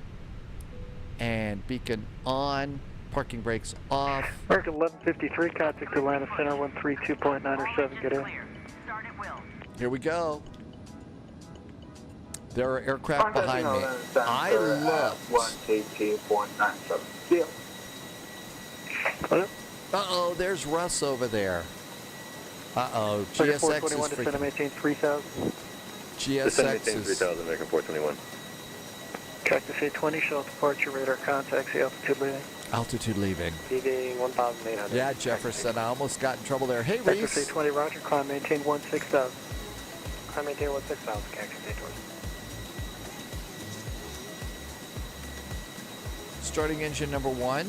And beacon on. Parking brakes off. American 1153, contact Atlanta Center 132.907, get in. Here we go. There are aircraft behind me. I looked. 182.97. See ya. Uh-oh, there's Russ over there. Uh-oh, GSX is freaking. Maintain 3000. GSX is... 3000, American 421. Cactus A20, shell departure, radar contacts, altitude leaving. Altitude leaving. Leaving 1,800. Yeah, Jefferson, I almost got in trouble there. Hey, Cactus Reese. A20, roger, climb, maintain 16,000. Climb, maintain 16,000, Cactus A20. Starting engine number 1.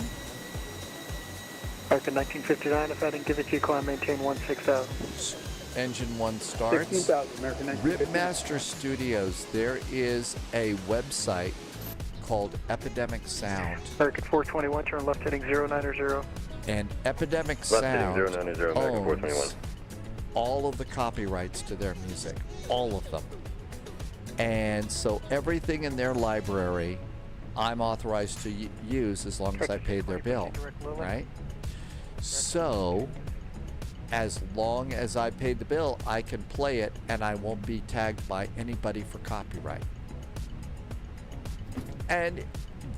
American 1959, if I didn't give it to you, climb, maintain 16,000. Engine 1 starts. 16,000, American 1959. Ripmaster Studios, there is a website called Epidemic Sound. American 421, turn left heading 090. And Epidemic Left Sound heading 090, American 421. owns all of the copyrights to their music. All of them. And so everything in their library I'm authorized to use as long as I paid their bill, right? So, as long as I paid the bill, I can play it and I won't be tagged by anybody for copyright. And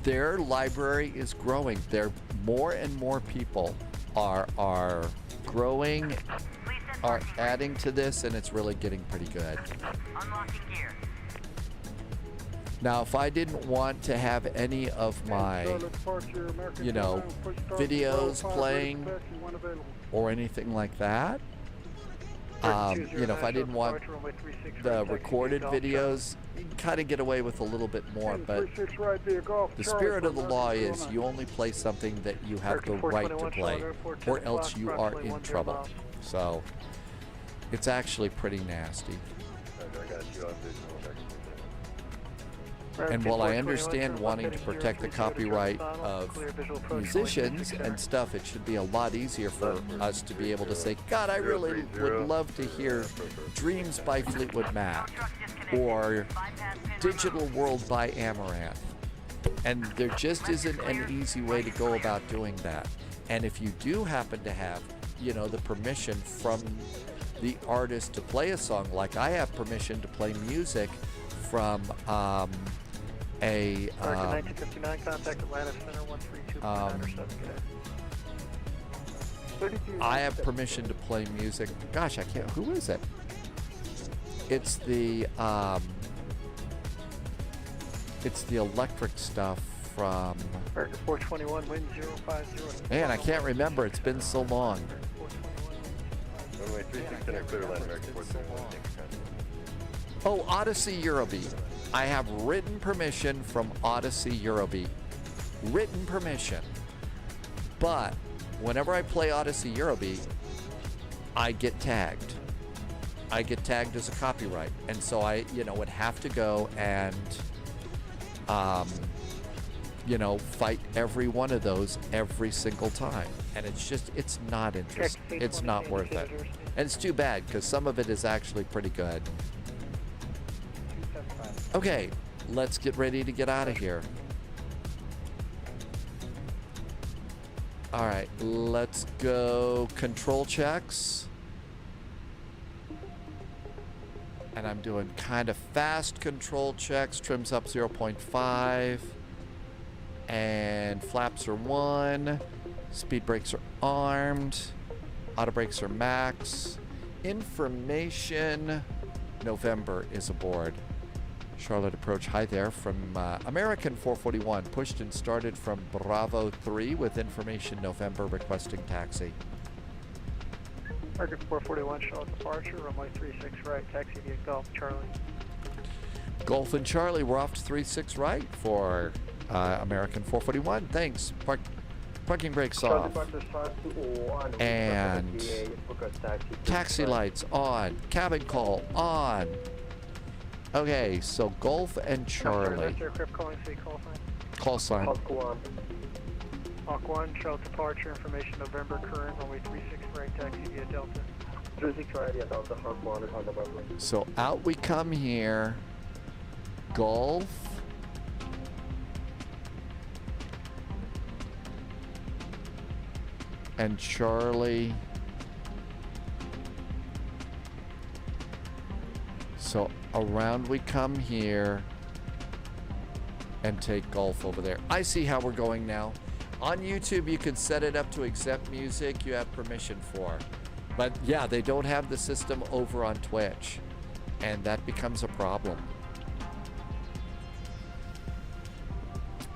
their library is growing. There, more and more people are growing, are adding to this, and it's really getting pretty good. Now, if I didn't want to have any of my, you know, videos playing or anything like that, you know, if I didn't want the recorded videos, you can kind of get away with a little bit more, but the spirit of the law is you only play something that you have the right to play, or else you are in trouble. So it's actually pretty nasty. And while I understand wanting to protect the copyright of musicians and stuff, it should be a lot easier for us to be able to say, God, I really would love to hear Dreams by Fleetwood Mac or Digital World by Amaranth. And there just isn't an easy way to go about doing that. And if you do happen to have, you know, the permission from the artist to play a song, like I have permission to play music from American 1959, contact Atlanta Center 132. I have permission to play music. Gosh, I can't. Who is it? It's the electric stuff from. American 421, wind 050. Man, I can't remember. It's been so long. Runway 36 center, clear line, American 421. Oh, Odyssey Eurobeat. I have written permission from Odyssey Eurobeat. Written permission. But whenever I play Odyssey Eurobeat, I get tagged. I get tagged as a copyright. And so I, you know, would have to go and, you know, fight every one of those every single time. And it's just, it's not interesting. It's not worth it. And it's too bad because some of it is actually pretty good. Okay, let's get ready to get out of here. All right, let's go control checks. And I'm doing kind of fast control checks. Trims up 0.5. And flaps are 1. Speed brakes are armed. Auto brakes are max. Information. November is aboard. Charlotte approach. Hi there from American 441. Pushed and started from Bravo 3 with information November requesting taxi. American 441, Charlotte departure, runway 36 right, taxi via Golf Charlie. Golf and Charlie, we're off to 36 right for American 441. Thanks. Parking brakes off. And taxi lights on. Cabin call on. Okay, so Golf and Charlie. Call sign. Hawk 1, Charlotte departure, information November, current, runway 36 right, taxi via Delta. 36 right via Delta, Hawk 1 is on November. So out we come here. Golf. And Charlie. So around we come here and take Golf over there. I see how we're going now. On YouTube, you can set it up to accept music you have permission for. But yeah, they don't have the system over on Twitch. And that becomes a problem.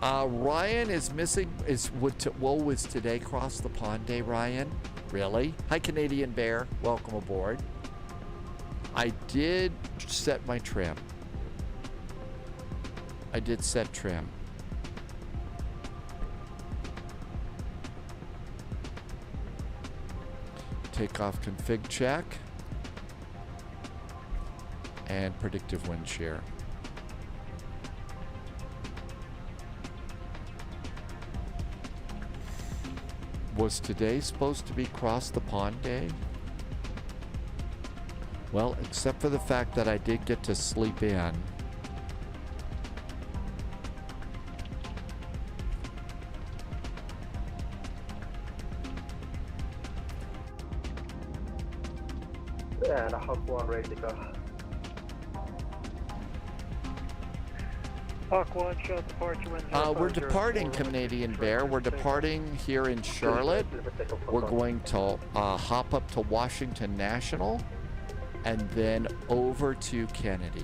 Ryan is missing. Whoa, is today Cross the Pond Day, Ryan? Really? Hi, Canadian Bear. Welcome aboard. I did set my trim. I did set trim. Takeoff config check. And predictive wind shear. Was today supposed to be Cross the Pond Day? Well, except for the fact that I did get to sleep in. And a Hawk 1 ready to go. Hawk 1, Charlotte departure, wind we're departing, Canadian Bear. We're departing here in Charlotte. We're going to hop up to Washington National and then over to Kennedy.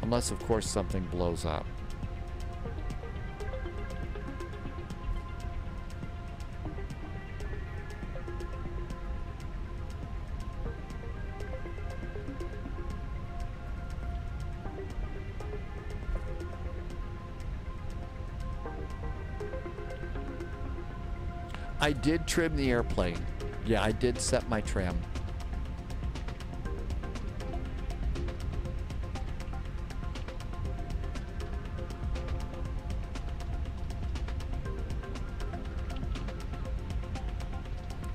Unless, of course, something blows up. I did trim the airplane. Yeah, I did set my trim.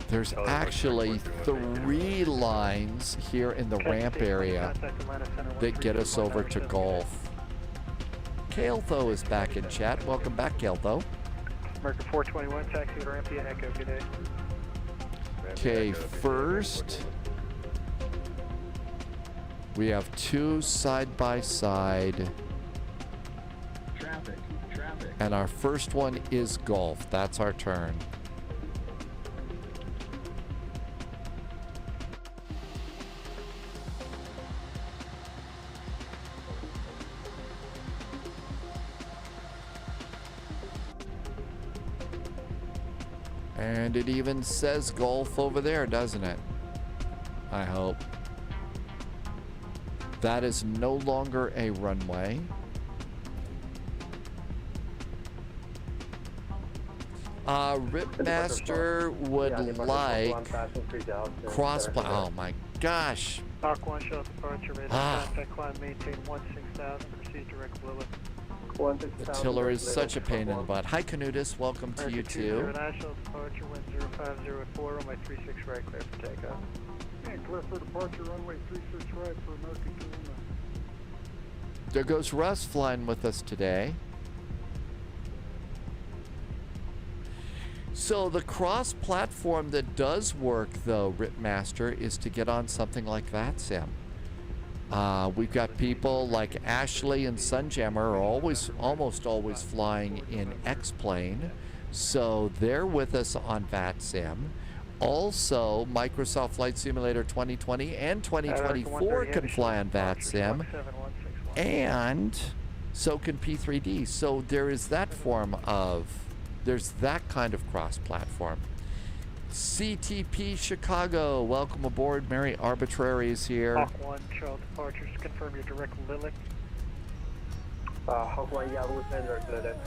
There's actually 3 lines here in the ramp area that get us over to Gulf. Kaeltho is back in chat. Welcome back, Kaeltho. American 421, taxi to Rampia Echo, good day. Okay, first, we have 2 side-by-side. Traffic. And our first one is Gulf. That's our turn. And it even says Gulf over there, doesn't it? I hope. That is no longer a runway. Ripmaster would like cross. Oh my gosh. Hawk 1, show departure, radar contact, climb, maintain 16,000, proceed direct Lilith. The tiller is such a pain in the butt. Hi, Canutus. Welcome to you too. International departure, wind 0504, runway 36 right, clear for takeoff. And clear for departure, runway 36 right for American 219. There goes Russ flying with us today. So the cross platform that does work, though, Ripmaster, is to get on something like VATSIM. We've got people like Ashley and Sunjammer are almost always flying in X-Plane, so they're with us on VATSIM. Also, Microsoft Flight Simulator 2020 and 2024 can fly on VATSIM, and so can P3D. So there is that there's that kind of cross-platform. CTP Chicago, welcome aboard. Mary Arbitrary is here. Hawk 1, Charles departures, confirm your direct Lilith. Hawk 1, yeah, we'll send direct Lilith.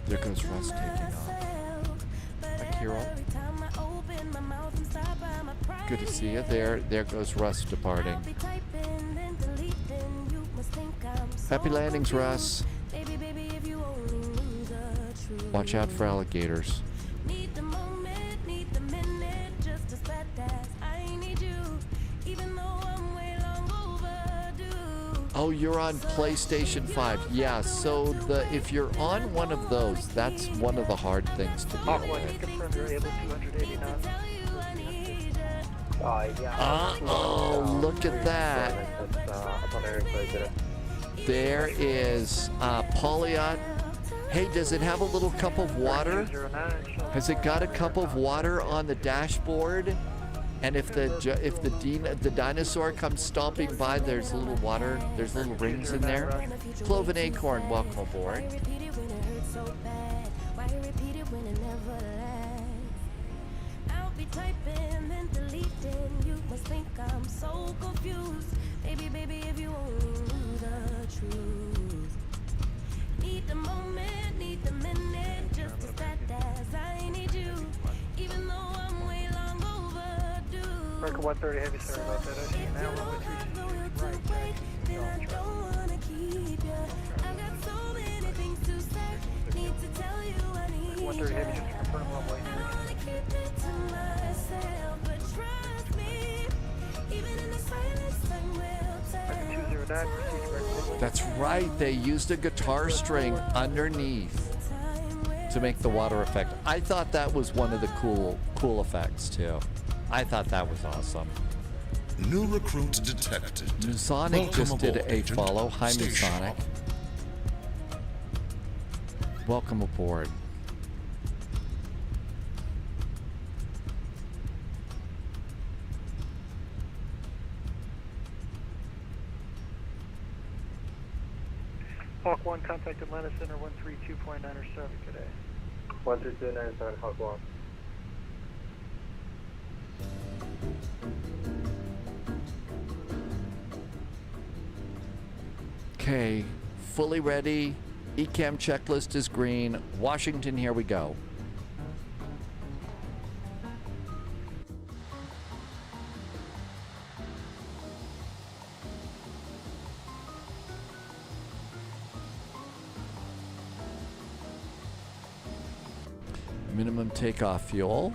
There goes Russ taking off. Akira. Good to see you. There goes Russ departing. Happy landings, Russ. Watch out for alligators. Oh, you're on PlayStation 5. Yeah, so if you're on one of those, that's one of the hard things to deal with. Uh-oh, look at that. There is Pauliot. Hey, does it have a little cup of water? Has it got a cup of water on the dashboard? And if the dinosaur comes stomping by, there's a little water, there's little rings in there. Cloven Acorn, welcome aboard. I'm so confused. Baby, if you only knew the truth. Need the moment, need the minute, just as bad as I need you. Even though I'm way long overdue. American 130 heavy, sorry about that. I see you now. Runway 36 right. Then I don't wanna keep you. I've got so many things to say. Need to tell you I need you. 130 heavy, just confirm runway 36. I wanna keep it to myself, but trust me. Even in the silence, time will tell. That's right, they used a guitar string underneath to make the water effect. I thought that was one of the cool effects too. I thought that was awesome. New recruits detected. Musonic just did a follow. Hi, Stay Musonic. sharp. Welcome aboard. Hawk 1, contact Atlanta Center 132.907 today. 13297 Hawk 1. Okay, fully ready. ECAM checklist is green. Washington, here we go. Minimum takeoff fuel.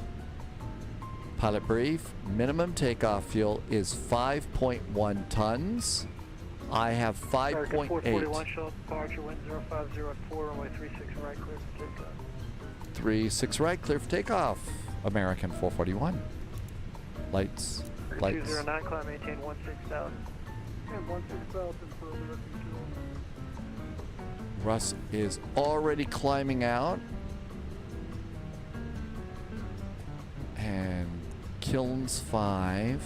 Pilot brief. Minimum takeoff fuel is 5.1 tons. I have 5.8. 441 short departure, wind 050 at 4, runway 36 right, clear for takeoff. 36 right, clear for takeoff. American 441. Lights. 209, climb, maintain 16,000. And 16,000 for American 209. Russ is already climbing out. And Kilns 5.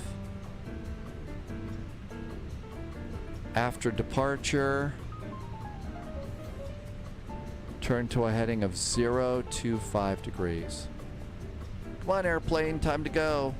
After departure, turn to a heading of 025 degrees. Come on, airplane, time to go.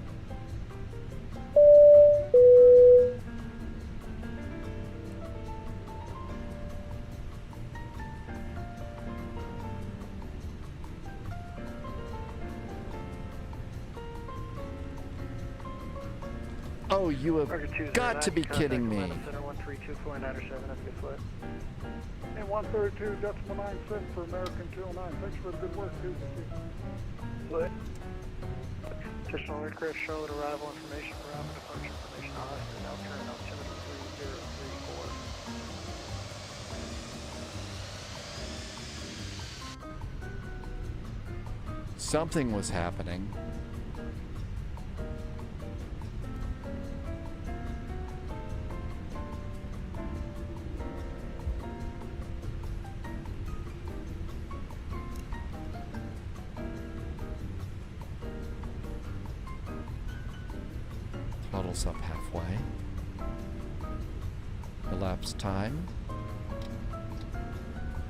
Oh, you have got to be kidding me. Center 132.907, have a good flight. And 132.9 for American 209. Thanks for the good work, dude. Additional aircraft Charlotte arrival information, arrival departure information, Austin, now turn altimeter 3034. Something was happening. Throttle's up halfway. Elapsed time.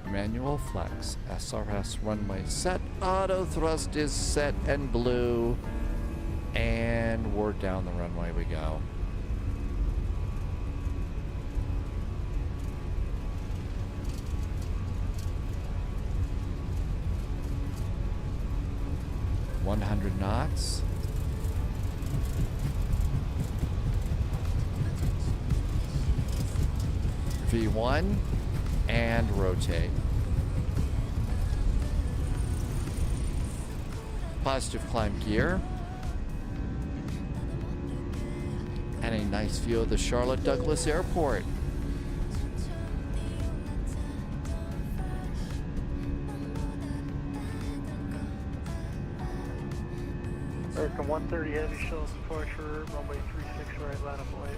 Manual flex. SRS runway set. Auto thrust is set and blue. And we're down the runway we go. .100 knots. V1 and rotate. Positive climb gear. And a nice view of the Charlotte Douglas Airport. American 130 heavy Charlotte departure, runway 36 right, line up away.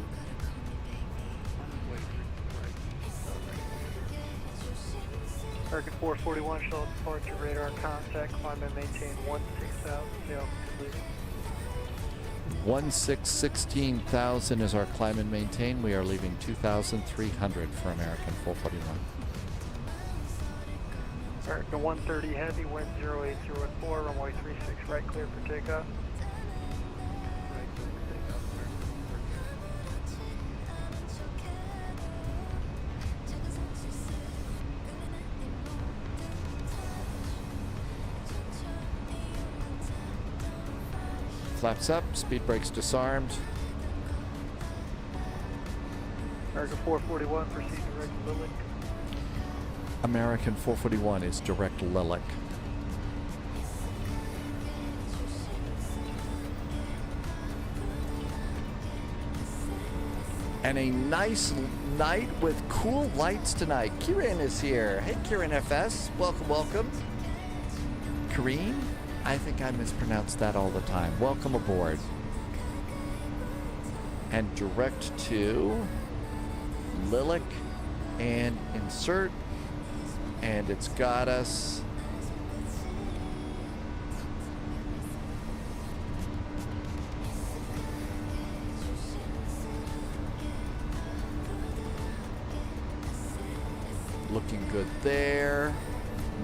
American 441 Charlotte departure, radar contact, climb and maintain 16,000, sail complete. 16,000 is our climb and maintain. We are leaving 2,300 for American 441. American 130 heavy, wind 080 runway 36 right, clear for takeoff. Flaps up, speed brakes disarmed. American 441, proceed direct Lilic. American 441 is direct Lilic. And a nice night with cool lights tonight. Kieran is here. Hey, Kieran FS. Welcome, welcome. Kareen? I think I mispronounce that all the time. Welcome aboard. And direct to Lilic and insert. And it's got us looking good there.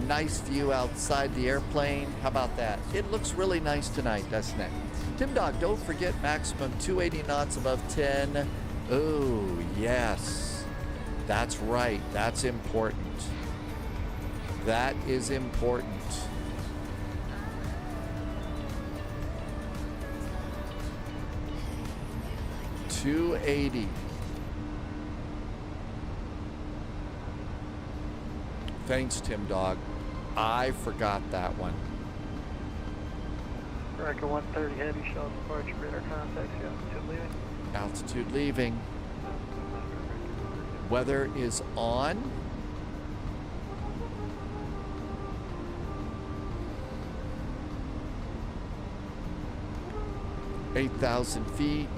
Nice view outside the airplane. How about that? It looks really nice tonight, doesn't it? Tim Dog, don't forget maximum 280 knots above 10. Oh, yes. That's right. That's important. That is important. $280. Thanks, Tim Dog. I forgot that one. American 130 heavy, shell departure, radar contacts, altitude leaving. Altitude leaving. Weather is on. $8,000 feet.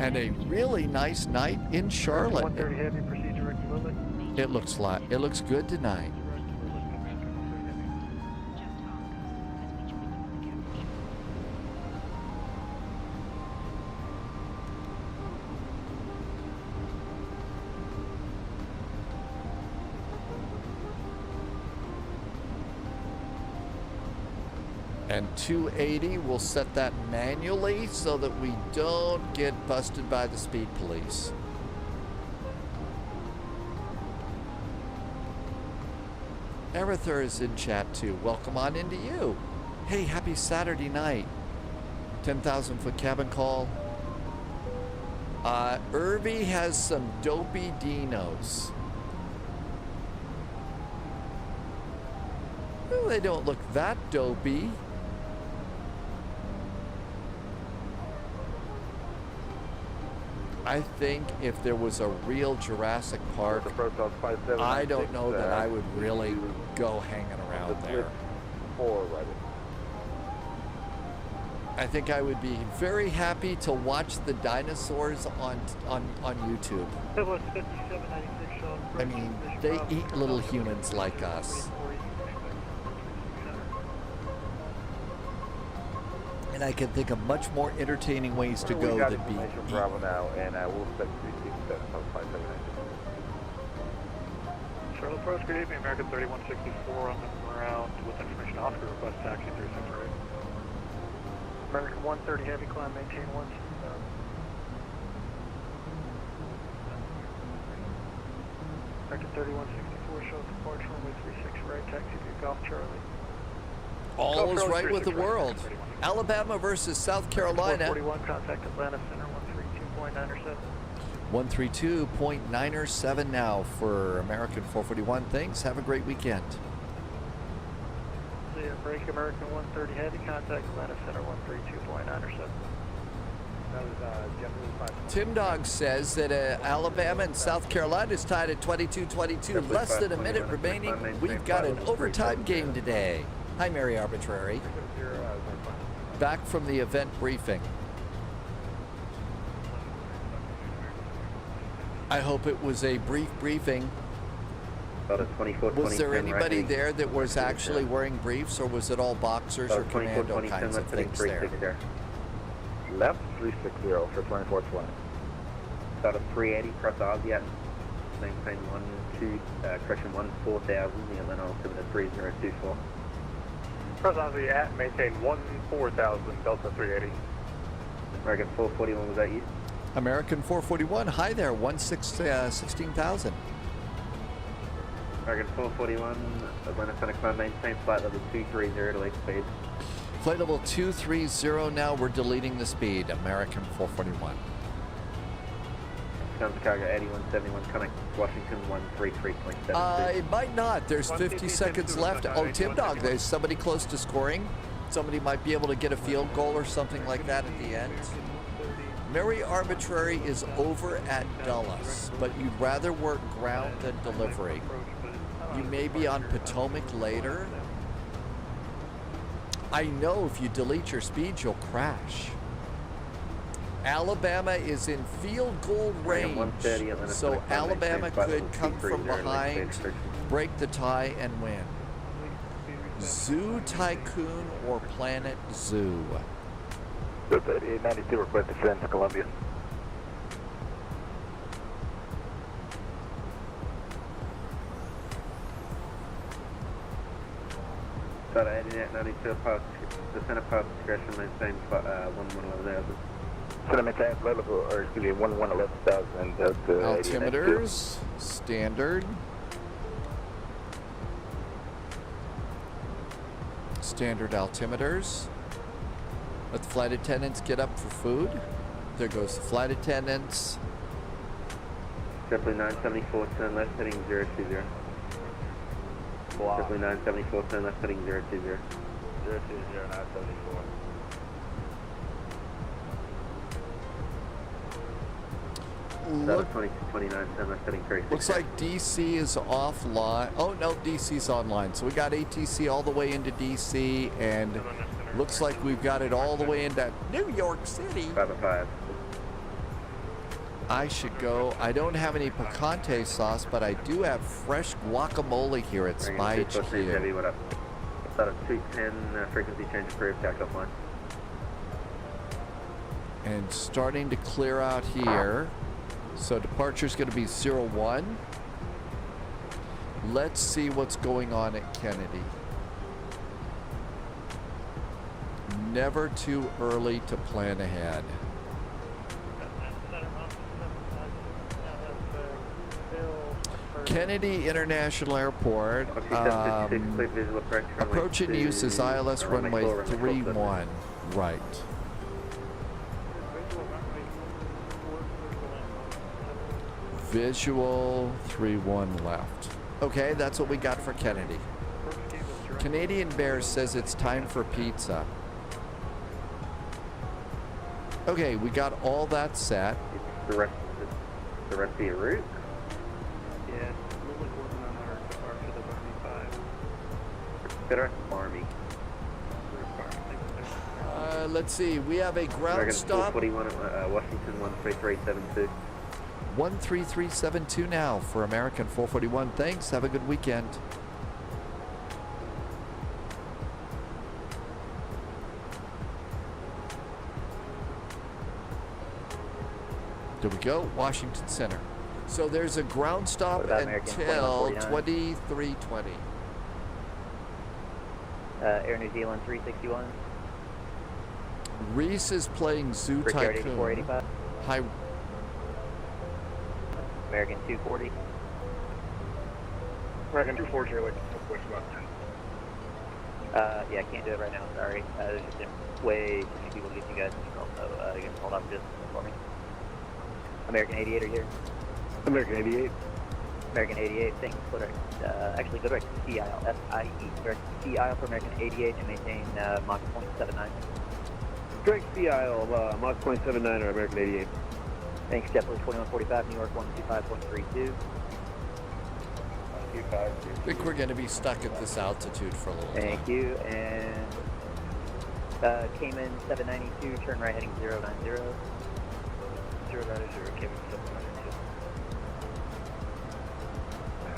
And a really nice night in Charlotte. 130 heavy, proceed direct to Lily. It looks good tonight. And 280, we'll set that manually so that we don't get busted by the speed police. Erither is in chat too. Welcome on into you. Hey, happy Saturday night. 10,000 foot cabin call. Irby has some dopey dinos. Well, they don't look that dopey. I think if there was a real Jurassic Park, I don't know that I would really go hanging around there. I think I would be very happy to watch the dinosaurs on YouTube. I mean, they eat little humans like us. And I can think of much more entertaining ways to go than be. Bravo now, and we'll set 367 on 579. Charlotte Pros, good evening. American 3164 on the ground with information Oscar request taxi 368. American 130 heavy, climb, maintain 1. American 3164 shows departure runway 36 right, taxi to Golf Charlie. All is right with the world. Alabama versus South Carolina. 41, contact Atlanta Center 132.907. 132.907 now for American 441. Thanks. Have a great weekend. See ya. Break American 130 heavy, contact Atlanta Center 132.907. Tim Dog says that Alabama and South Carolina is tied at 22-22. Less than a minute remaining. We've got an overtime game today. Hi, Mary Arbitrary. Back from the event briefing. I hope it was a brief briefing. Was there anybody there that was actually wearing briefs, or was it all boxers or commando kinds of things there? Left 360 for 2420. Got a 380 cross ASUS. Maintain 14,000, the Atlanta altimeter 3024. Cross ASUS at maintain 14,000, Delta 380. American 441, was that you? American 441, hi there, 16,000. American 441, Atlanta Center climb, maintain flight level 230 to lake speed. Flight level 230 now, we're deleting the speed, American 441. Comes cargo 8171, connect Washington 133.7. It might not, there's 50 seconds left. Oh, Tim Dog, there's somebody close to scoring. Somebody might be able to get a field goal or something like that at the end. Mary Arbitrary is over at Dulles, but you'd rather work ground than delivery. You may be on Potomac later. I know if you delete your speed, you'll crash. Alabama is in field goal range, so Alabama could come from behind break the tie and win. Zoo Tycoon or Planet Zoo? 892, request descend to Columbia. Data 8892, descend of path discretion, maintain 1110,000. Send a maintain available, or excuse me, 1111,000. Altimeters, standard. Standard altimeters. Let the flight attendants get up for food. There goes the flight attendants. Triple 974, turn left, heading 020. Triple 974, turn left, heading 020. 020, 974. Look, 2229, turn left, heading 36. looks like DC is offline. Oh no, DC's online. So we got ATC all the way into DC, and looks like we've got it all the way into New York City. 505. I should go. I don't have any picante sauce, but I do have fresh guacamole here at Spy Heavy, HQ. what up? Start of 210, frequency change approved, takeoff line. And starting to clear out here. So departure's going to be 01. Let's see what's going on at Kennedy. Never too early to plan ahead. Kennedy International Airport. Approach and use is ILS runway 31. Right. Visual 31 left. Okay, that's what we got for Kennedy. Canadian Bear says it's time for pizza. Okay, we got all that set. The rest of your route? Yeah, we're working on our departure of Army 5. Better Army. Let's see, we have a ground American stop. 441 Washington 13372. 13372 now for American 441. Thanks. Have a good weekend. There we go. Washington Center. So there's a ground stop until 2320. Air New Zealand 361. Reese is playing Zoo Brickyard Tycoon. 8485. Hi. American 240. American 240, like, what's left? Yeah, can't do it right now, sorry. There's just way too many people to get you guys control, so you can hold off just for me. American 88 are here. American 88. American 88, thanks. Go direct, actually, go direct to C aisle, S-I-E. Direct to C aisle for American 88 and maintain Mach 0.79. Direct C aisle, Mach 0.79 or American 88. Thanks, JetBlue 2145, New York 125.32. I think we're going to be stuck at this altitude for a little time. Thank you, and Cayman 792, turn right heading 090. 090, Cayman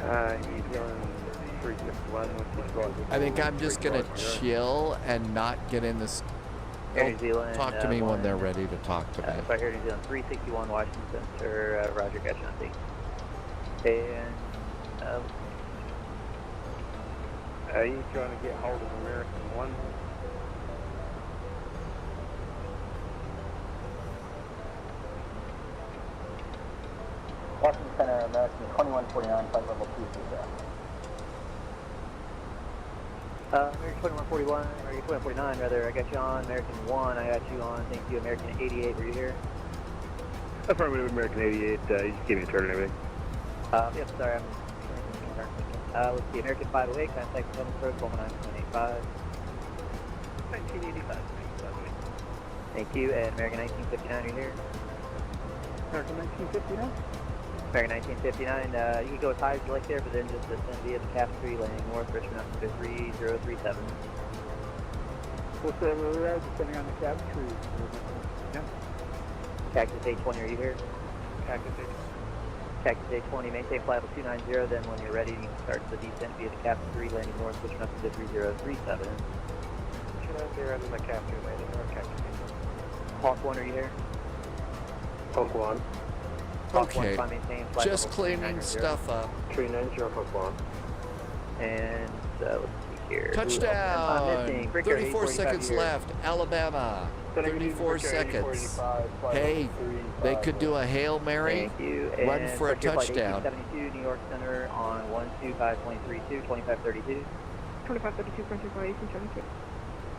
792. He's going 361, which is going. I think I'm just going to chill and not get in this. Air New Zealand. Talk to me when they're ready to talk to me. Sorry, Air New Zealand 361 Washington Center, Roger, gotcha, nothing. And, are you trying to get hold of American 1? Washington Center, American 2149, flight level 230. American 2141, American 2149 rather, I got you on. American 1, I got you on. Thank you. American 88, were you here? Affirmative, American 88, you just gave me a turn and everything. Yep, sorry, let's see, American 508, contact Southern Approach 119.85. 1985. Thank you, and American 1959, are you here? American 1959? American 1959, you can go as high as you like there, but then just descend via the Tapestry, landing north, Richmond altitude 3037. What's the route depending on the Tapestry? Yeah. Cactus 820, are you here? Cactus 820. Taxi 20, maintain flight level 290, then when you're ready, you can start the descent via the Cap 3, landing north, switching up to 3037. 290, and then the Cap 2 landing north, Cap 2. Hawk 1, are you here? Hawk 1. Hawk Okay, 1, maintain flight just level cleaning 390. stuff up. 390, Hawk 1. And let's see here. Touchdown! Missing. 34 seconds left. Alabama. 34 seconds. Hey, they could do a Hail Mary. Thank you. Run And for a Frontier Flight touchdown. 1872, New York Center on 125.32, 2532. 2532, Frontier Flight 1872.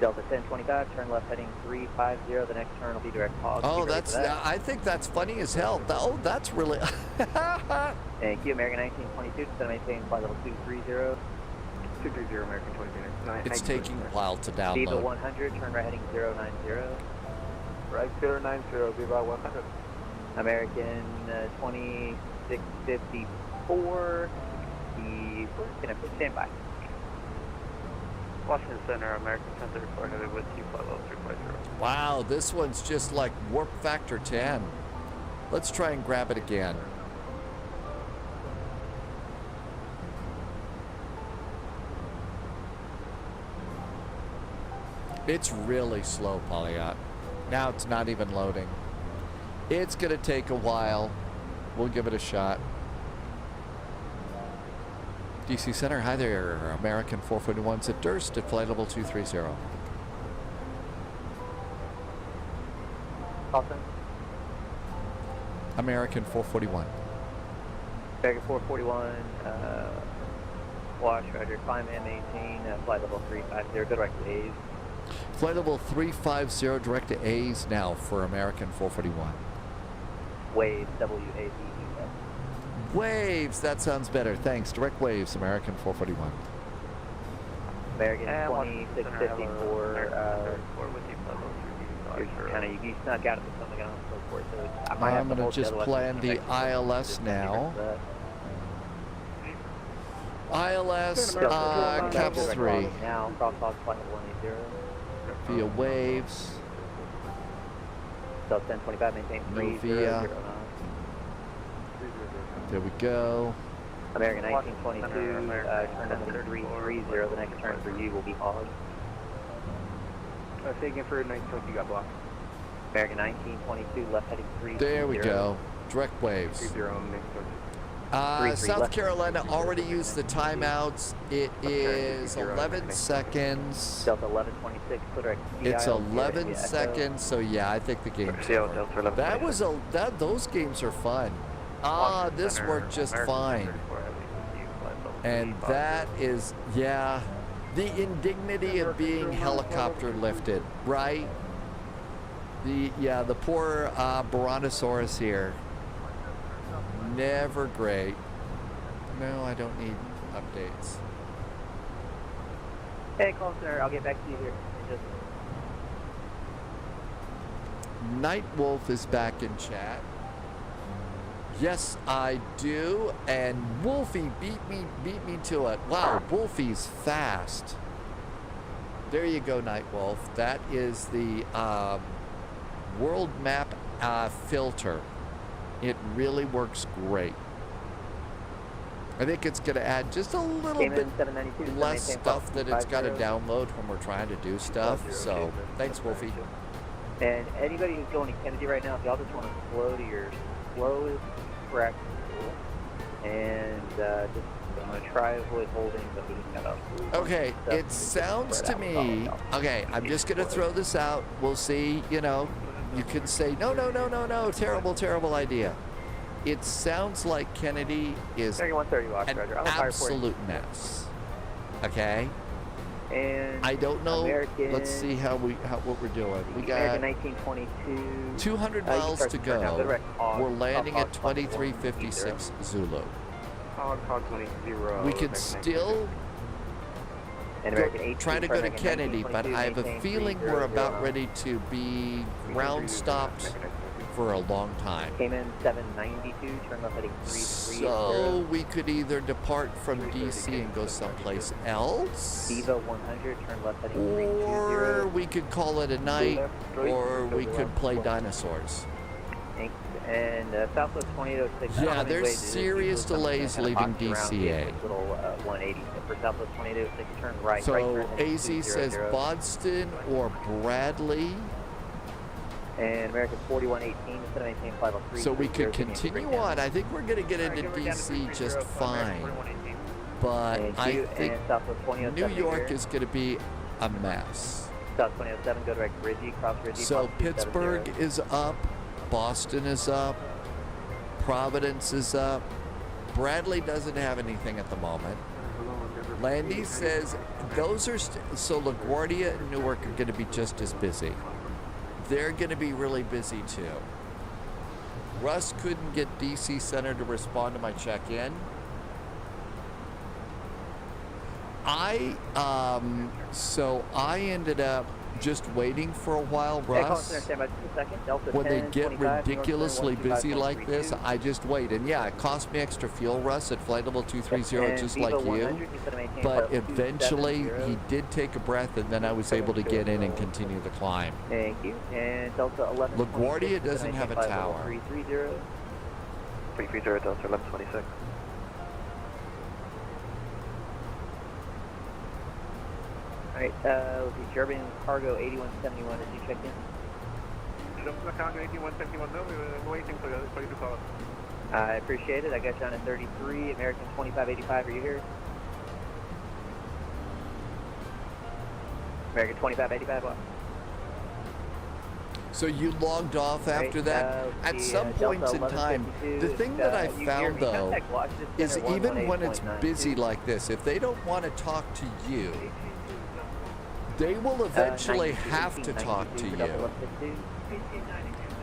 Delta 1025, turn left heading 350. The next turn will be direct hog. Oh, Be ready that's, for that. I think that's funny as hell. Oh, that's really. Thank you. American 1922, descend maintain flight level 230. 230, American 22. It's taking a while to Viva download. 100, turn right heading 090. Right 090, Viva 100. American 2654. The gonna stand by. Washington Center, American 1034, headed with you, flight level 350. Wow, this one's just like warp factor 10. Let's try and grab it again. It's really slow, Polyot. Now it's not even loading. It's gonna take a while. We'll give it a shot. DC Center, hi there. American 441's at Durst at flight level 230. Austin. American 441. American 441, wash, roger, climb and maintain, flight level 350, go direct to A's. Flight level 350 direct to A's now for American 441. Waves, W-A-V-E-S. Waves, that sounds better. Thanks. Direct waves, American 441. American And 2654, you snuck out of something on so forth, so I might have I'm to going hold to just otherwise plan the it's connected. ILS now. ILS, Cap 3. Now, crosswalk flight level 180. Via waves. Delta 1025, maintain No 3009. via. There we go. American 1922, turn up to 330. The next turn for you will be hog. Say again for 1922, you got blocked. American 1922, left heading 330. There we go. Direct waves. 30 on next South Carolina already used the timeouts. It is 11 seconds. Delta 1126, direct It's CIO, 11 Echo. seconds, so yeah, I think the game's CIO, over. Delta 1126. That was those games are fun. This worked just fine. And that is, yeah, the indignity of being helicopter lifted, right? The poor Brontosaurus here. Never great. No, I don't need updates. Hey, call center, I'll get back to you here in just Night Wolf is back in chat. Yes, I do. And Wolfie beat me to it. Wow, Wolfie's fast. There you go, Night Wolf. That is the world map filter. It really works great. I think it's going to add just a little bit less stuff that it's got to download when we're trying to do stuff. So, thanks, Wolfie. And anybody who's going to Kennedy right now, if y'all just want to slow to your slowest practical, and just I'm going to try avoid holding, but we just got to. Okay, it sounds to me. Okay, I'm just going to throw this out. We'll see. You know, you can say no, terrible idea. It sounds like Kennedy is an absolute mess. Okay. And I don't know. American, Let's see what we're doing. We got American 1922. 200 miles to go. We're landing at 2356 Zulu. Hog 20, We could still try to go to Kennedy, but I have a feeling we're about ready to be ground stopped for a long time. Came in 792, turn left heading 330. So we could either depart from DC and go someplace else, Viva 100, turn left heading 320. or we could call it a night, or we could play dinosaurs. Thanks. And Southwest 2806. Yeah, there's serious delays leaving DCA. Little 180 for Southwest 2806. Turn right. So right turn AZ says 200. Boston or Bradley. And American 4118 instead of maintain 503. So we could continue on. I think we're going to get into DC just fine. But I think New York is going to be a mess. South 2007, go direct Ridgey, cross Ridgey. So Pittsburgh is up. Boston is up. Providence is up. Bradley doesn't have anything at the moment. Landy says those are so LaGuardia and Newark are going to be just as busy. They're going to be really busy too. Russ couldn't get DC Center to respond to my check-in. So I ended up just waiting for a while, Russ. When they get ridiculously busy like this, I just wait. And yeah, it cost me extra fuel, Russ, at flight level 230, just like you. But eventually, he did take a breath, and then I was able to get in and continue the climb. Thank you. And Delta 11. LaGuardia doesn't have a tower. 330. 330 Delta 1126. Alright, let's see, German Cargo 8171 as you check in. German Cargo 8171, no, we're waiting for you to call us. I appreciate it. I got you on at 33, American 2585, are you here? American 2585, what? So you logged off after that? At some points in time, the thing that I found though is even when it's busy like this, if they don't want to talk to you, they will eventually have to talk to you.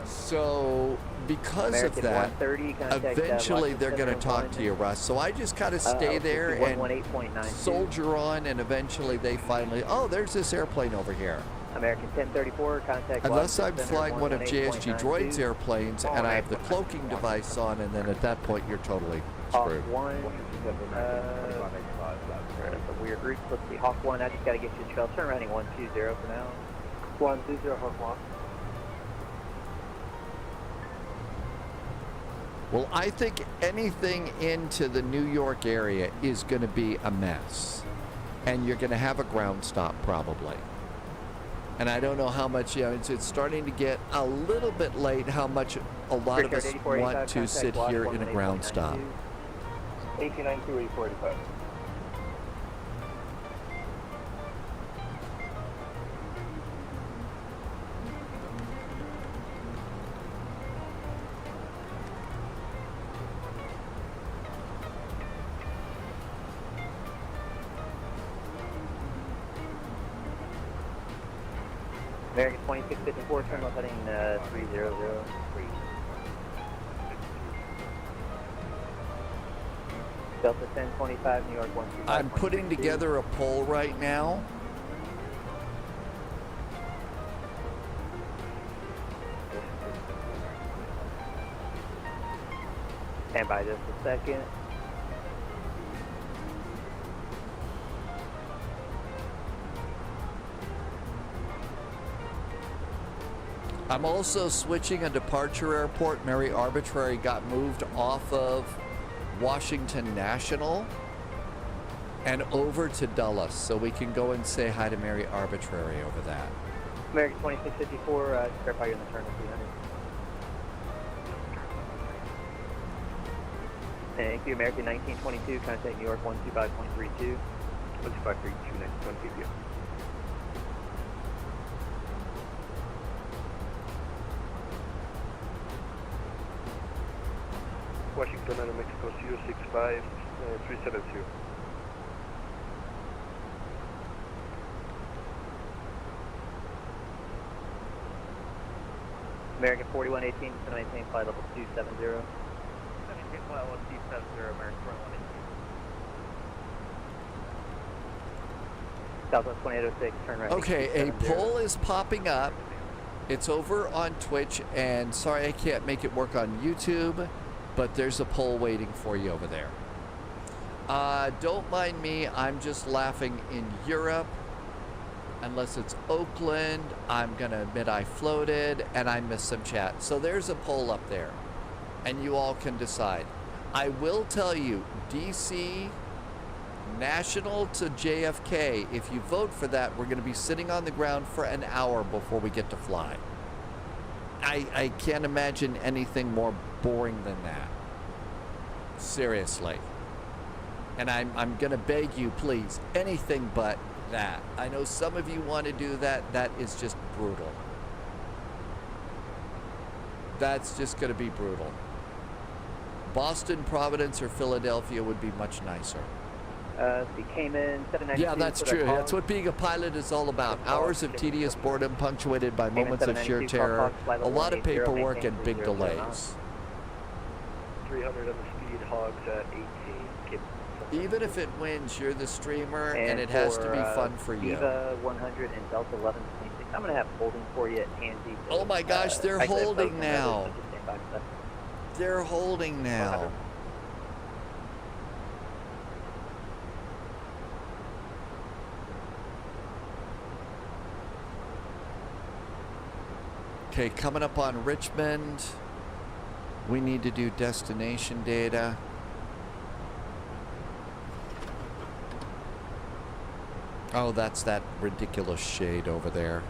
So because of that, eventually they're going to talk to you, Russ. So I just kind of stay there and soldier on, and eventually they finally, oh, there's this airplane over here. American 1034, contact. Unless I'm flying one of JSG Droid's airplanes and I have the cloaking device on, and then at that point you're totally screwed. Hawk 1, a weird route. Let's see, Hawk 1, I just got to get you a trail. Turn running 120 for now. 120, Hawk 1. Well, I think anything into the New York area is going to be a mess. And you're going to have a ground stop probably. And I don't know how much, it's starting to get a little bit late how much a lot of us want to sit here in a ground stop. 1892, 8485. American 2654, turn left heading 300. Delta 1025, New York 125. I'm putting together a poll right now. Stand by just a second. I'm also switching a departure airport. Mary Arbitrary got moved off of Washington National and over to Dulles, so we can go and say hi to Mary Arbitrary over that. American 2654, verify you're in the turn of 300. Thank you. American 1922, contact New York 125.32. 125.32, next one, give you. Washington, Aeromexico 065, 372. American 4118, to maintain flight level 270. Maintain flight level 270, American 4118. Southwest 2806, turn right. Okay, a poll is popping up. It's over on Twitch, and sorry I can't make it work on YouTube, but there's a poll waiting for you over there. Don't mind me, I'm just laughing in Europe. Unless it's Oakland, I'm going to admit I floated and I missed some chat. So there's a poll up there, and you all can decide. I will tell you, DC, National to JFK, if you vote for that, we're going to be sitting on the ground for an hour before we get to fly. I can't imagine anything more boring than that. Seriously. And I'm going to beg you, please, anything but that. I know some of you want to do that. That is just brutal. That's just going to be brutal. Boston, Providence, or Philadelphia would be much nicer. We came in 792. Yeah, that's true. That's what being a pilot is all about. Hours of tedious boredom punctuated by moments of sheer terror, a lot of paperwork, and big delays. 300 on the speed, hogs at 18. Even if it wins, you're the streamer, and it has to be fun for you. Viva 100 and Delta 1126. I'm going to have holding for you at handy. Oh my gosh, they're holding now. They're holding now. Okay, coming up on Richmond, we need to do destination data. Oh, that's that ridiculous shade over there.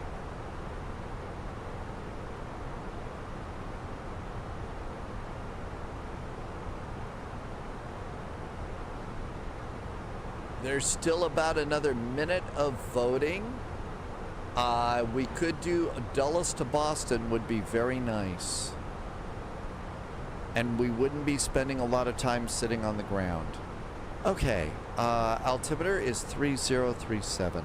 There's still about another minute of voting. We could do Dulles to Boston would be very nice. And we wouldn't be spending a lot of time sitting on the ground. Okay, altimeter is 3037.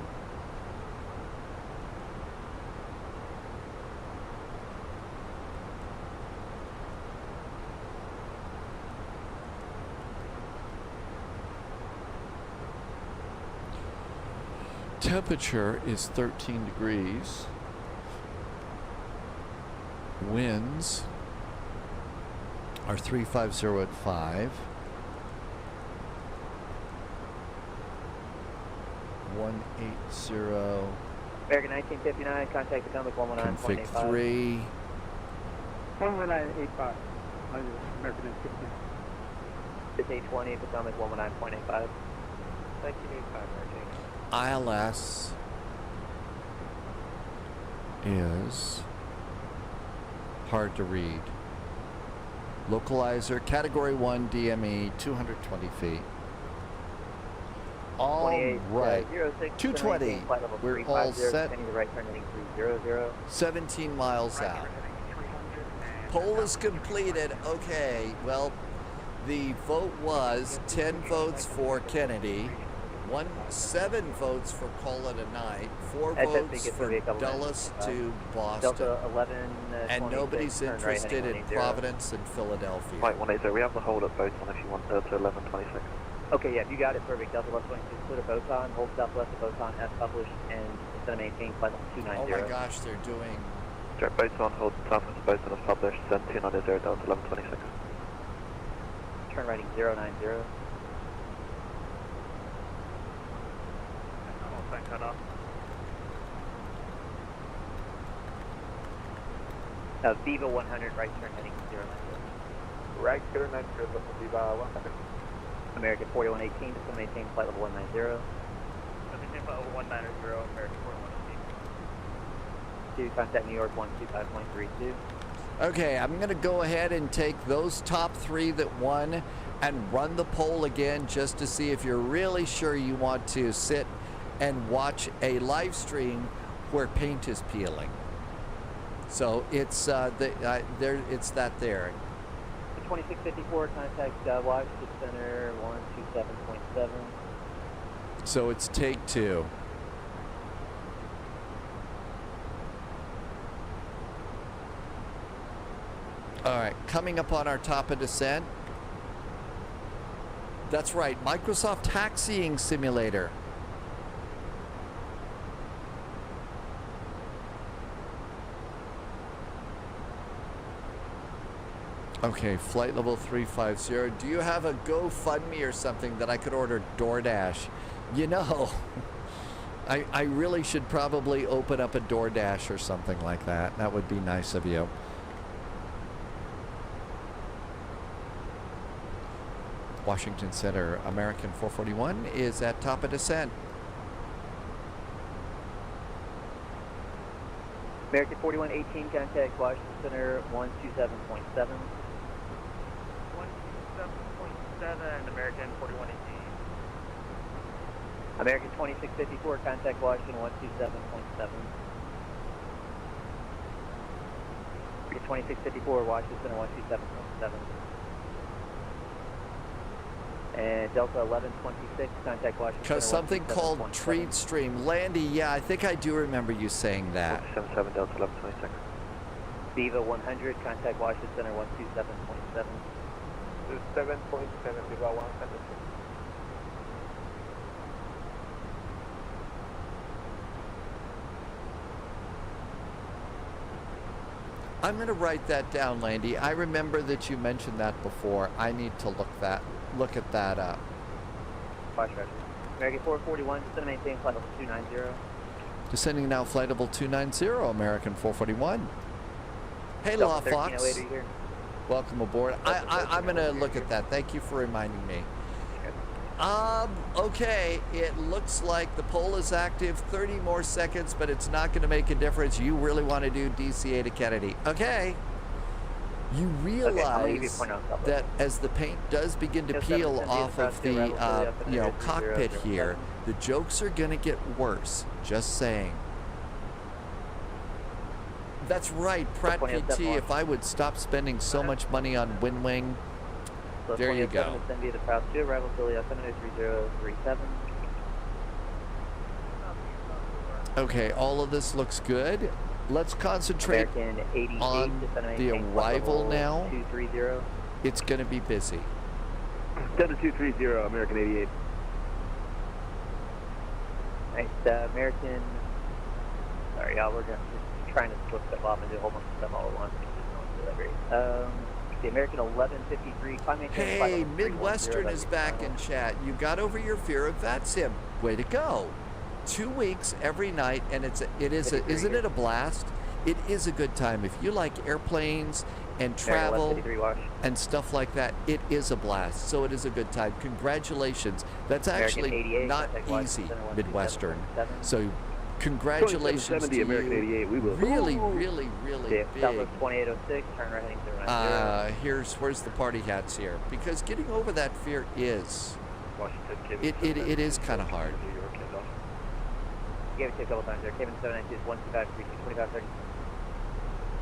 Temperature is 13 degrees. Winds are 350 at 5. 180. American 1959, contact Potomac 119.85. Config 3. 119.85. American 1959. It's 820, Potomac 119.85. 1985, American. ILS is hard to read. Localizer, Category 1 DME, 220 feet. All right. 220. We're all set. 17 miles out. Poll is completed. Okay, well, the vote was 10 votes for Kennedy, 7 votes for call it a night, 4 votes for Dulles to Boston, and nobody's interested in Providence and Philadelphia. Flight 180, we have the hold at Boson if you want to 1126. Okay, yeah, if you got it, perfect. Delta 1126, clear to Boson, hold southwest of Boson, as published, and instead of maintain flight level 290. Oh my gosh, they're doing... Direct Boson, hold southwest of Boson as published, send 290 Delta 1126. Turn righting 090. Cut off. Viva 100, right turn heading 090. Right turn 90, Viva 100. American 4118, just going to maintain flight level 190. Maintain flight level 190, American 4118. Contact New York 125.32. Okay, I'm going to go ahead and take those top 3 that won and run the poll again just to see if you're really sure you want to sit and watch a live stream where paint is peeling. So it's it's that there. 2654, contact Washington Center 127.7. So it's take 2. All right, coming up on our top of descent. That's right, Microsoft Taxiing Simulator. Okay, flight level 350. Do you have a GoFundMe or something that I could order DoorDash? You know, I really should probably open up a DoorDash or something like that. That would be nice of you. Washington Center, American 441 is at top of descent. American 4118, contact Washington Center 127.7. 127.7, American 4118. American 2654, contact Washington 127.7. 2654, Washington Center 127.7. And Delta 1126, contact Washington Because Center something called 127.7. Treat Stream. Landy, yeah, I think I do remember you saying that. 77 Delta 1126. Viva 100, contact Washington Center 127.7. 7.7, Viva 100. I'm going to write that down, Landy. I remember that you mentioned that before. I need to look at that up. American 441, descend and maintain flight level 290. Descending now, flight level 290, American 441. Hey, Delta Law Fox. 1308 here. Welcome aboard. I'm going to look at that. Thank you for reminding me. Okay, it looks like the poll is active. 30 more seconds, but it's not going to make a difference. You really want to do DCA to Kennedy. Okay. You realize that as the paint does begin to peel off of the cockpit here, the jokes are going to get worse. Just saying. That's right, Pratt PT. If I would stop spending so much money on WinWing, there you go. Okay, all of this looks good. Let's concentrate on the arrival now. 230. It's going to be busy. Delta 230, American 88. Nice, American. Sorry, y'all, we're just trying to split stuff off and do a whole bunch of stuff all at once. The American 1153. Hey, Midwestern is back in chat. You got over your fear of VATSIM. Way to go. 2 weeks every night, and isn't it a blast? It is a good time. If you like airplanes and travel and stuff like that, it is a blast. So it is a good time. Congratulations. That's actually not easy, Midwestern. So congratulations to you. American 88. We will. Really, really, really big. Southwest 2806, turn right heading 090. Where's the party hats here? Because getting over that fear is, it is kind of hard. You gave it to a couple times there. Kevin 792 is 12532, 2530.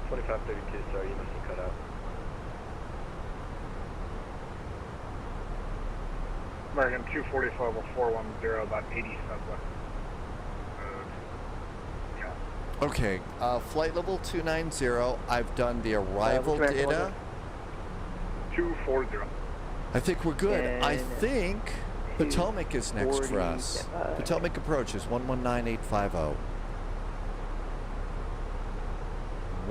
2532, sorry, you must have cut out. American 245 will 410, about 80 southwest. Okay, flight level 290. I've done the arrival data. 240. I think we're good. I think Potomac is next for us. Potomac approaches 119850.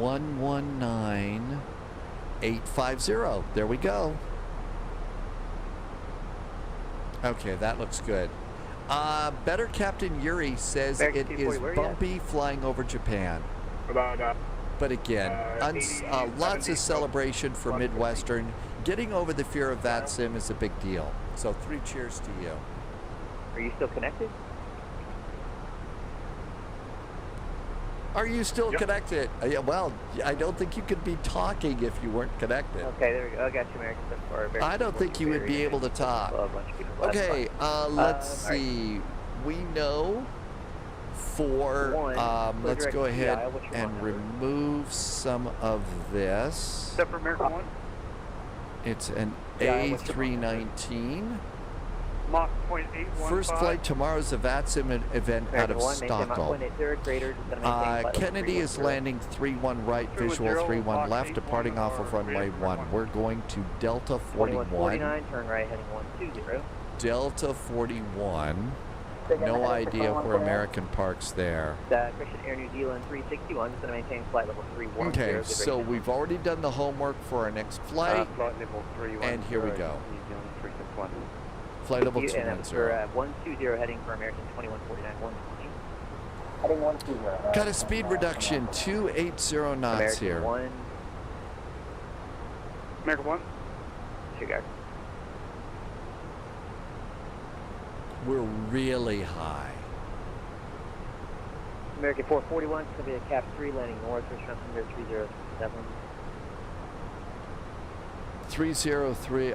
119850. There we go. Okay, that looks good. Better Captain Yuri says it is bumpy flying over Japan. But again, lots of celebration for Midwestern. Getting over the fear of VATSIM is a big deal. So 3 cheers to you. Are you still connected? Are you still connected? Yeah, well, I don't think you could be talking if you weren't connected. Okay, there we go. I got you, American. I don't think you would be able to talk. Okay, let's see. We know for, let's go ahead and remove some of this. Except for American 1? It's an A319. Mach 0.815. First flight tomorrow is a VATSIM event out of Stockholm. Kennedy is landing 31 right, visual 31 left, departing off of runway 1. We're going to Delta 41. Turn right heading 120. Delta 41. No idea where American parks there. Christian Air New Zealand 361 is going to maintain flight level 310. Okay, so we've already done the homework for our next flight. And here we go. Flight level 210. For 120 heading for American 2149 120. Heading 120. Got a speed reduction, 280 knots American here. 1. American 1. Chicago. We're really high. American 441, it's going to be a cap 3 landing north, we're trying to 307. 303,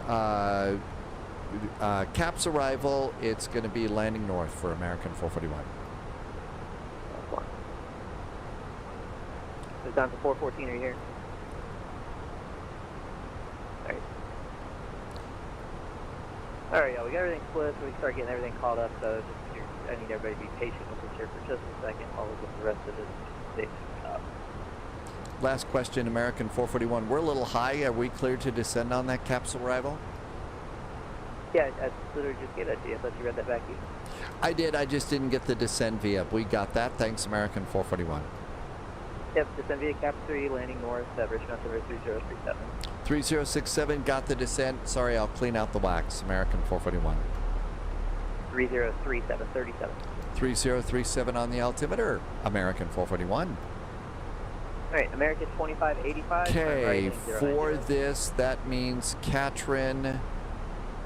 CAP's arrival, it's going to be landing north for American 441. It's down to 414, are you here? Alright, y'all, we got everything split, so we can start getting everything caught up, so I need everybody to be patient with us here for just a second while we get the rest of this station up. Last question, American 441. We're a little high. Are we cleared to descend on that CAP's arrival? Yeah, I literally just gave that to you. I thought you read that back to you. I did. I just didn't get the descend via. We got that. Thanks, American 441. Yep, descend via cap 3, landing north, Richmond River 3037. 3067, got the descent. Sorry, I'll clean out the wax. American 441. 3037, 37. 3037 on the altimeter. American 441. Alright, American 2585. Okay, for this, that means Katrin.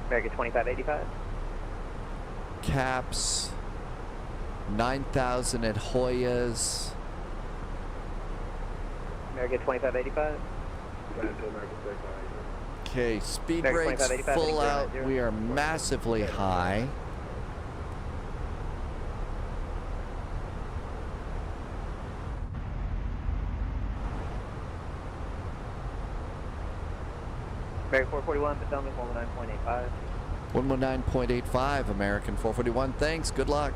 American 2585. Caps. 9,000 at Hoyas. American 2585. Okay, speed American brakes 2585, full out. 090. We are massively high. American 441, Potomac 119.85. 119.85, American 441. Thanks. Good luck.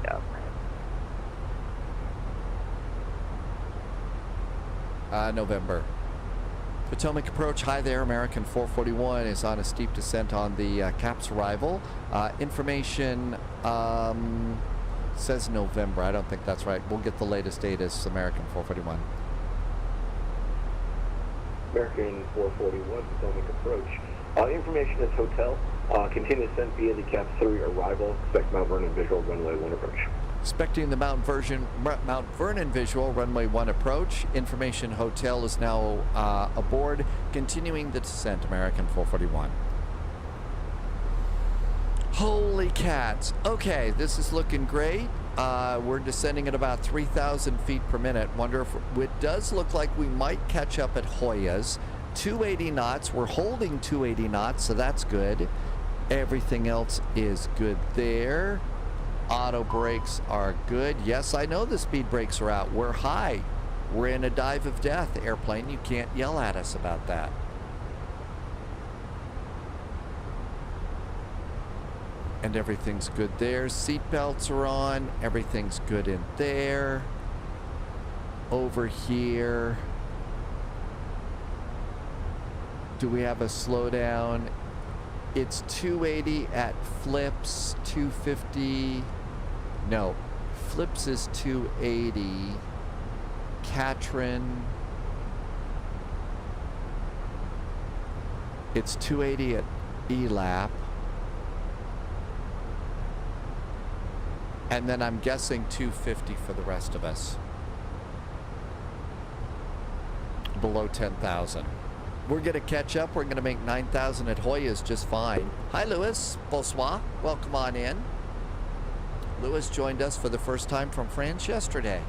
Yeah. November. Potomac approach. Hi there. American 441 is on a steep descent on the CAP's arrival. Information says November. I don't think that's right. We'll get the latest data as American 441. American 441, Potomac approach. Information is hotel. Continue descent via the cap 3 arrival. Expect Mount Vernon visual runway 1 approach. Expecting the Mount Vernon visual runway 1 approach. Information hotel is now aboard. Continuing the descent, American 441. Holy cats. Okay, this is looking great. We're descending at about 3,000 feet per minute. Wonder if it does look like we might catch up at Hoyas. 280 knots. We're holding 280 knots, so that's good. Everything else is good there. Auto brakes are good. Yes, I know the speed brakes are out. We're high. We're in a dive of death, airplane. You can't yell at us about that. And everything's good there. Seat belts are on. Everything's good in there. Over here. Do we have a slowdown? It's 280 at flips, 250. No, flips is 280. Katrin. It's 280 at ELAP. And then I'm guessing 250 for the rest of us. Below 10,000. We're going to catch up. We're going to make 9,000 at Hoyas just fine. Hi, Louis. Bonsoir. Welcome on in. Louis joined us for the first time from France yesterday.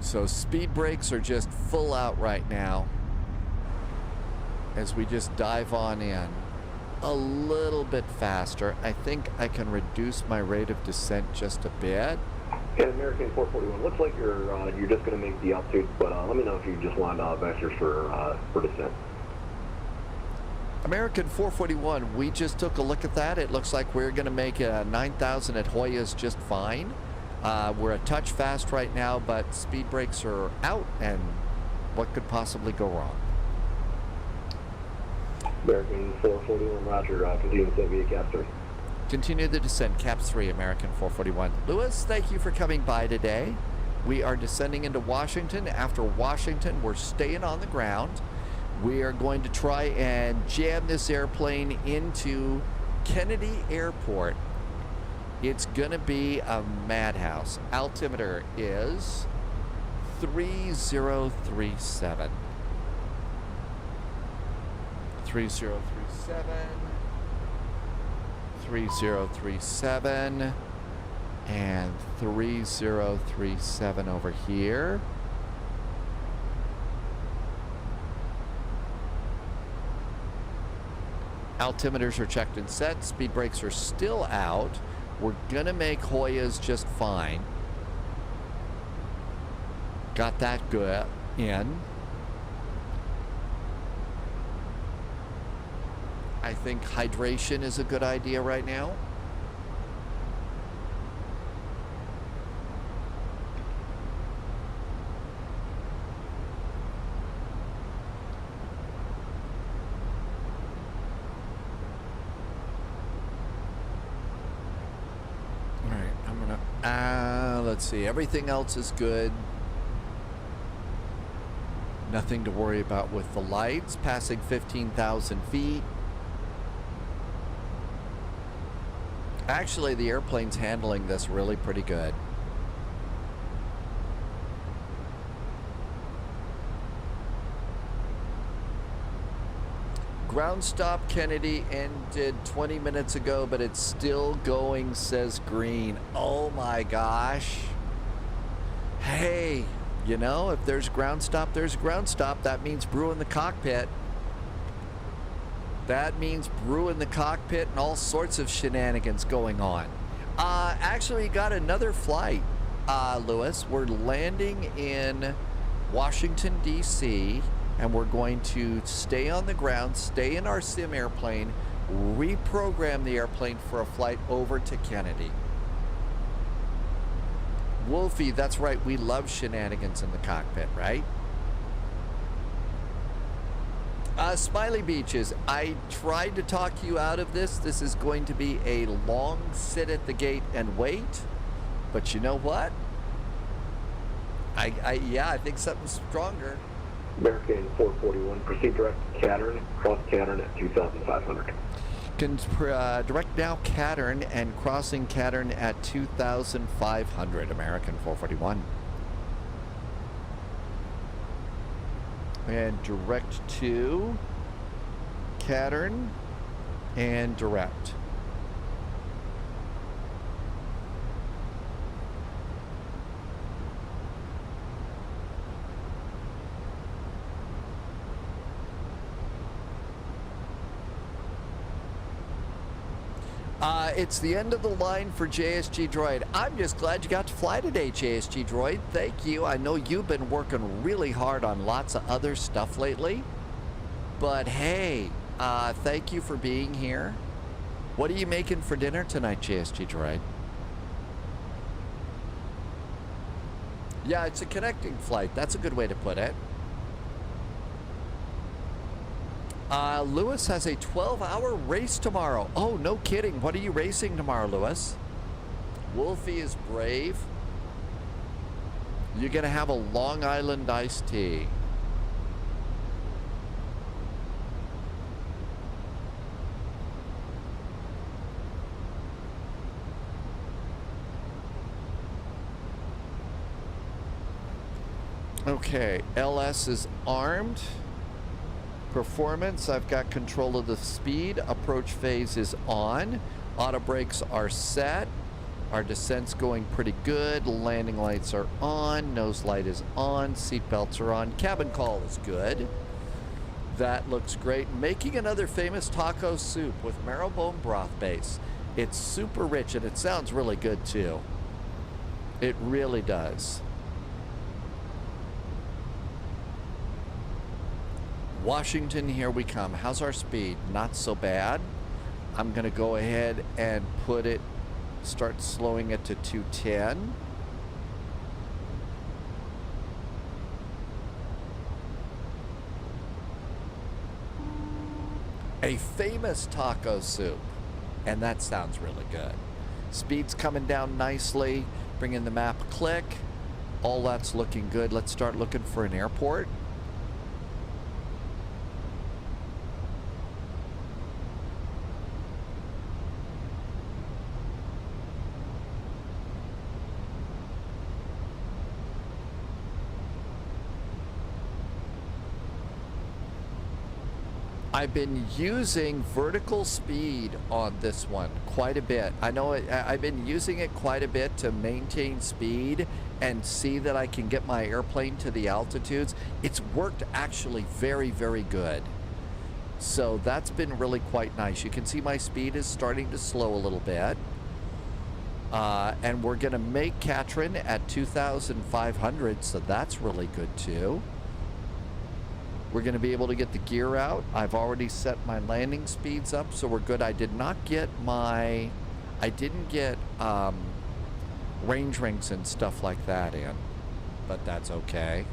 So speed brakes are just full out right now as we just dive on in. A little bit faster. I think I can reduce my rate of descent just a bit. Okay, American 441. Looks like you're just going to make the altitude, but let me know if you just want vectors for descent. American 441. We just took a look at that. It looks like we're going to make 9,000 at Hoyas just fine. We're a touch fast right now, but speed brakes are out, and what could possibly go wrong? American 441, roger. Continue descent via cap 3. Continue the descent, cap 3, American 441. Louis, thank you for coming by today. We are descending into Washington. After Washington, we're staying on the ground. We are going to try and jam this airplane into Kennedy Airport. It's gonna be a madhouse. Altimeter is 3037. 3037. 3037. And 3037 over here. Altimeters are checked and set. Speed brakes are still out. We're gonna make Hoyas just fine. Got that good in. I think hydration is a good idea right now. Let's see, everything else is good. Nothing to worry about with the lights. Passing 15,000 feet. Actually, the airplane's handling this really pretty good. Ground stop Kennedy ended 20 minutes ago, but it's still going, says green. Oh my gosh. Hey, you know, if there's ground stop, there's ground stop. That means brew in the cockpit. That means brew in the cockpit and all sorts of shenanigans going on. Actually, we got another flight, Lewis. We're landing in Washington, D.C., and we're going to stay on the ground, stay in our sim airplane, reprogram the airplane for a flight over to Kennedy. Wolfie, that's right, we love shenanigans in the cockpit, right? Smiley Beaches, I tried to talk you out of this. This is going to be a long sit at the gate and wait, but you know what? Yeah, I think something's stronger. American 441, proceed direct to Cattern, cross Cattern at 2,500. Can direct now Cattern and crossing Cattern at 2,500, American 441. And direct to Cattern and direct. It's the end of the line for JSG Droid. I'm just glad you got to fly today, JSG Droid. Thank you. I know you've been working really hard on lots of other stuff lately. But hey, thank you for being here. What are you making for dinner tonight, JSG Droid? Yeah, it's a connecting flight. That's a good way to put it. Lewis has a 12-hour race tomorrow. Oh, no kidding. What are you racing tomorrow, Lewis? Wolfie is brave. You're going to have a Long Island iced tea. Okay, LS is armed. Performance, I've got control of the speed. Approach phase is on. Auto brakes are set. Our descent's going pretty good. Landing lights are on. Nose light is on. Seat belts are on. Cabin call is good. That looks great. Making another famous taco soup with marrowbone broth base. It's super rich and it sounds really good too. It really does. Washington, here we come. How's our speed? Not so bad. I'm gonna go ahead and put it, start slowing it to 210. A famous taco soup. And that sounds really good. Speed's coming down nicely. Bring in the map, click. all that's looking good. Let's start looking for an airport. I've been using vertical speed on this one quite a bit. I know I've been using it quite a bit to maintain speed and see that I can get my airplane to the altitudes. It's worked actually very, very good. So that's been really quite nice. You can see my speed is starting to slow a little bit. And we're gonna make Katrin at 2,500, so that's really good too. We're going to be able to get the gear out. I've already set my landing speeds up, so we're good. I didn't get range rings and stuff like that in, but that's okay.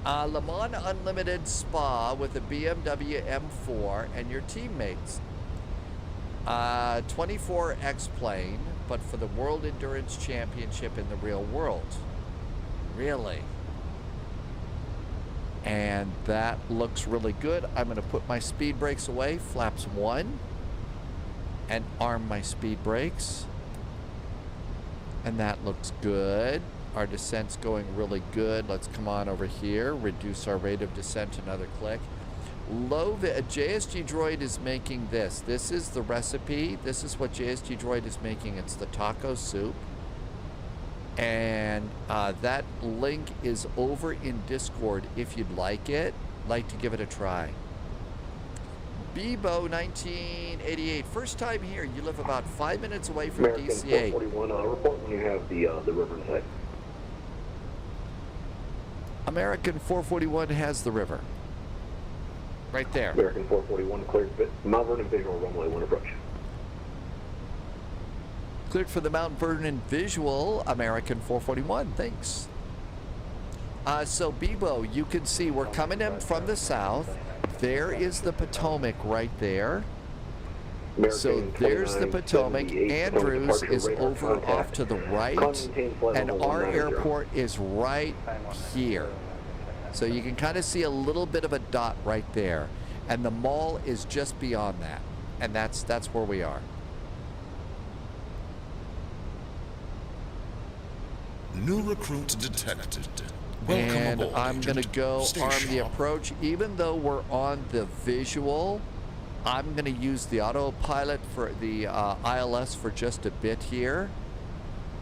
Le Mans Unlimited Spa with a BMW M4 and your teammates. 24X plane, but for the World Endurance Championship in the real world. Really? And that looks really good. I'm going to put my speed brakes away, flaps 1, and arm my speed brakes. And that looks good. Our descent's going really good. Let's come on over here, reduce our rate of descent another click. JSG Droid is making this. This is the recipe. This is what JSG Droid is making. It's the taco soup. And that link is over in Discord if you'd like to give it a try. Bebo 1988, first time here. You live about 5 minutes away from American DCA. 441, report when you have the river in sight. American 441 has the river. Right there. American 441 cleared Mount Vernon visual runway 1 approach. Cleared for the Mount Vernon visual, American 441. Thanks. So Bebo, you can see we're coming in from the south. There is the Potomac right there. So there's the Potomac. Andrews is over off to the right, and our airport is right here. So you can kind of see a little bit of a dot right there, and the mall is just beyond that, and that's where we are. New recruit detected. Welcome And aboard, I'm going to go Stay arm the sharp. approach. Even though we're on the visual, I'm going to use the autopilot for the ILS for just a bit here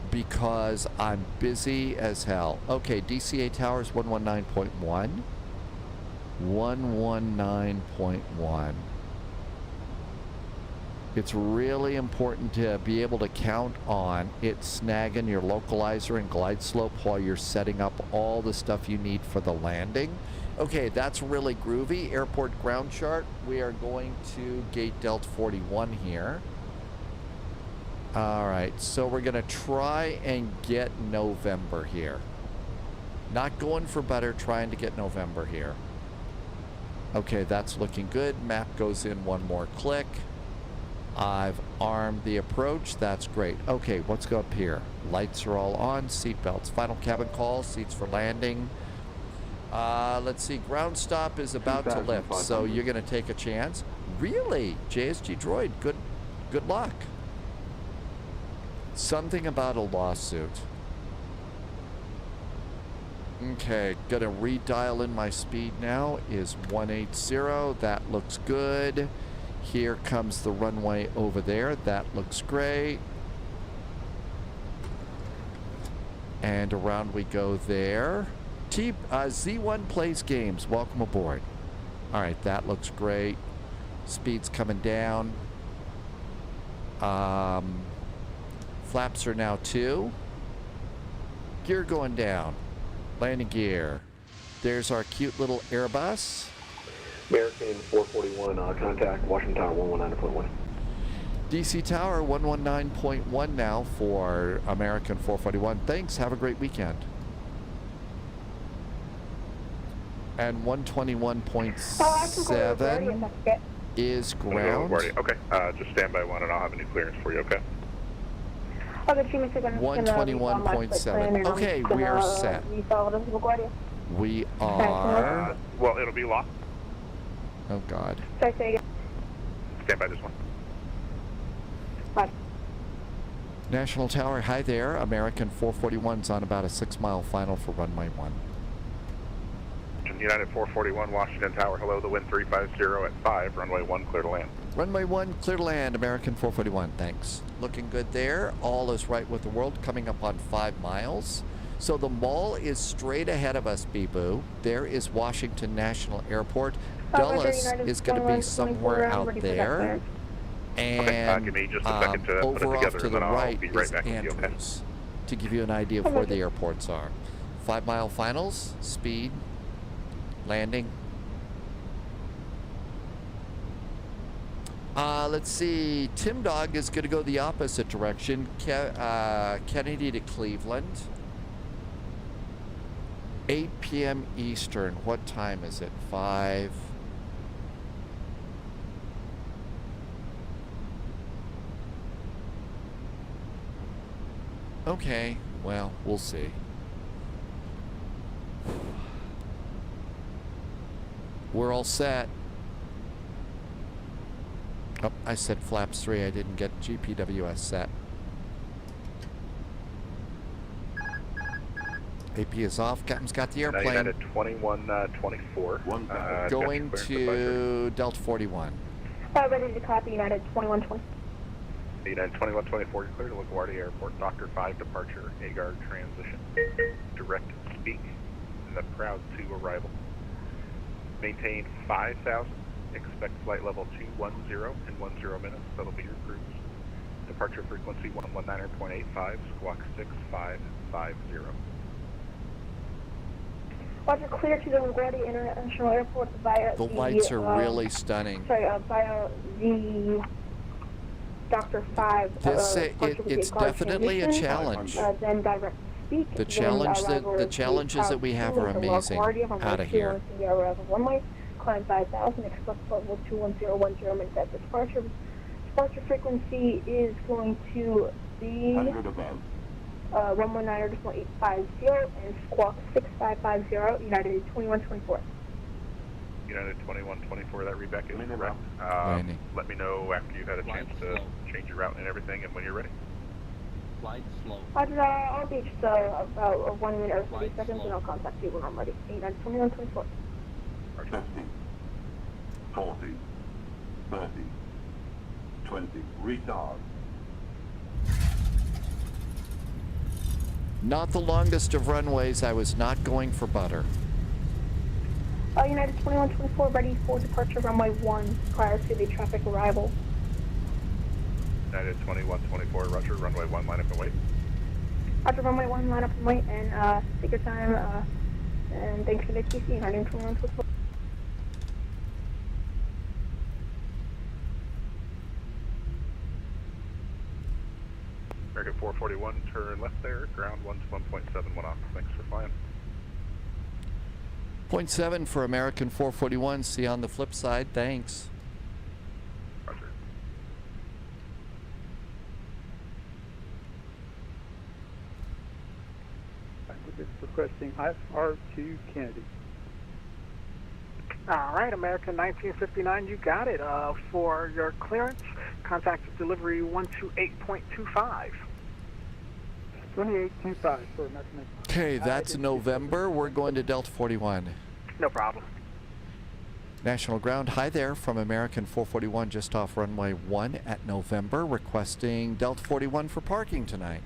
because I'm busy as hell. Okay, DCA Towers 119.1. 119.1. It's really important to be able to count on it snagging your localizer and glide slope while you're setting up all the stuff you need for the landing. Okay, that's really groovy. Airport ground chart. We are going to gate Delta 41 here. All right, so we're going to try and get November here. Not going for better, trying to get November here. Okay, that's looking good. Map goes in one more click. I've armed the approach. That's great. Okay, let's go up here. Lights are all on. Seat belts. Final cabin call. Seats for landing. Let's see. Ground stop is about to lift, so you're going to take a chance. Really? JSG Droid. Good luck. Something about a lawsuit. Okay, gonna redial in my speed now. Is 180. That looks good. Here comes the runway over there. That looks great. And around we go there. Z1 plays games. Welcome aboard. All right, that looks great. Speed's coming down. Flaps are now 2. Gear going down. Landing gear. There's our cute little Airbus. American 441, contact Washington Tower 119.1. DC Tower 119.1 now for American 441. Thanks. Have a great weekend. And 121.7 is ground. Okay, just stand by 1 and I'll have a new clearance for you, okay? 121.7. Okay, we are set. We are... well, it'll be locked. Oh, God. Stand by this one. National Tower, hi there. American 441's on about a 6-mile final for runway 1. United 441, Washington Tower, hello, the wind 350 at 5, runway 1, clear to land. Runway 1, clear to land, American 441, thanks. Looking good there. All is right with the world, coming up on 5 miles. So the mall is straight ahead of us, Bee-Boo. There is Washington National Airport. Dulles is going to be somewhere out there. And give me just a second to put it over together, off to the and then I'll right be right is back with you, okay? Andrews, to give you an idea of where the airports are. 5-mile finals, speed, landing. Let's see. Tim Dog is going to go the opposite direction. Kennedy to Cleveland. 8 p.m. Eastern. What time is it? 5. Okay. Well, we'll see. We're all set. Oh, I said flaps 3. I didn't get GPWS set. AP is off. Captain's got the airplane. United 2124. Going to Delta 41. Ready to copy, United 2120. United 2124, you're clear to LaGuardia Airport. Doctor 5 departure, AGAR transition. Direct speak, the Proud 2 arrival. Maintain 5,000. Expect flight level 210 in 10 minutes. That'll be your cruise. Departure frequency 119.85, squawk 6550. Roger, clear to the LaGuardia International Airport via the lights are really stunning. Sorry, via the Dr. 5. It's definitely a challenge. Then direct speak. The challenges that we have are amazing out of here. Runway, climb 5,000, expect level 210 minutes after departure. Departure frequency is going to be 119.850 and squawk 6550, United 2124. United 2124, that readback is correct. Let me know after you've had a chance to change your route and everything and when you're ready. Flight slow. Roger, I'll be just about 1 minute or 30 seconds and I'll contact you when I'm ready. United 2124. 50, 40, 30, 20, retard. Not the longest of runways. I was not going for butter. United 2124, ready for departure runway 1 prior to the traffic arrival. United 2124, roger, runway 1, line up and wait. Roger, runway 1, line up and wait, and take your time, and thanks for the TC, United 2124. American 441, turn left there, ground 121.71 off. Thanks for flying. 0.7 for American 441. See you on the flip side. Thanks. Roger. Requesting IFR2 Kennedy. All right, American 1959, you got it. For your clearance, contact delivery 128.25. 2825 for American. Okay, that's November. We're going to Delta 41. No problem. National Ground, hi there from American 441 just off runway 1 at November, requesting Delta 41 for parking tonight.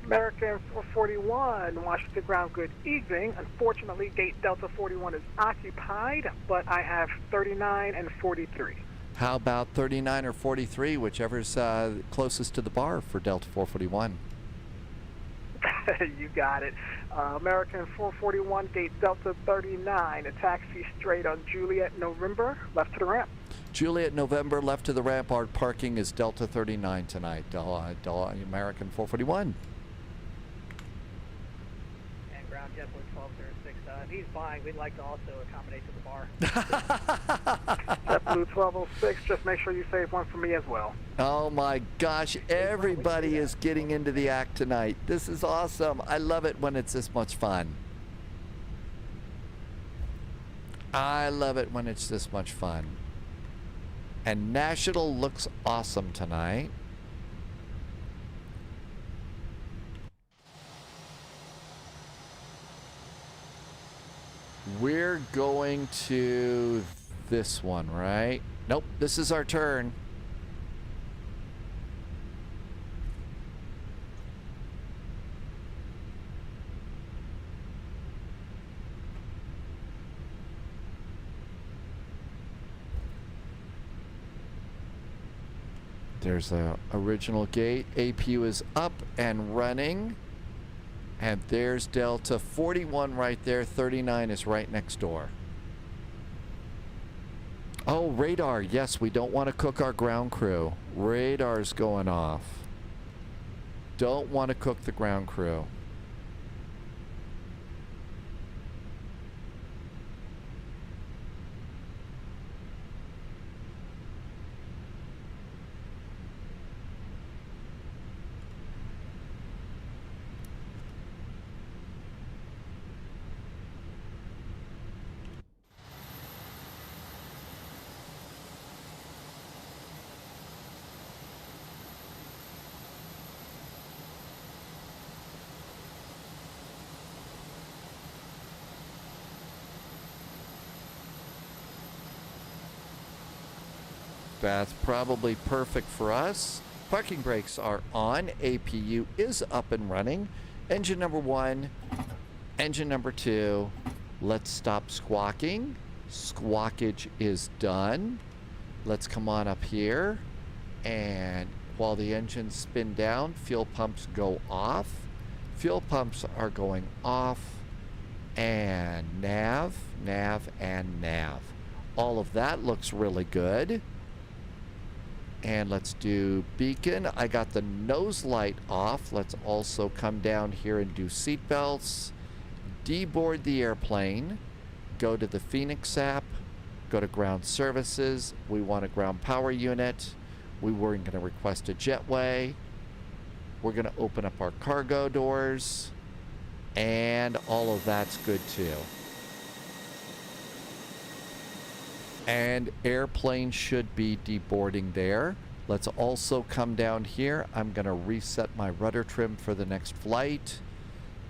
American 441, Washington Ground, good evening. Unfortunately, gate Delta 41 is occupied, but I have 39 and 43. How about 39 or 43, whichever's closest to the bar for Delta 441? You got it. American 441, gate Delta 39, a taxi straight on Juliet November, left to the ramp. Juliet November, left to the ramp. Our parking is Delta 39 tonight, American 441. And ground JetBlue 1206, if he's buying, we'd like to also accommodate to the bar. Blue 1206, just make sure you save one for me as well. Oh my gosh, everybody is getting into the act tonight. This is awesome. I love it when it's this much fun. I love it when it's this much fun. And National looks awesome tonight. We're going to this one, right? Nope, this is our turn. There's the original gate. APU is up and running. And there's Delta 41 right there. 39 is right next door. Oh, radar. Yes, we don't want to cook our ground crew. Radar's going off. Don't want to cook the ground crew. That's probably perfect for us. Parking brakes are on. APU is up and running. Engine number 1, engine number 2. Let's stop squawking. Squawkage is done. Let's come on up here. And while the engines spin down, fuel pumps go off. Fuel pumps are going off. And nav, and nav. All of that looks really good. And let's do beacon. I got the nose light off. Let's also come down here and do seat belts. Deboard the airplane. Go to the Phoenix app. Go to ground services. We want a ground power unit. We were going to request a jetway. We're going to open up our cargo doors. And all of that's good too. And airplane should be deboarding there. Let's also come down here. I'm going to reset my rudder trim for the next flight.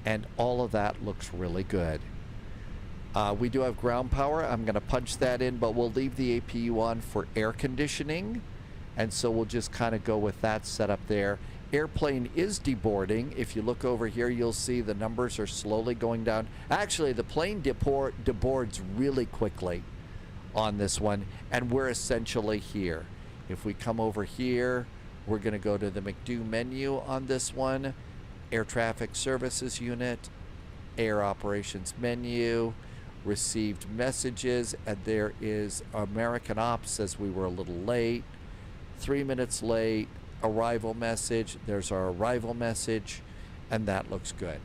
And all of that looks really good. We do have ground power. I'm going to punch that in, but we'll leave the APU on for air conditioning. And so we'll just kind of go with that setup there. Airplane is deboarding. If you look over here, you'll see the numbers are slowly going down. Actually, the plane deboards really quickly on this one, and we're essentially here. If we come over here, we're going to go to the McDo menu on this one, air traffic services unit, air operations menu, received messages, and there is American Ops says we were a little late, 3 minutes late, arrival message, there's our arrival message, and that looks good.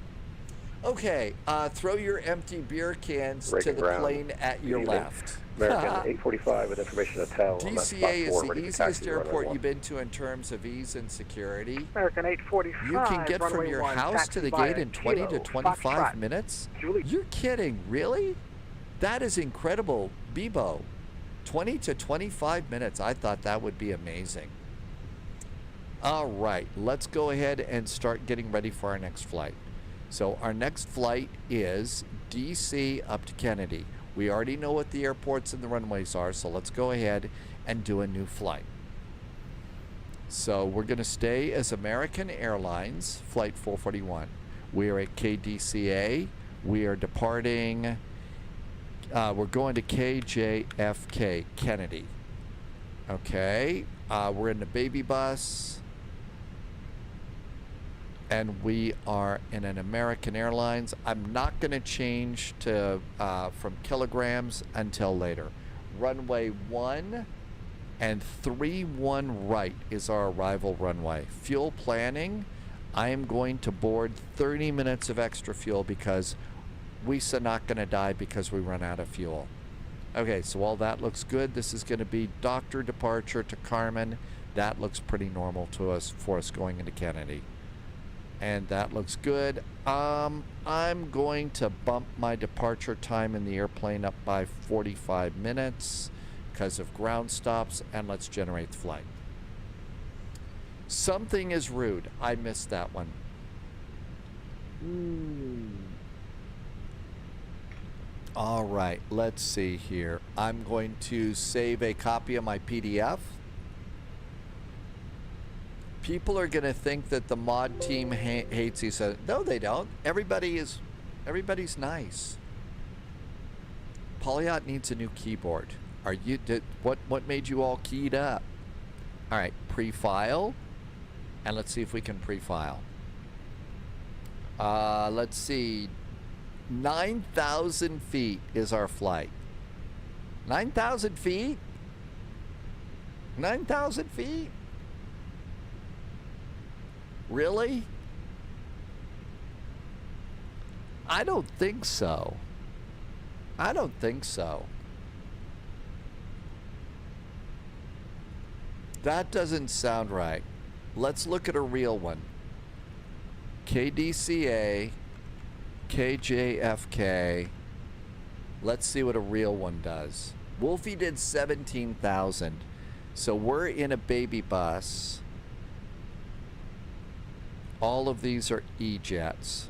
Okay, throw your empty beer cans to the plane at your left. American 845 with information to tell. DCA is the easiest airport you've been to in terms of ease and security. American 845. You can get from your house to the gate in 20 to 25 minutes. You're kidding, really? That is incredible, Bebo. 20 to 25 minutes. I thought that would be amazing. All right, let's go ahead and start getting ready for our next flight. So our next flight is DC up to Kennedy. We already know what the airports and the runways are, so let's go ahead and do a new flight. So we're going to stay as American Airlines, Flight 441. We are at KDCA. We are departing, we're going to KJFK, Kennedy. Okay, we're in the baby bus. And we are in an American Airlines. I'm not going to change to from kilograms until later. Runway 1 and 31 right is our arrival runway. Fuel planning, I am going to board 30 minutes of extra fuel because we're not going to die because we run out of fuel. Okay, so all that looks good. This is going to be Dr. departure to Carmen. That looks pretty normal to us for us going into Kennedy. And that looks good. I'm going to bump my departure time in the airplane up by 45 minutes because of ground stops, and let's generate the flight. Something is rude. I missed that one. All right, let's see here. I'm going to save a copy of my PDF. People are going to think that the mod team hates each other. No, they don't. Everybody's nice. Polyot needs a new keyboard. What made you all keyed up? All right, pre-file. And let's see if we can pre-file. Let's see. 9,000 feet is our flight. 9,000 feet? 9,000 feet? Really? I don't think so. I don't think so. That doesn't sound right. Let's look at a real one. KDCA, KJFK. Let's see what a real one does. Wolfie did 17,000. So we're in a baby bus. All of these are E-jets.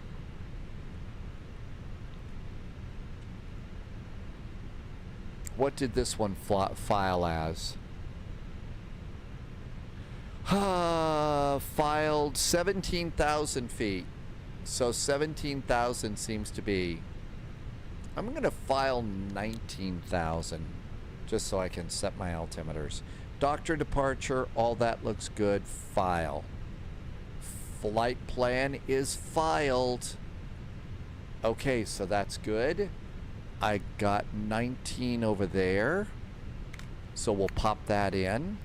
What did this one file as? Filed 17,000 feet. So 17,000 seems to be... I'm going to file 19,000 just so I can set my altimeters. Doctor departure, all that looks good. File. Flight plan is filed. Okay, so that's good. I got 19 over there. So we'll pop that in.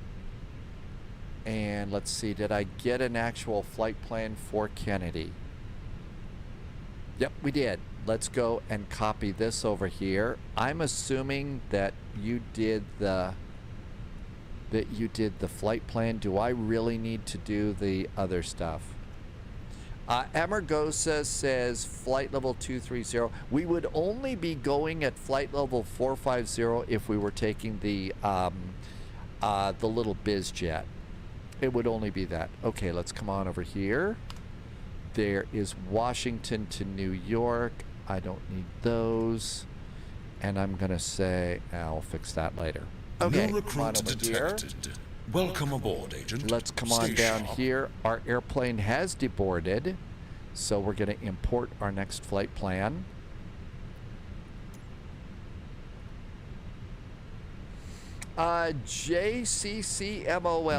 And let's see, did I get an actual flight plan for Kennedy? Yep, we did. Let's go and copy this over here. I'm assuming that you did the flight plan. Do I really need to do the other stuff? Amargosa says flight level 230. We would only be going at flight level 450 if we were taking the little biz jet. It would only be that. Okay, let's come on over here. There is Washington to New York. I don't need those. And I'm going to say, I'll fix that later. Okay, No come on recruit over here. detected. Welcome aboard, Agent. Let's come on Stay down sharp. here. Our airplane has deboarded. So we're going to import our next flight plan. JCCMOL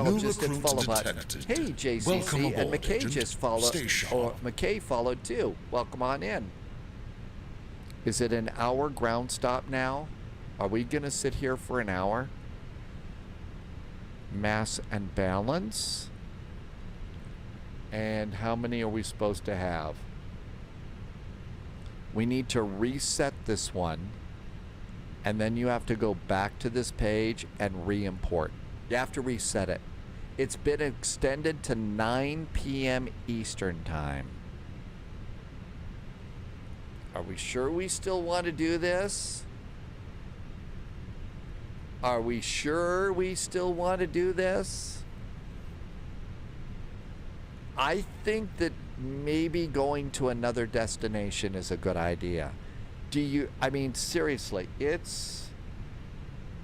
No just did recruit follow button. detected. Hey, JCC, Welcome and aboard, McKay Agent. just followed. Stay sharp. Or McKay followed too. Welcome on in. Is it an hour ground stop now? Are we going to sit here for an hour? Mass and balance. And how many are we supposed to have? We need to reset this one. And then you have to go back to this page and re-import. You have to reset it. It's been extended to 9 p.m. Eastern time. Are we sure we still want to do this? Are we sure we still want to do this? I think that maybe going to another destination is a good idea. Do you, I mean, seriously, it's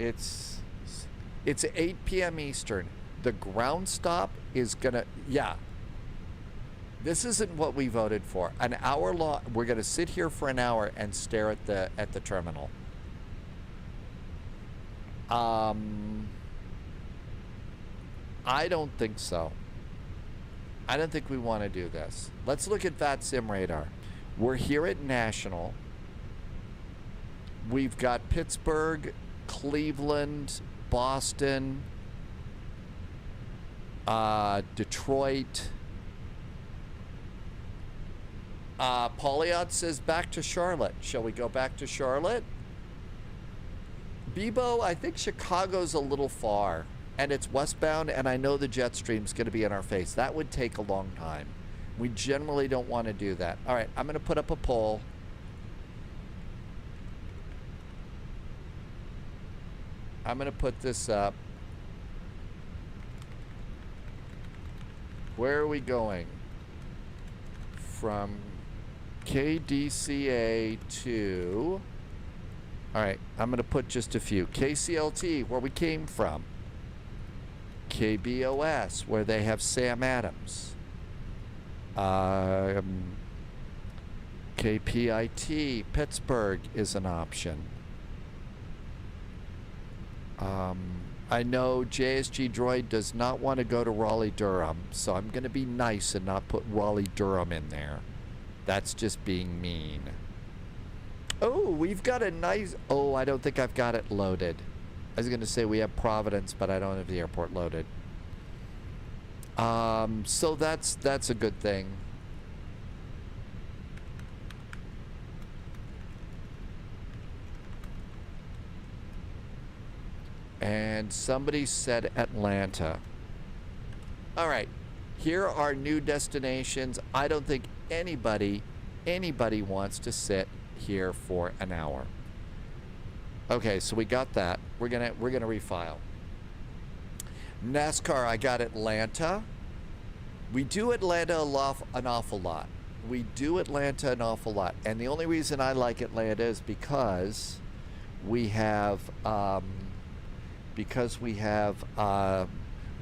8 p.m. Eastern. The ground stop is gonna, yeah. This isn't what we voted for. An hour long, we're gonna sit here for an hour and stare at the terminal. I don't think so. I don't think we want to do this. Let's look at VATSIM radar. We're here at National. We've got Pittsburgh, Cleveland, Boston, Detroit. Pauliot says back to Charlotte. Shall we go back to Charlotte? Bebo, I think Chicago's a little far, and it's westbound, and I know the jet stream's going to be in our face. That would take a long time. We generally don't want to do that. All right, I'm going to put up a poll. I'm going to put this up. Where are we going? From KDCA to... All right, I'm going to put just a few. KCLT, where we came from. KBOS, where they have Sam Adams. KPIT, Pittsburgh is an option. I know JSG Droid does not want to go to Raleigh-Durham, so I'm going to be nice and not put Raleigh-Durham in there. That's just being mean. Oh, we've got a nice... Oh, I don't think I've got it loaded. I was going to say we have Providence, but I don't have the airport loaded. So that's a good thing. And somebody said Atlanta. All right, here are new destinations. I don't think anybody wants to sit here for an hour. Okay, so we got that. We're gonna refile. NASCAR, I got Atlanta. We do Atlanta an awful lot. We do Atlanta an awful lot, and the only reason I like Atlanta is because we have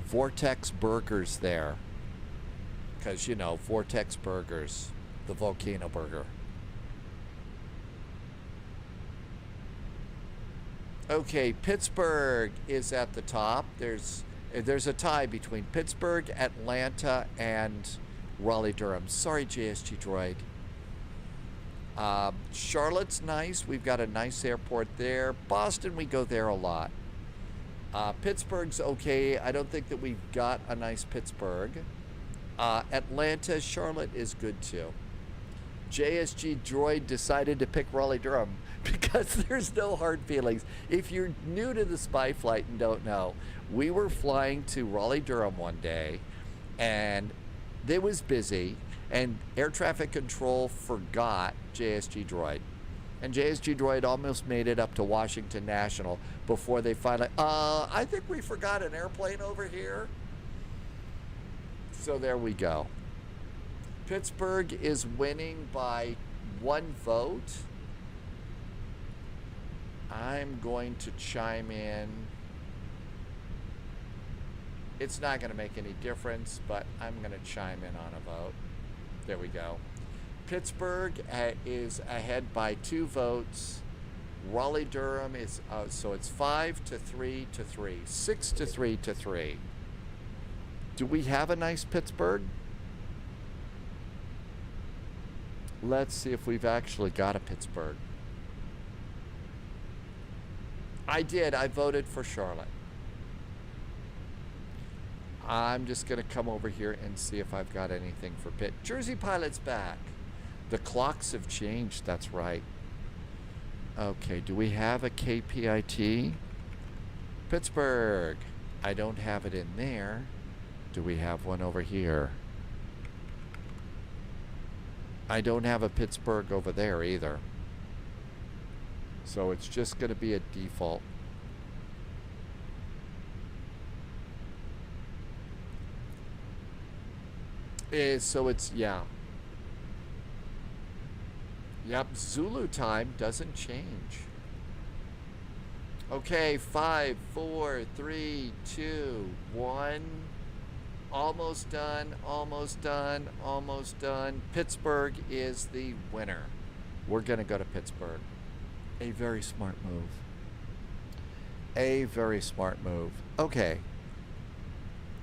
Vortex Burgers there. Because, you know, Vortex Burgers, the volcano burger. Okay, Pittsburgh is at the top. There's a tie between Pittsburgh, Atlanta, and Raleigh-Durham. Sorry, JSG Droid. Charlotte's nice. We've got a nice airport there. Boston, we go there a lot. Pittsburgh's okay. I don't think that we've got a nice Pittsburgh. Atlanta, Charlotte is good too. JSG Droid decided to pick Raleigh-Durham because there's no hard feelings. If you're new to the spy flight and don't know, we were flying to Raleigh-Durham one day, and it was busy, and air traffic control forgot JSG Droid. And JSG Droid almost made it up to Washington National before they finally, I think we forgot an airplane over here. So there we go. Pittsburgh is winning by 1 vote. I'm going to chime in. It's not going to make any difference, but I'm going to chime in on a vote. There we go. Pittsburgh is ahead by 2 votes. Raleigh-Durham is, so it's 5-3 to 3. 6-3 to 3. Do we have a nice Pittsburgh? Let's see if we've actually got a Pittsburgh. I did. I voted for Charlotte. I'm just going to come over here and see if I've got anything for Pitt. Jersey Pilot's back. The clocks have changed. That's right. Okay, do we have a KPIT? Pittsburgh. I don't have it in there. Do we have one over here? I don't have a Pittsburgh over there either. So it's just going to be a default. So it's, yeah. Yep, Zulu time doesn't change. Okay, 5, 4, 3, 2, 1. Almost done, almost done, almost done. Pittsburgh is the winner. We're going to go to Pittsburgh. A very smart move. A very smart move. Okay.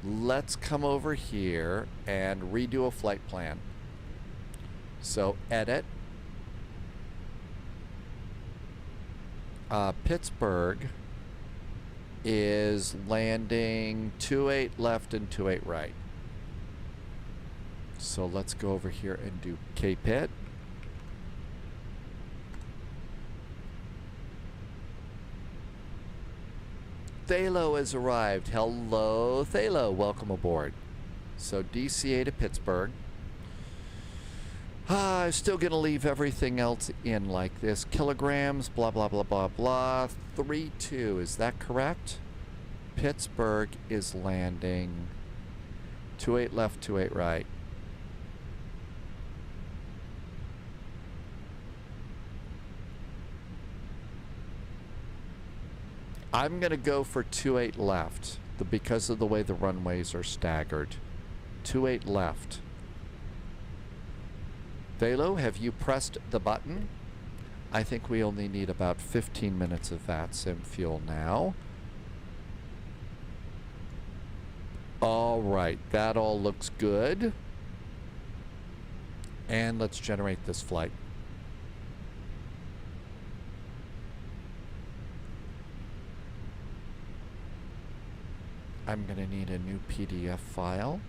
Let's come over here and redo a flight plan. So, edit. Pittsburgh is landing 28 left and 28 right. So let's go over here and do K-Pit. Thalo has arrived. Hello, Thalo. Welcome aboard. So DCA to Pittsburgh. I'm still going to leave everything else in like this. Kilograms, blah, blah, blah, blah, blah. 3-2, is that correct? Pittsburgh is landing 28 left, 28 right. I'm going to go for 28 left because of the way the runways are staggered. 28 left. Velo, have you pressed the button? I think we only need about 15 minutes of VATSIM fuel now. All right, that all looks good. And let's generate this flight. I'm going to need a new PDF file.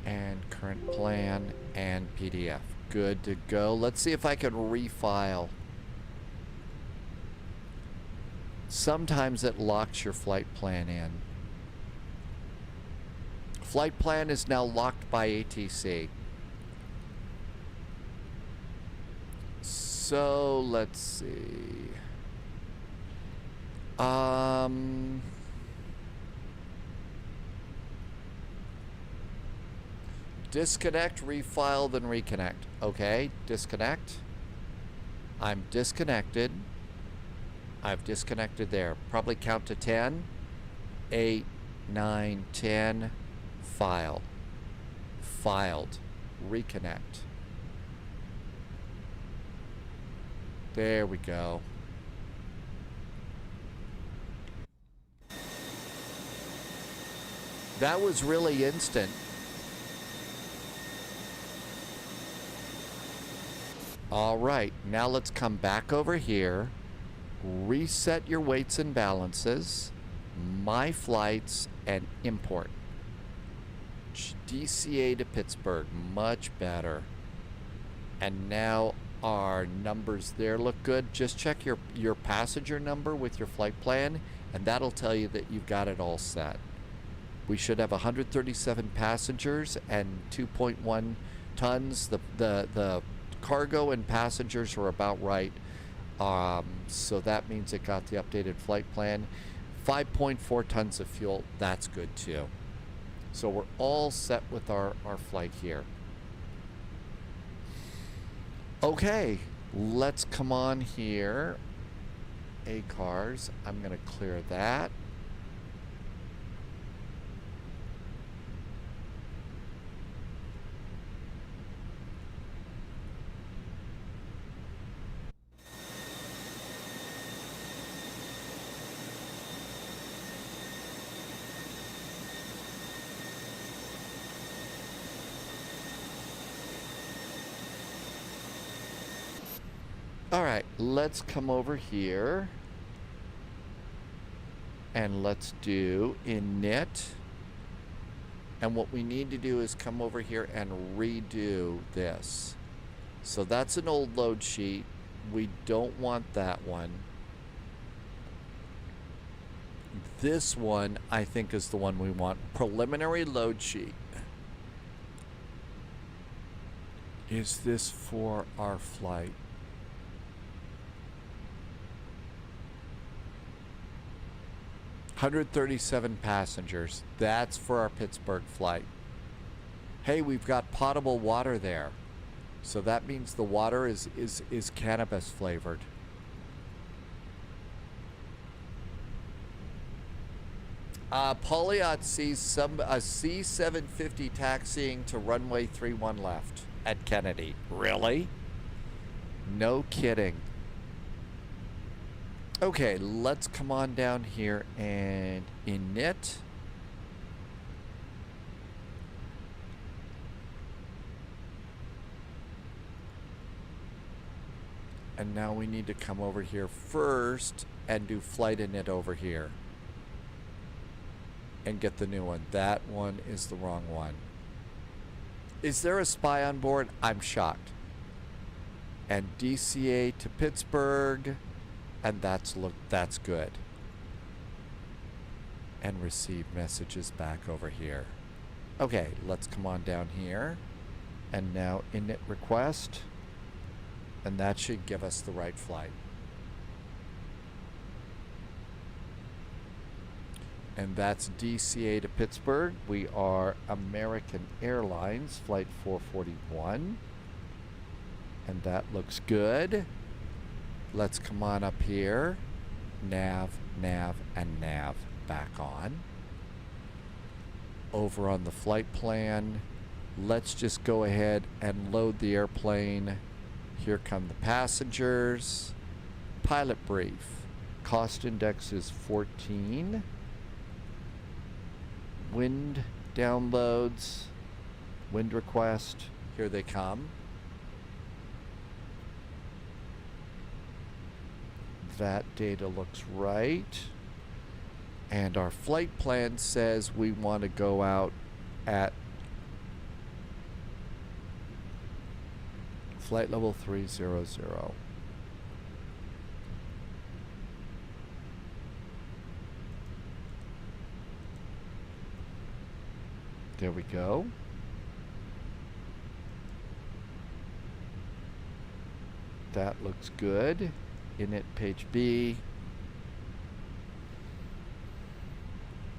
And current plan and PDF. Good to go. Let's see if I can refile. Sometimes it locks your flight plan in. Flight plan is now locked by ATC. So let's see. Disconnect, refile, then reconnect. Okay, disconnect. I'm disconnected. I've disconnected there. Probably count to 10. 8, 9, 10. File. Filed. Reconnect. There we go. That was really instant. All right, now let's come back over here, reset your weights and balances, my flights, and import. DCA to Pittsburgh, much better. And now our numbers there look good. Just check your passenger number with your flight plan, and that'll tell you that you've got it all set. We should have 137 passengers and 2.1 tons. The cargo and passengers are about right. So that means it got the updated flight plan. 5.4 tons of fuel. That's good too. So we're all set with our flight here. Okay, let's come on here. A-cars. I'm going to clear that. All right, let's come over here and let's do init. And what we need to do is come over here and redo this. So that's an old load sheet. We don't want that one. This one, I think, is the one we want. Preliminary load sheet. Is this for our flight? 137 passengers. That's for our Pittsburgh flight. Hey, we've got potable water there. So that means the water is cannabis flavored. Pauliot sees a C-750 taxiing to runway 31 left at Kennedy. Really? No kidding. Okay, let's come on down here and init. And now we need to come over here first and do flight init over here. And get the new one. That one is the wrong one. Is there a spy on board? I'm shocked. And DCA to Pittsburgh. And that's good. And receive messages back over here. Okay, let's come on down here. And now init request. And that should give us the right flight. And that's DCA to Pittsburgh. We are American Airlines, flight 441. And that looks good. Let's come on up here. Nav, nav, and nav back on. Over on the flight plan, let's just go ahead and load the airplane. Here come the passengers. Pilot brief. Cost index is 14. Wind downloads. Wind request. Here they come. That data looks right. And our flight plan says we want to go out at flight level 300. There we go. That looks good. Init page B.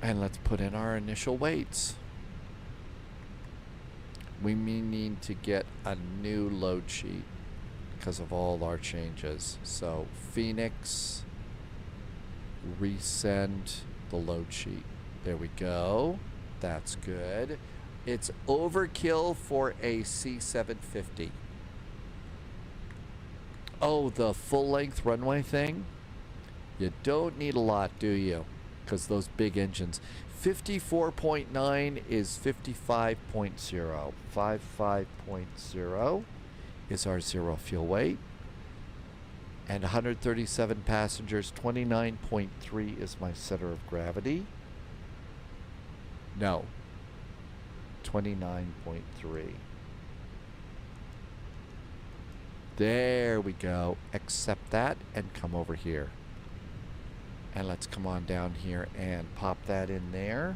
And let's put in our initial weights. We may need to get a new load sheet because of all our changes. So Phoenix, resend the load sheet. There we go. That's good. It's overkill for a C-750. Oh, the full-length runway thing? You don't need a lot, do you? Because those big engines. 54.9 is 55.0. 55.0 is our zero fuel weight. And 137 passengers. 29.3 is my center of gravity. No. 29.3. There we go. Accept that and come over here. And let's come on down here and pop that in there.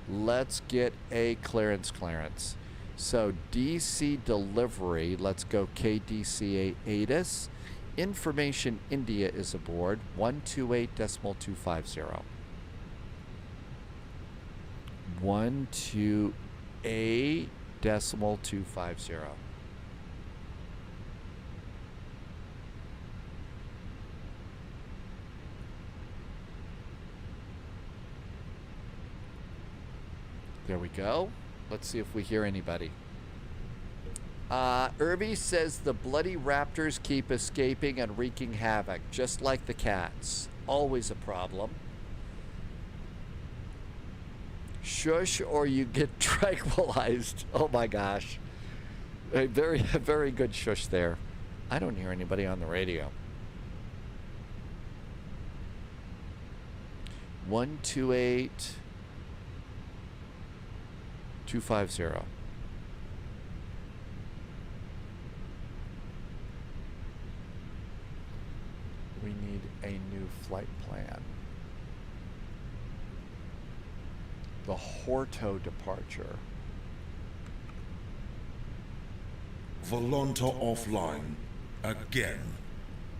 Let's get a clearance. So DC delivery, let's go KDCA ATIS. Information India is aboard, 128.250. 128.250. There we go. Let's see if we hear anybody. Irby says the bloody raptors keep escaping and wreaking havoc, just like the cats. Always a problem. Shush or you get tranquilized. Oh my gosh. A very good shush there. I don't hear anybody on the radio. 128.250. We need a new flight plan. The Horto departure. Volonta offline. Again.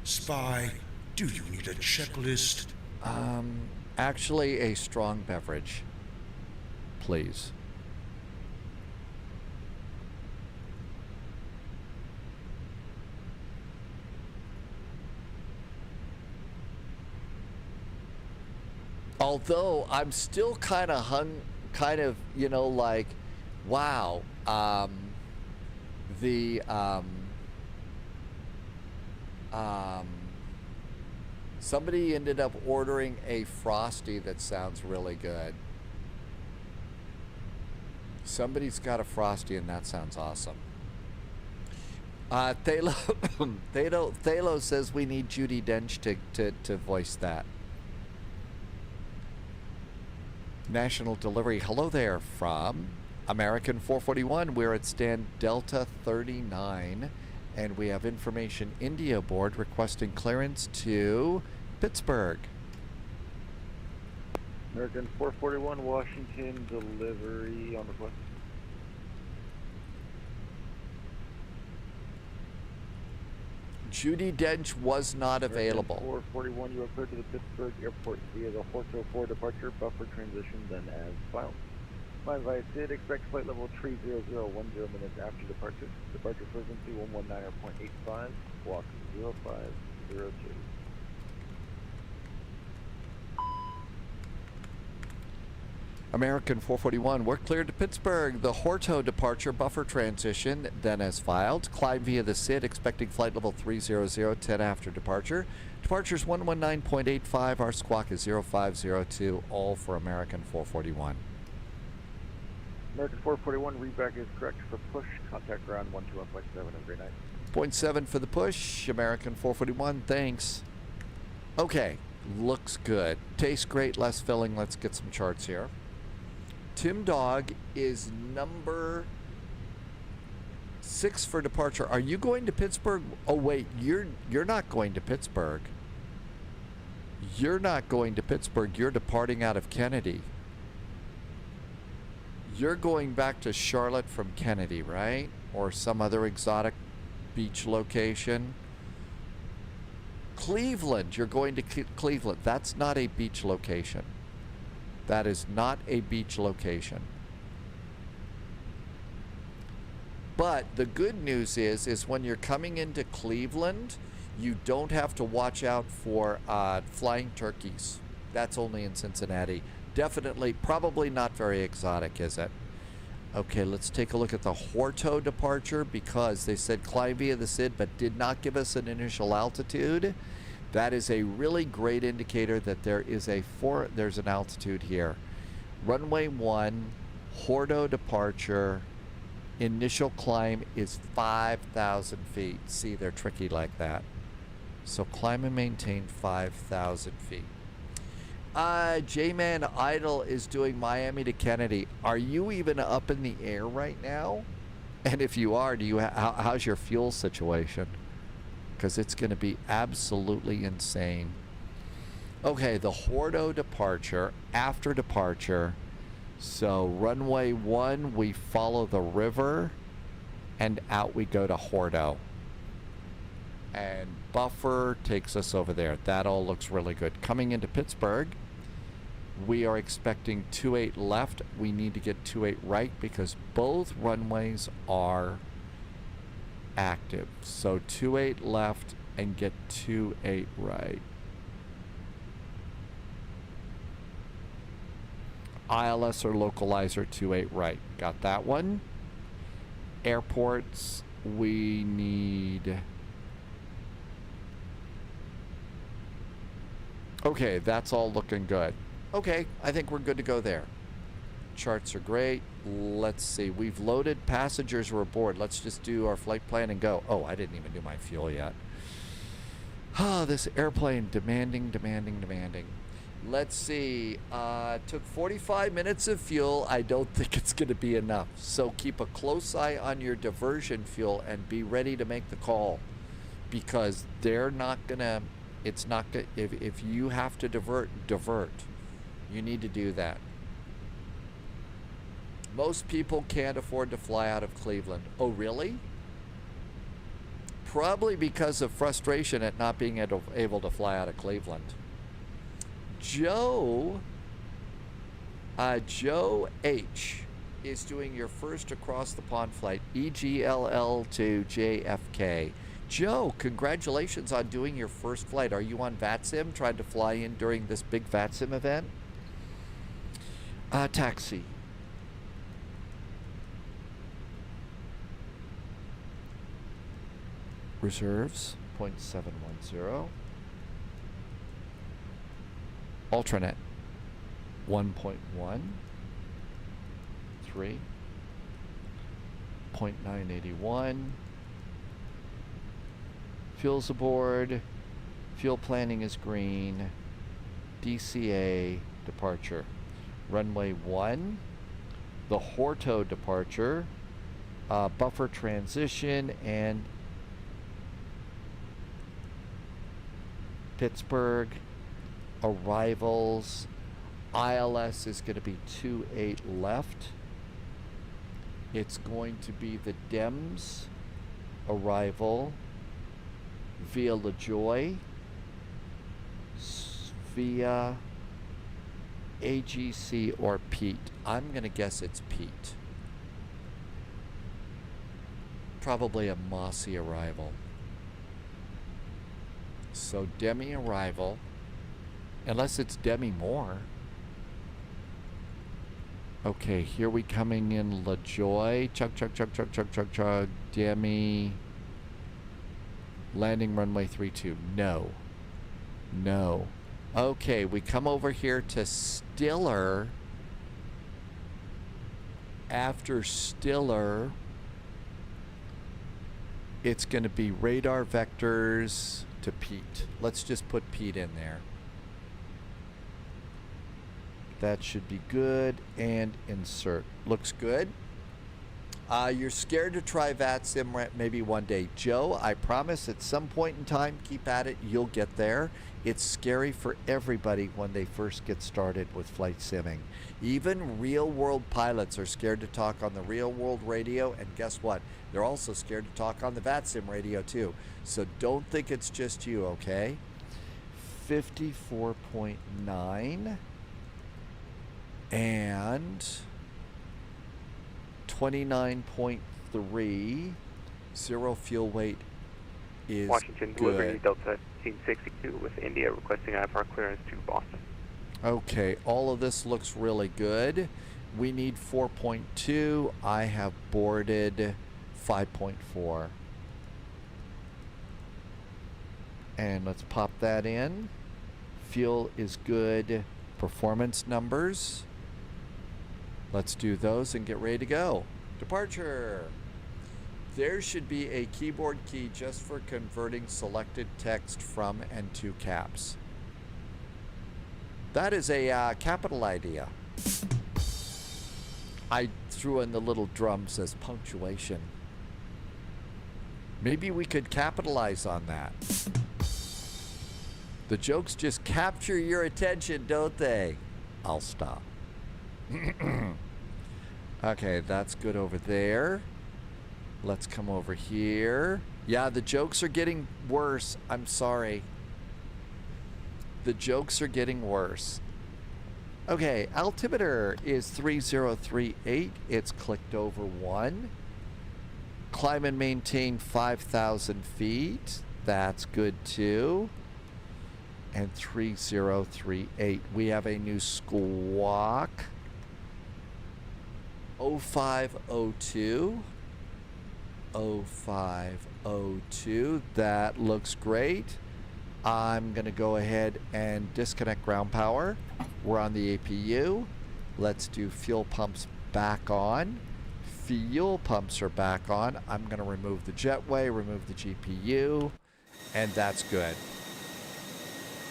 Spy, do you need a checklist? Actually, a strong beverage. Please. Although I'm still kind of like, wow, somebody ended up ordering a Frosty that sounds really good. Somebody's got a Frosty and that sounds awesome. Thalo says we need Judi Dench to voice that. National delivery. Hello there from American 441. We're at stand Delta 39 And we have information India board requesting clearance to Pittsburgh. American 441 Washington delivery on request. Judy Dench was not available. 441, you are cleared to the Pittsburgh airport via the Horto 4 departure buffer transition, then as filed. My advice did expect flight level 30010 minutes after departure. Departure frequency 119.85, squawk 0502. American 441, we're cleared to Pittsburgh. The Horto departure buffer transition, then as filed. Climb via the SID, expecting flight level 300, 10 after departure. Departure's 119.85, our squawk is 0502, all for American 441. American 441, readback is correct for push. Contact ground 121.7. Have a great night. 0.7 for the push. American 441, thanks. Okay, looks good. Tastes great, less filling. Let's get some charts here. Tim Dog is number 6 for departure. Are you going to Pittsburgh? Oh wait, you're not going to Pittsburgh. You're not going to Pittsburgh. You're departing out of Kennedy. You're going back to Charlotte from Kennedy, right? Or some other exotic beach location. Cleveland. You're going to Cleveland. That's not a beach location. That is not a beach location. But the good news is when you're coming into Cleveland, you don't have to watch out for flying turkeys. That's only in Cincinnati. Definitely, probably not very exotic, is it? Okay, let's take a look at the Horto departure, because they said climb via the SID but did not give us an initial altitude. That is a really great indicator that there is there's an altitude here. Runway 1, Horto departure, initial climb is 5,000 feet. See, they're tricky like that. So climb and maintain 5,000 feet. J-Man Idol is doing Miami to Kennedy. Are you even up in the air right now? And if you are, how's your fuel situation? Because it's going to be absolutely insane. Okay, the Horto departure, after departure. So runway 1, we follow the river, and out we go to Horto. And buffer takes us over there. That all looks really good. Coming into Pittsburgh, we are expecting 28 left. We need to get 28 right because both runways are active. So 28 left and get 28 right. ILS or localizer 28 right. Got that one. Airports, we need... Okay, that's all looking good. Okay, I think we're good to go there. Charts are great. Let's see. We've loaded. Passengers are aboard. Let's just do our flight plan and go. Oh, I didn't even do my fuel yet. Ah, this airplane demanding. Let's see. Took 45 minutes of fuel. I don't think it's going to be enough. So keep a close eye on your diversion fuel and be ready to make the call, because they're not going to... It's not good. If you have to divert. You need to do that. Most people can't afford to fly out of Cleveland. Oh, really? Probably because of frustration at not being able to fly out of Cleveland. Joe H is doing your first across the pond flight, EGLL to JFK. Joe, congratulations on doing your first flight. Are you on VATSIM, trying to fly in during this big VATSIM event? Taxi. Reserves, 0.710. Ultranet, 1.1. 3. 0.981. Fuel's aboard. Fuel planning is green. DCA departure. Runway 1. The Horto departure. Buffer transition and Pittsburgh. Arrivals. ILS is going to be 28 left. It's going to be the DEMS arrival via LaJoy, via AGC or Pete. I'm going to guess it's Pete. Probably a Mossy arrival. So Demi arrival, unless it's Demi Moore. Okay, here we coming in LaJoy. Chug. Demi. Landing runway 32. No. No. Okay, we come over here to Stiller. After Stiller, it's going to be radar vectors to Pete. Let's just put Pete in there. That should be good. And insert. Looks good. You're scared to try VATSIM maybe one day. Joe, I promise at some point in time, keep at it, you'll get there. It's scary for everybody when they first get started with flight simming. Even real world pilots are scared to talk on the real world radio, and guess what? They're also scared to talk on the VATSIM radio too. So don't think it's just you, okay? 54.9 and 29.3. Zero fuel weight is Washington, good. delivering Delta 1862 with India requesting IFR clearance to Boston. Okay, all of this looks really good. We need 4.2. I have boarded 5.4. And let's pop that in. Fuel is good. Performance numbers. Let's do those and get ready to go. Departure. There should be a keyboard key just for converting selected text from and to caps. That is a capital idea. I threw in the little drums as punctuation. Maybe we could capitalize on that. The jokes just capture your attention, don't they? I'll stop. Okay, that's good over there. Let's come over here. Yeah, the jokes are getting worse. I'm sorry. The jokes are getting worse. Okay, altimeter is 3038. It's clicked over 1. Climb and maintain 5,000 feet. That's good too. And 3038. We have a new squawk. 0502. 0502. That looks great. I'm going to go ahead and disconnect ground power. We're on the APU. Let's do fuel pumps back on. Fuel pumps are back on. I'm going to remove the jetway, remove the GPU, and that's good.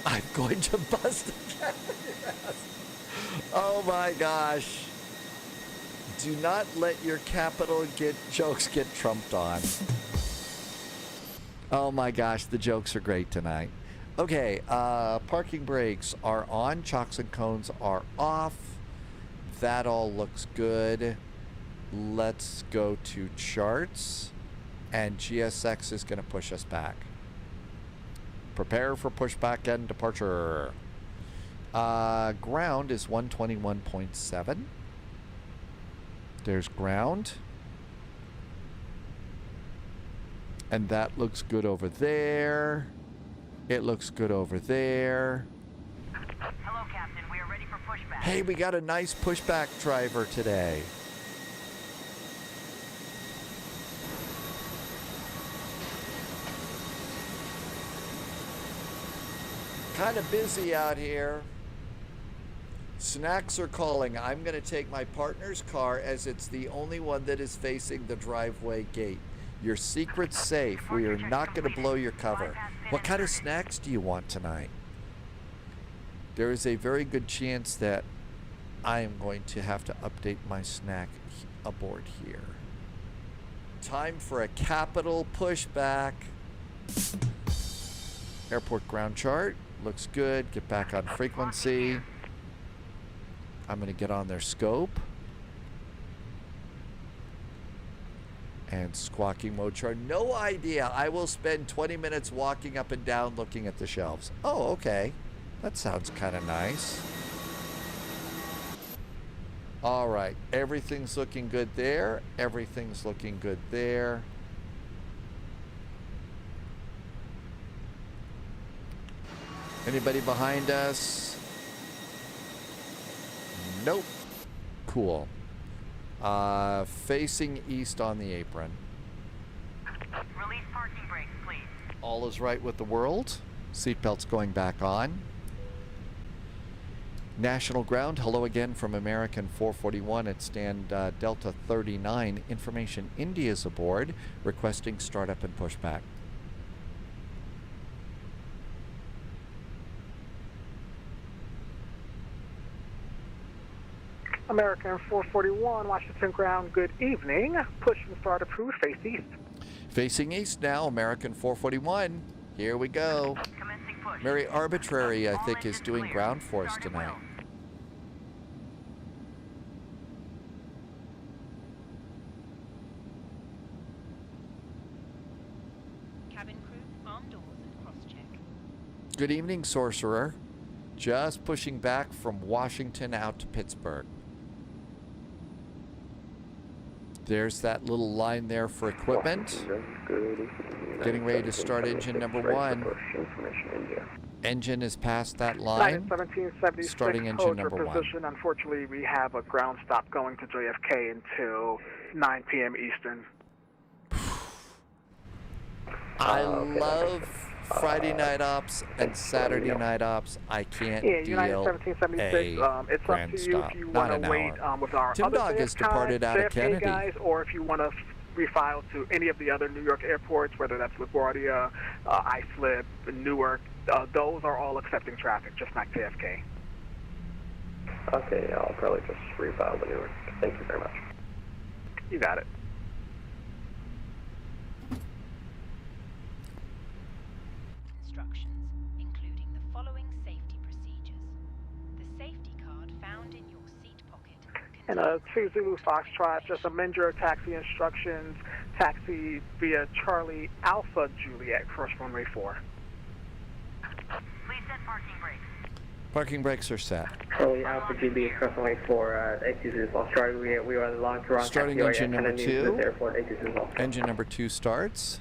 I'm going to bust the gas. Oh my gosh. Do not let your capital jokes get trumped on. Oh my gosh, the jokes are great tonight. Okay, parking brakes are on, chocks and cones are off. That all looks good. Let's go to charts, and GSX is going to push us back. Prepare for pushback and departure. Ground is 121.7. There's ground. And that looks good over there. It looks good over there. Hello, Captain. We are ready for pushback. Hey, we got a nice pushback driver today. Kind of busy out here. Snacks are calling. I'm going to take my partner's car as it's the only one that is facing the driveway gate. Your secret's safe. We are not going to blow your cover. What kind of snacks do you want tonight? There is a very good chance that I am going to have to update my snack aboard here. Time for a capital pushback. Airport ground chart. Looks good. Get back on frequency. I'm going to get on their scope. And squawking mode chart. No idea. I will spend 20 minutes walking up and down looking at the shelves. Oh, okay. That sounds kind of nice. All right. Everything's looking good there. Everything's looking good there. Anybody behind us? Nope. Cool. Facing east on the apron. Release parking brakes, please. All is right with the world. Seatbelts going back on. National ground. Hello again from American 441 at stand Delta 39. Information India's aboard. Requesting startup and pushback. American 441, Washington ground, good evening. Push and start approved, face east. Facing east now, American 441. Here we go. Mary Arbitrary, I think, is doing ground for us tonight. Cabin crew, arm doors and cross-check. Good evening, Sorcerer. Just pushing back from Washington out to Pittsburgh. There's that little line there for equipment. Getting ready to start engine number 1. Engine is past that line. 1776, starting engine number 1. Position. Unfortunately, we have a ground stop going to JFK until 9 p.m. Eastern. I love Friday night ops and Saturday night ops. I can't deal United 1776. It's up to you if you want to wait with our Tim other Dog has departed out of JFK Kennedy. guys, or if you want to refile to any of the other New York airports, whether that's LaGuardia, Islip, Newark. Those are all accepting traffic, just not JFK. Okay, I'll probably just refile to Newark. Thank you very much. You got it. Instructions, including the following safety procedures. The safety card found in your seat pocket. And 2 Zulu Foxtrot, just amend your taxi instructions. Taxi via Charlie Alpha Juliet, cross runway 4. Please set parking brakes. Parking brakes are set. Charlie Alpha Juliet, cross runway 4, 2 Zulu Foxtrot. We are the long Toronto Starting engine number 2. Airport, 2 Zulu Foxtrot. Engine number 2 starts.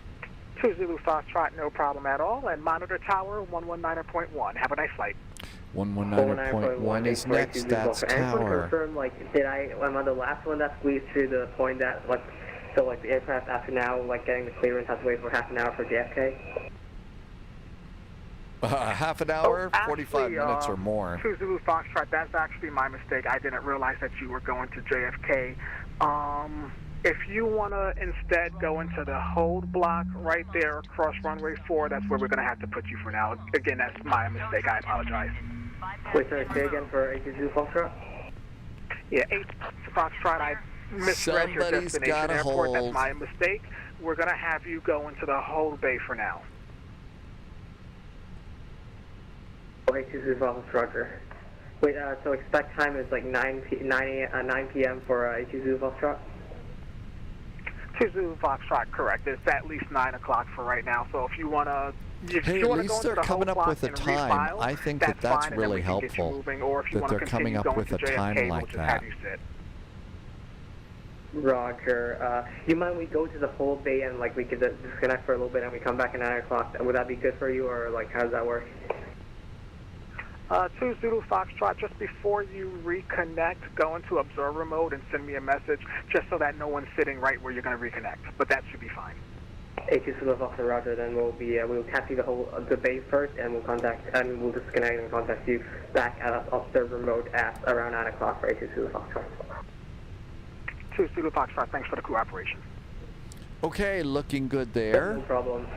2 Zulu Foxtrot, no problem at all. And monitor tower 119.1. Have a nice flight. 119.1 is next. That's tower. Confirm, like, am I the last one that squeezed through the point that, like, so, like, the aircraft after now, like, getting the clearance has to wait for half an hour for JFK? Half an hour, 45 minutes or more. 2 Zulu Foxtrot, that's actually my mistake. I didn't realize that you were going to JFK. If you want to instead go into the hold block right there across runway 4, that's where we're going to have to put you for now. Again, that's my mistake. I apologize. Wait, sorry, say again for 8 Zulu Foxtrot? Yeah, 8 Foxtrot, I misread your destination airport. That's my mistake. We're going to have you go into the hold bay for now. 8 Zulu Foxtrot, Roger. Wait, so expect time is like 9 p.m. for 8 Zulu Foxtrot? 2 Zulu Foxtrot, correct. It's at least 9 o'clock for right now. So if you want to, hey, at least they're coming up with a time. I think that's really helpful. That they're coming up with a time like that. Roger. You mind we go to the hold bay and like we could disconnect for a little bit and we come back at 9 o'clock? Would that be good for you, or like how does that work? 2 Zulu Foxtrot, just before you reconnect, go into observer mode and send me a message, just so that no one's sitting right where you're going to reconnect. But that should be fine. 8 Zulu Foxtrot, Roger. Then we'll taxi the bay first, and we'll disconnect and contact you back at observer mode at around 9 o'clock for 8 Zulu Foxtrot. 2 Zulu Foxtrot, thanks for the cooperation. Okay, looking good there. No problem.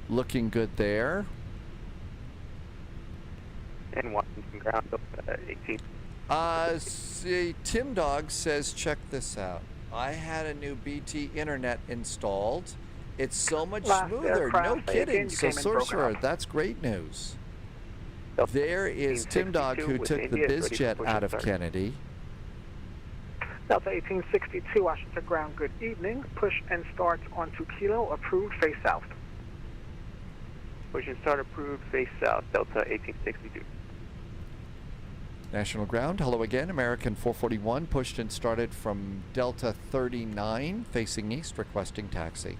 Looking good there. And Washington ground up at 18. See, Tim Dog says, check this out. I had a new BT internet installed, It's so much Last smoother. aircraft, No again, kidding. you So, came in broken Sorcerer, up. that's great news. There is Tim Dog, who with took the India, ready for BizJet push out and of start. Kennedy. Delta 1862, Washington ground, good evening. Push and start onto Kilo, approved, face south. Push and start approved, face south, Delta 1862. National Ground, hello again. American 441 pushed and started from Delta 39, facing east, requesting taxi.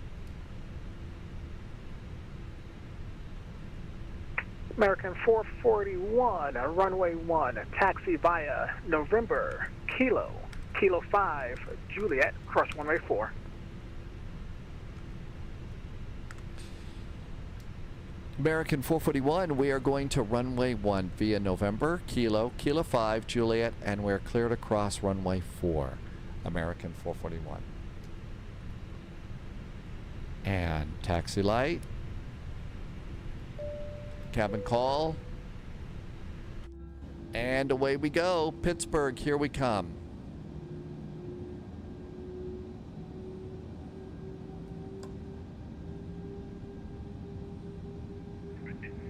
American 441, runway 1, taxi via November, Kilo, Kilo 5, Juliet, cross runway 4. American 441, we are going to runway 1 via November, Kilo, Kilo 5, Juliet, and we're clear to cross runway 4. American 441. And taxi light. Cabin call. And away we go. Pittsburgh, here we come.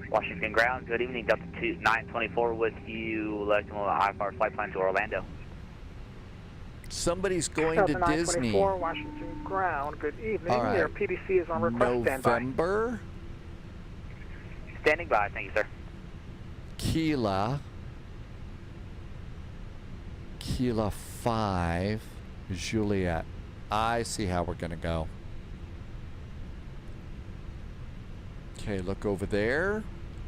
Washington ground, good evening, Delta 924 with you, electing IFR flight plan to Orlando. Somebody's going Delta to 924, Disney. Washington ground, good evening. All right. Your PDC is on request, standby. November, Standing by, thank you, sir. Kila, Kila 5, Juliet. I see how we're going to go. Okay, look over there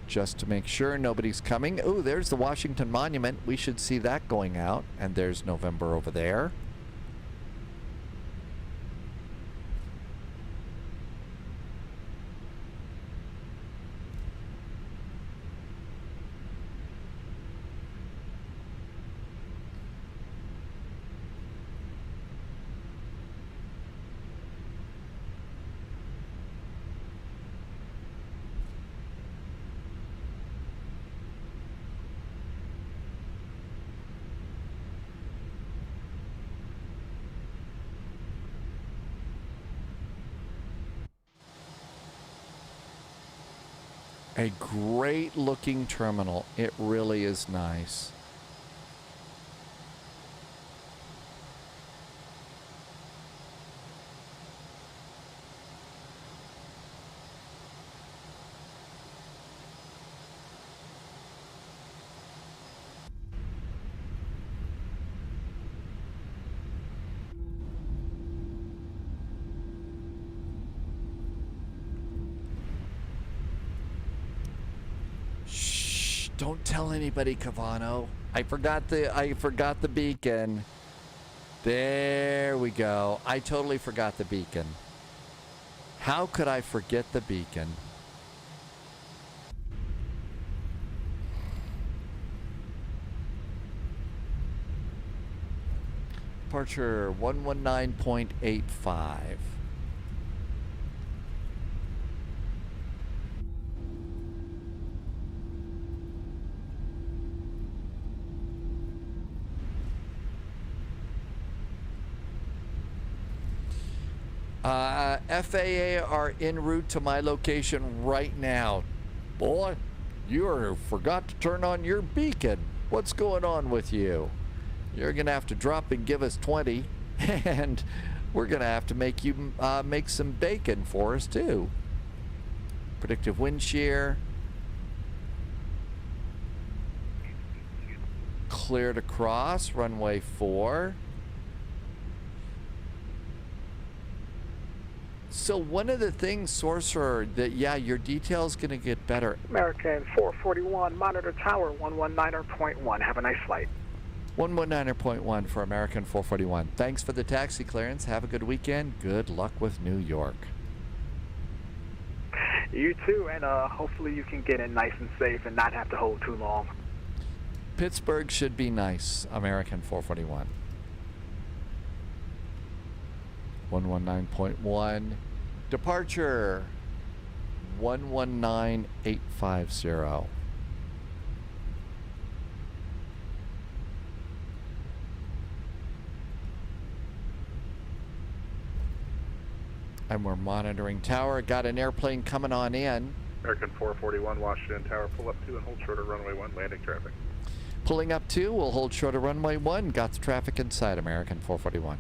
just to make sure nobody's coming. Oh, there's the Washington Monument. We should see that going out. And there's November over there. A great looking terminal. It really is nice. Don't tell anybody, Cavano. I forgot the beacon. There we go. I totally forgot the beacon. How could I forget the beacon? Departure 119.85. FAA are en route to my location right now. Boy, you forgot to turn on your beacon. What's going on with you? You're going to have to drop and give us 20, and we're going to have to make you make some bacon for us, too. Predictive wind shear. Clear to cross, runway 4. So one of the things, Sorcerer, that, yeah, your detail's going to get better. American 441, monitor tower 119.1. Have a nice flight. 119.1 for American 441. Thanks for the taxi clearance. Have a good weekend. Good luck with New York. You too, and hopefully you can get in nice and safe and not have to hold too long. Pittsburgh should be nice, American 441. 119.1. Departure 119850. And we're monitoring tower. Got an airplane coming on in. American 441, Washington Tower, pull up 2 and hold short of runway 1, landing traffic. Pulling up 2, we'll hold short of runway 1. Got the traffic inside American 441.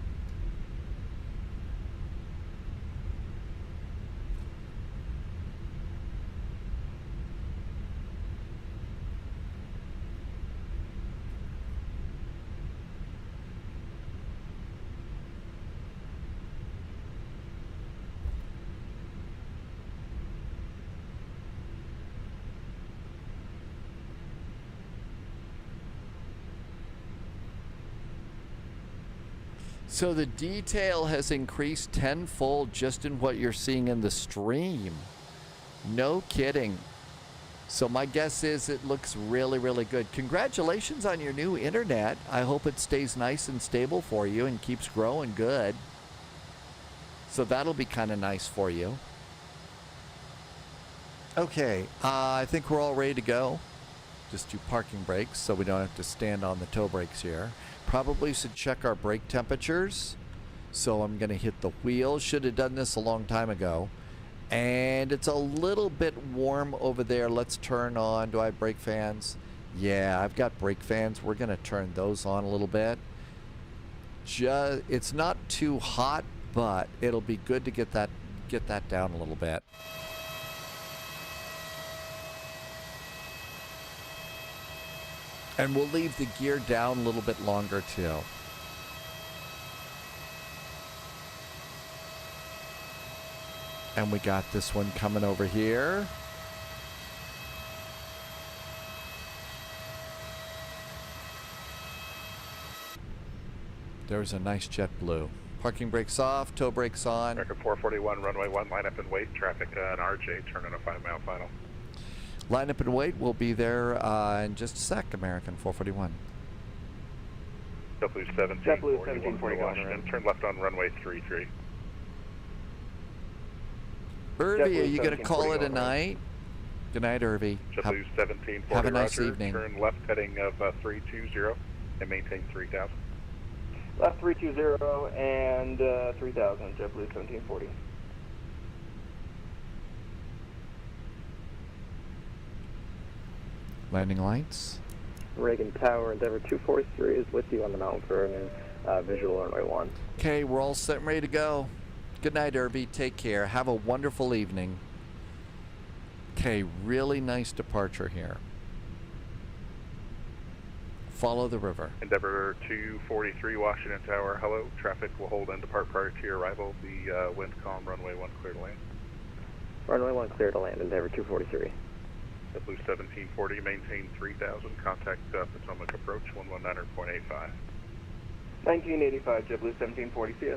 So the detail has increased tenfold just in what you're seeing in the stream. No kidding. So my guess is it looks really, really good. Congratulations on your new internet. I hope it stays nice and stable for you and keeps growing good. So that'll be kind of nice for you. Okay, I think we're all ready to go. Just do parking brakes so we don't have to stand on the toe brakes here. Probably should check our brake temperatures. So I'm going to hit the wheel. Should have done this a long time ago. And it's a little bit warm over there. Let's turn on. Do I have brake fans? Yeah, I've got brake fans. We're going to turn those on a little bit. It's not too hot, but it'll be good to get that down a little bit. And we'll leave the gear down a little bit longer too. And we got this one coming over here. There's a nice JetBlue. Parking brakes off, toe brakes on. American 441, runway 1, line up and wait. Traffic on RJ, turn on a 5-mile final. Line up and wait. We'll be there in just a sec, American 441. JetBlue 1740 Washington. Turn left on runway 33. Irvy, are you going to call it a night? Good night, Irvy. JetBlue 1740 have a nice Roger. evening. Turn left heading of 320 and maintain 3000. Left 320 and 3000, JetBlue 1740. Landing lights. Reagan Tower, Endeavour 243 is with you on the mountain for visual runway 1. Okay, we're all set and ready to go. Good night, Irby. Take care. Have a wonderful evening. Okay, really nice departure here. Follow the river. Endeavour 243, Washington Tower. Hello. Traffic will hold and depart prior to your arrival. The wind calm, runway 1 clear to land. Runway 1 clear to land, Endeavour 243. JetBlue 1740, maintain 3000. Contact Potomac approach 119.85. 1985, JetBlue 1740, see ya.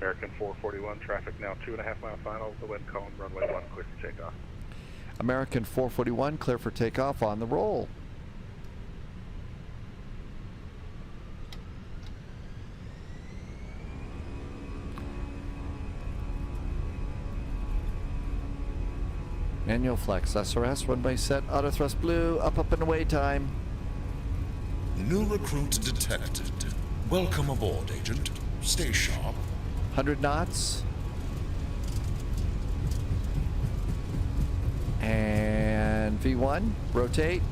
American 441, traffic now 2.5 mile final. The wind calm, runway 1 clear for takeoff. American 441, clear for takeoff on the roll. Manual flex, SRS, runway set, auto thrust blue, up and away time. New recruit detected. Welcome aboard, Agent. Stay sharp. 100 knots. And V1, rotate.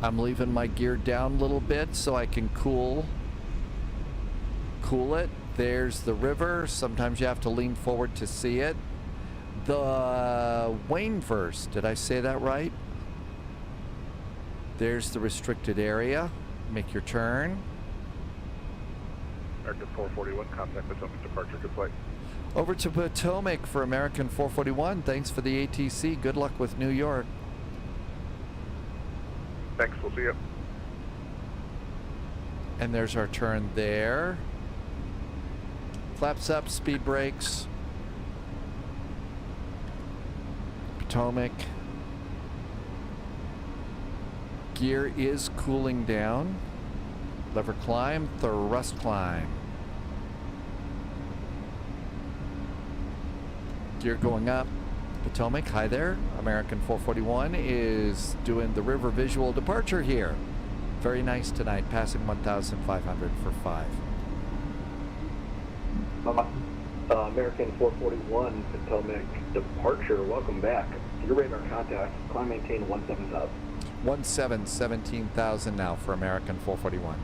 I'm leaving my gear down a little bit so I can cool it. There's the river. Sometimes you have to lean forward to see it. The Wainverse, did I say that right? There's the restricted area. Make your turn. American 441, contact Potomac departure, good flight. Over to Potomac for American 441. Thanks for the ATC. Good luck with New York. Thanks, we'll see you. And there's our turn there. Flaps up, speed brakes. Potomac. Gear is cooling down. Lever climb, thrust climb. Gear going up. Potomac, hi there. American 441 is doing the river visual departure here. Very nice tonight, passing 1,500 for 5. American 441 Potomac departure, welcome back. Your radar contact, climb maintain 17,000. 17,000 now for American 441.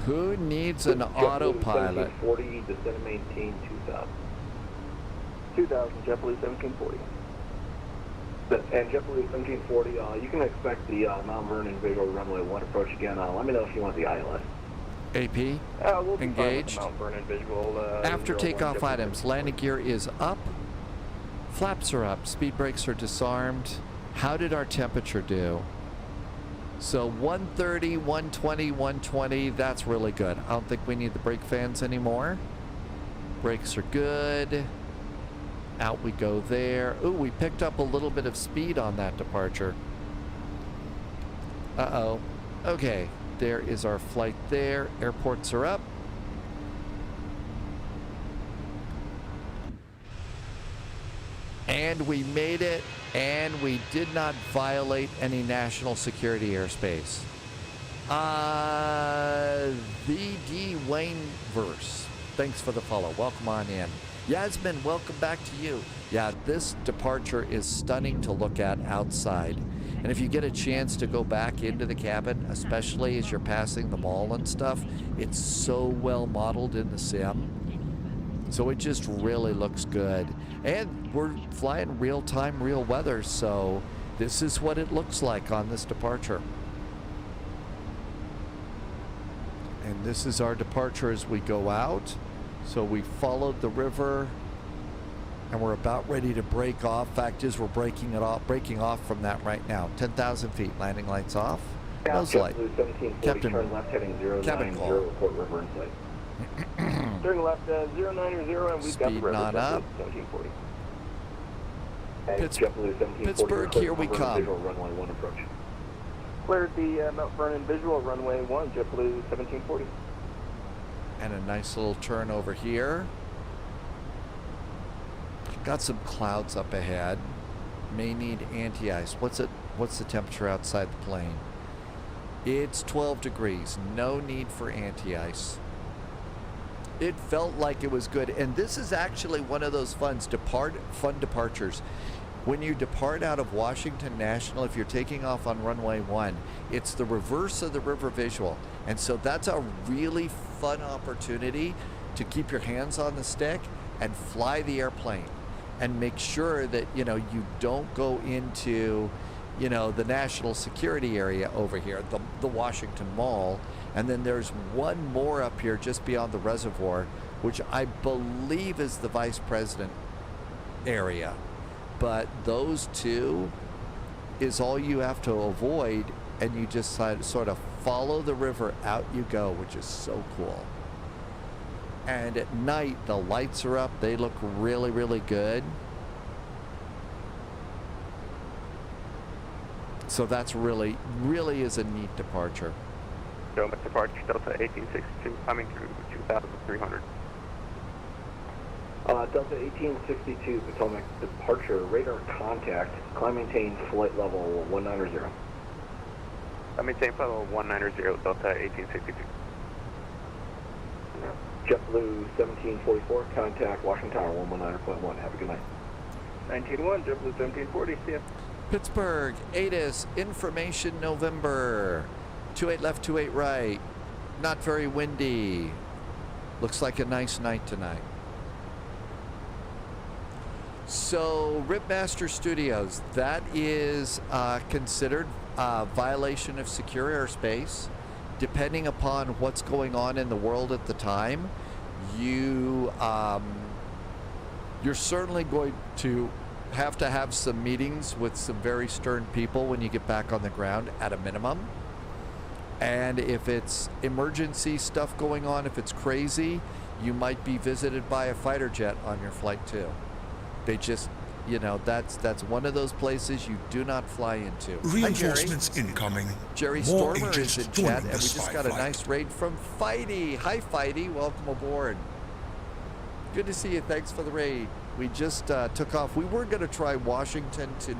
Who needs an autopilot? 1740, descend and maintain 2,000. 2,000, JetBlue 1740. And JetBlue 1740, you can expect the Mount Vernon visual runway 1 approach again. Let me know if you want the ILS. AP, We'll be engaged. fine with the Mount Vernon visual. After 01, takeoff JetBlue items, landing gear is up, flaps are up, speed brakes are disarmed. How did our temperature do? So 130, 120, 120, that's really good. I don't think we need the brake fans anymore. Brakes are good. Out we go there. Ooh, we picked up a little bit of speed on that departure. Uh-oh. Okay, there is our flight there. Airports are up. And we made it, and we did not violate any national security airspace. VD Wayneverse, thanks for the follow. Welcome on in. Yasmin, welcome back to you. Yeah, this departure is stunning to look at outside. And if you get a chance to go back into the cabin, especially as you're passing the mall and stuff, it's so well modeled in the sim. So it just really looks good. And we're flying real time, real weather, so this is what it looks like on this departure. And this is our departure as we go out. So we followed the river and we're about ready to break off. Fact is, we're breaking off from that right now. 10,000 feet, landing lights off. Nose light. Captain, turn left heading 090, report river in sight. Turn left 090, and we've got the river. Speed up. 1740. Pittsburgh, here we come. Visual runway 1 approach. Cleared the Mount Vernon visual runway 1, JetBlue 1740. And a nice little turn over here. Got some clouds up ahead. May need anti-ice. What's the temperature outside the plane? It's 12 degrees. No need for anti-ice. It felt like it was good. And this is actually one of those fun departures. When you depart out of Washington National, if you're taking off on runway 1, it's the reverse of the river visual. And so that's a really fun opportunity to keep your hands on the stick and fly the airplane and make sure that, you don't go into, the national security area over here, the Washington Mall. And then there's one more up here just beyond the reservoir, which I believe is the vice president area. But those two is all you have to avoid, and you just sort of follow the river, out you go, which is so cool. And at night, the lights are up. They look really, really good. So that's really, really is a neat departure. Potomac departure, Delta 1862, coming through 2,300. Delta 1862, Potomac departure, radar contact, climb maintain flight level 190. Climb maintain flight level 190, Delta 1862. JetBlue 1744, contact Washington Tower 119.1. Have a good night. 19-1, JetBlue 1740, see ya. Pittsburgh, ATIS, information November. 28 left, 28 right. Not very windy. Looks like a nice night tonight. So, Ripmaster Studios, that is considered a violation of secure airspace. Depending upon what's going on in the world at the time, you're certainly going to have some meetings with some very stern people when you get back on the ground at a minimum. And if it's emergency stuff going on, if it's crazy, you might be visited by a fighter jet on your flight too. They just, you know, that's one of those places you do not fly into. Reinforcements incoming. Jerry More Stormer agents is in joining chat, and the we just spy got a flight. nice raid from Fighty. Hi, Fighty. Welcome aboard. Good to see you. Thanks for the raid. We just took off. We were going to try Washington to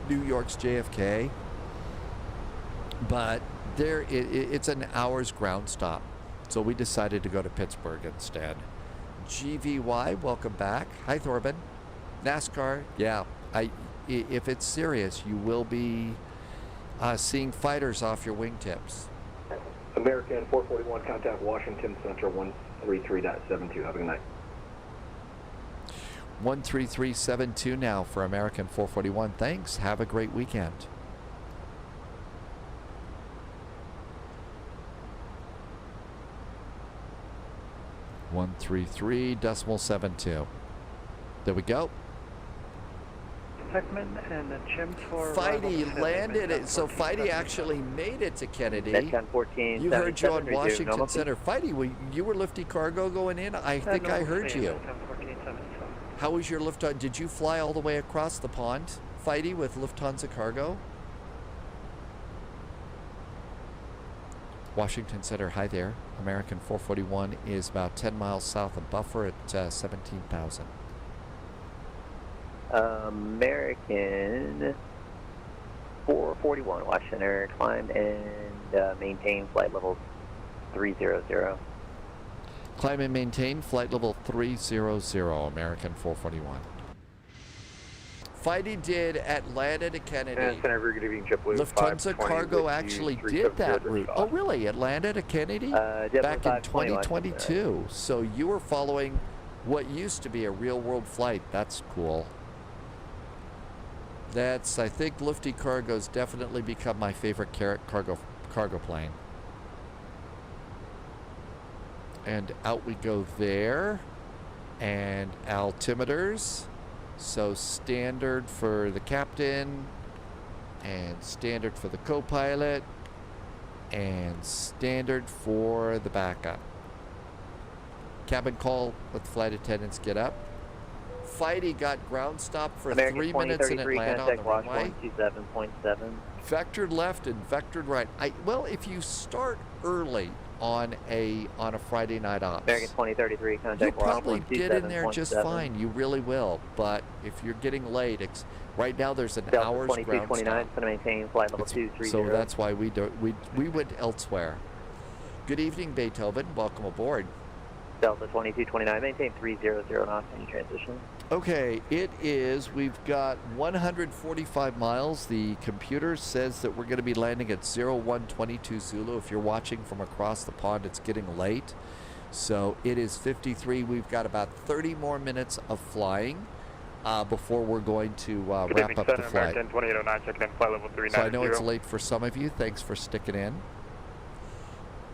New York's JFK, but it's an hour's ground stop. So we decided to go to Pittsburgh instead. GVY, welcome back. Hi, Thorben. NASCAR, yeah. If it's serious, you will be seeing fighters off your wingtips. American 441, contact Washington Center 133.72. Have a good night. 13372 now for American 441. Thanks. Have a great weekend. .72. There we go. Heckman and the chimp for Fighty landed it. So Fighty actually made it to Kennedy. You heard you on Washington Center. Fighty, you were Lifty Cargo going in? I think I heard you. How was your Lufthansa? Did you fly all the way across the pond, Fighty, with Lufthansa Cargo? Washington Center, hi there. American 441 is about 10 miles south of Buffer at 17,000. American 441, Washington Center, climb and maintain flight level 300. Climb and maintain flight level 300, American 441. Fighty did Atlanta to Kennedy. Lufthansa Cargo actually did that route. Oh, really? Atlanta to Kennedy? Back in 2022. So you were following what used to be a real-world flight. That's cool. That's, I think, Lifty Cargo's definitely become my favorite cargo plane. And out we go there. And altimeters. So standard for the captain, and standard for the co-pilot, and standard for the backup. Cabin call, let the flight attendants get up. Fighty got ground stop for American 3 minutes in Atlanta on the runway. 127.7. Vectored left and vectored right. Well, if you start early on a Friday night ops, American 2033, contact you'll probably get in there just fine. You really will. But if you're getting late, right now there's an hour's ground stop. Going to maintain flight level 230. So that's why we went elsewhere. Good evening, Beethoven. Welcome aboard. Delta 2229, maintain 300 knots. Any transition? Okay, we've got 145 miles. The computer says that we're going to be landing at 0122 Zulu. If you're watching from across the pond, it's getting late. So it is 53. We've got about 30 more minutes of flying before we're going to wrap up the flight. American 2809, checking in flight level 390. So I know it's late for some of you. Thanks for sticking in.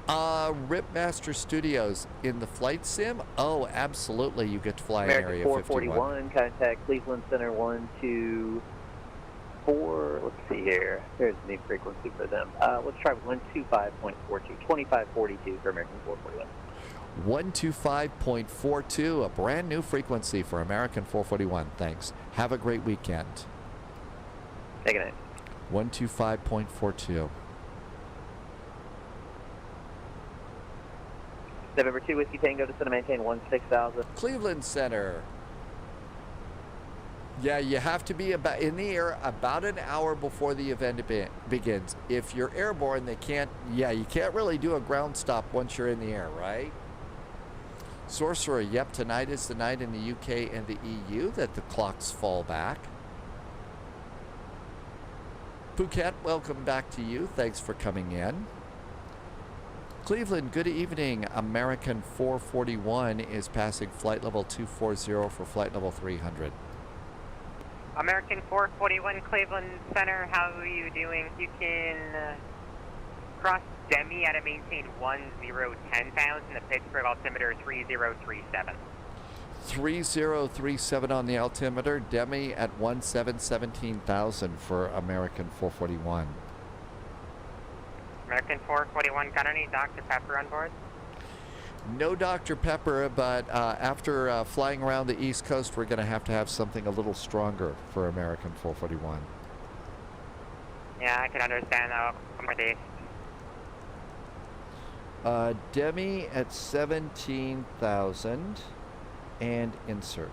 Ripmaster Studios in the flight sim? Oh, absolutely. You get to fly in Area 441, contact Cleveland Center 124. Let's see here. There's the new frequency for them. Let's try 125.42. 2542 for American 441. 125.42, a brand new frequency for American 441. Thanks. Have a great weekend. Take it. 125.42. November 2 Whiskey Tango, descend to maintain 16,000. Cleveland Center. Yeah, you have to be in the air about an hour before the event begins. If you're airborne, you can't really do a ground stop once you're in the air, right? Sorcerer, yep, tonight is the night in the UK and the EU that the clocks fall back. Phuket, welcome back to you. Thanks for coming in. Cleveland, good evening. American 441 is passing flight level 240 for flight level 300. American 441, Cleveland Center, how are you doing? You can cross Demi at a maintain 1010 pounds and the Pittsburgh altimeter 3037. 3037 on the altimeter, Demi at 17,000 for American 441. American 441, got any Dr. Pepper on board? No Dr. Pepper, but after flying around the East Coast, we're going to have something a little stronger for American 441. Yeah, I can understand that. Demi at 17,000 and insert.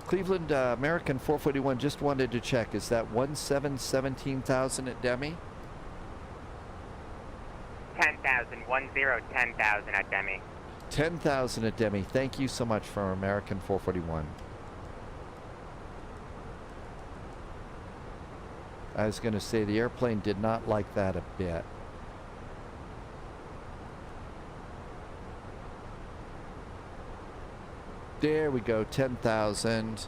Cleveland American 441 just wanted to check. Is that 17,000 at Demi? 10,000, 10,000 at Demi. 10,000 at Demi. Thank you so much for American 441. I was going to say the airplane did not like that a bit. There we go, 10,000,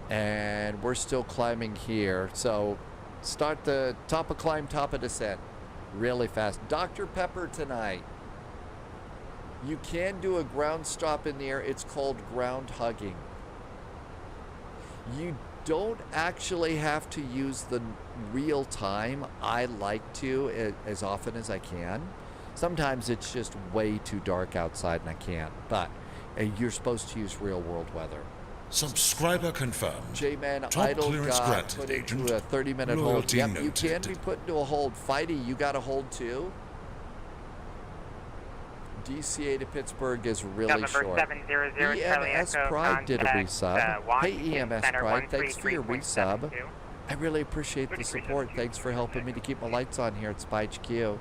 and we're still climbing here. So start the top of climb, top of descent, really fast. Dr. Pepper tonight. You can do a ground stop in the air. It's called ground hugging. You don't actually have to use the real time. I like to as often as I can. Sometimes it's just way too dark outside and I can't, but you're supposed to use real world weather. Subscriber confirmed. J-Man Top idle clearance got granted, put agent. into a 30-minute hold. Loyalty Yep, you noted. can be put into a hold. Fighty, you got a hold too. DCA to Pittsburgh is really November short. 700 Charlie EMS Echo, Pride did a contact, resub. Hey Washington EMS Center Pride, thanks for your resub. 133.72. I really appreciate the support. Thanks for helping me to keep my lights on here at Spy HQ.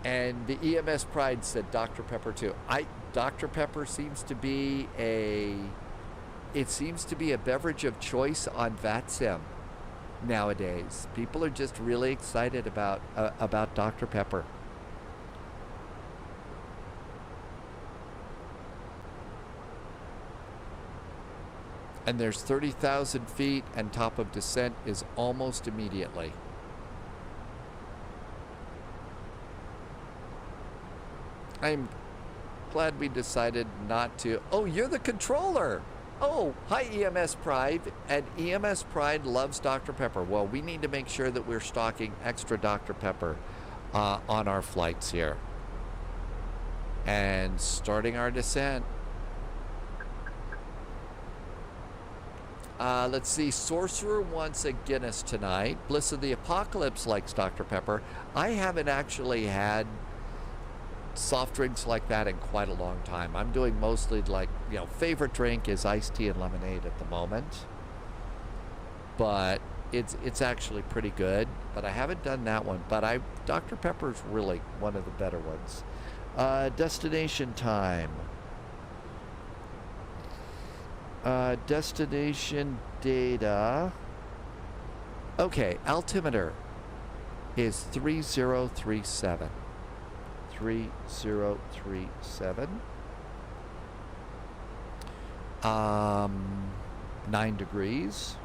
And the EMS Pride said Dr. Pepper too. Dr. Pepper seems to be a beverage of choice on VATSIM nowadays. People are just really excited about Dr. Pepper. And there's 30,000 feet, and top of descent is almost immediately. I'm glad we decided not to. Oh, you're the controller. Oh, hi EMS Pride. And EMS Pride loves Dr. Pepper. Well, we need to make sure that we're stocking extra Dr. Pepper on our flights here. And starting our descent. Let's see. Sorcerer wants a Guinness tonight. Bliss of the Apocalypse likes Dr. Pepper. I haven't actually had soft drinks like that in quite a long time. I'm doing mostly favorite drink is iced tea and lemonade at the moment. But it's actually pretty good. But I haven't done that one. But Dr. Pepper's really one of the better ones. Destination time. Destination data. Okay, altimeter is 3037. 3037. 9 degrees.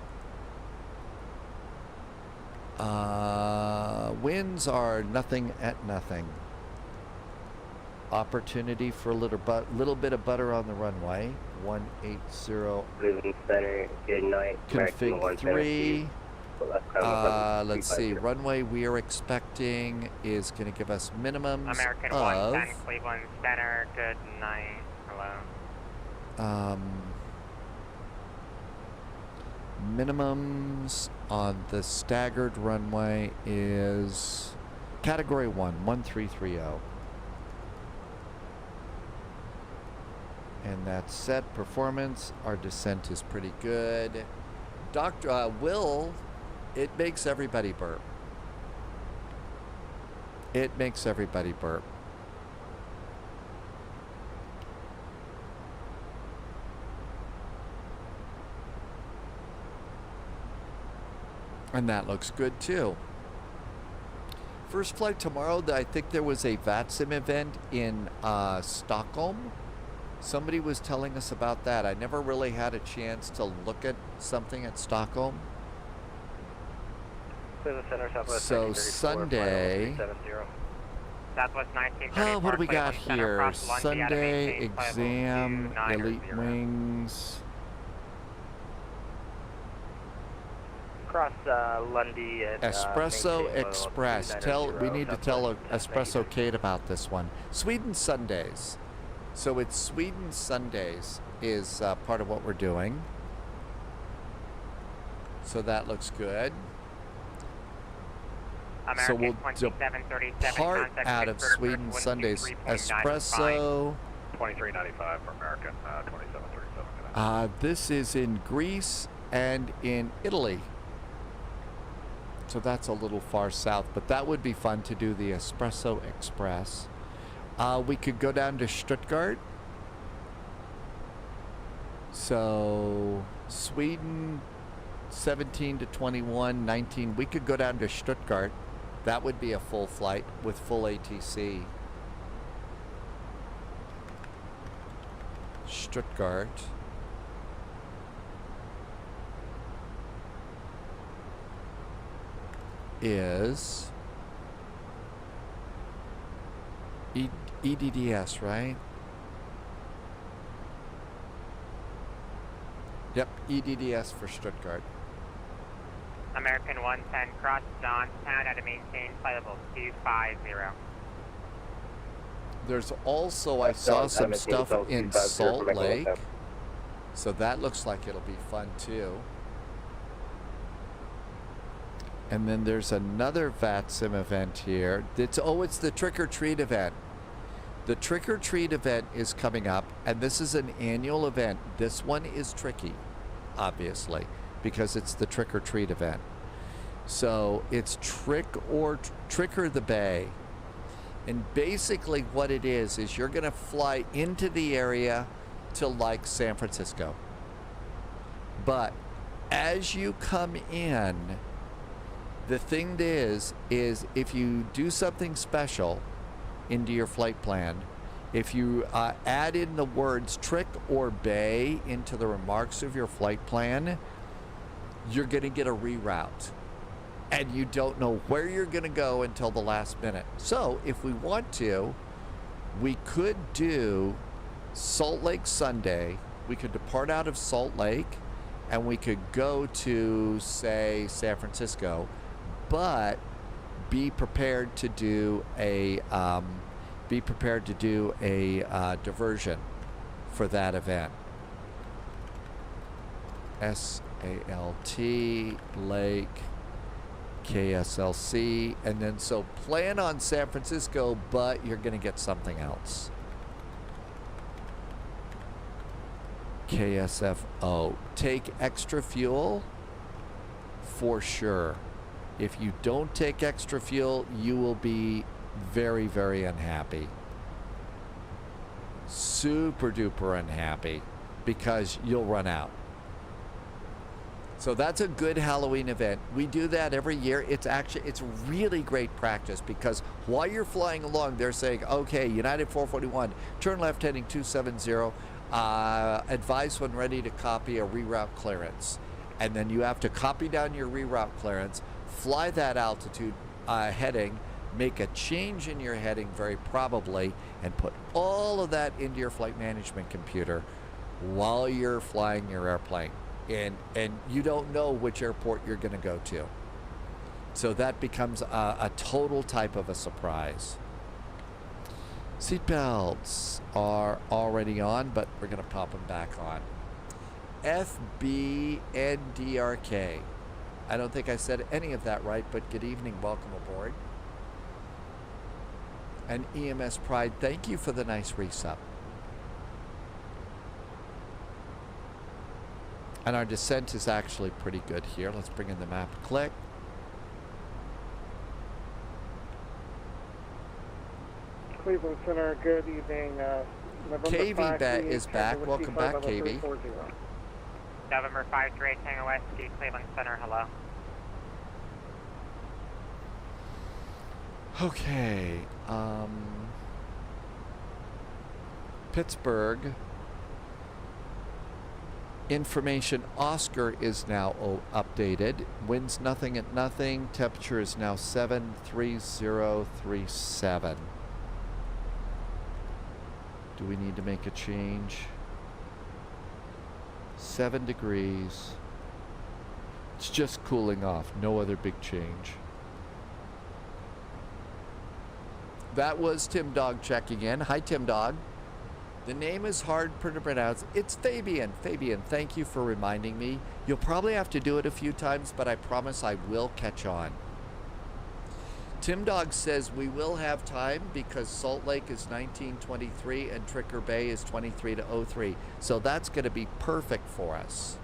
Winds are nothing at nothing. Opportunity for a little bit of butter on the runway. 180. Cleveland Center, good night. Config 3. Let's see. Runway we are expecting is going to give us minimums American of 110 Cleveland Center, good night. Hello. Minimums on the staggered runway is category 1, 1330. And that's set performance. Our descent is pretty good. Dr. Will, it makes everybody burp. It makes everybody burp. And that looks good too. First flight tomorrow, I think there was a VATSIM event in Stockholm. Somebody was telling us about that. I never really had a chance to look at something at Stockholm. Cleveland Center, Southwest So 1934, Sunday. 370. Southwest 1934. Oh, what do we got Cleveland Center, here? cross Lundy at a Sunday maintain flight level exam, 290. elite wings. Cross Lundy at Espresso maintain Express. We need to tell Espresso Kate about this one. Sweden Sundays. So it's Sweden Sundays is part of what we're doing. So that looks good. So we'll depart out of Sweden Sundays. Espresso. 2395 for American, 2737. This is in Greece and in Italy. So that's a little far south, but that would be fun to do the Espresso Express. We could go down to Stuttgart. So Sweden 17 to 21, 19. We could go down to Stuttgart. That would be a full flight with full ATC. Stuttgart. Is EDDS, right? Yep, EDDS for Stuttgart. American 110, cross Johnstown at a maintain flight level 250. There's also, I saw some stuff in Salt Lake. So that looks like it'll be fun too. And then there's another VATSIM event here. It's the Trick or Treat event. The Trick or Treat event is coming up, and this is an annual event. This one is tricky, obviously, because it's the Trick or Treat event. So it's Trick or the Bay. And basically what it is you're going to fly into the area to like San Francisco. But as you come in, the thing is if you do something special into your flight plan, if you add in the words Trick or Bay into the remarks of your flight plan, you're going to get a reroute. And you don't know where you're going to go until the last minute. So if we want to, we could do Salt Lake Sunday. We could depart out of Salt Lake and we could go to, say, San Francisco. But be prepared to do a diversion for that event. SALT Lake KSLC, and then so plan on San Francisco, but you're going to get something else. KSFO. Take extra fuel for sure. If you don't take extra fuel, you will be very, very unhappy. Super duper unhappy because you'll run out. So that's a good Halloween event. We do that every year. It's really great practice because while you're flying along, they're saying, okay, United 441, turn left heading 270, advise when ready to copy a reroute clearance. And then you have to copy down your reroute clearance, fly that altitude heading, make a change in your heading very probably, and put all of that into your flight management computer while you're flying your airplane. And you don't know which airport you're going to go to. So that becomes a total type of a surprise. Seatbelts are already on, but we're going to pop them back on. FBNDRK. I don't think I said any of that right, but good evening, welcome aboard. And EMS Pride, thank you for the nice resub. And our descent is actually pretty good here. Let's bring in the map. Click. Cleveland Center, good evening. KV is back. Welcome back, KV. November 538 Tango West, Cleveland Center, hello. Okay. Information Oscar is now updated. Winds nothing at nothing. Temperature is now 73037. Do we need to make a change? 7 degrees. It's just cooling off. No other big change. That was Tim Dog checking in. Hi, Tim Dog. The name is hard to pronounce. It's Fabian. Fabian, thank you for reminding me. You'll probably have to do it a few times, but I promise I will catch on. Tim Dog says we will have time because Salt Lake is 1923 and Tricker Bay is 23 to 03. So that's going to be perfect for us.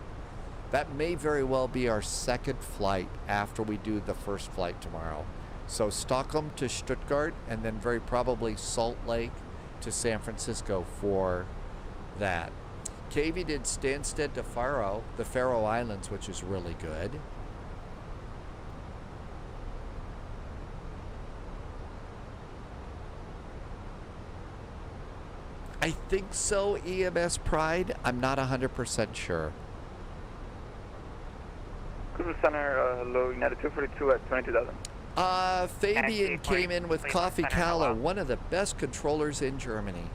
That may very well be our second flight after we do the first flight tomorrow. So Stockholm to Stuttgart and then very probably Salt Lake to San Francisco for that. KV did Stansted to Faro, the Faroe Islands, which is really good. I think so, EMS Pride. I'm not 100% sure. Cruise Center, low United 242 at 22,000. Fabian came in with Coffee Kala, one of the best controllers in Germany.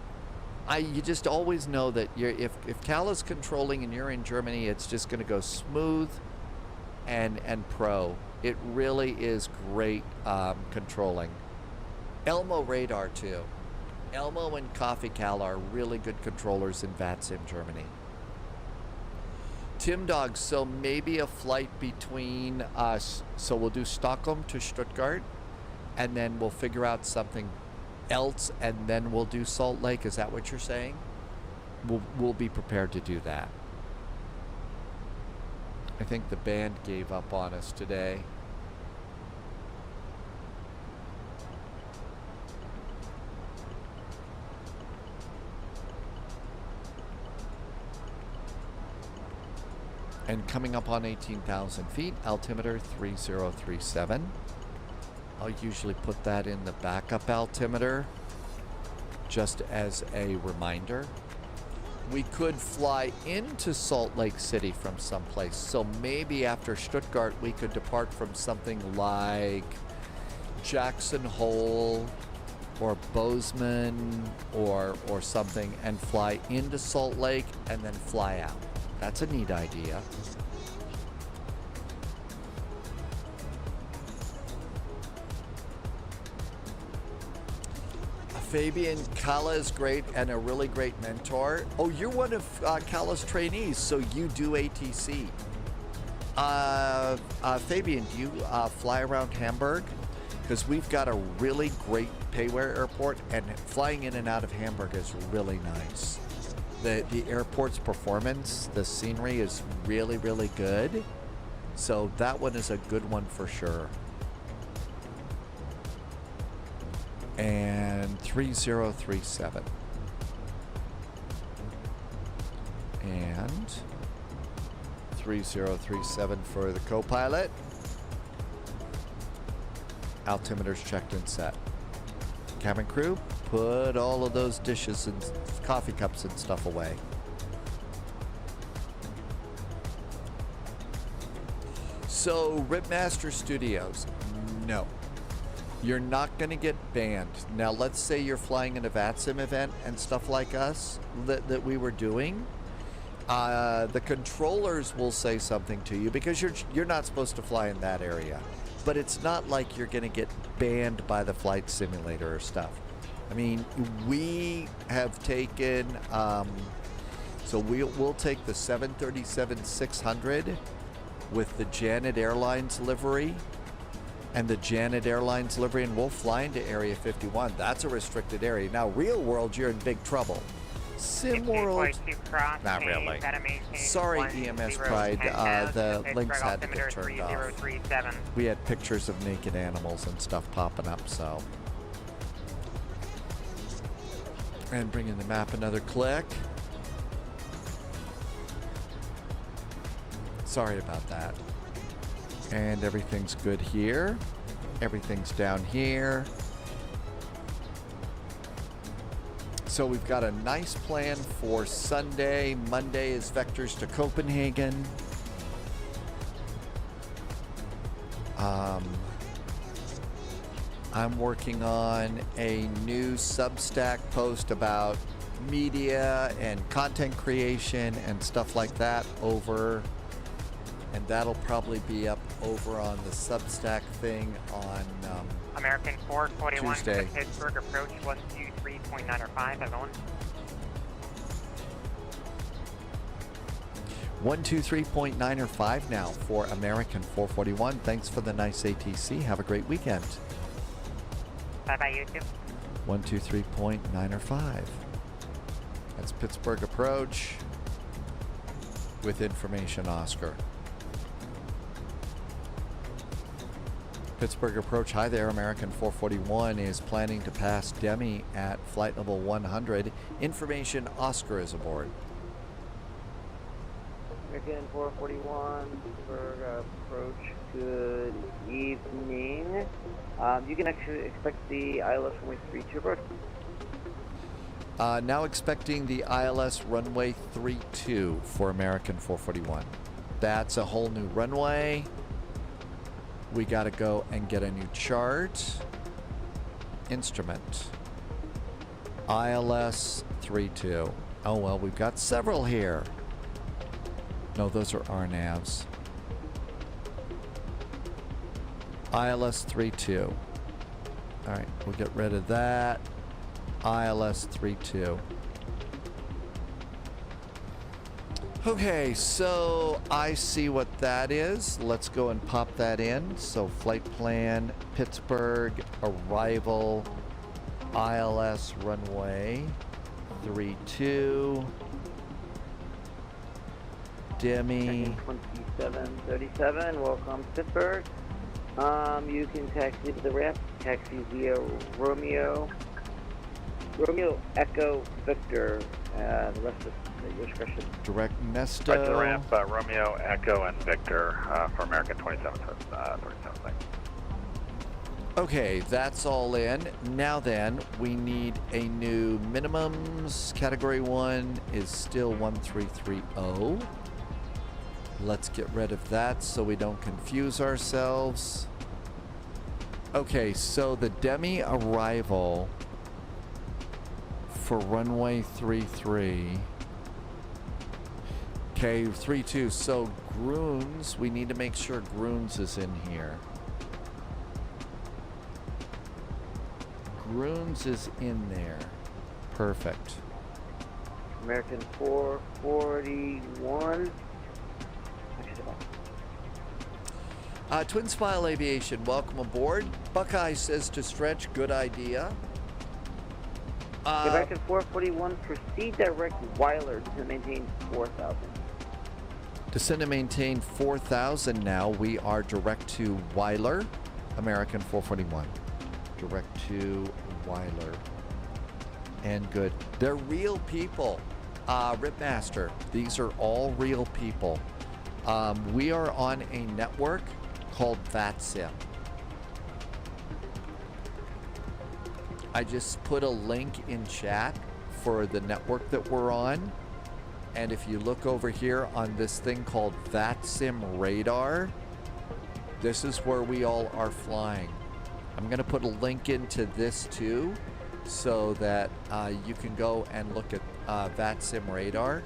You just always know that if Kala's controlling and you're in Germany, it's just going to go smooth and pro. It really is great controlling. Elmo Radar too. Elmo and Coffee Kala are really good controllers in VATSIM Germany. Tim Dog, so maybe a flight between us. So we'll do Stockholm to Stuttgart, and then we'll figure out something else, and then we'll do Salt Lake. Is that what you're saying? We'll be prepared to do that. I think the band gave up on us today. And coming up on 18,000 feet, altimeter 3037. I'll usually put that in the backup altimeter just as a reminder. We could fly into Salt Lake City from someplace. So maybe after Stuttgart, we could depart from something like Jackson Hole or Bozeman or something and fly into Salt Lake and then fly out. That's a neat idea. Fabian, Kala is great and a really great mentor. Oh, you're one of Kala's trainees, so you do ATC. Fabian, do you fly around Hamburg? Because we've got a really great payware airport, and flying in and out of Hamburg is really nice. The airport's performance, the scenery is really, really good. So that one is a good one for sure. And 3037. And 3037 for the co-pilot. Altimeter's checked and set. Cabin crew, put all of those dishes and coffee cups and stuff away. So, Ripmaster Studios, no. You're not going to get banned. Now, let's say you're flying an VATSIM event and stuff like us that we were doing. The controllers will say something to you because you're not supposed to fly in that area. But it's not like you're going to get banned by the flight simulator or stuff. I mean, we have taken, so we'll take the 737-600 with the Janet Airlines livery and the Janet Airlines livery, and we'll fly into Area 51. That's a restricted area. Now, real world, you're in big trouble. Sim world, not really. Sorry, EMS Pride, the links had to get turned off. We had pictures of naked animals and stuff popping up, so. And bringing the map another click. Sorry about that. And everything's good here. Everything's down here. So we've got a nice plan for Sunday. Monday is vectors to Copenhagen. I'm working on a new Substack post about media and content creation and stuff like that over, and that'll probably be up over on the Substack thing on American 441 to Tuesday. the Pittsburgh approach 123.905, everyone. 123.905 now for American 441. Thanks for the nice ATC. Have a great weekend. Bye-bye, you too. 123.905. That's Pittsburgh approach with information Oscar. Pittsburgh approach, hi there, American 441 is planning to pass Demi at flight level 100. Information Oscar is aboard. American 441, Pittsburgh approach, good evening. You can actually expect the ILS runway 32 approach. Now expecting the ILS runway 32 for American 441. That's a whole new runway. We got to go and get a new chart. Instrument. ILS 32. Oh, well, we've got several here. No, those are RNAVs. ILS 32. All right, we'll get rid of that. ILS 32. Okay, so I see what that is. Let's go and pop that in. So flight plan, Pittsburgh, arrival, ILS runway 32. Demi. 2737, welcome Pittsburgh. You can taxi to the ramp, taxi via Romeo Echo Victor, the rest of your discretion. Direct Nesto. Right to the ramp, Romeo, Echo, and Victor for American 2737. Thanks. Okay, that's all in. Now then, we need a new minimums. Category 1 is still 1330. Let's get rid of that so we don't confuse ourselves. Okay, so the Demi arrival for runway 33. Okay, 32. So Groons, we need to make sure Groons is in here. Groons is in there. Perfect. American 441. Twin Spile Aviation, welcome aboard. Buckeye says to stretch, good idea. American 441, proceed direct Weiler to maintain 4,000. Descend to maintain 4,000 now. We are direct to Weiler, American 441. Direct to Weiler. And good. They're real people. Ripmaster, these are all real people. We are on a network called VATSIM. I just put a link in chat for the network that we're on. And if you look over here on this thing called VATSIM Radar, this is where we all are flying. I'm going to put a link into this too, so that you can go and look at VATSIM Radar.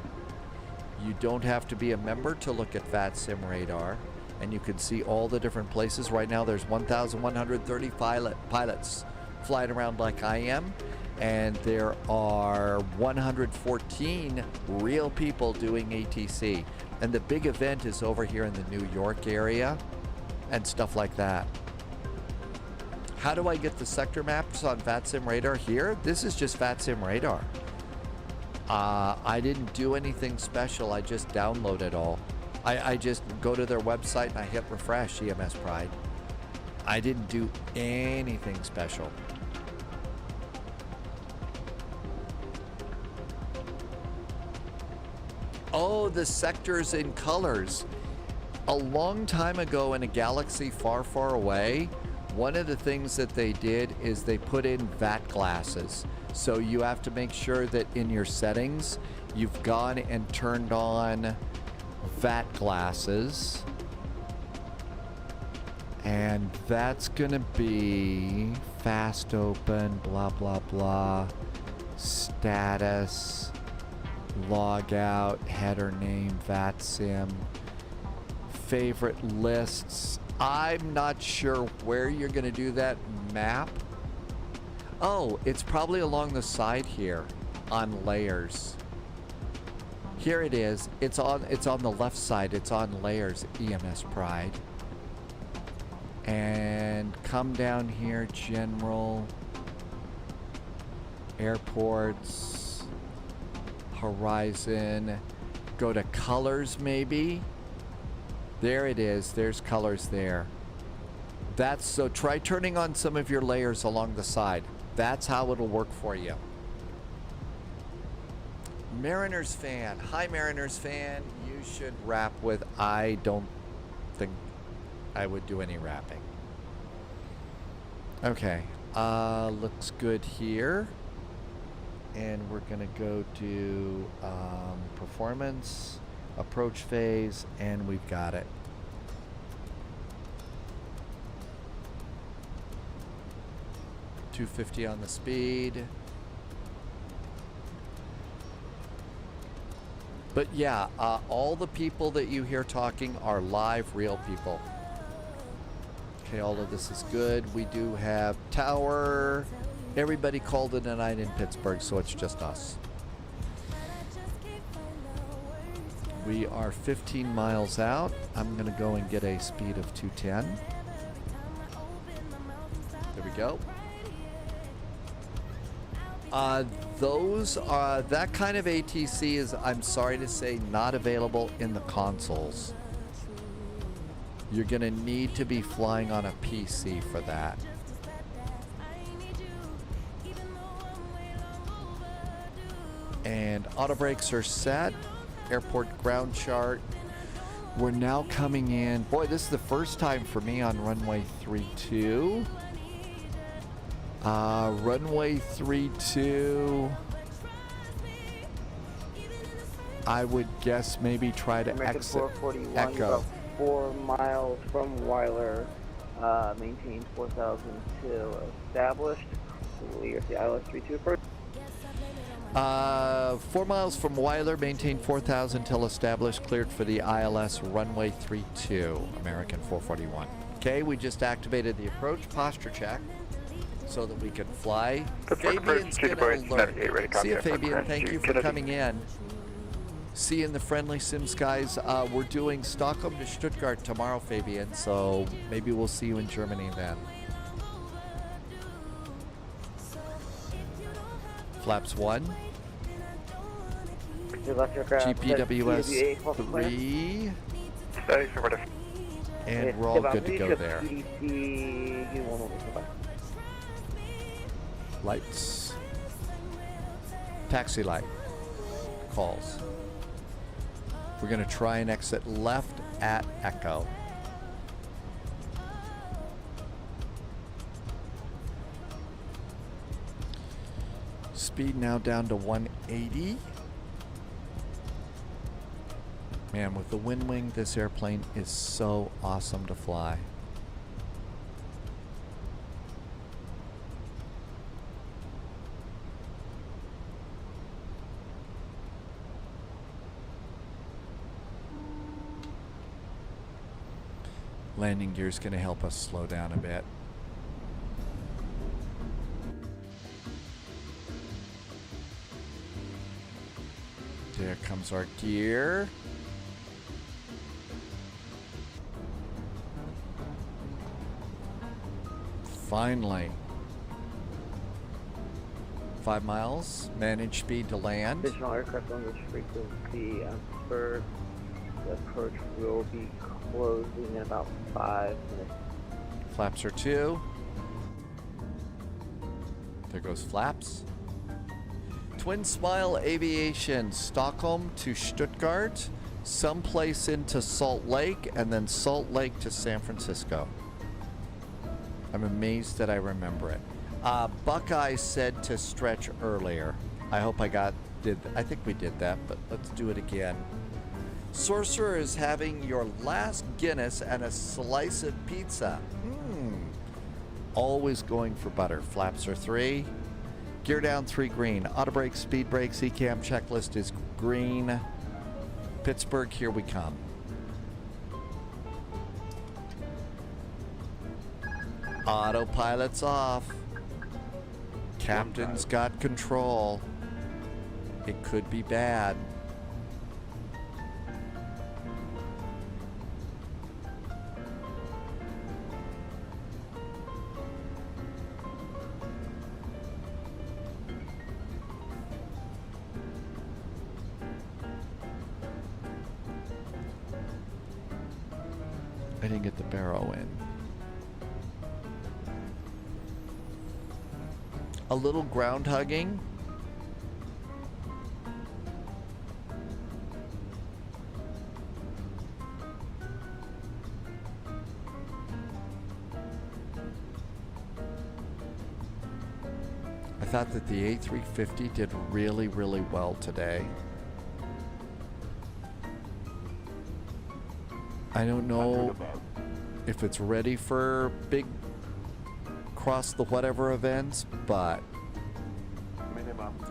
You don't have to be a member to look at VATSIM Radar, and you can see all the different places. Right now there's 1,130 pilots flying around like I am, and there are 114 real people doing ATC. And the big event is over here in the New York area and stuff like that. How do I get the sector maps on VATSIM Radar here? This is just VATSIM Radar. I didn't do anything special. I just download it all. I just go to their website and I hit refresh, EMS Pride. I didn't do anything special. Oh, the sectors in colors. A long time ago in a galaxy far, far away, one of the things that they did is they put in VAT glasses. So you have to make sure that in your settings, you've gone and turned on VAT glasses. And that's gonna be fast open, blah, blah, blah, status, log out, header name, VATSIM, favorite lists. I'm not sure where you're gonna do that map. Oh, it's probably along the side here on layers. Here it is. It's on the left side. It's on layers, EMS Pride. And come down here, general, airports, horizon, go to colors maybe. There it is. There's colors there. That's so try turning on some of your layers along the side. That's how it'll work for you. Mariners fan. Hi, Mariners fan. You should rap with. I don't think I would do any rapping. Okay. Looks good here. And we're going to go to performance, approach phase, and we've got it. .250 on the speed. But yeah, all the people that you hear talking are live, real people. Okay, all of this is good. We do have tower. Everybody called it a night in Pittsburgh, so it's just us. We are 15 miles out. I'm going to go and get a speed of 210. There we go. That kind of ATC is, I'm sorry to say, not available in the consoles. You're going to need to be flying on a PC for that. And auto brakes are set. Airport ground chart. We're now coming in. Boy, this is the first time for me on runway 32. Runway 32. I would guess maybe try to American exit 441, Echo. about 4 miles from Weiler, maintain 4002, established, clear the ILS 32 approach. 4 miles from Weiler, maintain 4,000 till established, cleared for the ILS runway 32, American 441. Okay, we just activated the approach posture check so that we can fly. Fabian's gonna alert. See you, Fabian. Thank you for coming in. See you in the friendly sim skies. We're doing Stockholm to Stuttgart tomorrow, Fabian, so maybe we'll see you in Germany then. Flaps 1. GPWS 3. And we're all good to go there. Lights. Taxi light. Calls. We're going to try and exit left at Echo. Speed now down to 180. Man, with the wind wing, this airplane is so awesome to fly. Landing gear is going to help us slow down a bit. There comes our gear. Finally. 5 miles. Manage speed to land. Additional aircraft on this frequency. Bird. The approach will be closing in about 5 minutes. Flaps are 2. There goes flaps. Twin Smile Aviation, Stockholm to Stuttgart, someplace into Salt Lake, and then Salt Lake to San Francisco. I'm amazed that I remember it. Buckeye said to stretch earlier. I hope I think we did that, but let's do it again. Sorcerer is having your last Guinness and a slice of pizza. Always going for butter. Flaps are 3. Gear down 3 green. Auto brakes, speed brakes, ECAM checklist is green. Pittsburgh, here we come. Autopilot's off. Captain's got control. It could be bad. I didn't get the barrow in. A little ground hugging. I thought that the A350 did really, really well today. I don't know if it's ready for big cross the whatever events, but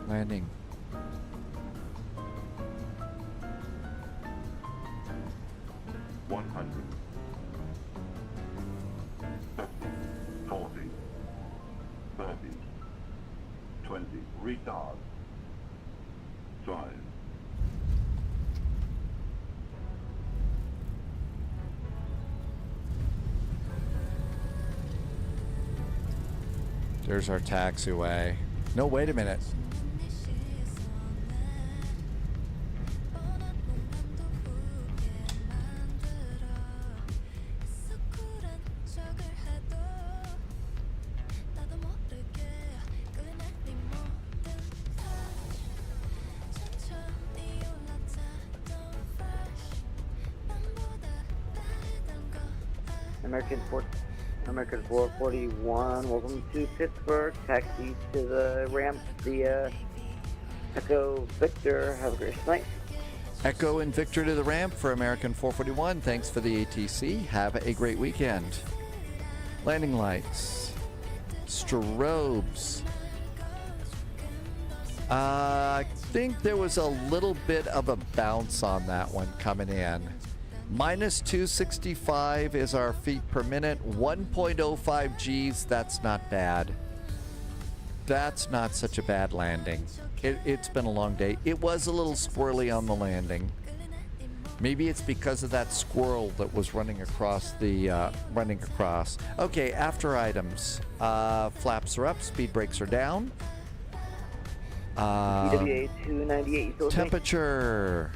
landing. Retard. Drive. There's our taxiway. No, wait a minute. American 441, welcome to Pittsburgh. Taxi to the ramp via Echo Victor. Have a great night. Echo and Victor to the ramp for American 441. Thanks for the ATC. Have a great weekend. Landing lights. Strobes. I think there was a little bit of a bounce on that one coming in. Minus 265 is our feet per minute. 1.05 Gs, that's not bad. That's not such a bad landing. It's been a long day. It was a little squirrely on the landing. Maybe it's because of that squirrel that was running across the, Okay, after items. Flaps are up, speed brakes are down. EWA 298, temperature.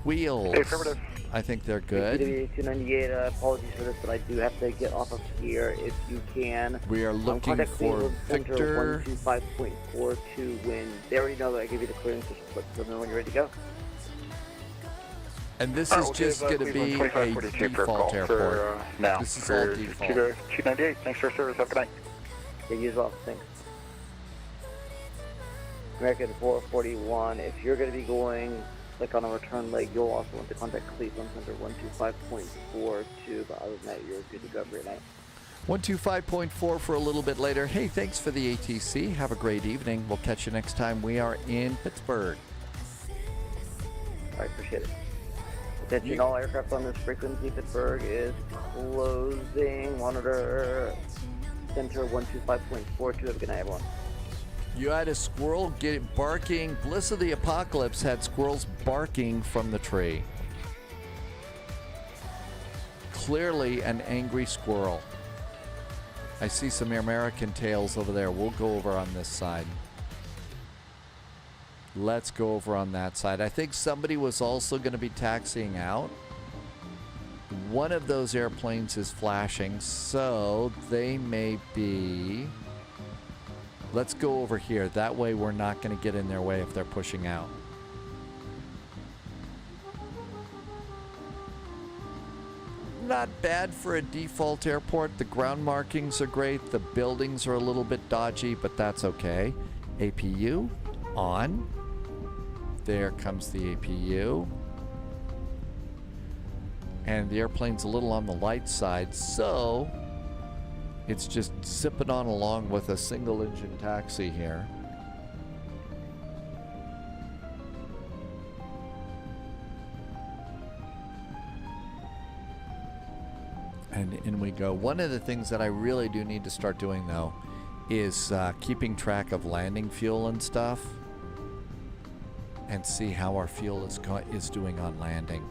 Wheels. Affirmative. I think they're good. EWA 298, apologies for this, but I do have to get off of here if you can. We are looking for Victor. 125.42 wind. They already know that I gave you the clearance, just let them know when you're ready to go. And this is just going to be a default airport. Now, this is all default. 298, thanks for your service. Have a good night. Yeah, you as well. Thanks. American 441, if you're going to be going like on a return leg, you'll also want to contact Cleveland Center 125.42, but other than that, you're good to go every night. 125.4 for a little bit later. Hey, thanks for the ATC. Have a great evening. We'll catch you next time we are in Pittsburgh. I appreciate it. Attention, all aircraft on this frequency. Pittsburgh is closing. Monitor Center 125.42. Have a good night, everyone. You had a squirrel barking. Bliss of the Apocalypse had squirrels barking from the tree. Clearly an angry squirrel. I see some American tails over there. We'll go over on this side. Let's go over on that side. I think somebody was also going to be taxiing out. One of those airplanes is flashing, so they may be... Let's go over here. That way we're not going to get in their way if they're pushing out. not bad for a default airport. The ground markings are great. The buildings are a little bit dodgy, but that's okay. APU on. There comes the APU. And the airplane's a little on the light side, so it's just zipping on along with a single engine taxi here. And in we go. One of the things that I really do need to start doing, though, is keeping track of landing fuel and stuff, and see how our fuel is doing on landing.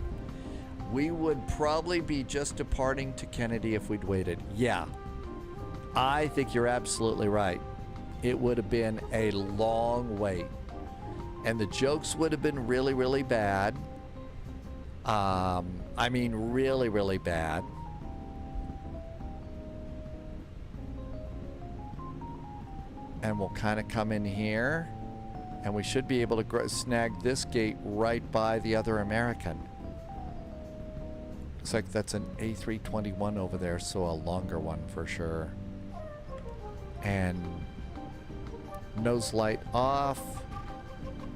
We would probably be just departing to Kennedy if we'd waited. Yeah, I think you're absolutely right. It would have been a long wait, and the jokes would have been really, really bad. I mean, really, really bad. And we'll kind of come in here, and we should be able to snag this gate right by the other American. Looks like that's an A321 over there, so a longer one for sure. And nose light off,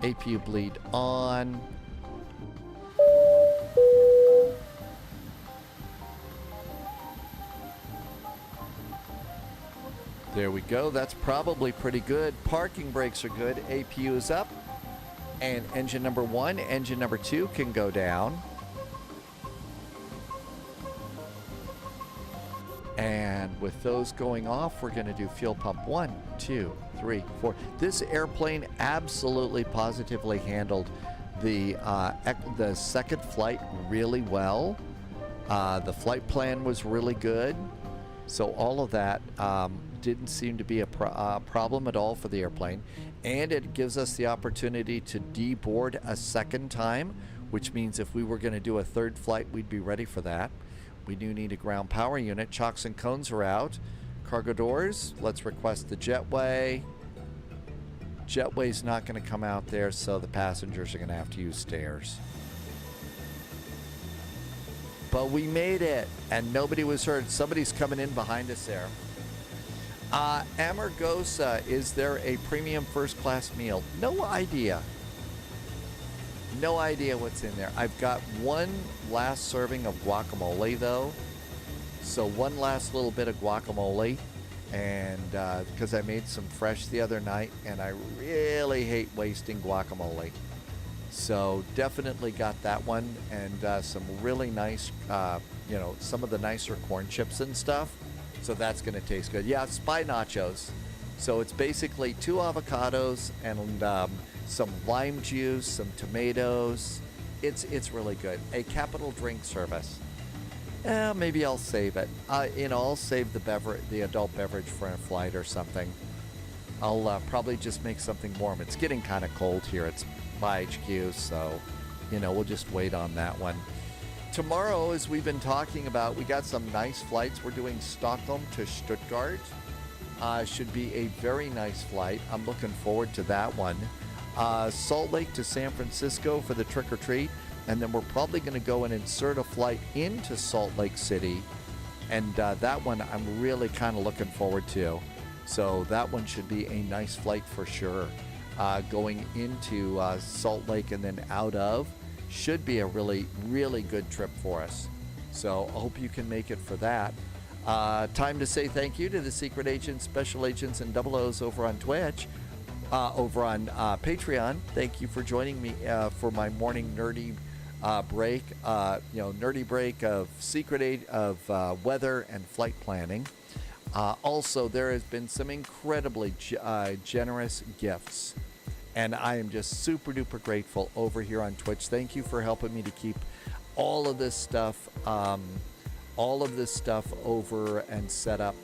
APU bleed on. There we go. That's probably pretty good. Parking brakes are good. APU is up. And engine number 1, engine number 2 can go down. And with those going off, we're going to do fuel pump 1, 2, 3, 4. This airplane absolutely positively handled the second flight really well. The flight plan was really good. So all of that didn't seem to be a problem at all for the airplane. And it gives us the opportunity to deboard a second time, which means if we were going to do a third flight, we'd be ready for that. We do need a ground power unit. Chocks and cones are out. Cargo doors, let's request the jetway. Jetway's not going to come out there, so the passengers are going to have to use stairs. But we made it, and nobody was hurt. Somebody's coming in behind us there. Amargosa, is there a premium first class meal? No idea. No idea what's in there. I've got one last serving of guacamole, though. So one last little bit of guacamole. And because I made some fresh the other night, and I really hate wasting guacamole. So definitely got that one, and some really nice, some of the nicer corn chips and stuff. So that's going to taste good. Yeah, spy nachos. So it's basically 2 avocados and some lime juice, some tomatoes. It's really good. A capital drink service. Maybe I'll save it. I'll save the adult beverage for a flight or something. I'll probably just make something warm. It's getting kind of cold here. It's by HQ, so we'll just wait on that one. Tomorrow, as we've been talking about, we got some nice flights. We're doing Stockholm to Stuttgart. Should be a very nice flight. I'm looking forward to that one. Salt Lake to San Francisco for the trick or treat, and then we're probably going to go and insert a flight into Salt Lake City, and that one I'm really kind of looking forward to. So that one should be a nice flight for sure. Going into Salt Lake and then out of should be a really, really good trip for us. So I hope you can make it for that. Time to say thank you to the secret agents, special agents, and double O's over on Twitch, over on Patreon. Thank you for joining me for my morning nerdy break. Nerdy break of of weather and flight planning. Also, there has been some incredibly generous gifts, and I am just super duper grateful over here on Twitch. Thank you for helping me to keep all of this stuff over and set up,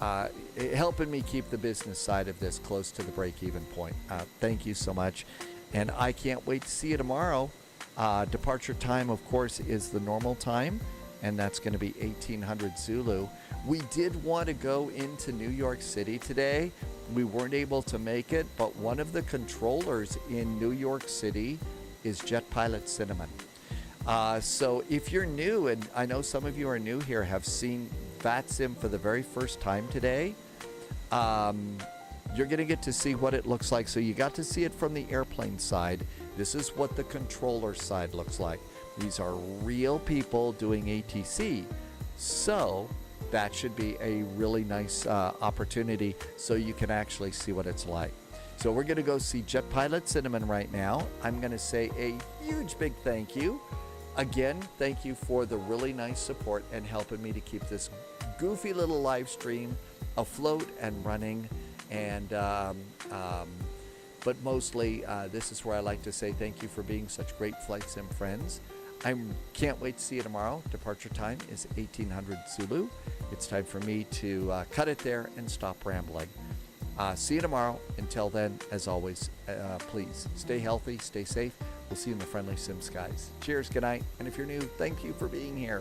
helping me keep the business side of this close to the break-even point. Thank you so much, and I can't wait to see you tomorrow. Departure time, of course, is the normal time, and that's going to be 1800 Zulu. We did want to go into New York City today. We weren't able to make it, but one of the controllers in New York City is Jet Pilot Cinnamon. So if you're new, and I know some of you are new here, have seen VATSIM for the very first time today, you're going to get to see what it looks like. So you got to see it from the airplane side. This is what the controller side looks like. These are real people doing ATC. So that should be a really nice opportunity so you can actually see what it's like. So we're going to go see Jet Pilot Cinnamon right now. I'm going to say a huge big thank you. Again, thank you for the really nice support and helping me to keep this goofy little live stream afloat and running. And but mostly, this is where I like to say thank you for being such great flight sim friends. I can't wait to see you tomorrow. Departure time is 1800 Zulu. It's time for me to cut it there and stop rambling. See you tomorrow. Until then, as always, please stay healthy, stay safe. We'll see you in the friendly sim skies. Cheers, good night. And if you're new, thank you for being here.